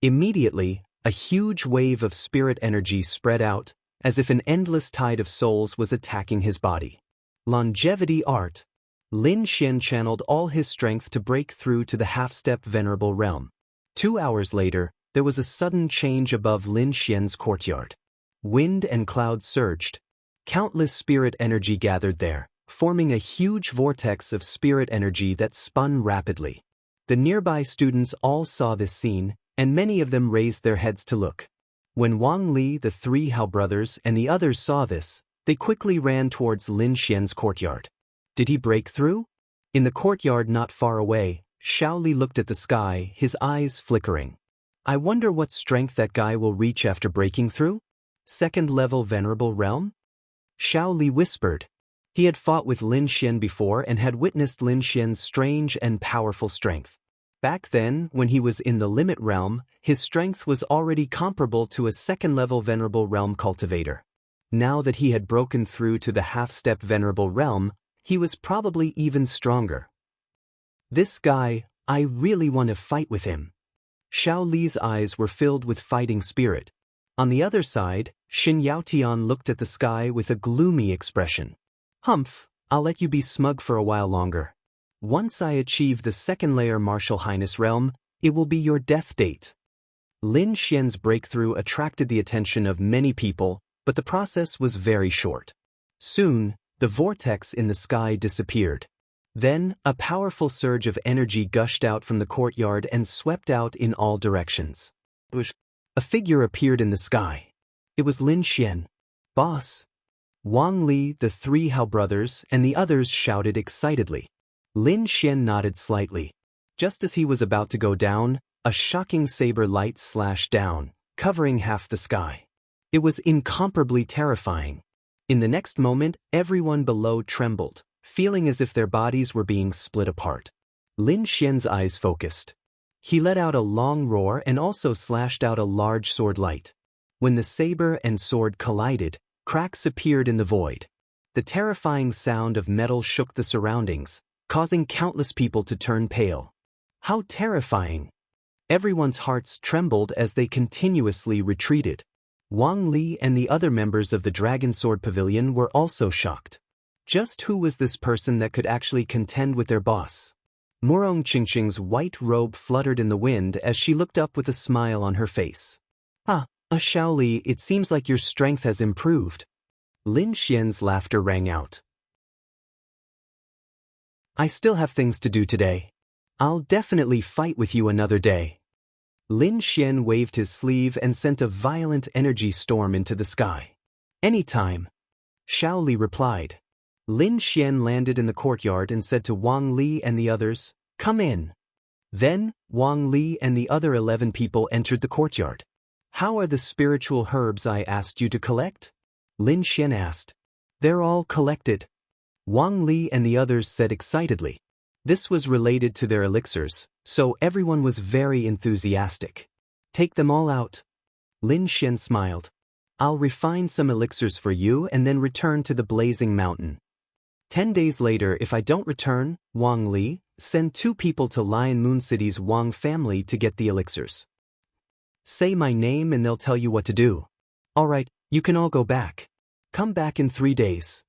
Immediately, a huge wave of spirit energy spread out, as if an endless tide of souls was attacking his body. Longevity art. Lin Xian channeled all his strength to break through to the half-step venerable realm. 2 hours later, there was a sudden change above Lin Xian's courtyard. Wind and clouds surged. Countless spirit energy gathered there, forming a huge vortex of spirit energy that spun rapidly. The nearby students all saw this scene, and many of them raised their heads to look. When Wang Li, the 3 Hao brothers, and the others saw this, they quickly ran towards Lin Xian's courtyard. Did he break through? In the courtyard not far away, Xiao Li looked at the sky, his eyes flickering. I wonder what strength that guy will reach after breaking through? 2nd-level venerable realm? Xiao Li whispered. He had fought with Lin Xian before and had witnessed Lin Xian's strange and powerful strength. Back then, when he was in the limit realm, his strength was already comparable to a 2nd-level venerable realm cultivator. Now that he had broken through to the half-step venerable realm, he was probably even stronger. This guy, I really want to fight with him. Xiao Li's eyes were filled with fighting spirit. On the other side, Xin Yaotian looked at the sky with a gloomy expression. Humph, I'll let you be smug for a while longer. Once I achieve the 2nd-layer Martial Highness realm, it will be your death date. Lin Xian's breakthrough attracted the attention of many people, but the process was very short. Soon, the vortex in the sky disappeared. Then, a powerful surge of energy gushed out from the courtyard and swept out in all directions. A figure appeared in the sky. It was Lin Xian. Boss. Wang Li, the 3 Hao brothers, and the others shouted excitedly. Lin Xian nodded slightly. Just as he was about to go down, a shocking saber light slashed down, covering half the sky. It was incomparably terrifying. In the next moment, everyone below trembled, feeling as if their bodies were being split apart. Lin Xian's eyes focused. He let out a long roar and also slashed out a large sword light. When the saber and sword collided, cracks appeared in the void. The terrifying sound of metal shook the surroundings, causing countless people to turn pale. How terrifying! Everyone's hearts trembled as they continuously retreated. Wang Li and the other members of the Dragon Sword Pavilion were also shocked. Just who was this person that could actually contend with their boss? Murong Qingqing's white robe fluttered in the wind as she looked up with a smile on her face. Xiao Li, it seems like your strength has improved. Lin Xian's laughter rang out. I still have things to do today. I'll definitely fight with you another day. Lin Xian waved his sleeve and sent a violent energy storm into the sky. Anytime. Xiao Li replied. Lin Xian landed in the courtyard and said to Wang Li and the others, "Come in." Then, Wang Li and the other 11 people entered the courtyard. How are the spiritual herbs I asked you to collect? Lin Xian asked. They're all collected. Wang Li and the others said excitedly. This was related to their elixirs, so everyone was very enthusiastic. Take them all out. Lin Xian smiled. I'll refine some elixirs for you and then return to the Blazing Mountain. 10 days later, if I don't return, Wang Li, send 2 people to Lion Moon City's Wang family to get the elixirs. Say my name and they'll tell you what to do. Alright, you can all go back. Come back in 3 days.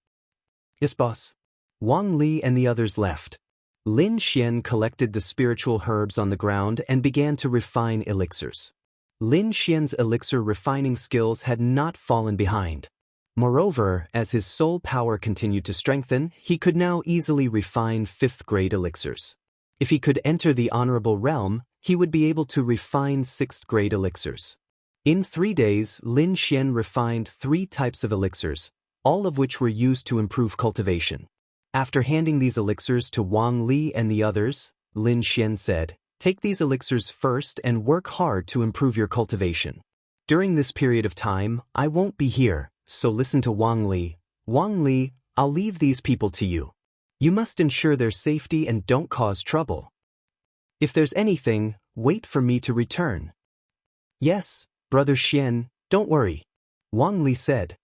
Yes, boss. Wang Li and the others left. Lin Xian collected the spiritual herbs on the ground and began to refine elixirs. Lin Xian's elixir refining skills had not fallen behind. Moreover, as his soul power continued to strengthen, he could now easily refine 5th-grade elixirs. If he could enter the honorable realm, he would be able to refine 6th-grade elixirs. In 3 days, Lin Xian refined 3 types of elixirs, all of which were used to improve cultivation. After handing these elixirs to Wang Li and the others, Lin Xian said, "Take these elixirs first and work hard to improve your cultivation. During this period of time, I won't be here, so listen to Wang Li. Wang Li, I'll leave these people to you. You must ensure their safety and don't cause trouble. If there's anything, wait for me to return." "Yes, Brother Xian, don't worry," Wang Li said.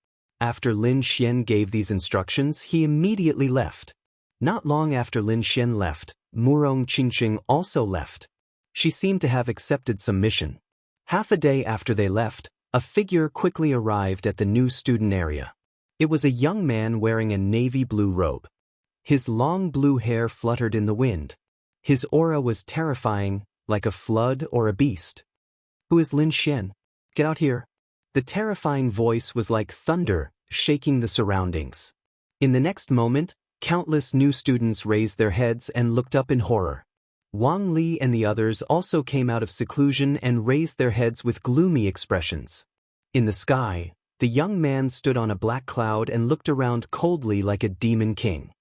After Lin Xian gave these instructions, he immediately left. Not long after Lin Xian left, Murong Qingqing also left. She seemed to have accepted some mission. Half a day after they left, a figure quickly arrived at the new student area. It was a young man wearing a navy blue robe. His long blue hair fluttered in the wind. His aura was terrifying, like a flood or a beast. "Who is Lin Xian? Get out here." The terrifying voice was like thunder, shaking the surroundings. In the next moment, countless new students raised their heads and looked up in horror. Wang Li and the others also came out of seclusion and raised their heads with gloomy expressions. In the sky, the young man stood on a black cloud and looked around coldly like a demon king.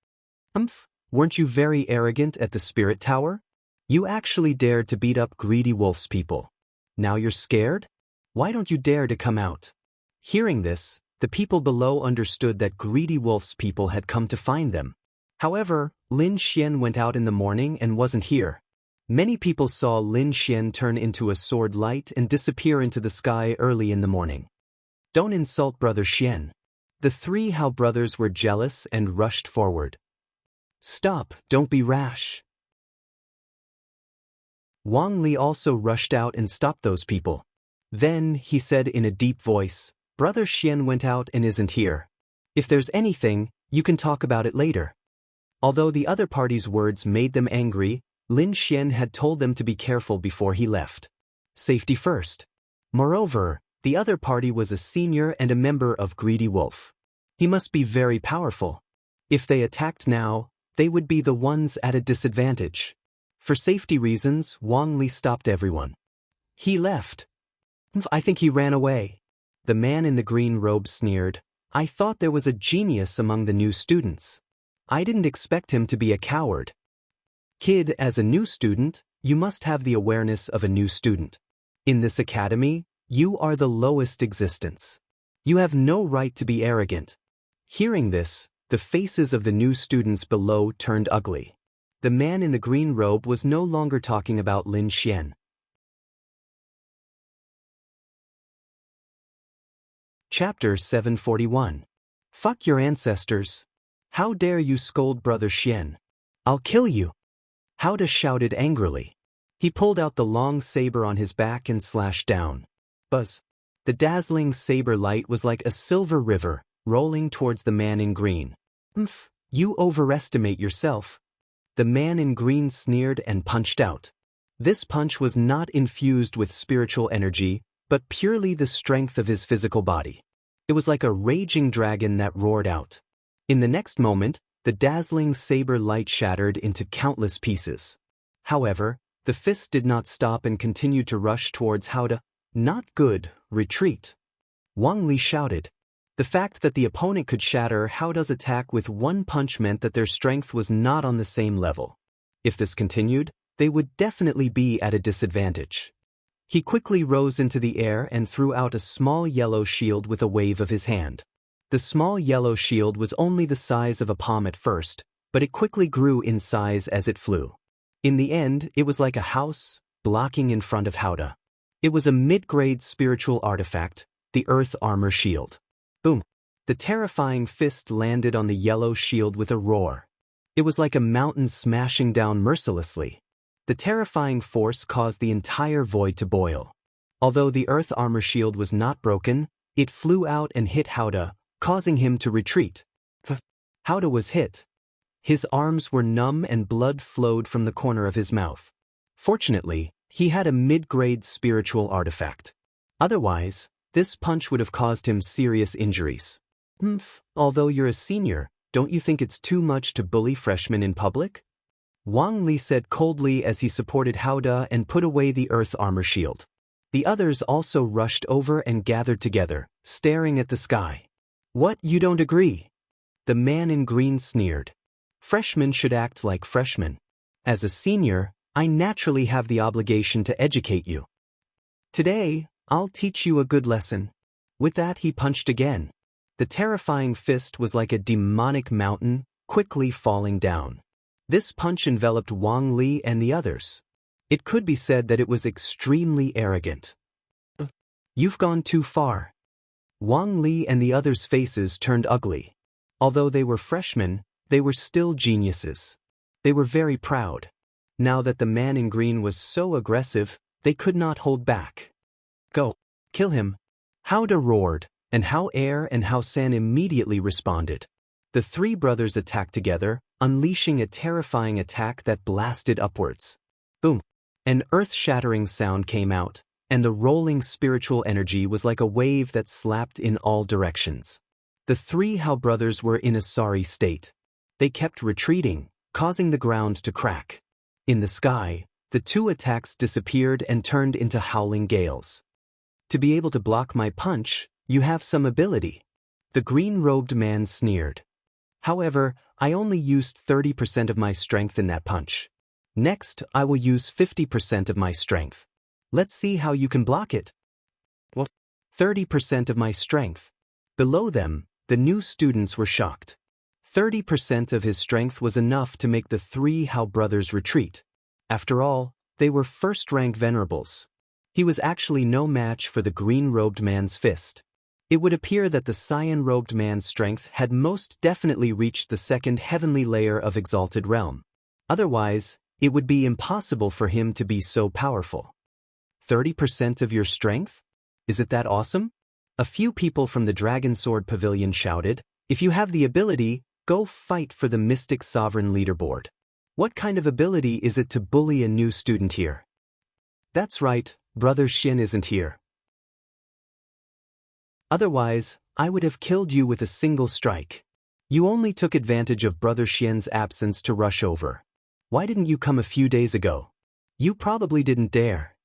Weren't you very arrogant at the Spirit Tower? You actually dared to beat up Greedy Wolf's people. Now you're scared? Why don't you dare to come out?" Hearing this, the people below understood that Greedy Wolf's people had come to find them. However, Lin Xian went out in the morning and wasn't here. Many people saw Lin Xian turn into a sword light and disappear into the sky early in the morning. "Don't insult Brother Xian." The 3 Hao brothers were jealous and rushed forward. "Stop, don't be rash." Wang Li also rushed out and stopped those people. Then, he said in a deep voice, "Brother Xian went out and isn't here. If there's anything, you can talk about it later." Although the other party's words made them angry, Lin Xian had told them to be careful before he left. Safety first. Moreover, the other party was a senior and a member of Greedy Wolf. He must be very powerful. If they attacked now, they would be the ones at a disadvantage. For safety reasons, Wang Li stopped everyone. He left. "I think he ran away." The man in the green robe sneered, "I thought there was a genius among the new students. I didn't expect him to be a coward." "Kid, as a new student, you must have the awareness of a new student. In this academy, you are the lowest existence. You have no right to be arrogant." Hearing this, the faces of the new students below turned ugly. The man in the green robe was no longer talking about Lin Xian. Chapter 741. Fuck your ancestors. How dare you scold Brother Xian? I'll kill you. Hauda shouted angrily. He pulled out the long saber on his back and slashed down. Buzz. The dazzling saber light was like a silver river, rolling towards the man in green. You overestimate yourself." The man in green sneered and punched out. This punch was not infused with spiritual energy, but purely the strength of his physical body. It was like a raging dragon that roared out. In the next moment, the dazzling saber light shattered into countless pieces. However, the fist did not stop and continued to rush towards Hauda. "Not good, retreat." Wang Li shouted. The fact that the opponent could shatter Hauda's attack with one punch meant that their strength was not on the same level. If this continued, they would definitely be at a disadvantage. He quickly rose into the air and threw out a small yellow shield with a wave of his hand. The small yellow shield was only the size of a palm at first, but it quickly grew in size as it flew. In the end, it was like a house, blocking in front of Hauda. It was a mid-grade spiritual artifact, the Earth Armor Shield. Boom! The terrifying fist landed on the yellow shield with a roar. It was like a mountain smashing down mercilessly. The terrifying force caused the entire void to boil. Although the earth armor shield was not broken, it flew out and hit Howda, causing him to retreat. Howda was hit. His arms were numb and blood flowed from the corner of his mouth. Fortunately, he had a mid-grade spiritual artifact. Otherwise, this punch would have caused him serious injuries. Although you're a senior, don't you think it's too much to bully freshmen in public? Wang Li said coldly as he supported Howda and put away the earth armor shield. The others also rushed over and gathered together, staring at the sky. What, you don't agree? The man in green sneered. Freshmen should act like freshmen. As a senior, I naturally have the obligation to educate you. Today, I'll teach you a good lesson. With that, he punched again. The terrifying fist was like a demonic mountain, quickly falling down. This punch enveloped Wang Li and the others. It could be said that it was extremely arrogant. You've gone too far. Wang Li and the others' faces turned ugly. Although they were freshmen, they were still geniuses. They were very proud. Now that the man in green was so aggressive, they could not hold back. Go. Kill him. Howda roared, and Hao Air and Hao San immediately responded. The three brothers attacked together, unleashing a terrifying attack that blasted upwards. Boom! An earth-shattering sound came out, and the rolling spiritual energy was like a wave that slapped in all directions. The three Hao brothers were in a sorry state. They kept retreating, causing the ground to crack. In the sky, the two attacks disappeared and turned into howling gales. To be able to block my punch, you have some ability. The green-robed man sneered. However, I only used 30% of my strength in that punch. Next, I will use 50% of my strength. Let's see how you can block it. What? 30% of my strength. Below them, the new students were shocked. 30% of his strength was enough to make the three Hao brothers retreat. After all, they were first-rank venerables. He was actually no match for the green-robed man's fist. It would appear that the cyan-robed man's strength had most definitely reached the second heavenly layer of Exalted Realm. Otherwise, it would be impossible for him to be so powerful. 30% of your strength? Is it that awesome? A few people from the Dragon Sword Pavilion shouted, if you have the ability, go fight for the Mystic Sovereign leaderboard. What kind of ability is it to bully a new student here? That's right, Brother Xin isn't here. Otherwise, I would have killed you with a single strike. You only took advantage of Brother Xian's absence to rush over. Why didn't you come a few days ago? You probably didn't dare.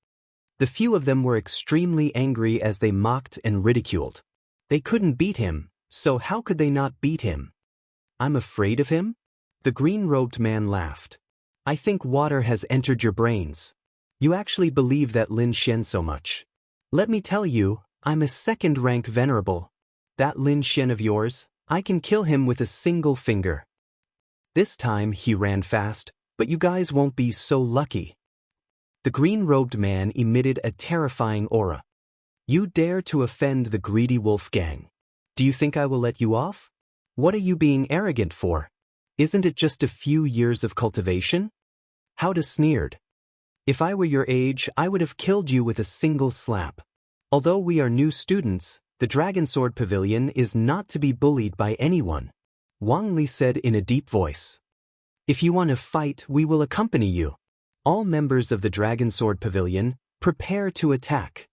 The few of them were extremely angry as they mocked and ridiculed. They couldn't beat him, so how could they not beat him? I'm afraid of him? The green-robed man laughed. I think water has entered your brains. You actually believe that Lin Xian so much. Let me tell you, I'm a second-rank venerable. That Lin Xian of yours, I can kill him with a single finger. This time he ran fast, but you guys won't be so lucky. The green-robed man emitted a terrifying aura. You dare to offend the greedy wolf gang. Do you think I will let you off? What are you being arrogant for? Isn't it just a few years of cultivation? Howda sneered. If I were your age, I would have killed you with a single slap. Although we are new students, the Dragon Sword Pavilion is not to be bullied by anyone. Wang Li said in a deep voice. If you want to fight, we will accompany you. All members of the Dragon Sword Pavilion, prepare to attack.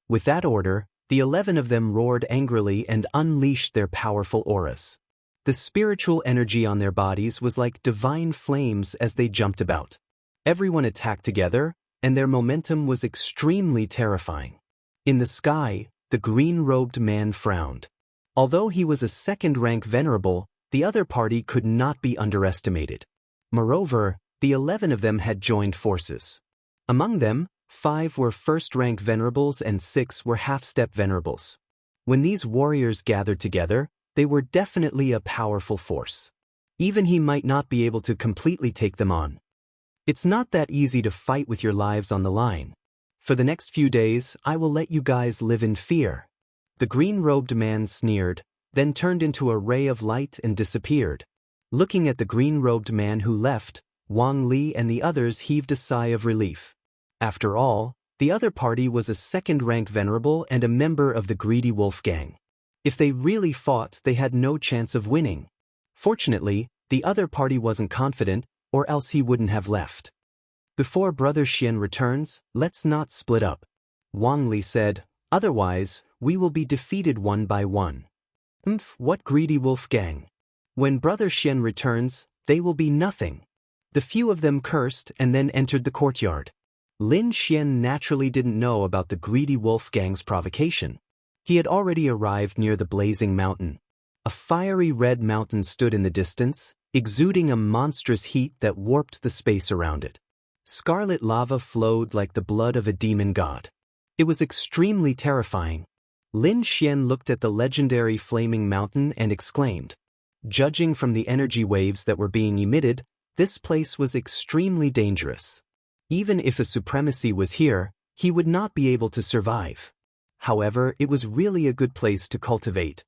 With that order, the 11 of them roared angrily and unleashed their powerful auras. The spiritual energy on their bodies was like divine flames as they jumped about. Everyone attacked together, and their momentum was extremely terrifying. In the sky, the green-robed man frowned. Although he was a second-rank venerable, the other party could not be underestimated. Moreover, the 11 of them had joined forces. Among them, 5 were first-rank venerables and 6 were half-step venerables. When these warriors gathered together, they were definitely a powerful force. Even he might not be able to completely take them on. It's not that easy to fight with your lives on the line. For the next few days, I will let you guys live in fear. The green-robed man sneered, then turned into a ray of light and disappeared. Looking at the green-robed man who left, Wang Li and the others heaved a sigh of relief. After all, the other party was a second-rank venerable and a member of the Greedy Wolf Gang. If they really fought, they had no chance of winning. Fortunately, the other party wasn't confident, or else he wouldn't have left. Before Brother Xian returns, let's not split up, Wang Li said, otherwise, we will be defeated one by one. What Greedy Wolf Gang? When Brother Xian returns, they will be nothing. The few of them cursed and then entered the courtyard. Lin Xian naturally didn't know about the Greedy Wolf Gang's provocation. He had already arrived near the blazing mountain. A fiery red mountain stood in the distance, exuding a monstrous heat that warped the space around it. Scarlet lava flowed like the blood of a demon god. It was extremely terrifying. Lin Xian looked at the legendary flaming mountain and exclaimed. Judging from the energy waves that were being emitted, this place was extremely dangerous. Even if a supremacy was here, he would not be able to survive. However, it was really a good place to cultivate.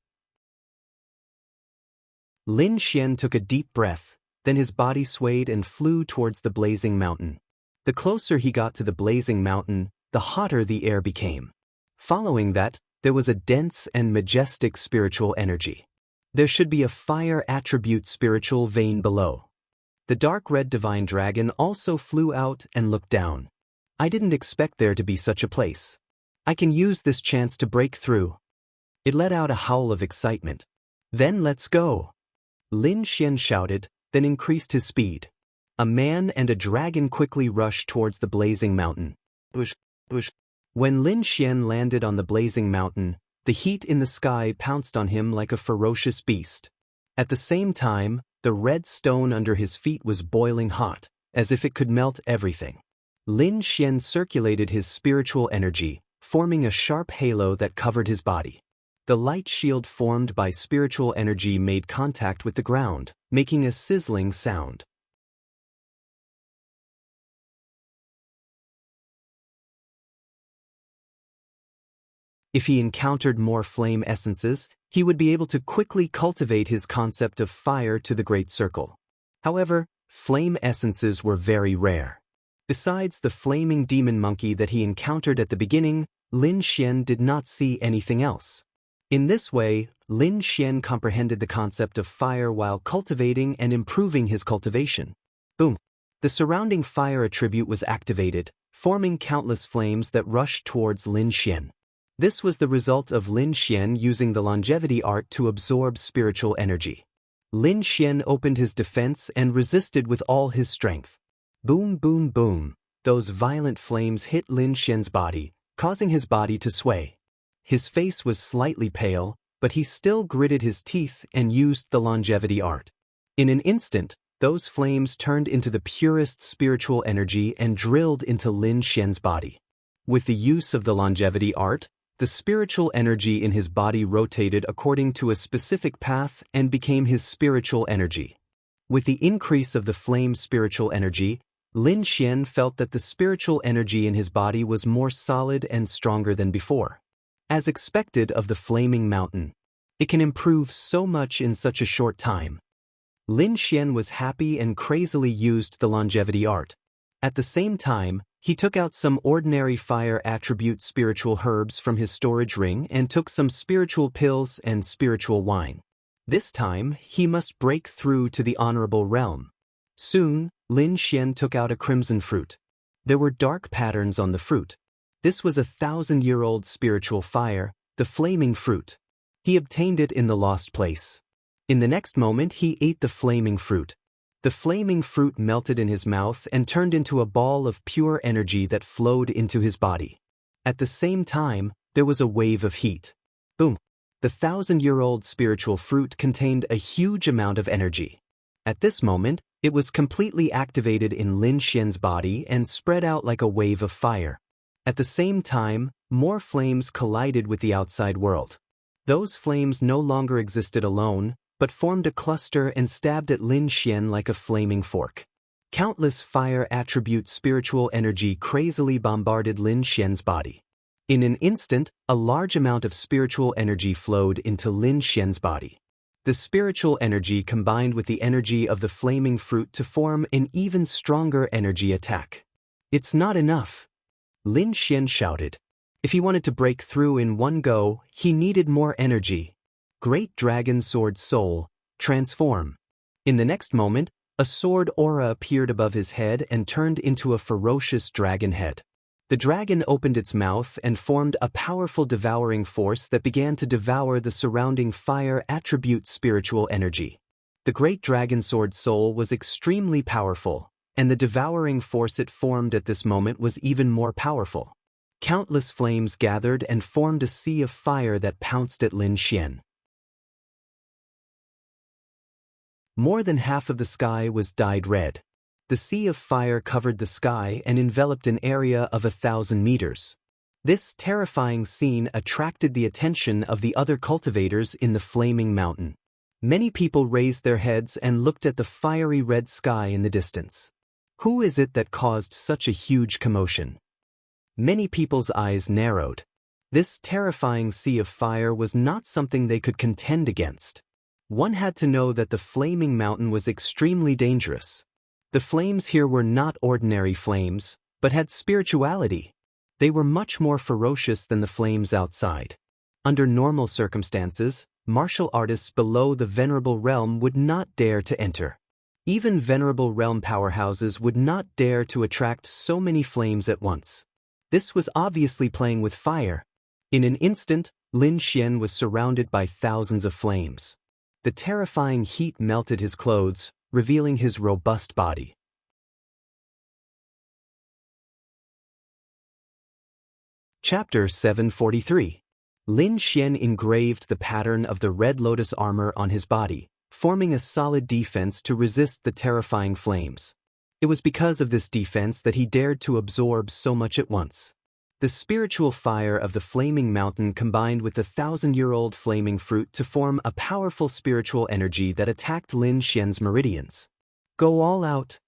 Lin Xian took a deep breath, then his body swayed and flew towards the blazing mountain. The closer he got to the blazing mountain, the hotter the air became. Following that, there was a dense and majestic spiritual energy. There should be a fire attribute spiritual vein below. The dark red divine dragon also flew out and looked down. I didn't expect there to be such a place. I can use this chance to break through. It let out a howl of excitement. Then let's go. Lin Xian shouted, then increased his speed. A man and a dragon quickly rushed towards the blazing mountain. When Lin Xian landed on the blazing mountain, the heat in the sky pounced on him like a ferocious beast. At the same time, the red stone under his feet was boiling hot, as if it could melt everything. Lin Xian circulated his spiritual energy, forming a sharp halo that covered his body. The light shield formed by spiritual energy made contact with the ground, making a sizzling sound. If he encountered more flame essences, he would be able to quickly cultivate his concept of fire to the Great Circle. However, flame essences were very rare. Besides the flaming demon monkey that he encountered at the beginning, Lin Xian did not see anything else. In this way, Lin Xian comprehended the concept of fire while cultivating and improving his cultivation. Boom! The surrounding fire attribute was activated, forming countless flames that rushed towards Lin Xian. This was the result of Lin Xian using the longevity art to absorb spiritual energy. Lin Xian opened his defense and resisted with all his strength. Boom, boom, boom. Those violent flames hit Lin Xian's body, causing his body to sway. His face was slightly pale, but he still gritted his teeth and used the longevity art. In an instant, those flames turned into the purest spiritual energy and drilled into Lin Xian's body. With the use of the longevity art, the spiritual energy in his body rotated according to a specific path and became his spiritual energy. With the increase of the flame spiritual energy, Lin Xian felt that the spiritual energy in his body was more solid and stronger than before. As expected of the flaming mountain, it can improve so much in such a short time. Lin Xian was happy and crazily used the longevity art. At the same time, he took out some ordinary fire attribute spiritual herbs from his storage ring and took some spiritual pills and spiritual wine. This time, he must break through to the honorable realm. Soon, Lin Xian took out a crimson fruit. There were dark patterns on the fruit. This was a 1,000-year-old spiritual fire, the flaming fruit. He obtained it in the lost place. In the next moment, he ate the flaming fruit. The flaming fruit melted in his mouth and turned into a ball of pure energy that flowed into his body. At the same time, there was a wave of heat. Boom! The 1,000-year-old spiritual fruit contained a huge amount of energy. At this moment, it was completely activated in Lin Xian's body and spread out like a wave of fire. At the same time, more flames collided with the outside world. Those flames no longer existed alone, but formed a cluster and stabbed at Lin Xian like a flaming fork. Countless fire attribute spiritual energy crazily bombarded Lin Xian's body. In an instant, a large amount of spiritual energy flowed into Lin Xian's body. The spiritual energy combined with the energy of the flaming fruit to form an even stronger energy attack. "It's not enough," Lin Xian shouted. If he wanted to break through in one go, he needed more energy. Great Dragon Sword Soul, transform. In the next moment, a sword aura appeared above his head and turned into a ferocious dragon head. The dragon opened its mouth and formed a powerful devouring force that began to devour the surrounding fire attribute spiritual energy. The great dragon sword soul was extremely powerful, and the devouring force it formed at this moment was even more powerful. Countless flames gathered and formed a sea of fire that pounced at Lin Xian. More than half of the sky was dyed red. The sea of fire covered the sky and enveloped an area of 1,000 meters. This terrifying scene attracted the attention of the other cultivators in the flaming mountain. Many people raised their heads and looked at the fiery red sky in the distance. Who is it that caused such a huge commotion? Many people's eyes narrowed. This terrifying sea of fire was not something they could contend against. One had to know that the flaming mountain was extremely dangerous. The flames here were not ordinary flames, but had spirituality. They were much more ferocious than the flames outside. Under normal circumstances, martial artists below the Venerable Realm would not dare to enter. Even Venerable Realm powerhouses would not dare to attract so many flames at once. This was obviously playing with fire. In an instant, Lin Xian was surrounded by thousands of flames. The terrifying heat melted his clothes, revealing his robust body. Chapter 743. Lin Xian engraved the pattern of the red lotus armor on his body, forming a solid defense to resist the terrifying flames. It was because of this defense that he dared to absorb so much at once. The spiritual fire of the flaming mountain combined with the 1,000-year-old flaming fruit to form a powerful spiritual energy that attacked Lin Xian's meridians. "Go all out."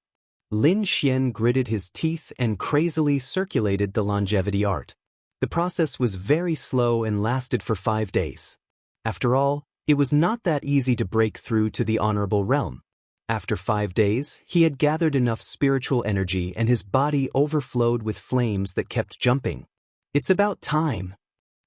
Lin Xian gritted his teeth and crazily circulated the longevity art. The process was very slow and lasted for 5 days. After all, it was not that easy to break through to the honorable realm. After 5 days, he had gathered enough spiritual energy and his body overflowed with flames that kept jumping. "It's about time."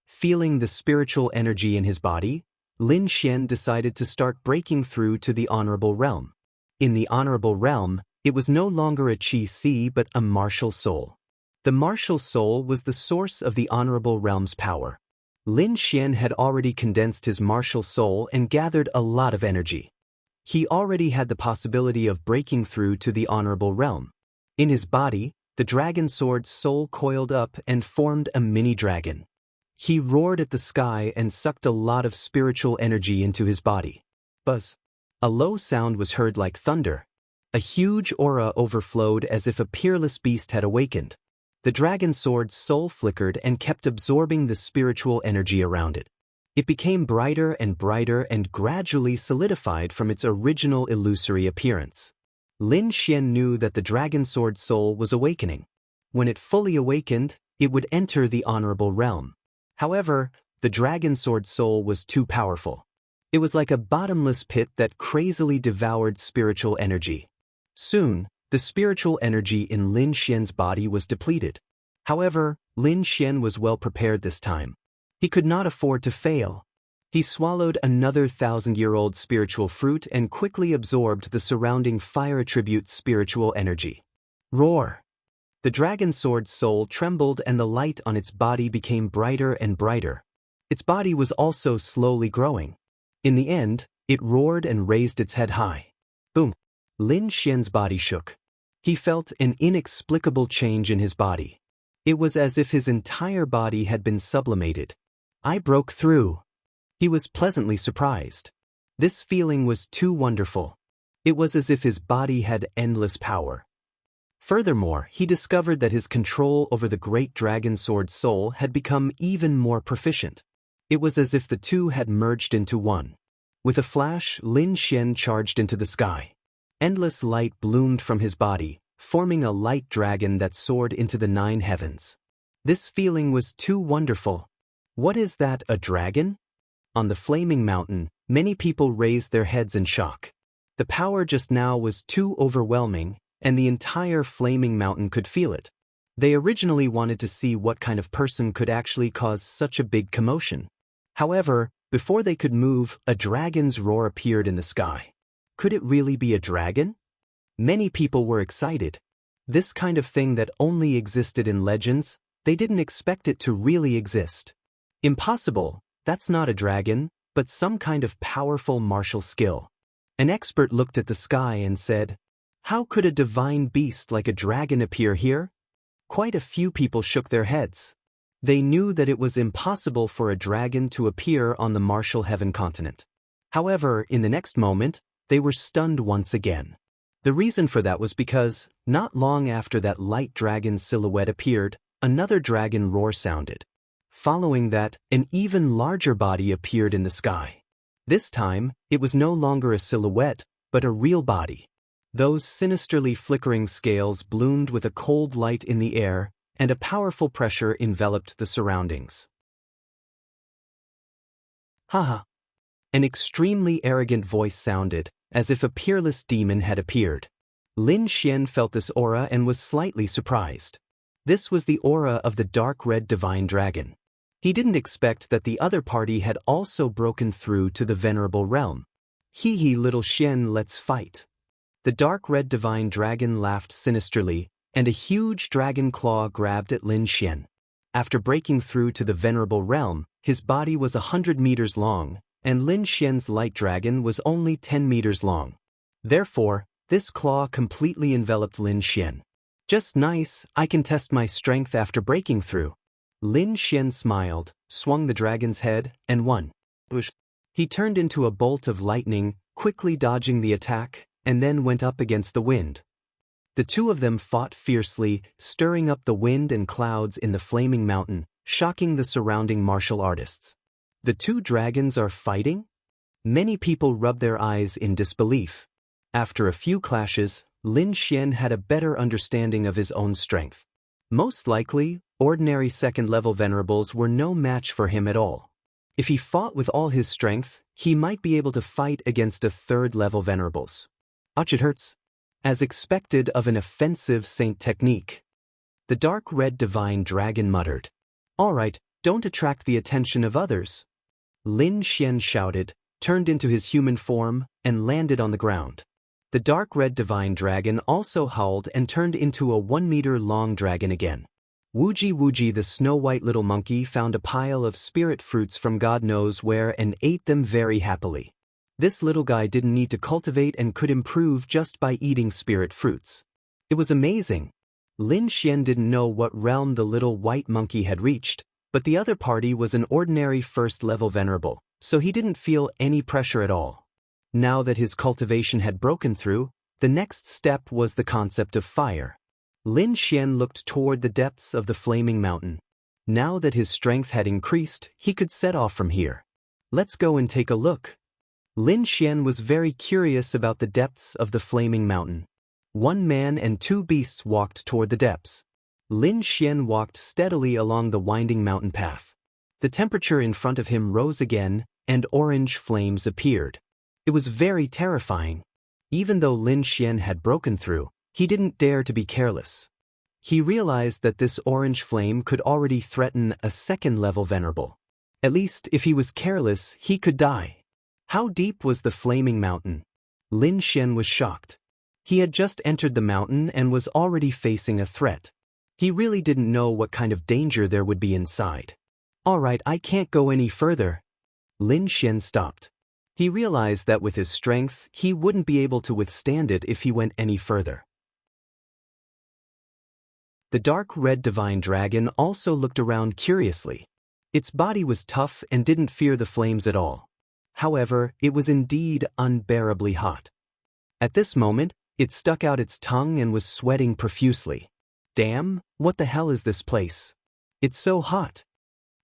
Feeling the spiritual energy in his body, Lin Xian decided to start breaking through to the honorable realm. In the honorable realm, it was no longer a Qi but a martial soul. The martial soul was the source of the honorable realm's power. Lin Xian had already condensed his martial soul and gathered a lot of energy. He already had the possibility of breaking through to the honorable realm. In his body, the dragon sword soul coiled up and formed a mini-dragon. He roared at the sky and sucked a lot of spiritual energy into his body. Buzz. A low sound was heard like thunder. A huge aura overflowed as if a peerless beast had awakened. The dragon sword's soul flickered and kept absorbing the spiritual energy around it. It became brighter and gradually solidified from its original illusory appearance. Lin Xian knew that the dragon sword soul was awakening. When it fully awakened, it would enter the honorable realm. However, the dragon sword soul was too powerful. It was like a bottomless pit that crazily devoured spiritual energy. Soon, the spiritual energy in Lin Xian's body was depleted. However, Lin Xian was well prepared this time. He could not afford to fail. He swallowed another 1,000-year-old spiritual fruit and quickly absorbed the surrounding fire attribute spiritual energy. Roar! The dragon sword soul trembled and the light on its body became brighter and brighter. Its body was also slowly growing. In the end, it roared and raised its head high. Boom! Lin Xian's body shook. He felt an inexplicable change in his body. It was as if his entire body had been sublimated. "I broke through." He was pleasantly surprised. This feeling was too wonderful. It was as if his body had endless power. Furthermore, he discovered that his control over the great dragon sword soul had become even more proficient. It was as if the two had merged into one. With a flash, Lin Xian charged into the sky. Endless light bloomed from his body, forming a light dragon that soared into the 9 heavens. This feeling was too wonderful. What is that, a dragon? On the flaming mountain, many people raised their heads in shock. The power just now was too overwhelming, and the entire flaming mountain could feel it. They originally wanted to see what kind of person could actually cause such a big commotion. However, before they could move, a dragon's roar appeared in the sky. Could it really be a dragon? Many people were excited. This kind of thing that only existed in legends, they didn't expect it to really exist. Impossible, that's not a dragon, but some kind of powerful martial skill. An expert looked at the sky and said, "How could a divine beast like a dragon appear here?" Quite a few people shook their heads. They knew that it was impossible for a dragon to appear on the martial heaven continent. However, in the next moment, they were stunned once again. The reason for that was because, not long after that light dragon's silhouette appeared, another dragon roar sounded. Following that, an even larger body appeared in the sky. This time, it was no longer a silhouette, but a real body. Those sinisterly flickering scales bloomed with a cold light in the air, and a powerful pressure enveloped the surroundings. Haha! An extremely arrogant voice sounded, as if a peerless demon had appeared. Lin Xian felt this aura and was slightly surprised. This was the aura of the dark red divine dragon. He didn't expect that the other party had also broken through to the venerable realm. Hee little Xian, let's fight. The dark red divine dragon laughed sinisterly, and a huge dragon claw grabbed at Lin Xian. After breaking through to the venerable realm, his body was 100 meters long, and Lin Xian's light dragon was only 10 meters long. Therefore, this claw completely enveloped Lin Xian. Just nice, I can test my strength after breaking through. Lin Xian smiled, swung the dragon's head, and won. He turned into a bolt of lightning, quickly dodging the attack, and then went up against the wind. The two of them fought fiercely, stirring up the wind and clouds in the flaming mountain, shocking the surrounding martial artists. The two dragons are fighting? Many people rubbed their eyes in disbelief. After a few clashes, Lin Xian had a better understanding of his own strength. Most likely, ordinary second-level venerables were no match for him at all. If he fought with all his strength, he might be able to fight against a third-level venerables. Ouch, it hurts. As expected of an offensive saint technique. The dark red divine dragon muttered. All right, don't attract the attention of others. Lin Xian shouted, turned into his human form, and landed on the ground. The dark red divine dragon also howled and turned into a 1-meter-long dragon again. Wooji the snow-white little monkey found a pile of spirit fruits from God knows where and ate them very happily. This little guy didn't need to cultivate and could improve just by eating spirit fruits. It was amazing. Lin Xian didn't know what realm the little white monkey had reached, but the other party was an ordinary first-level venerable, so he didn't feel any pressure at all. Now that his cultivation had broken through, the next step was the concept of fire. Lin Xian looked toward the depths of the flaming mountain. Now that his strength had increased, he could set off from here. Let's go and take a look. Lin Xian was very curious about the depths of the flaming mountain. One man and two beasts walked toward the depths. Lin Xian walked steadily along the winding mountain path. The temperature in front of him rose again, and orange flames appeared. It was very terrifying. Even though Lin Xian had broken through, he didn't dare to be careless. He realized that this orange flame could already threaten a second-level venerable. At least, if he was careless, he could die. How deep was the flaming mountain? Lin Xian was shocked. He had just entered the mountain and was already facing a threat. He really didn't know what kind of danger there would be inside. All right, I can't go any further. Lin Xian stopped. He realized that with his strength, he wouldn't be able to withstand it if he went any further. The dark red divine dragon also looked around curiously. Its body was tough and didn't fear the flames at all. However, it was indeed unbearably hot. At this moment, it stuck out its tongue and was sweating profusely. Damn, what the hell is this place? It's so hot.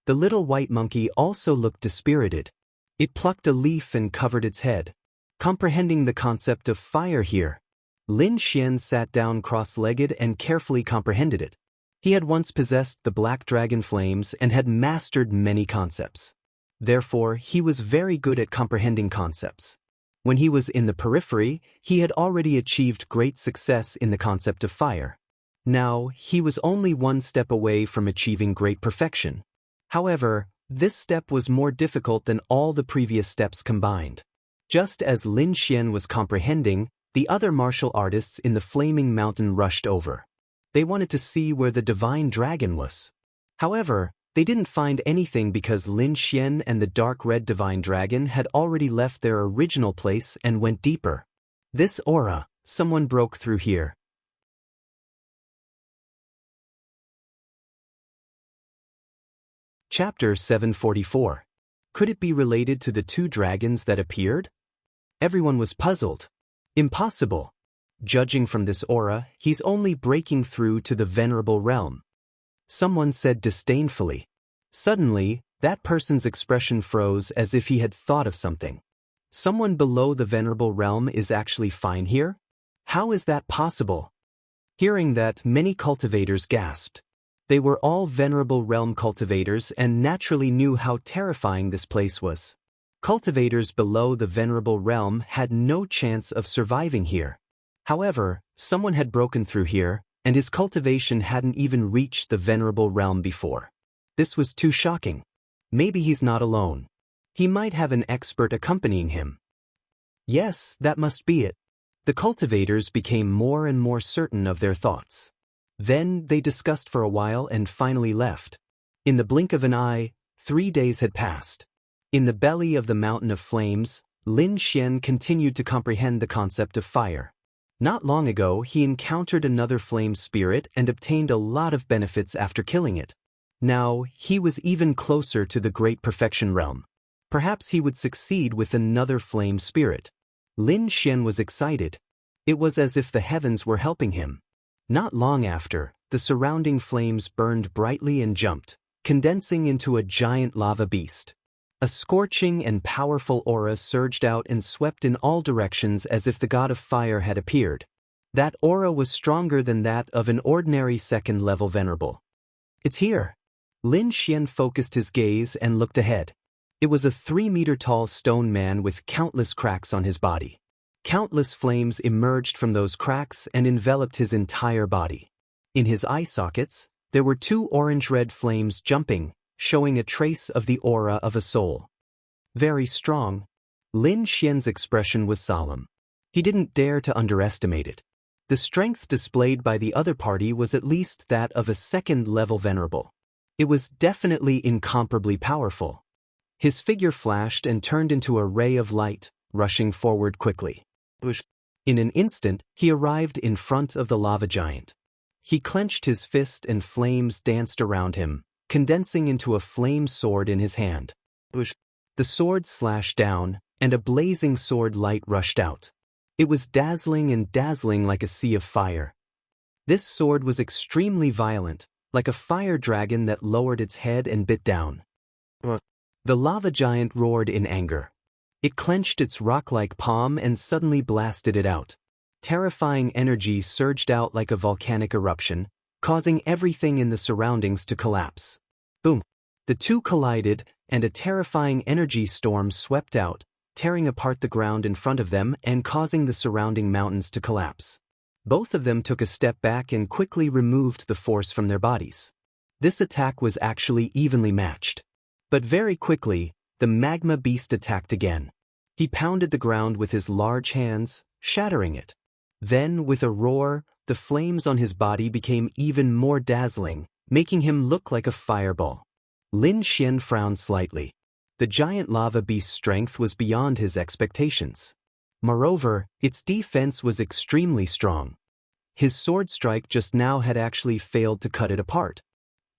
The little white monkey also looked dispirited. It plucked a leaf and covered its head. Comprehending the concept of fire here, Lin Xian sat down cross-legged and carefully comprehended it. He had once possessed the black dragon flames and had mastered many concepts. Therefore, he was very good at comprehending concepts. When he was in the periphery, he had already achieved great success in the concept of fire. Now, he was only one step away from achieving great perfection. However, this step was more difficult than all the previous steps combined. Just as Lin Xian was comprehending, the other martial artists in the flaming mountain rushed over. They wanted to see where the divine dragon was. However, they didn't find anything because Lin Xian and the dark red divine dragon had already left their original place and went deeper. This aura, someone broke through here. Chapter 744. Could it be related to the two dragons that appeared? Everyone was puzzled. Impossible. Judging from this aura, he's only breaking through to the venerable realm. Someone said disdainfully. Suddenly, that person's expression froze as if he had thought of something. Someone below the venerable realm is actually fine here? How is that possible? Hearing that, many cultivators gasped. They were all venerable realm cultivators and naturally knew how terrifying this place was. Cultivators below the venerable realm had no chance of surviving here. However, someone had broken through here, and his cultivation hadn't even reached the venerable realm before. This was too shocking. Maybe he's not alone. He might have an expert accompanying him. Yes, that must be it. The cultivators became more and more certain of their thoughts. Then they discussed for a while and finally left. In the blink of an eye, 3 days had passed. In the belly of the mountain of flames, Lin Xian continued to comprehend the concept of fire. Not long ago, he encountered another flame spirit and obtained a lot of benefits after killing it. Now, he was even closer to the great perfection realm. Perhaps he would succeed with another flame spirit. Lin Xian was excited. It was as if the heavens were helping him. Not long after, the surrounding flames burned brightly and jumped, condensing into a giant lava beast. A scorching and powerful aura surged out and swept in all directions as if the god of fire had appeared. That aura was stronger than that of an ordinary second-level venerable. It's here. Lin Xian focused his gaze and looked ahead. It was a 3-meter-tall stone man with countless cracks on his body. Countless flames emerged from those cracks and enveloped his entire body. In his eye sockets, there were 2 orange-red flames jumping, showing a trace of the aura of a soul. Very strong. Lin Xian's expression was solemn. He didn't dare to underestimate it. The strength displayed by the other party was at least that of a second-level venerable. It was definitely incomparably powerful. His figure flashed and turned into a ray of light, rushing forward quickly. In an instant, he arrived in front of the lava giant. He clenched his fist and flames danced around him, condensing into a flame sword in his hand. The sword slashed down, and a blazing sword light rushed out. It was dazzling like a sea of fire. This sword was extremely violent, like a fire dragon that lowered its head and bit down. The lava giant roared in anger. It clenched its rock-like palm and suddenly blasted it out. Terrifying energy surged out like a volcanic eruption, causing everything in the surroundings to collapse. Boom! The two collided, and a terrifying energy storm swept out, tearing apart the ground in front of them and causing the surrounding mountains to collapse. Both of them took a step back and quickly removed the force from their bodies. This attack was actually evenly matched. But very quickly, the magma beast attacked again. He pounded the ground with his large hands, shattering it. Then, with a roar, the flames on his body became even more dazzling, making him look like a fireball. Lin Xian frowned slightly. The giant lava beast's strength was beyond his expectations. Moreover, its defense was extremely strong. His sword strike just now had actually failed to cut it apart.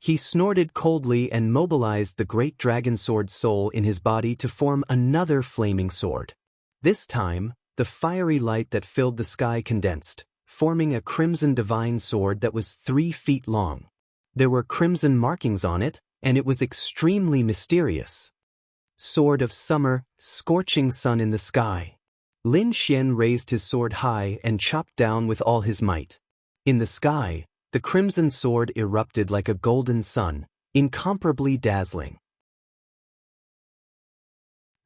He snorted coldly and mobilized the great dragon sword soul in his body to form another flaming sword. This time, the fiery light that filled the sky condensed, forming a crimson divine sword that was 3 feet long. There were crimson markings on it, and it was extremely mysterious. Sword of Summer, scorching sun in the sky. Lin Xian raised his sword high and chopped down with all his might. In the sky, The crimson sword erupted like a golden sun, incomparably dazzling.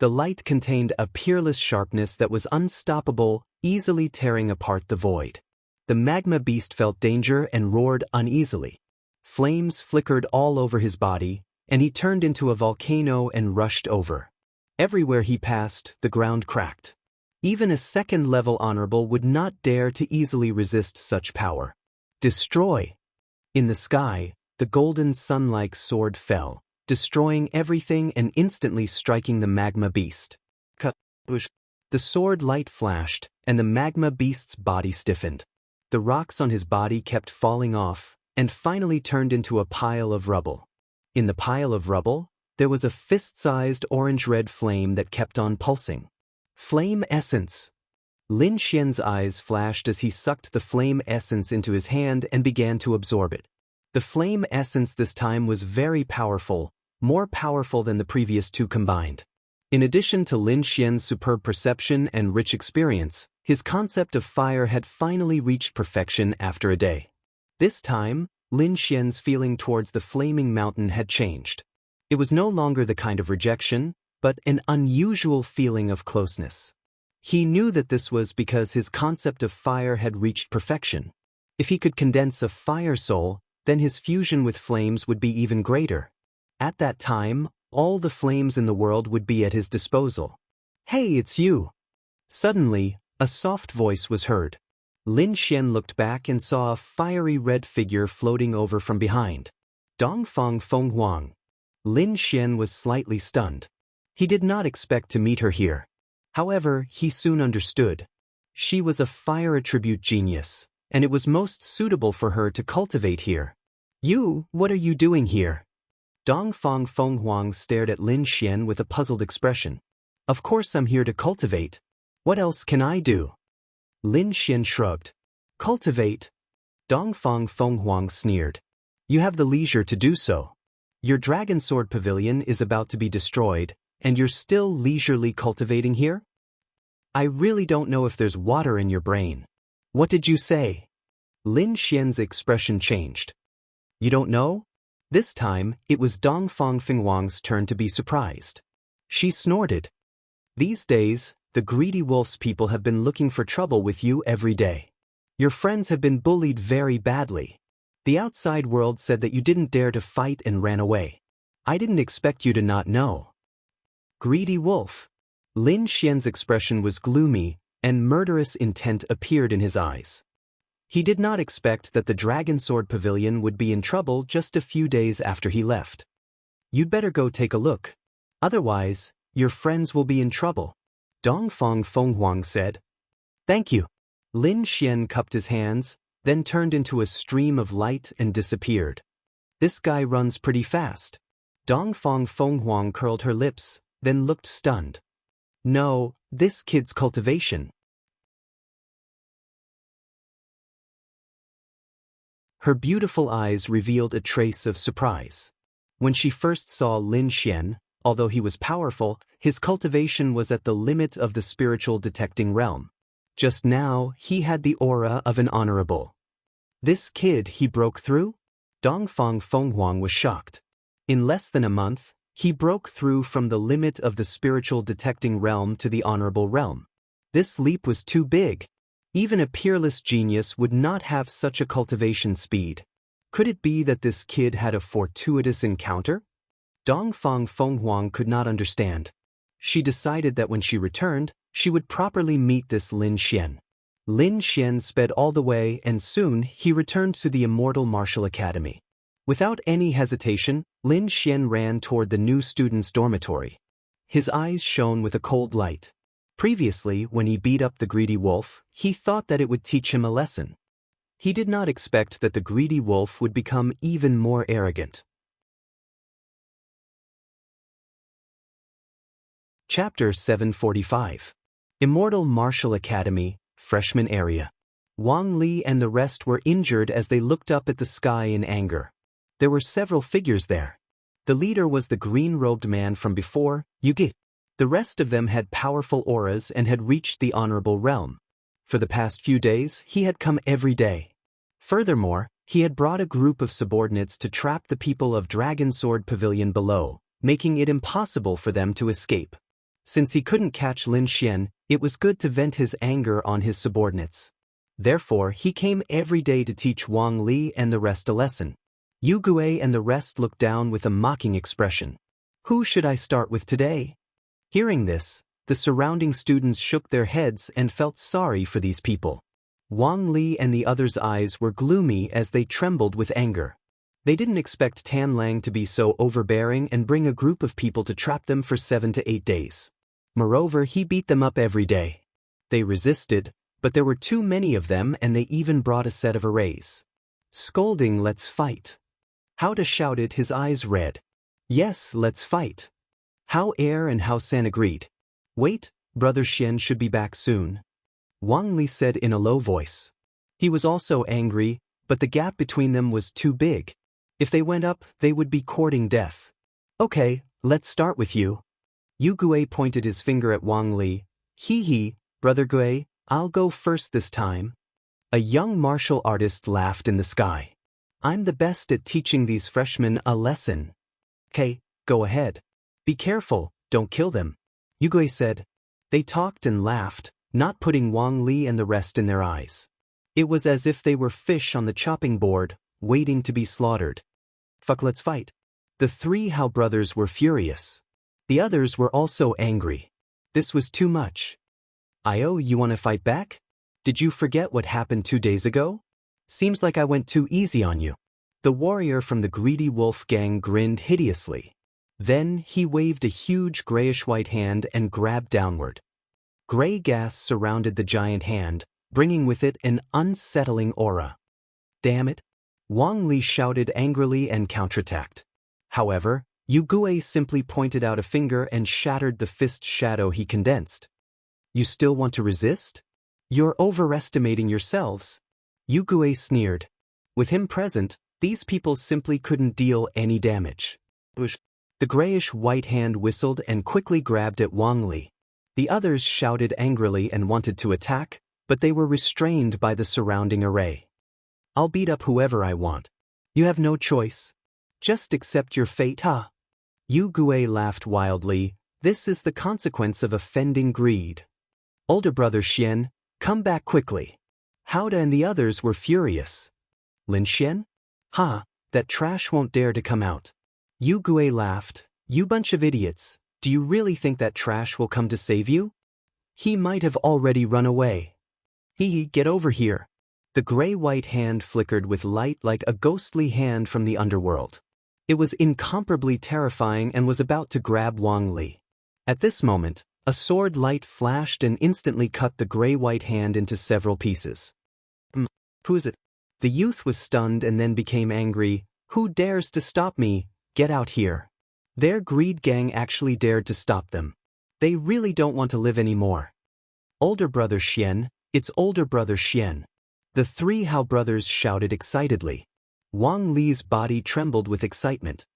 The light contained a peerless sharpness that was unstoppable, easily tearing apart the void. The magma beast felt danger and roared uneasily. Flames flickered all over his body, and he turned into a volcano and rushed over. Everywhere he passed, the ground cracked. Even a second-level honorable would not dare to easily resist such power. Destroy! In the sky, the golden sun-like sword fell, destroying everything and instantly striking the magma beast. The sword light flashed, and the magma beast's body stiffened. The rocks on his body kept falling off, and finally turned into a pile of rubble. In the pile of rubble, there was a fist-sized orange-red flame that kept on pulsing. Flame essence! Lin Xian's eyes flashed as he sucked the flame essence into his hand and began to absorb it. The flame essence this time was very powerful, more powerful than the previous two combined. In addition to Lin Xian's superb perception and rich experience, his concept of fire had finally reached perfection after a day. This time, Lin Xian's feeling towards the flaming mountain had changed. It was no longer the kind of rejection, but an unusual feeling of closeness. He knew that this was because his concept of fire had reached perfection. If he could condense a fire soul, then his fusion with flames would be even greater. At that time, all the flames in the world would be at his disposal. "Hey, it's you!" Suddenly, a soft voice was heard. Lin Xian looked back and saw a fiery red figure floating over from behind. Dongfang Feng Huang. Lin Xian was slightly stunned. He did not expect to meet her here. However, he soon understood. She was a fire attribute genius, and it was most suitable for her to cultivate here. "You, what are you doing here?" Dongfang Feng Huang stared at Lin Xian with a puzzled expression. "Of course I'm here to cultivate. What else can I do?" Lin Xian shrugged. "Cultivate?" Dongfang Feng Huang sneered. "You have the leisure to do so. Your Dragon Sword Pavilion is about to be destroyed, and you're still leisurely cultivating here? I really don't know if there's water in your brain. What did you say?" Lin Xian's expression changed. "You don't know?" This time, it was Dongfang Feng Huang's turn to be surprised. She snorted. "These days, the greedy wolf's people have been looking for trouble with you every day. Your friends have been bullied very badly. The outside world said that you didn't dare to fight and ran away. I didn't expect you to not know." Greedy wolf. Lin Xian's expression was gloomy, and murderous intent appeared in his eyes. He did not expect that the Dragon Sword Pavilion would be in trouble just a few days after he left. "You'd better go take a look. Otherwise, your friends will be in trouble," Dongfang Feng Huang said. "Thank you." Lin Xian cupped his hands, then turned into a stream of light and disappeared. "This guy runs pretty fast." Dongfang Feng Huang curled her lips, then looked stunned. "No, this kid's cultivation." Her beautiful eyes revealed a trace of surprise. When she first saw Lin Xian, although he was powerful, his cultivation was at the limit of the spiritual detecting realm. Just now, he had the aura of an honorable. This kid he broke through? Dongfang Feng Huang was shocked. In less than a month, he broke through from the limit of the spiritual detecting realm to the honorable realm. This leap was too big. Even a peerless genius would not have such a cultivation speed. Could it be that this kid had a fortuitous encounter? Dongfang Feng Huang could not understand. She decided that when she returned, she would properly meet this Lin Xian. Lin Xian sped all the way, and soon he returned to the Immortal Martial Academy. Without any hesitation, Lin Xian ran toward the new student's dormitory. His eyes shone with a cold light. Previously, when he beat up the greedy wolf, he thought that it would teach him a lesson. He did not expect that the greedy wolf would become even more arrogant. Chapter 745. Immortal Martial Academy, Freshman Area. Wang Li and the rest were injured as they looked up at the sky in anger. There were several figures there. The leader was the green-robed man from before, Yugi. The rest of them had powerful auras and had reached the honorable realm. For the past few days, he had come every day. Furthermore, He had brought a group of subordinates to trap the people of Dragon Sword Pavilion below, making it impossible for them to escape. Since he couldn't catch Lin Xian, it was good to vent his anger on his subordinates. Therefore, he came every day to teach Wang Li and the rest a lesson. Yu Gui and the rest looked down with a mocking expression. Who should I start with today? Hearing this, the surrounding students shook their heads and felt sorry for these people. Wang Li and the others' eyes were gloomy as they trembled with anger. They didn't expect Tan Lang to be so overbearing and bring a group of people to trap them for 7 to 8 days. Moreover, he beat them up every day. They resisted, but there were too many of them and they even brought a set of arrays. Scolding, "Let's fight." Howda shouted, his eyes red. Yes, let's fight. Hao Er and Hao San agreed. Wait, Brother Xian should be back soon. Wang Li said in a low voice. He was also angry, but the gap between them was too big. If they went up, they would be courting death. Okay, let's start with you. Yu Gui pointed his finger at Wang Li. Hee, Brother Gui, I'll go first this time. A young martial artist laughed in the sky. I'm the best at teaching these freshmen a lesson. Okay, go ahead. Be careful, don't kill them. Yu Gui said. They talked and laughed, not putting Wang Li and the rest in their eyes. It was as if they were fish on the chopping board, waiting to be slaughtered. Fuck, let's fight. The 3 Hao brothers were furious. The others were also angry. This was too much. Io, you wanna fight back? Did you forget what happened 2 days ago? Seems like I went too easy on you. The warrior from the Greedy Wolf gang grinned hideously. Then he waved a huge grayish-white hand and grabbed downward. Gray gas surrounded the giant hand, bringing with it an unsettling aura. Damn it! Wang Li shouted angrily and counterattacked. However, Yu Gui simply pointed out a finger and shattered the fist shadow he condensed. You still want to resist? You're overestimating yourselves. Yu Gui sneered. With him present, these people simply couldn't deal any damage. The grayish-white hand whistled and quickly grabbed at Wang Li. The others shouted angrily and wanted to attack, but they were restrained by the surrounding array. I'll beat up whoever I want. You have no choice. Just accept your fate, huh? Yu Gui laughed wildly. This is the consequence of offending greed. Older brother Xian, come back quickly. Howda and the others were furious. Lin Xian? Ha, that trash won't dare to come out. Yu Gui laughed. You bunch of idiots, do you really think that trash will come to save you? He might have already run away. Get over here. The gray-white hand flickered with light like a ghostly hand from the underworld. It was incomparably terrifying and was about to grab Wang Li. At this moment, a sword light flashed and instantly cut the gray-white hand into several pieces. Who is it? The youth was stunned and then became angry. Who dares to stop me? Get out here. Their greed gang actually dared to stop them. They really don't want to live anymore. Older brother Xian, it's older brother Xian. The 3 Hao brothers shouted excitedly. Wang Li's body trembled with excitement.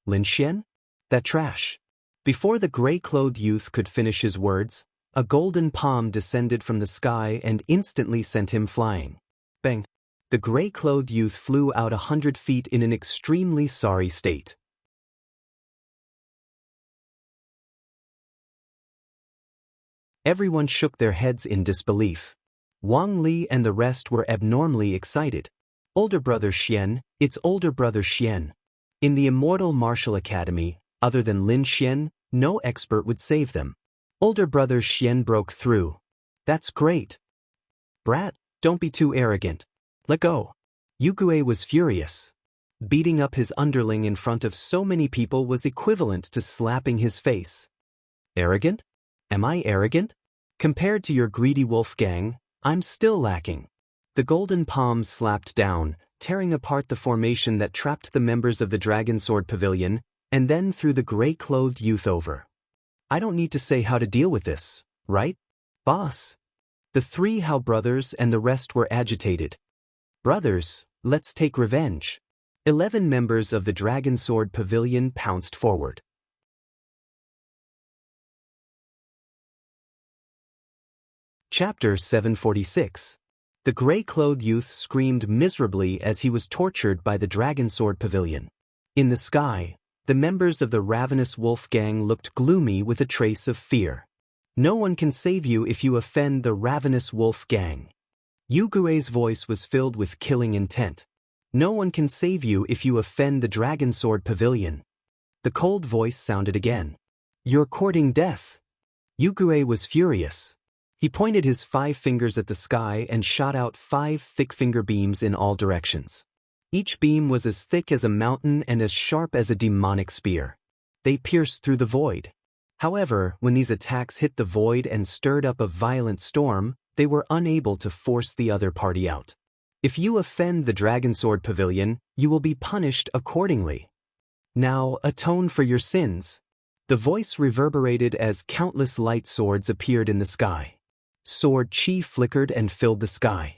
Lin Xian? That trash. Before the gray-clothed youth could finish his words, a golden palm descended from the sky and instantly sent him flying. Bang! The gray-clothed youth flew out 100 feet in an extremely sorry state. Everyone shook their heads in disbelief. Wang Li and the rest were abnormally excited. Older brother Xian, it's older brother Xian. In the Immortal Martial Academy, other than Lin Xian, no expert would save them. Older brother Xian broke through. That's great. Brat, don't be too arrogant. Let go. Yu Gui was furious. Beating up his underling in front of so many people was equivalent to slapping his face. Arrogant? Am I arrogant? Compared to your greedy wolf gang, I'm still lacking. The golden palm slapped down, tearing apart the formation that trapped the members of the Dragon Sword Pavilion, and then threw the gray-clothed youth over. I don't need to say how to deal with this, right, boss? The 3 Hao brothers and the rest were agitated. Brothers, let's take revenge. 11 members of the Dragon Sword Pavilion pounced forward. Chapter 746. The gray-clothed youth screamed miserably as he was tortured by the Dragon Sword Pavilion. In the sky, the members of the ravenous wolf gang looked gloomy with a trace of fear. No one can save you if you offend the ravenous wolf gang. Yugue's voice was filled with killing intent. No one can save you if you offend the Dragon Sword Pavilion. The cold voice sounded again. You're courting death. Yugue was furious. He pointed his 5 fingers at the sky and shot out 5 thick finger beams in all directions. Each beam was as thick as a mountain and as sharp as a demonic spear. They pierced through the void. However, when these attacks hit the void and stirred up a violent storm, they were unable to force the other party out. If you offend the Dragon Sword Pavilion, you will be punished accordingly. Now atone for your sins. The voice reverberated as countless light swords appeared in the sky. Sword chi flickered and filled the sky.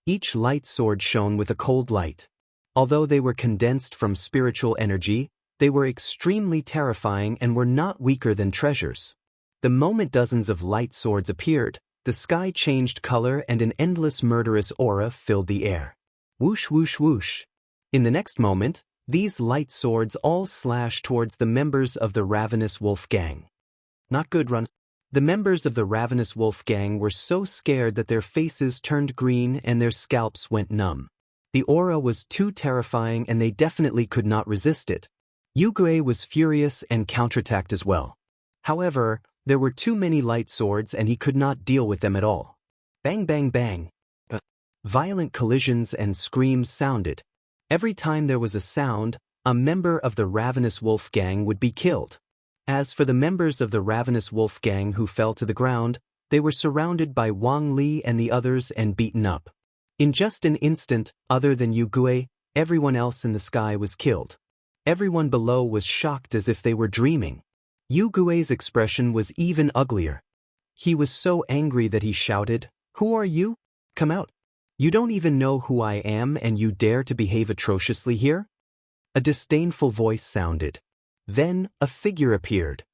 Each light sword shone with a cold light. Although they were condensed from spiritual energy, they were extremely terrifying and were not weaker than treasures. The moment dozens of light swords appeared, the sky changed color and an endless murderous aura filled the air. Whoosh whoosh whoosh. In the next moment, these light swords all slashed towards the members of the ravenous wolf gang. Not good, run. The members of the ravenous wolf gang were so scared that their faces turned green and their scalps went numb. The aura was too terrifying and they definitely could not resist it. Yugue was furious and counterattacked as well. However, there were too many light swords and he could not deal with them at all. Bang bang bang. Violent collisions and screams sounded. Every time there was a sound, a member of the ravenous wolf gang would be killed. As for the members of the ravenous wolf gang who fell to the ground, they were surrounded by Wang Li and the others and beaten up. In just an instant, other than Yugue, everyone else in the sky was killed. Everyone below was shocked as if they were dreaming. Yugue's expression was even uglier. He was so angry that he shouted, "Who are you? Come out. You don't even know who I am and you dare to behave atrociously here?" A disdainful voice sounded. Then, a figure appeared.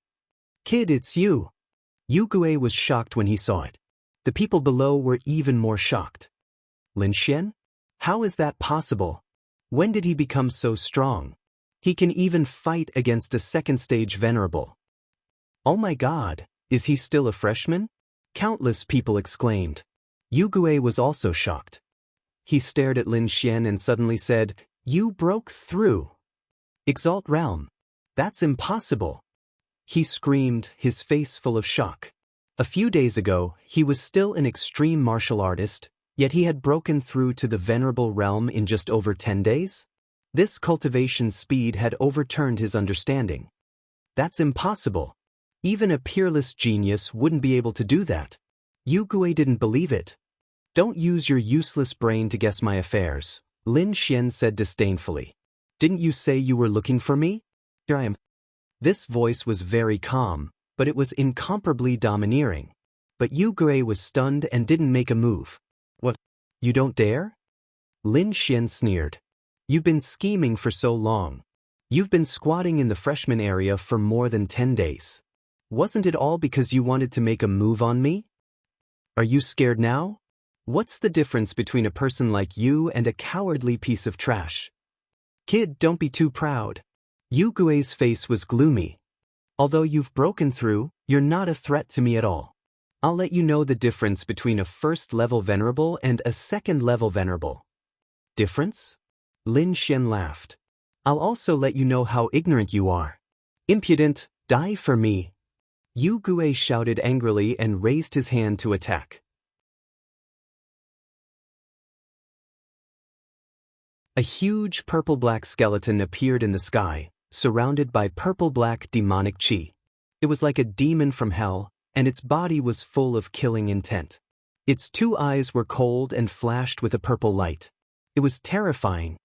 "Kid, it's you." Yugue was shocked when he saw it. The people below were even more shocked. Lin Xian? How is that possible? When did he become so strong? He can even fight against a second-stage venerable. Oh my God, is he still a freshman? Countless people exclaimed. Yugue was also shocked. He stared at Lin Xian and suddenly said, "You broke through. Exalt Realm. That's impossible." He screamed, his face full of shock. A few days ago, he was still an extreme martial artist, yet he had broken through to the Venerable Realm in just over 10 days? This cultivation speed had overturned his understanding. That's impossible. Even a peerless genius wouldn't be able to do that. Yugue didn't believe it. "Don't use your useless brain to guess my affairs," Lin Xian said disdainfully. "Didn't you say you were looking for me? Here I am." This voice was very calm, but it was incomparably domineering. But Yugue was stunned and didn't make a move. "What? You don't dare?" Lin Xian sneered. "You've been scheming for so long. You've been squatting in the freshman area for more than 10 days. Wasn't it all because you wanted to make a move on me? Are you scared now? What's the difference between a person like you and a cowardly piece of trash? Kid, don't be too proud." Yugue's face was gloomy. "Although you've broken through, you're not a threat to me at all. I'll let you know the difference between a first-level venerable and a second-level venerable." "Difference?" Lin Xian laughed. "I'll also let you know how ignorant you are. Impudent, die for me." Yugue shouted angrily and raised his hand to attack. A huge purple-black skeleton appeared in the sky, surrounded by purple-black demonic chi. It was like a demon from hell, and its body was full of killing intent. Its 2 eyes were cold and flashed with a purple light. It was terrifying.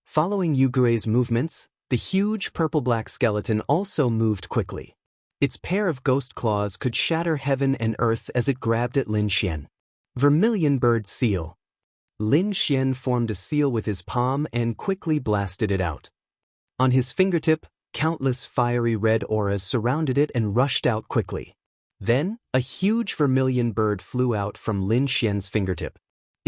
Following Yugue's movements, the huge purple-black skeleton also moved quickly. Its pair of ghost claws could shatter heaven and earth as it grabbed at Lin Xian. Vermilion bird seal. Lin Xian formed a seal with his palm and quickly blasted it out. On his fingertip, countless fiery red auras surrounded it and rushed out quickly. Then, a huge vermilion bird flew out from Lin Xian's fingertip.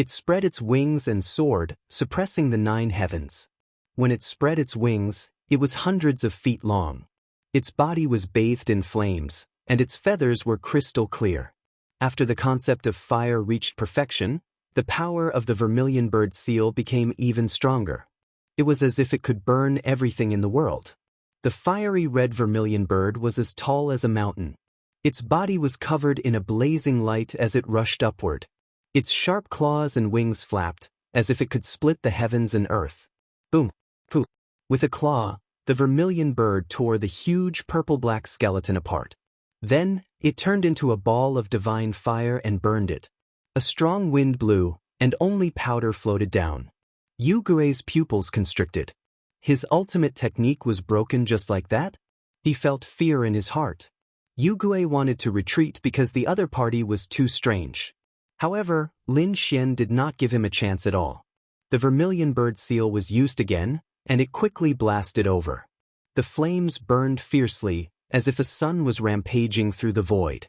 It spread its wings and soared, suppressing the 9 heavens. When it spread its wings, it was hundreds of feet long. Its body was bathed in flames, and its feathers were crystal clear. After the concept of fire reached perfection, the power of the vermilion bird seal became even stronger. It was as if it could burn everything in the world. The fiery red vermilion bird was as tall as a mountain. Its body was covered in a blazing light as it rushed upward. Its sharp claws and wings flapped, as if it could split the heavens and earth. Boom! Poof! With a claw, the vermilion bird tore the huge purple-black skeleton apart. Then, it turned into a ball of divine fire and burned it. A strong wind blew, and only powder floated down. Yugue's pupils constricted. His ultimate technique was broken just like that? He felt fear in his heart. Yugue wanted to retreat because the other party was too strange. However, Lin Xian did not give him a chance at all. The vermilion bird seal was used again, and it quickly blasted over. The flames burned fiercely, as if a sun was rampaging through the void.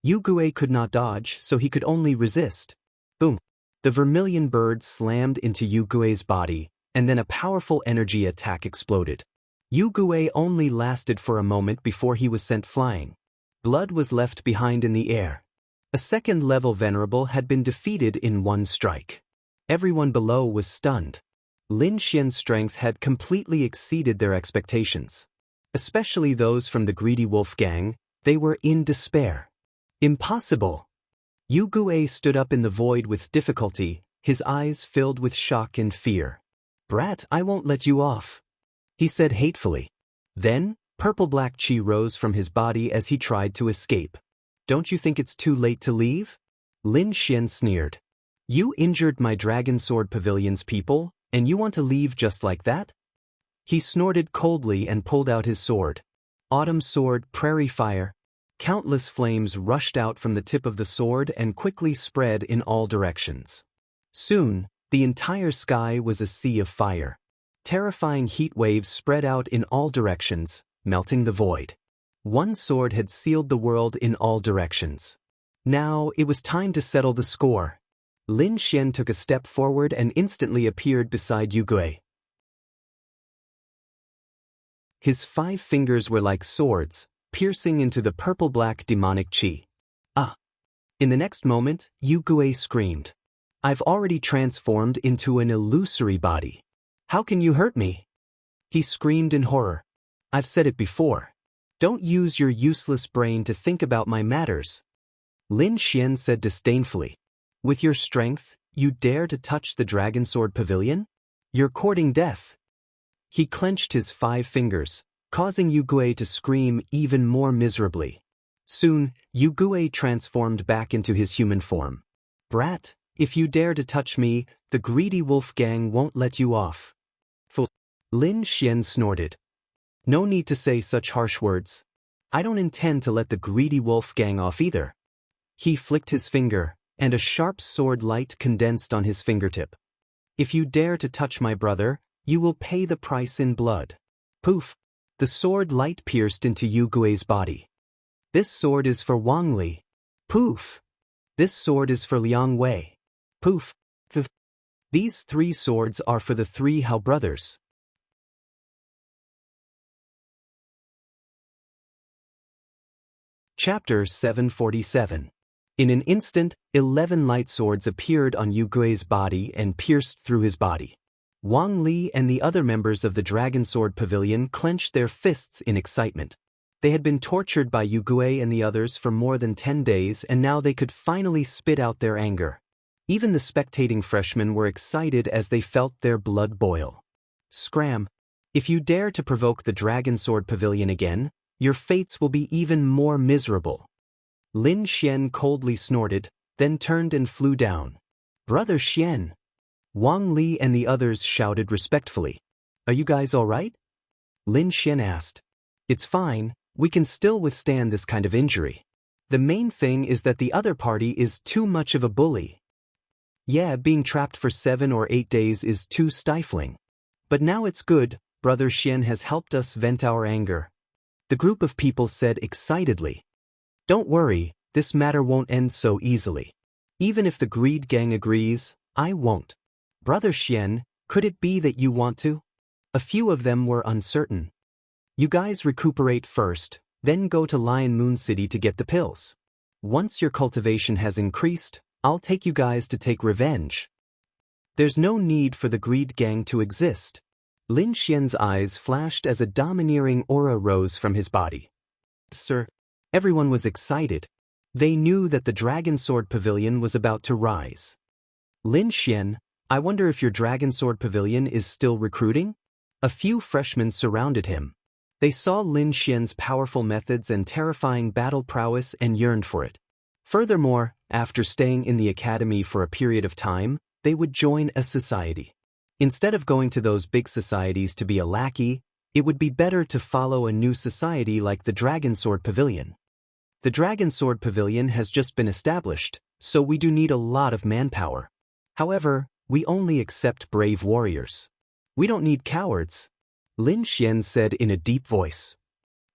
Yugue could not dodge, so he could only resist. Boom! The vermilion bird slammed into Yugue's body, and then a powerful energy attack exploded. Yugue only lasted for a moment before he was sent flying. Blood was left behind in the air. A second-level venerable had been defeated in one strike. Everyone below was stunned. Lin Xian's strength had completely exceeded their expectations. Especially those from the greedy wolf gang, they were in despair. Impossible! Yugue stood up in the void with difficulty, his eyes filled with shock and fear. "Brat, I won't let you off," he said hatefully. Then, purple-black chi rose from his body as he tried to escape. "Don't you think it's too late to leave?" Lin Xian sneered. "You injured my Dragon Sword Pavilion's people, and you want to leave just like that?" He snorted coldly and pulled out his sword. Autumn sword, prairie fire. Countless flames rushed out from the tip of the sword and quickly spread in all directions. Soon, the entire sky was a sea of fire. Terrifying heat waves spread out in all directions, melting the void. One sword had sealed the world in all directions. Now, it was time to settle the score. Lin Xian took a step forward and instantly appeared beside Yugue. His 5 fingers were like swords, piercing into the purple-black demonic chi. Ah! In the next moment, Yugue screamed. "I've already transformed into an illusory body. How can you hurt me?" He screamed in horror. "I've said it before. Don't use your useless brain to think about my matters." Lin Xian said disdainfully. "With your strength, you dare to touch the Dragon Sword Pavilion? You're courting death." He clenched his 5 fingers, causing Yugue to scream even more miserably. Soon, Yugue transformed back into his human form. "Brat, if you dare to touch me, the greedy wolf gang won't let you off." Fool! Lin Xian snorted. "No need to say such harsh words. I don't intend to let the greedy wolf gang off either." He flicked his finger, and a sharp sword light condensed on his fingertip. "If you dare to touch my brother, you will pay the price in blood." Poof! The sword light pierced into Yugue's body. "This sword is for Wang Li." Poof! "This sword is for Liang Wei." Poof! Poof! "These 3 swords are for the 3 Hao brothers." Chapter 747. In an instant, 11 light swords appeared on Yugue's body and pierced through his body. Wang Li and the other members of the Dragon Sword Pavilion clenched their fists in excitement. They had been tortured by Yugue and the others for more than 10 days, and now they could finally spit out their anger. Even the spectating freshmen were excited as they felt their blood boil. "Scram! If you dare to provoke the Dragon Sword Pavilion again, your fates will be even more miserable." Lin Xian coldly snorted, then turned and flew down. "Brother Xian!" Wang Li and the others shouted respectfully. "Are you guys all right?" Lin Xian asked. "It's fine, we can still withstand this kind of injury. The main thing is that the other party is too much of a bully. Yeah, being trapped for 7 or 8 days is too stifling. But now it's good, Brother Xian has helped us vent our anger." The group of people said excitedly. "Don't worry, this matter won't end so easily. Even if the Greed Gang agrees, I won't. Brother Xian, could it be that you want to? A few of them were uncertain. You guys recuperate first, then go to Lion Moon City to get the pills. Once your cultivation has increased, I'll take you guys to take revenge. There's no need for the greed gang to exist. Lin Xian's eyes flashed as a domineering aura rose from his body. Sir, everyone was excited. They knew that the Dragon Sword Pavilion was about to rise. Lin Xian, I wonder if your Dragon Sword Pavilion is still recruiting? A few freshmen surrounded him. They saw Lin Xian's powerful methods and terrifying battle prowess and yearned for it. Furthermore, after staying in the academy for a period of time, they would join a society. Instead of going to those big societies to be a lackey, it would be better to follow a new society like the Dragon Sword Pavilion. The Dragon Sword Pavilion has just been established, so we do need a lot of manpower. However, we only accept brave warriors. We don't need cowards. Lin Xian said in a deep voice.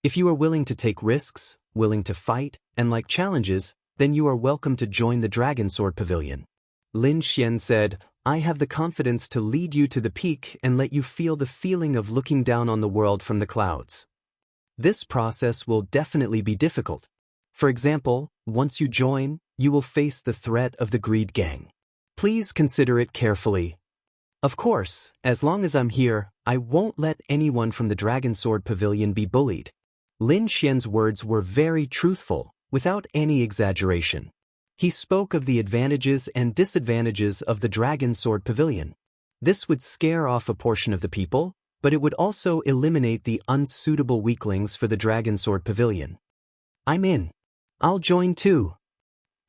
If you are willing to take risks, willing to fight, and like challenges, then you are welcome to join the Dragon Sword Pavilion. Lin Xian said, I have the confidence to lead you to the peak and let you feel the feeling of looking down on the world from the clouds. This process will definitely be difficult. For example, once you join, you will face the threat of the greed gang. Please consider it carefully. Of course, as long as I'm here, I won't let anyone from the Dragon Sword Pavilion be bullied. Lin Xian's words were very truthful, without any exaggeration. He spoke of the advantages and disadvantages of the Dragon Sword Pavilion. This would scare off a portion of the people, but it would also eliminate the unsuitable weaklings for the Dragon Sword Pavilion. I'm in. I'll join too.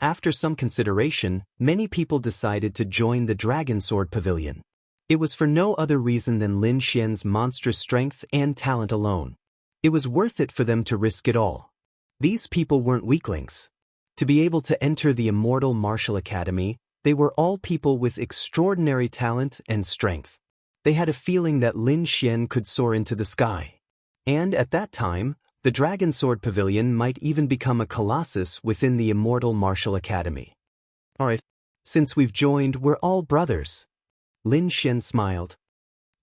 After some consideration, many people decided to join the Dragon Sword Pavilion. It was for no other reason than Lin Xian's monstrous strength and talent alone. It was worth it for them to risk it all. These people weren't weaklings. To be able to enter the Immortal Martial Academy, they were all people with extraordinary talent and strength. They had a feeling that Lin Xian could soar into the sky. And at that time, the Dragon Sword Pavilion might even become a colossus within the Immortal Martial Academy. Alright, since we've joined, we're all brothers. Lin Xian smiled.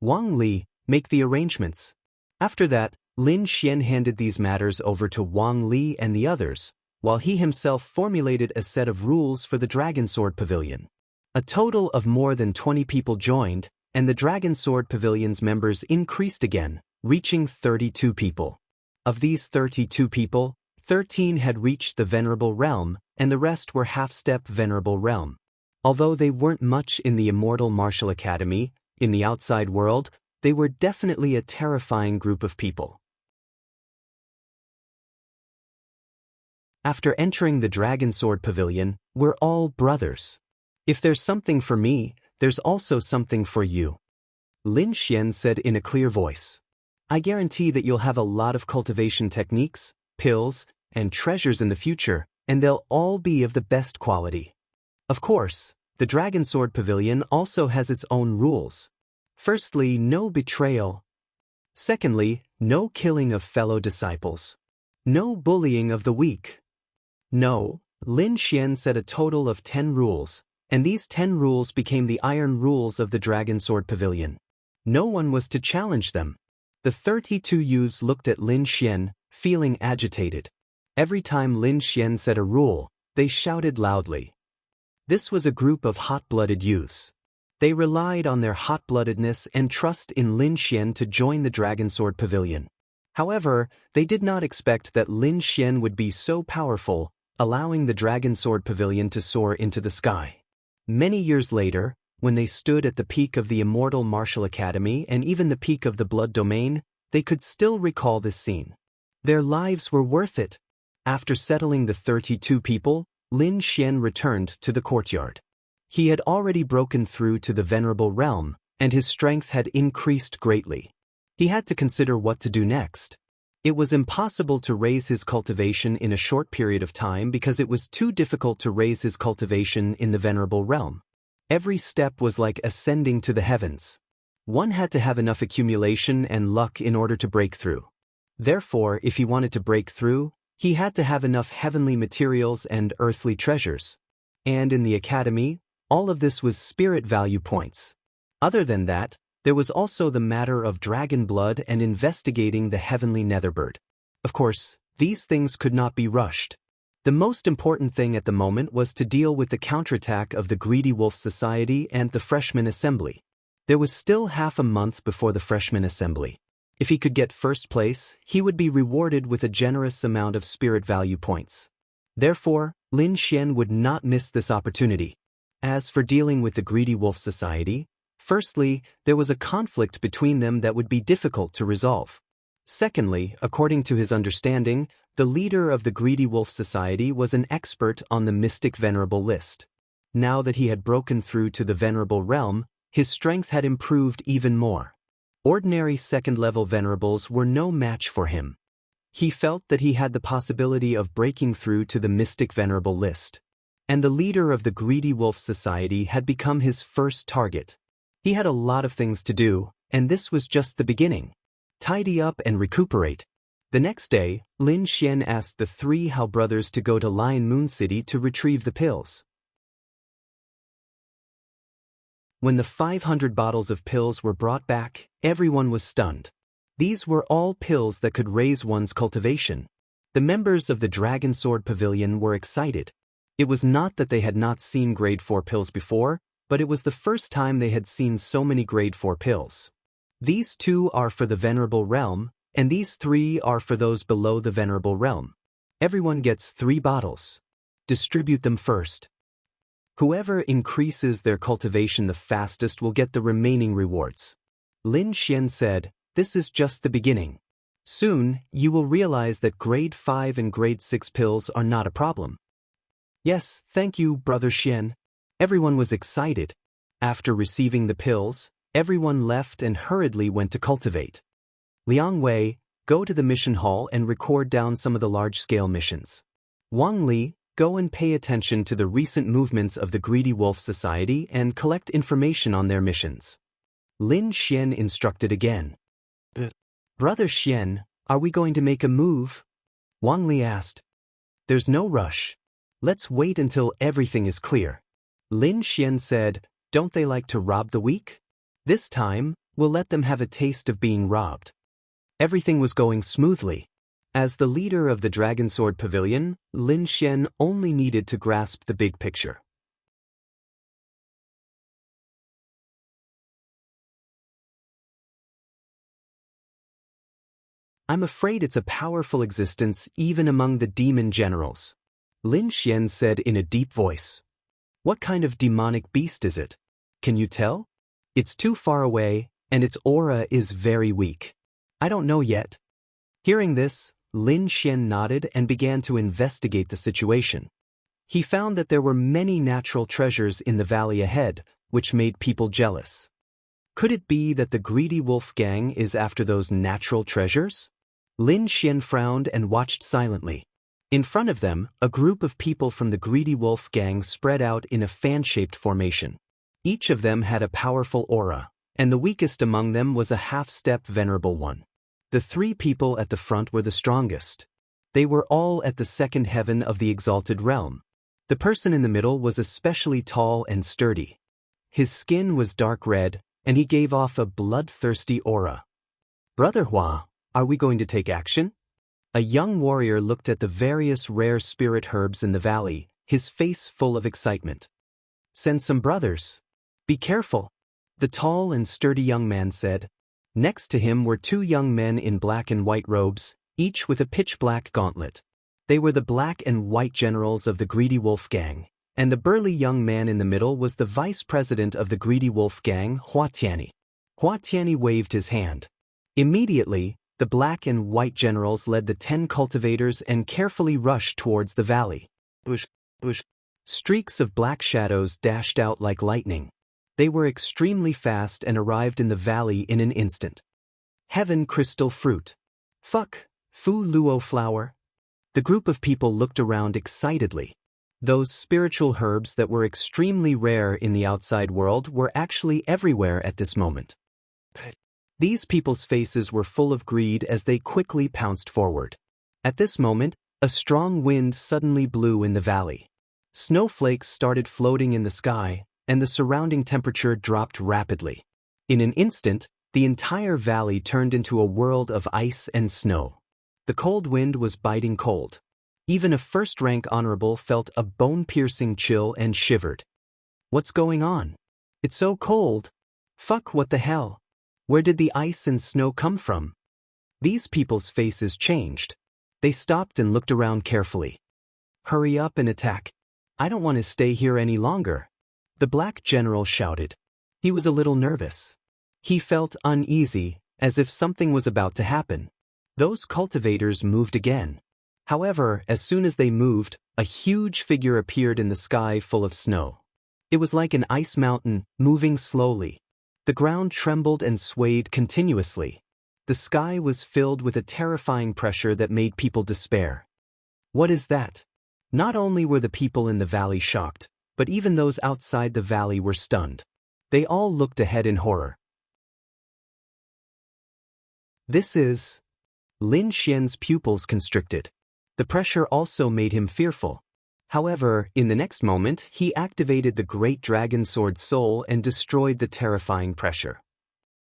Wang Li, make the arrangements. After that, Lin Xian handed these matters over to Wang Li and the others, while he himself formulated a set of rules for the Dragon Sword Pavilion. A total of more than 20 people joined, and the Dragon Sword Pavilion's members increased again, reaching 32 people. Of these 32 people, 13 had reached the Venerable Realm, and the rest were half-step Venerable Realm. Although they weren't much in the Immortal Martial Academy, in the outside world, they were definitely a terrifying group of people. After entering the Dragon Sword Pavilion, we're all brothers. If there's something for me, there's also something for you. Lin Xian said in a clear voice. I guarantee that you'll have a lot of cultivation techniques, pills, and treasures in the future, and they'll all be of the best quality. Of course, the Dragon Sword Pavilion also has its own rules. Firstly, no betrayal. Secondly, no killing of fellow disciples. No bullying of the weak. No, Lin Xian said a total of 10 rules, and these 10 rules became the iron rules of the Dragon Sword Pavilion. No one was to challenge them. The 32 youths looked at Lin Xian, feeling agitated. Every time Lin Xian said a rule, they shouted loudly. This was a group of hot-blooded youths. They relied on their hot-bloodedness and trust in Lin Xian to join the Dragon Sword Pavilion. However, they did not expect that Lin Xian would be so powerful, allowing the Dragon Sword Pavilion to soar into the sky. Many years later, when they stood at the peak of the Immortal Martial Academy and even the peak of the Blood Domain, they could still recall this scene. Their lives were worth it. After settling the 32 people, Lin Xian returned to the courtyard. He had already broken through to the Venerable Realm, and his strength had increased greatly. He had to consider what to do next. It was impossible to raise his cultivation in a short period of time because it was too difficult to raise his cultivation in the Venerable Realm. Every step was like ascending to the heavens. One had to have enough accumulation and luck in order to break through. Therefore, if he wanted to break through, he had to have enough heavenly materials and earthly treasures. And in the academy, All of this was spirit value points. Other than that, there was also the matter of dragon blood and investigating the heavenly netherbird. Of course, these things could not be rushed. The most important thing at the moment was to deal with the counterattack of the Greedy Wolf Society and the Freshman Assembly. There was still half a month before the Freshman Assembly. If he could get first place, he would be rewarded with a generous amount of spirit value points. Therefore, Lin Xian would not miss this opportunity. As for dealing with the Greedy Wolf Society, firstly, there was a conflict between them that would be difficult to resolve. Secondly, according to his understanding, the leader of the Greedy Wolf Society was an expert on the Mystic Venerable list. Now that he had broken through to the Venerable realm, his strength had improved even more. Ordinary second-level Venerables were no match for him. He felt that he had the possibility of breaking through to the Mystic Venerable list. And the leader of the Greedy Wolf Society had become his first target. He had a lot of things to do, and this was just the beginning. Tidy up and recuperate. The next day, Lin Xian asked the three Hao brothers to go to Lion Moon City to retrieve the pills. When the 500 bottles of pills were brought back, everyone was stunned. These were all pills that could raise one's cultivation. The members of the Dragon Sword Pavilion were excited. It was not that they had not seen grade 4 pills before, but it was the first time they had seen so many grade 4 pills. These 2 are for the Venerable Realm, and these 3 are for those below the Venerable Realm. Everyone gets 3 bottles. Distribute them first. Whoever increases their cultivation the fastest will get the remaining rewards. Lin Xian said, "This is just the beginning. Soon, you will realize that grade 5 and grade 6 pills are not a problem." "Yes, thank you, Brother Xian." Everyone was excited. After receiving the pills, everyone left and hurriedly went to cultivate. Liang Wei, go to the mission hall and record down some of the large-scale missions. Wang Li, go and pay attention to the recent movements of the Greedy Wolf Society and collect information on their missions. Lin Xian instructed again. "Brother Xian, are we going to make a move?" Wang Li asked. "There's no rush. Let's wait until everything is clear." Lin Xian said, "Don't they like to rob the weak? This time, we'll let them have a taste of being robbed." Everything was going smoothly. As the leader of the Dragon Sword Pavilion, Lin Xian only needed to grasp the big picture. "I'm afraid it's a powerful existence even among the demon generals," Lin Xian said in a deep voice. "What kind of demonic beast is it? Can you tell? It's too far away, and its aura is very weak. I don't know yet." Hearing this, Lin Xian nodded and began to investigate the situation. He found that there were many natural treasures in the valley ahead, which made people jealous. Could it be that the Greedy Wolf Gang is after those natural treasures? Lin Xian frowned and watched silently. In front of them, a group of people from the Greedy Wolf Gang spread out in a fan-shaped formation. Each of them had a powerful aura, and the weakest among them was a half-step venerable one. The 3 people at the front were the strongest. They were all at the second heaven of the exalted realm. The person in the middle was especially tall and sturdy. His skin was dark red, and he gave off a bloodthirsty aura. "Brother Hua, are we going to take action?" A young warrior looked at the various rare spirit herbs in the valley, his face full of excitement. "Send some brothers. Be careful," the tall and sturdy young man said. Next to him were 2 young men in black and white robes, each with a pitch-black gauntlet. They were the black and white generals of the Greedy Wolf Gang, and the burly young man in the middle was the vice president of the Greedy Wolf Gang, Hua Tianyi. Hua Tianyi waved his hand. Immediately, the black and white generals led the 10 cultivators and carefully rushed towards the valley. Bush. Streaks of black shadows dashed out like lightning. They were extremely fast and arrived in the valley in an instant. Heaven Crystal Fruit. Fuck, Fu Luo Flower. The group of people looked around excitedly. Those spiritual herbs that were extremely rare in the outside world were actually everywhere at this moment. These people's faces were full of greed as they quickly pounced forward. At this moment, a strong wind suddenly blew in the valley. Snowflakes started floating in the sky, and the surrounding temperature dropped rapidly. In an instant, the entire valley turned into a world of ice and snow. The cold wind was biting cold. Even a first-rank honorable felt a bone-piercing chill and shivered. What's going on? It's so cold. Fuck, what the hell? Where did the ice and snow come from? These people's faces changed. They stopped and looked around carefully. Hurry up and attack. I don't want to stay here any longer. The black general shouted. He was a little nervous. He felt uneasy, as if something was about to happen. Those cultivators moved again. However, as soon as they moved, a huge figure appeared in the sky full of snow. It was like an ice mountain, moving slowly. The ground trembled and swayed continuously. The sky was filled with a terrifying pressure that made people despair. What is that? Not only were the people in the valley shocked, but even those outside the valley were stunned. They all looked ahead in horror. This is... Lin Xian's pupils constricted. The pressure also made him fearful. However, in the next moment, he activated the great dragon sword soul and destroyed the terrifying pressure.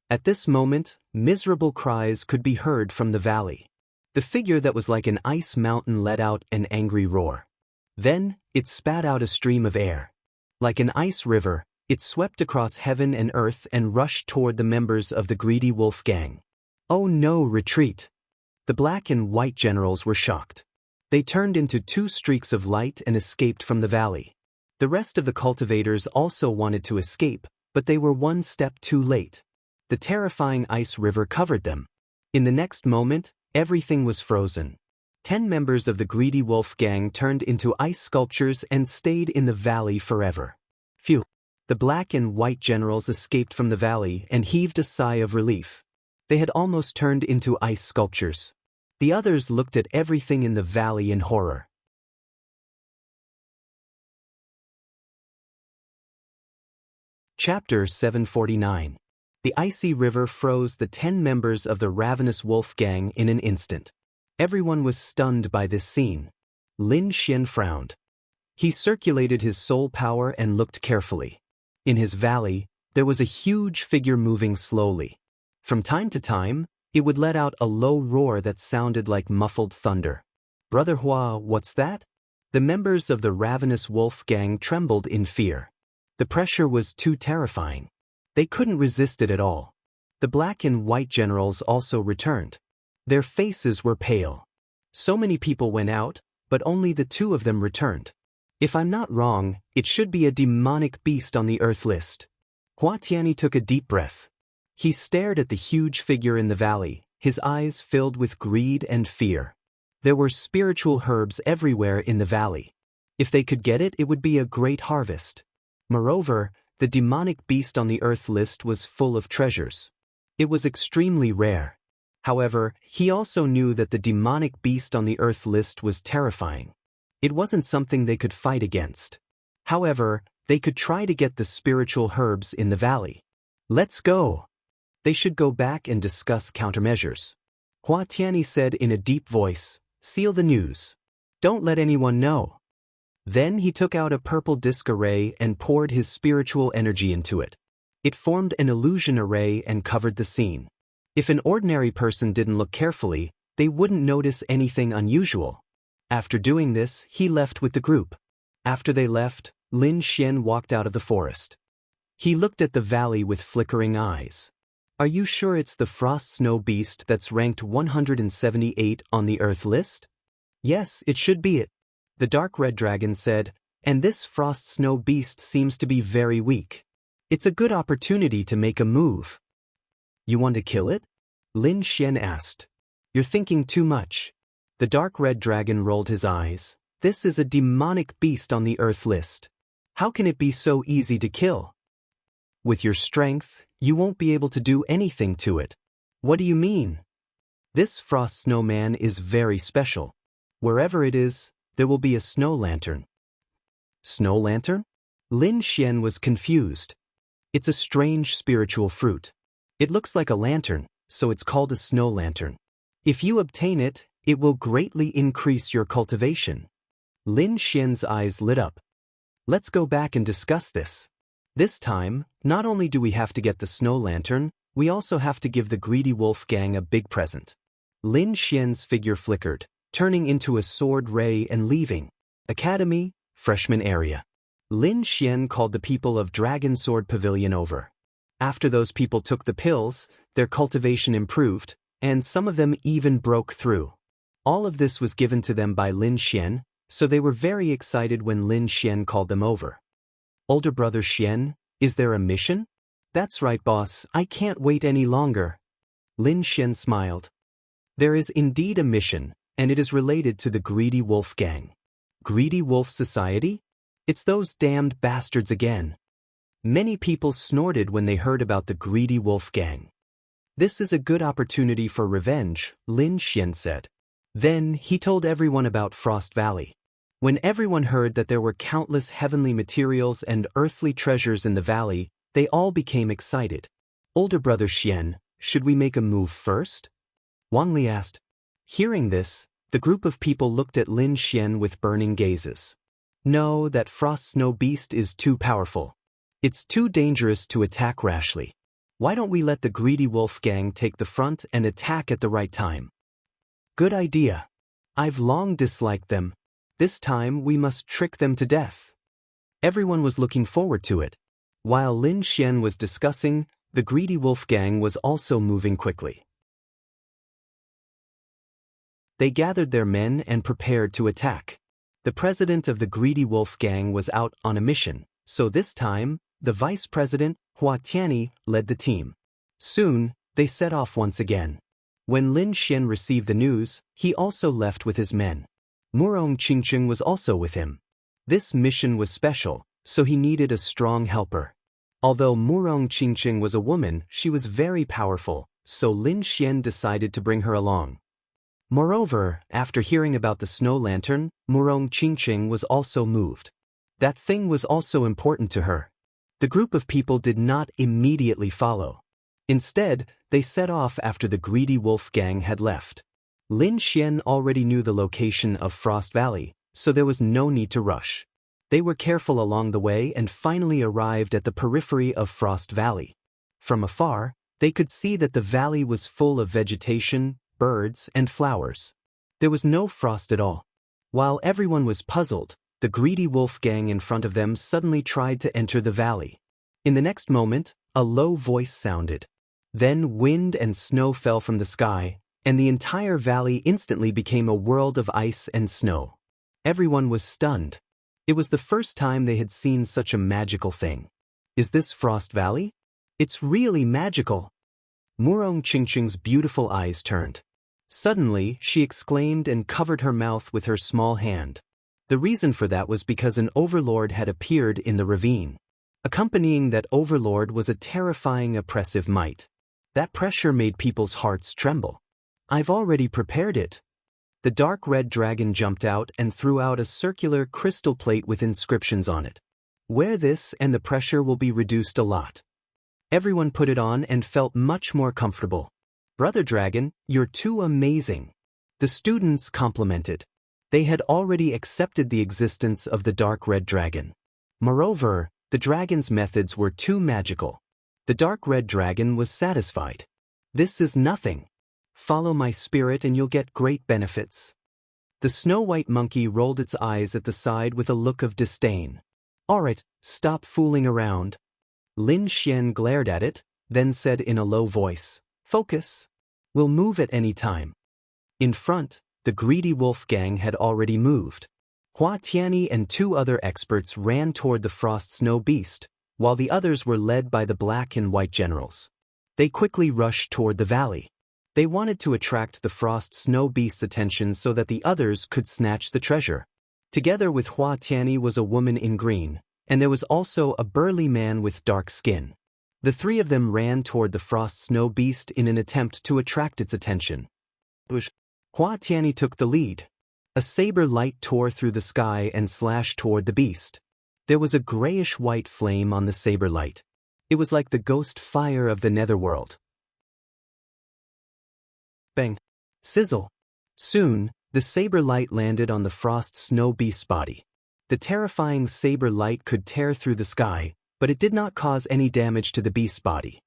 At this moment, miserable cries could be heard from the valley. The figure that was like an ice mountain let out an angry roar. Then, it spat out a stream of air. Like an ice river, it swept across heaven and earth and rushed toward the members of the greedy wolf gang. Oh no, retreat! The black and white generals were shocked. They turned into two streaks of light and escaped from the valley. The rest of the cultivators also wanted to escape, but they were one step too late. The terrifying ice river covered them. In the next moment, everything was frozen. 10 members of the greedy wolf gang turned into ice sculptures and stayed in the valley forever. Phew! The black and white generals escaped from the valley and heaved a sigh of relief. They had almost turned into ice sculptures. The others looked at everything in the valley in horror. Chapter 749. The icy river froze the 10 members of the ravenous wolf gang in an instant. Everyone was stunned by this scene. Lin Xian frowned. He circulated his soul power and looked carefully. In his valley, there was a huge figure moving slowly. From time to time, it would let out a low roar that sounded like muffled thunder. Brother Hua, what's that? The members of the ravenous wolf gang trembled in fear. The pressure was too terrifying. They couldn't resist it at all. The black and white generals also returned. Their faces were pale. So many people went out, but only the 2 of them returned. If I'm not wrong, it should be a demonic beast on the earth list. Hua Tianyi took a deep breath. He stared at the huge figure in the valley, his eyes filled with greed and fear. There were spiritual herbs everywhere in the valley. If they could get it, it would be a great harvest. Moreover, the demonic beast on the earth list was full of treasures. It was extremely rare. However, he also knew that the demonic beast on the earth list was terrifying. It wasn't something they could fight against. However, they could try to get the spiritual herbs in the valley. Let's go. They should go back and discuss countermeasures. Hua Tianyi said in a deep voice, seal the news. Don't let anyone know. Then he took out a purple disc array and poured his spiritual energy into it. It formed an illusion array and covered the scene. If an ordinary person didn't look carefully, they wouldn't notice anything unusual. After doing this, he left with the group. After they left, Lin Xian walked out of the forest. He looked at the valley with flickering eyes. Are you sure it's the frost snow beast that's ranked 178 on the earth list? Yes, it should be it. The dark red dragon said, and this frost snow beast seems to be very weak. It's a good opportunity to make a move. You want to kill it? Lin Xian asked. You're thinking too much. The dark red dragon rolled his eyes. This is a demonic beast on the earth list. How can it be so easy to kill? With your strength, you won't be able to do anything to it. What do you mean? This frost snowman is very special. Wherever it is, there will be a snow lantern. Snow lantern? Lin Xian was confused. It's a strange spiritual fruit. It looks like a lantern, so it's called a snow lantern. If you obtain it, it will greatly increase your cultivation. Lin Xian's eyes lit up. Let's go back and discuss this. This time, not only do we have to get the snow lantern, we also have to give the greedy wolf gang a big present. Lin Xian's figure flickered, turning into a sword ray and leaving. Academy, freshman area. Lin Xian called the people of Dragon Sword Pavilion over. After those people took the pills, their cultivation improved, and some of them even broke through. All of this was given to them by Lin Xian, so they were very excited when Lin Xian called them over. Older brother Xian, is there a mission? That's right, boss, I can't wait any longer. Lin Xian smiled. There is indeed a mission, and it is related to the Greedy Wolf Gang. Greedy Wolf Society? It's those damned bastards again. Many people snorted when they heard about the Greedy Wolf Gang. This is a good opportunity for revenge, Lin Xian said. Then he told everyone about Frost Valley. When everyone heard that there were countless heavenly materials and earthly treasures in the valley, they all became excited. Older brother Xian, should we make a move first? Wang Li asked. Hearing this, the group of people looked at Lin Xian with burning gazes. No, that frost snow beast is too powerful. It's too dangerous to attack rashly. Why don't we let the Greedy Wolf Gang take the front and attack at the right time? Good idea. I've long disliked them. This time we must trick them to death. Everyone was looking forward to it. While Lin Xian was discussing, the Greedy Wolf Gang was also moving quickly. They gathered their men and prepared to attack. The president of the Greedy Wolf Gang was out on a mission, so this time, the vice president, Hua Tianyi, led the team. Soon, they set off once again. When Lin Xian received the news, he also left with his men. Murong Qingqing was also with him. This mission was special, so he needed a strong helper. Although Murong Qingqing was a woman, she was very powerful, so Lin Xian decided to bring her along. Moreover, after hearing about the snow lantern, Murong Qingqing was also moved. That thing was also important to her. The group of people did not immediately follow. Instead, they set off after the Greedy Wolf Gang had left. Lin Xian already knew the location of Frost Valley, so there was no need to rush. They were careful along the way and finally arrived at the periphery of Frost Valley. From afar, they could see that the valley was full of vegetation, birds, and flowers. There was no frost at all. While everyone was puzzled, the Greedy Wolf Gang in front of them suddenly tried to enter the valley. In the next moment, a low voice sounded. Then wind and snow fell from the sky, and the entire valley instantly became a world of ice and snow. Everyone was stunned. It was the first time they had seen such a magical thing. Is this Frost Valley? It's really magical. Murong Qingqing's beautiful eyes turned. Suddenly, she exclaimed and covered her mouth with her small hand. The reason for that was because an overlord had appeared in the ravine. Accompanying that overlord was a terrifying oppressive might. That pressure made people's hearts tremble. I've already prepared it. The dark red dragon jumped out and threw out a circular crystal plate with inscriptions on it. Wear this and the pressure will be reduced a lot. Everyone put it on and felt much more comfortable. Brother Dragon, you're too amazing. The students complimented. They had already accepted the existence of the dark red dragon. Moreover, the dragon's methods were too magical. The dark red dragon was satisfied. This is nothing. Follow my spirit and you'll get great benefits. The snow-white monkey rolled its eyes at the side with a look of disdain. Alright, stop fooling around. Lin Xian glared at it, then said in a low voice, Focus. We'll move at any time. In front, the Greedy Wolf Gang had already moved. Hua Tianyi and two other experts ran toward the Frost Snow Beast, while the others were led by the black and white generals. They quickly rushed toward the valley. They wanted to attract the Frost Snow Beast's attention so that the others could snatch the treasure. Together with Hua Tianyi was a woman in green, and there was also a burly man with dark skin. The three of them ran toward the Frost Snow Beast in an attempt to attract its attention. Hua Tianyi took the lead. A saber light tore through the sky and slashed toward the beast. There was a grayish-white flame on the saber light. It was like the ghost fire of the netherworld. Bang! Sizzle! Soon, the saber light landed on the Frost Snow Beast's body. The terrifying saber light could tear through the sky, but it did not cause any damage to the beast's body.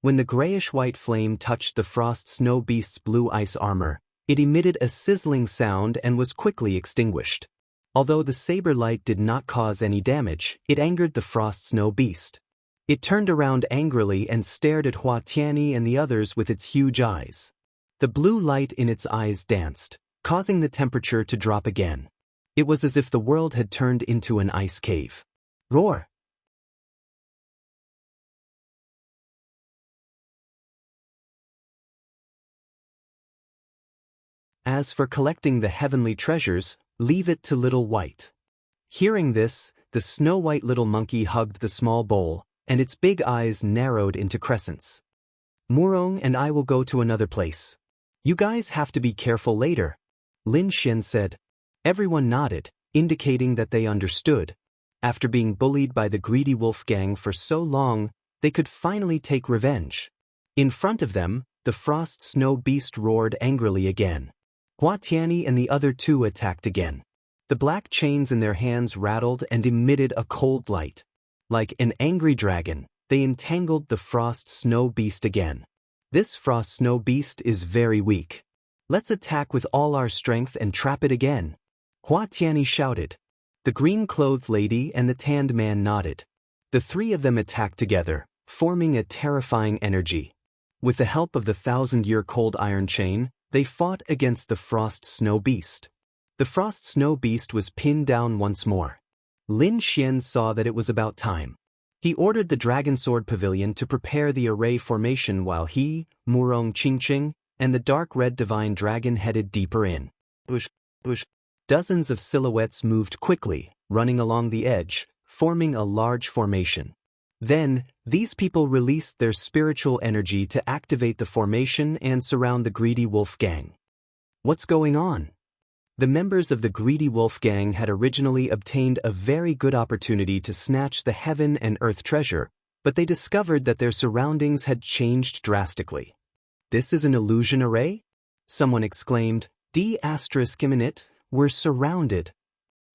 When the grayish-white flame touched the frost snow beast's blue ice armor, it emitted a sizzling sound and was quickly extinguished. Although the saber light did not cause any damage, it angered the frost snow beast. It turned around angrily and stared at Hua Tianyi and the others with its huge eyes. The blue light in its eyes danced, causing the temperature to drop again. It was as if the world had turned into an ice cave. Roar! As for collecting the heavenly treasures, leave it to Little White. Hearing this, the snow-white little monkey hugged the small bowl, and its big eyes narrowed into crescents. Murong and I will go to another place. You guys have to be careful later, Lin Xian said. Everyone nodded, indicating that they understood. After being bullied by the greedy wolf gang for so long, they could finally take revenge. In front of them, the frost snow beast roared angrily again. Hua Tianyi and the other two attacked again. The black chains in their hands rattled and emitted a cold light. Like an angry dragon, they entangled the frost snow beast again. This frost snow beast is very weak. Let's attack with all our strength and trap it again, Hua Tianyi shouted. The green-clothed lady and the tanned man nodded. The three of them attacked together, forming a terrifying energy. With the help of the 1,000-year cold iron chain, they fought against the frost snow beast. The frost snow beast was pinned down once more. Lin Xian saw that it was about time. He ordered the Dragon Sword Pavilion to prepare the array formation while he, Murong Qingqing, and the dark red divine dragon headed deeper in. Bush. Dozens of silhouettes moved quickly, running along the edge, forming a large formation. Then, these people released their spiritual energy to activate the formation and surround the greedy wolf gang. What's going on? The members of the greedy wolf gang had originally obtained a very good opportunity to snatch the heaven and earth treasure, but they discovered that their surroundings had changed drastically. This is an illusion array? Someone exclaimed, D***, we're surrounded.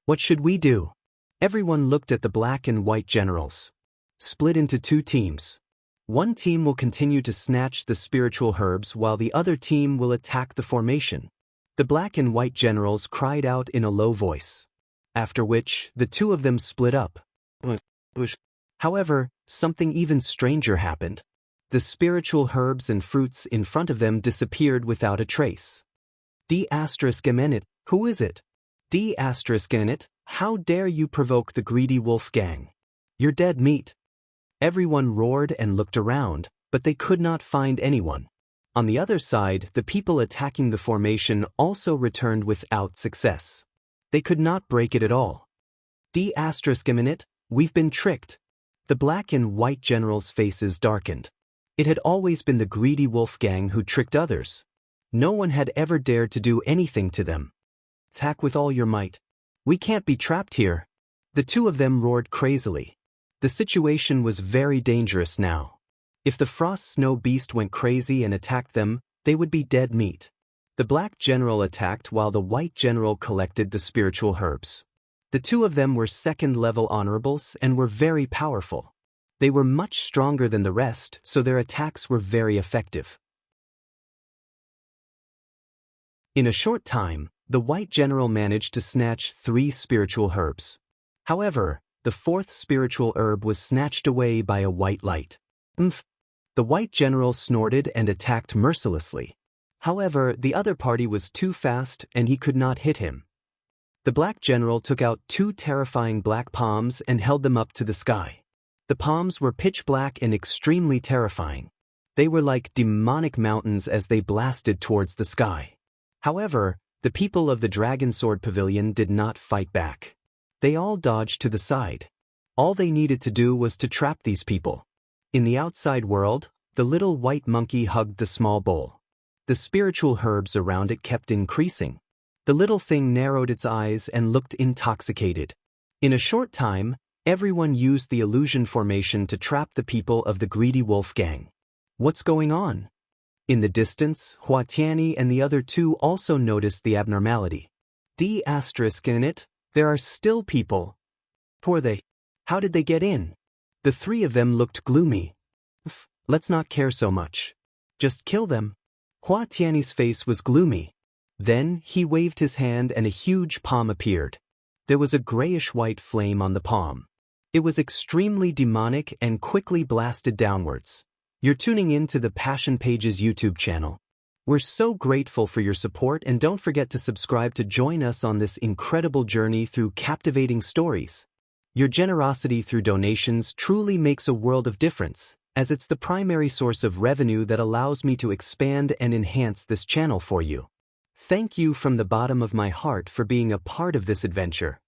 What should we do? Everyone looked at the black and white generals. Split into two teams. One team will continue to snatch the spiritual herbs while the other team will attack the formation. The black and white generals cried out in a low voice. After which, the two of them split up. However, something even stranger happened. The spiritual herbs and fruits in front of them disappeared without a trace. D***, who is it? D***, how dare you provoke the greedy wolf gang? You're dead meat. Everyone roared and looked around, but they could not find anyone. On the other side, the people attacking the formation also returned without success. They could not break it at all. D***, we've been tricked. The black and white generals' faces darkened. It had always been the greedy wolf gang who tricked others. No one had ever dared to do anything to them. Attack with all your might. We can't be trapped here. The two of them roared crazily. The situation was very dangerous now. If the frost snow beast went crazy and attacked them, they would be dead meat. The black general attacked while the white general collected the spiritual herbs. The two of them were second-level honorables and were very powerful. They were much stronger than the rest, so their attacks were very effective. In a short time, the white general managed to snatch 3 spiritual herbs. However, the 4th spiritual herb was snatched away by a white light. The white general snorted and attacked mercilessly. However, the other party was too fast and he could not hit him. The black general took out 2 terrifying black palms and held them up to the sky. The palms were pitch black and extremely terrifying. They were like demonic mountains as they blasted towards the sky. However, the people of the Dragon Sword Pavilion did not fight back. They all dodged to the side. All they needed to do was to trap these people. In the outside world, the little white monkey hugged the small bowl. The spiritual herbs around it kept increasing. The little thing narrowed its eyes and looked intoxicated. In a short time, everyone used the illusion formation to trap the people of the greedy wolf gang. What's going on? In the distance, Hua Tianyi and the other 2 also noticed the abnormality. D*** in it, there are still people. How did they get in? The three of them looked gloomy. Let's not care so much. Just kill them. Hua Tianyi's face was gloomy. Then he waved his hand and a huge palm appeared. There was a grayish-white flame on the palm. It was extremely demonic and quickly blasted downwards. You're tuning in to the Passion Pages YouTube channel. We're so grateful for your support, and don't forget to subscribe to join us on this incredible journey through captivating stories. Your generosity through donations truly makes a world of difference, as it's the primary source of revenue that allows me to expand and enhance this channel for you. Thank you from the bottom of my heart for being a part of this adventure.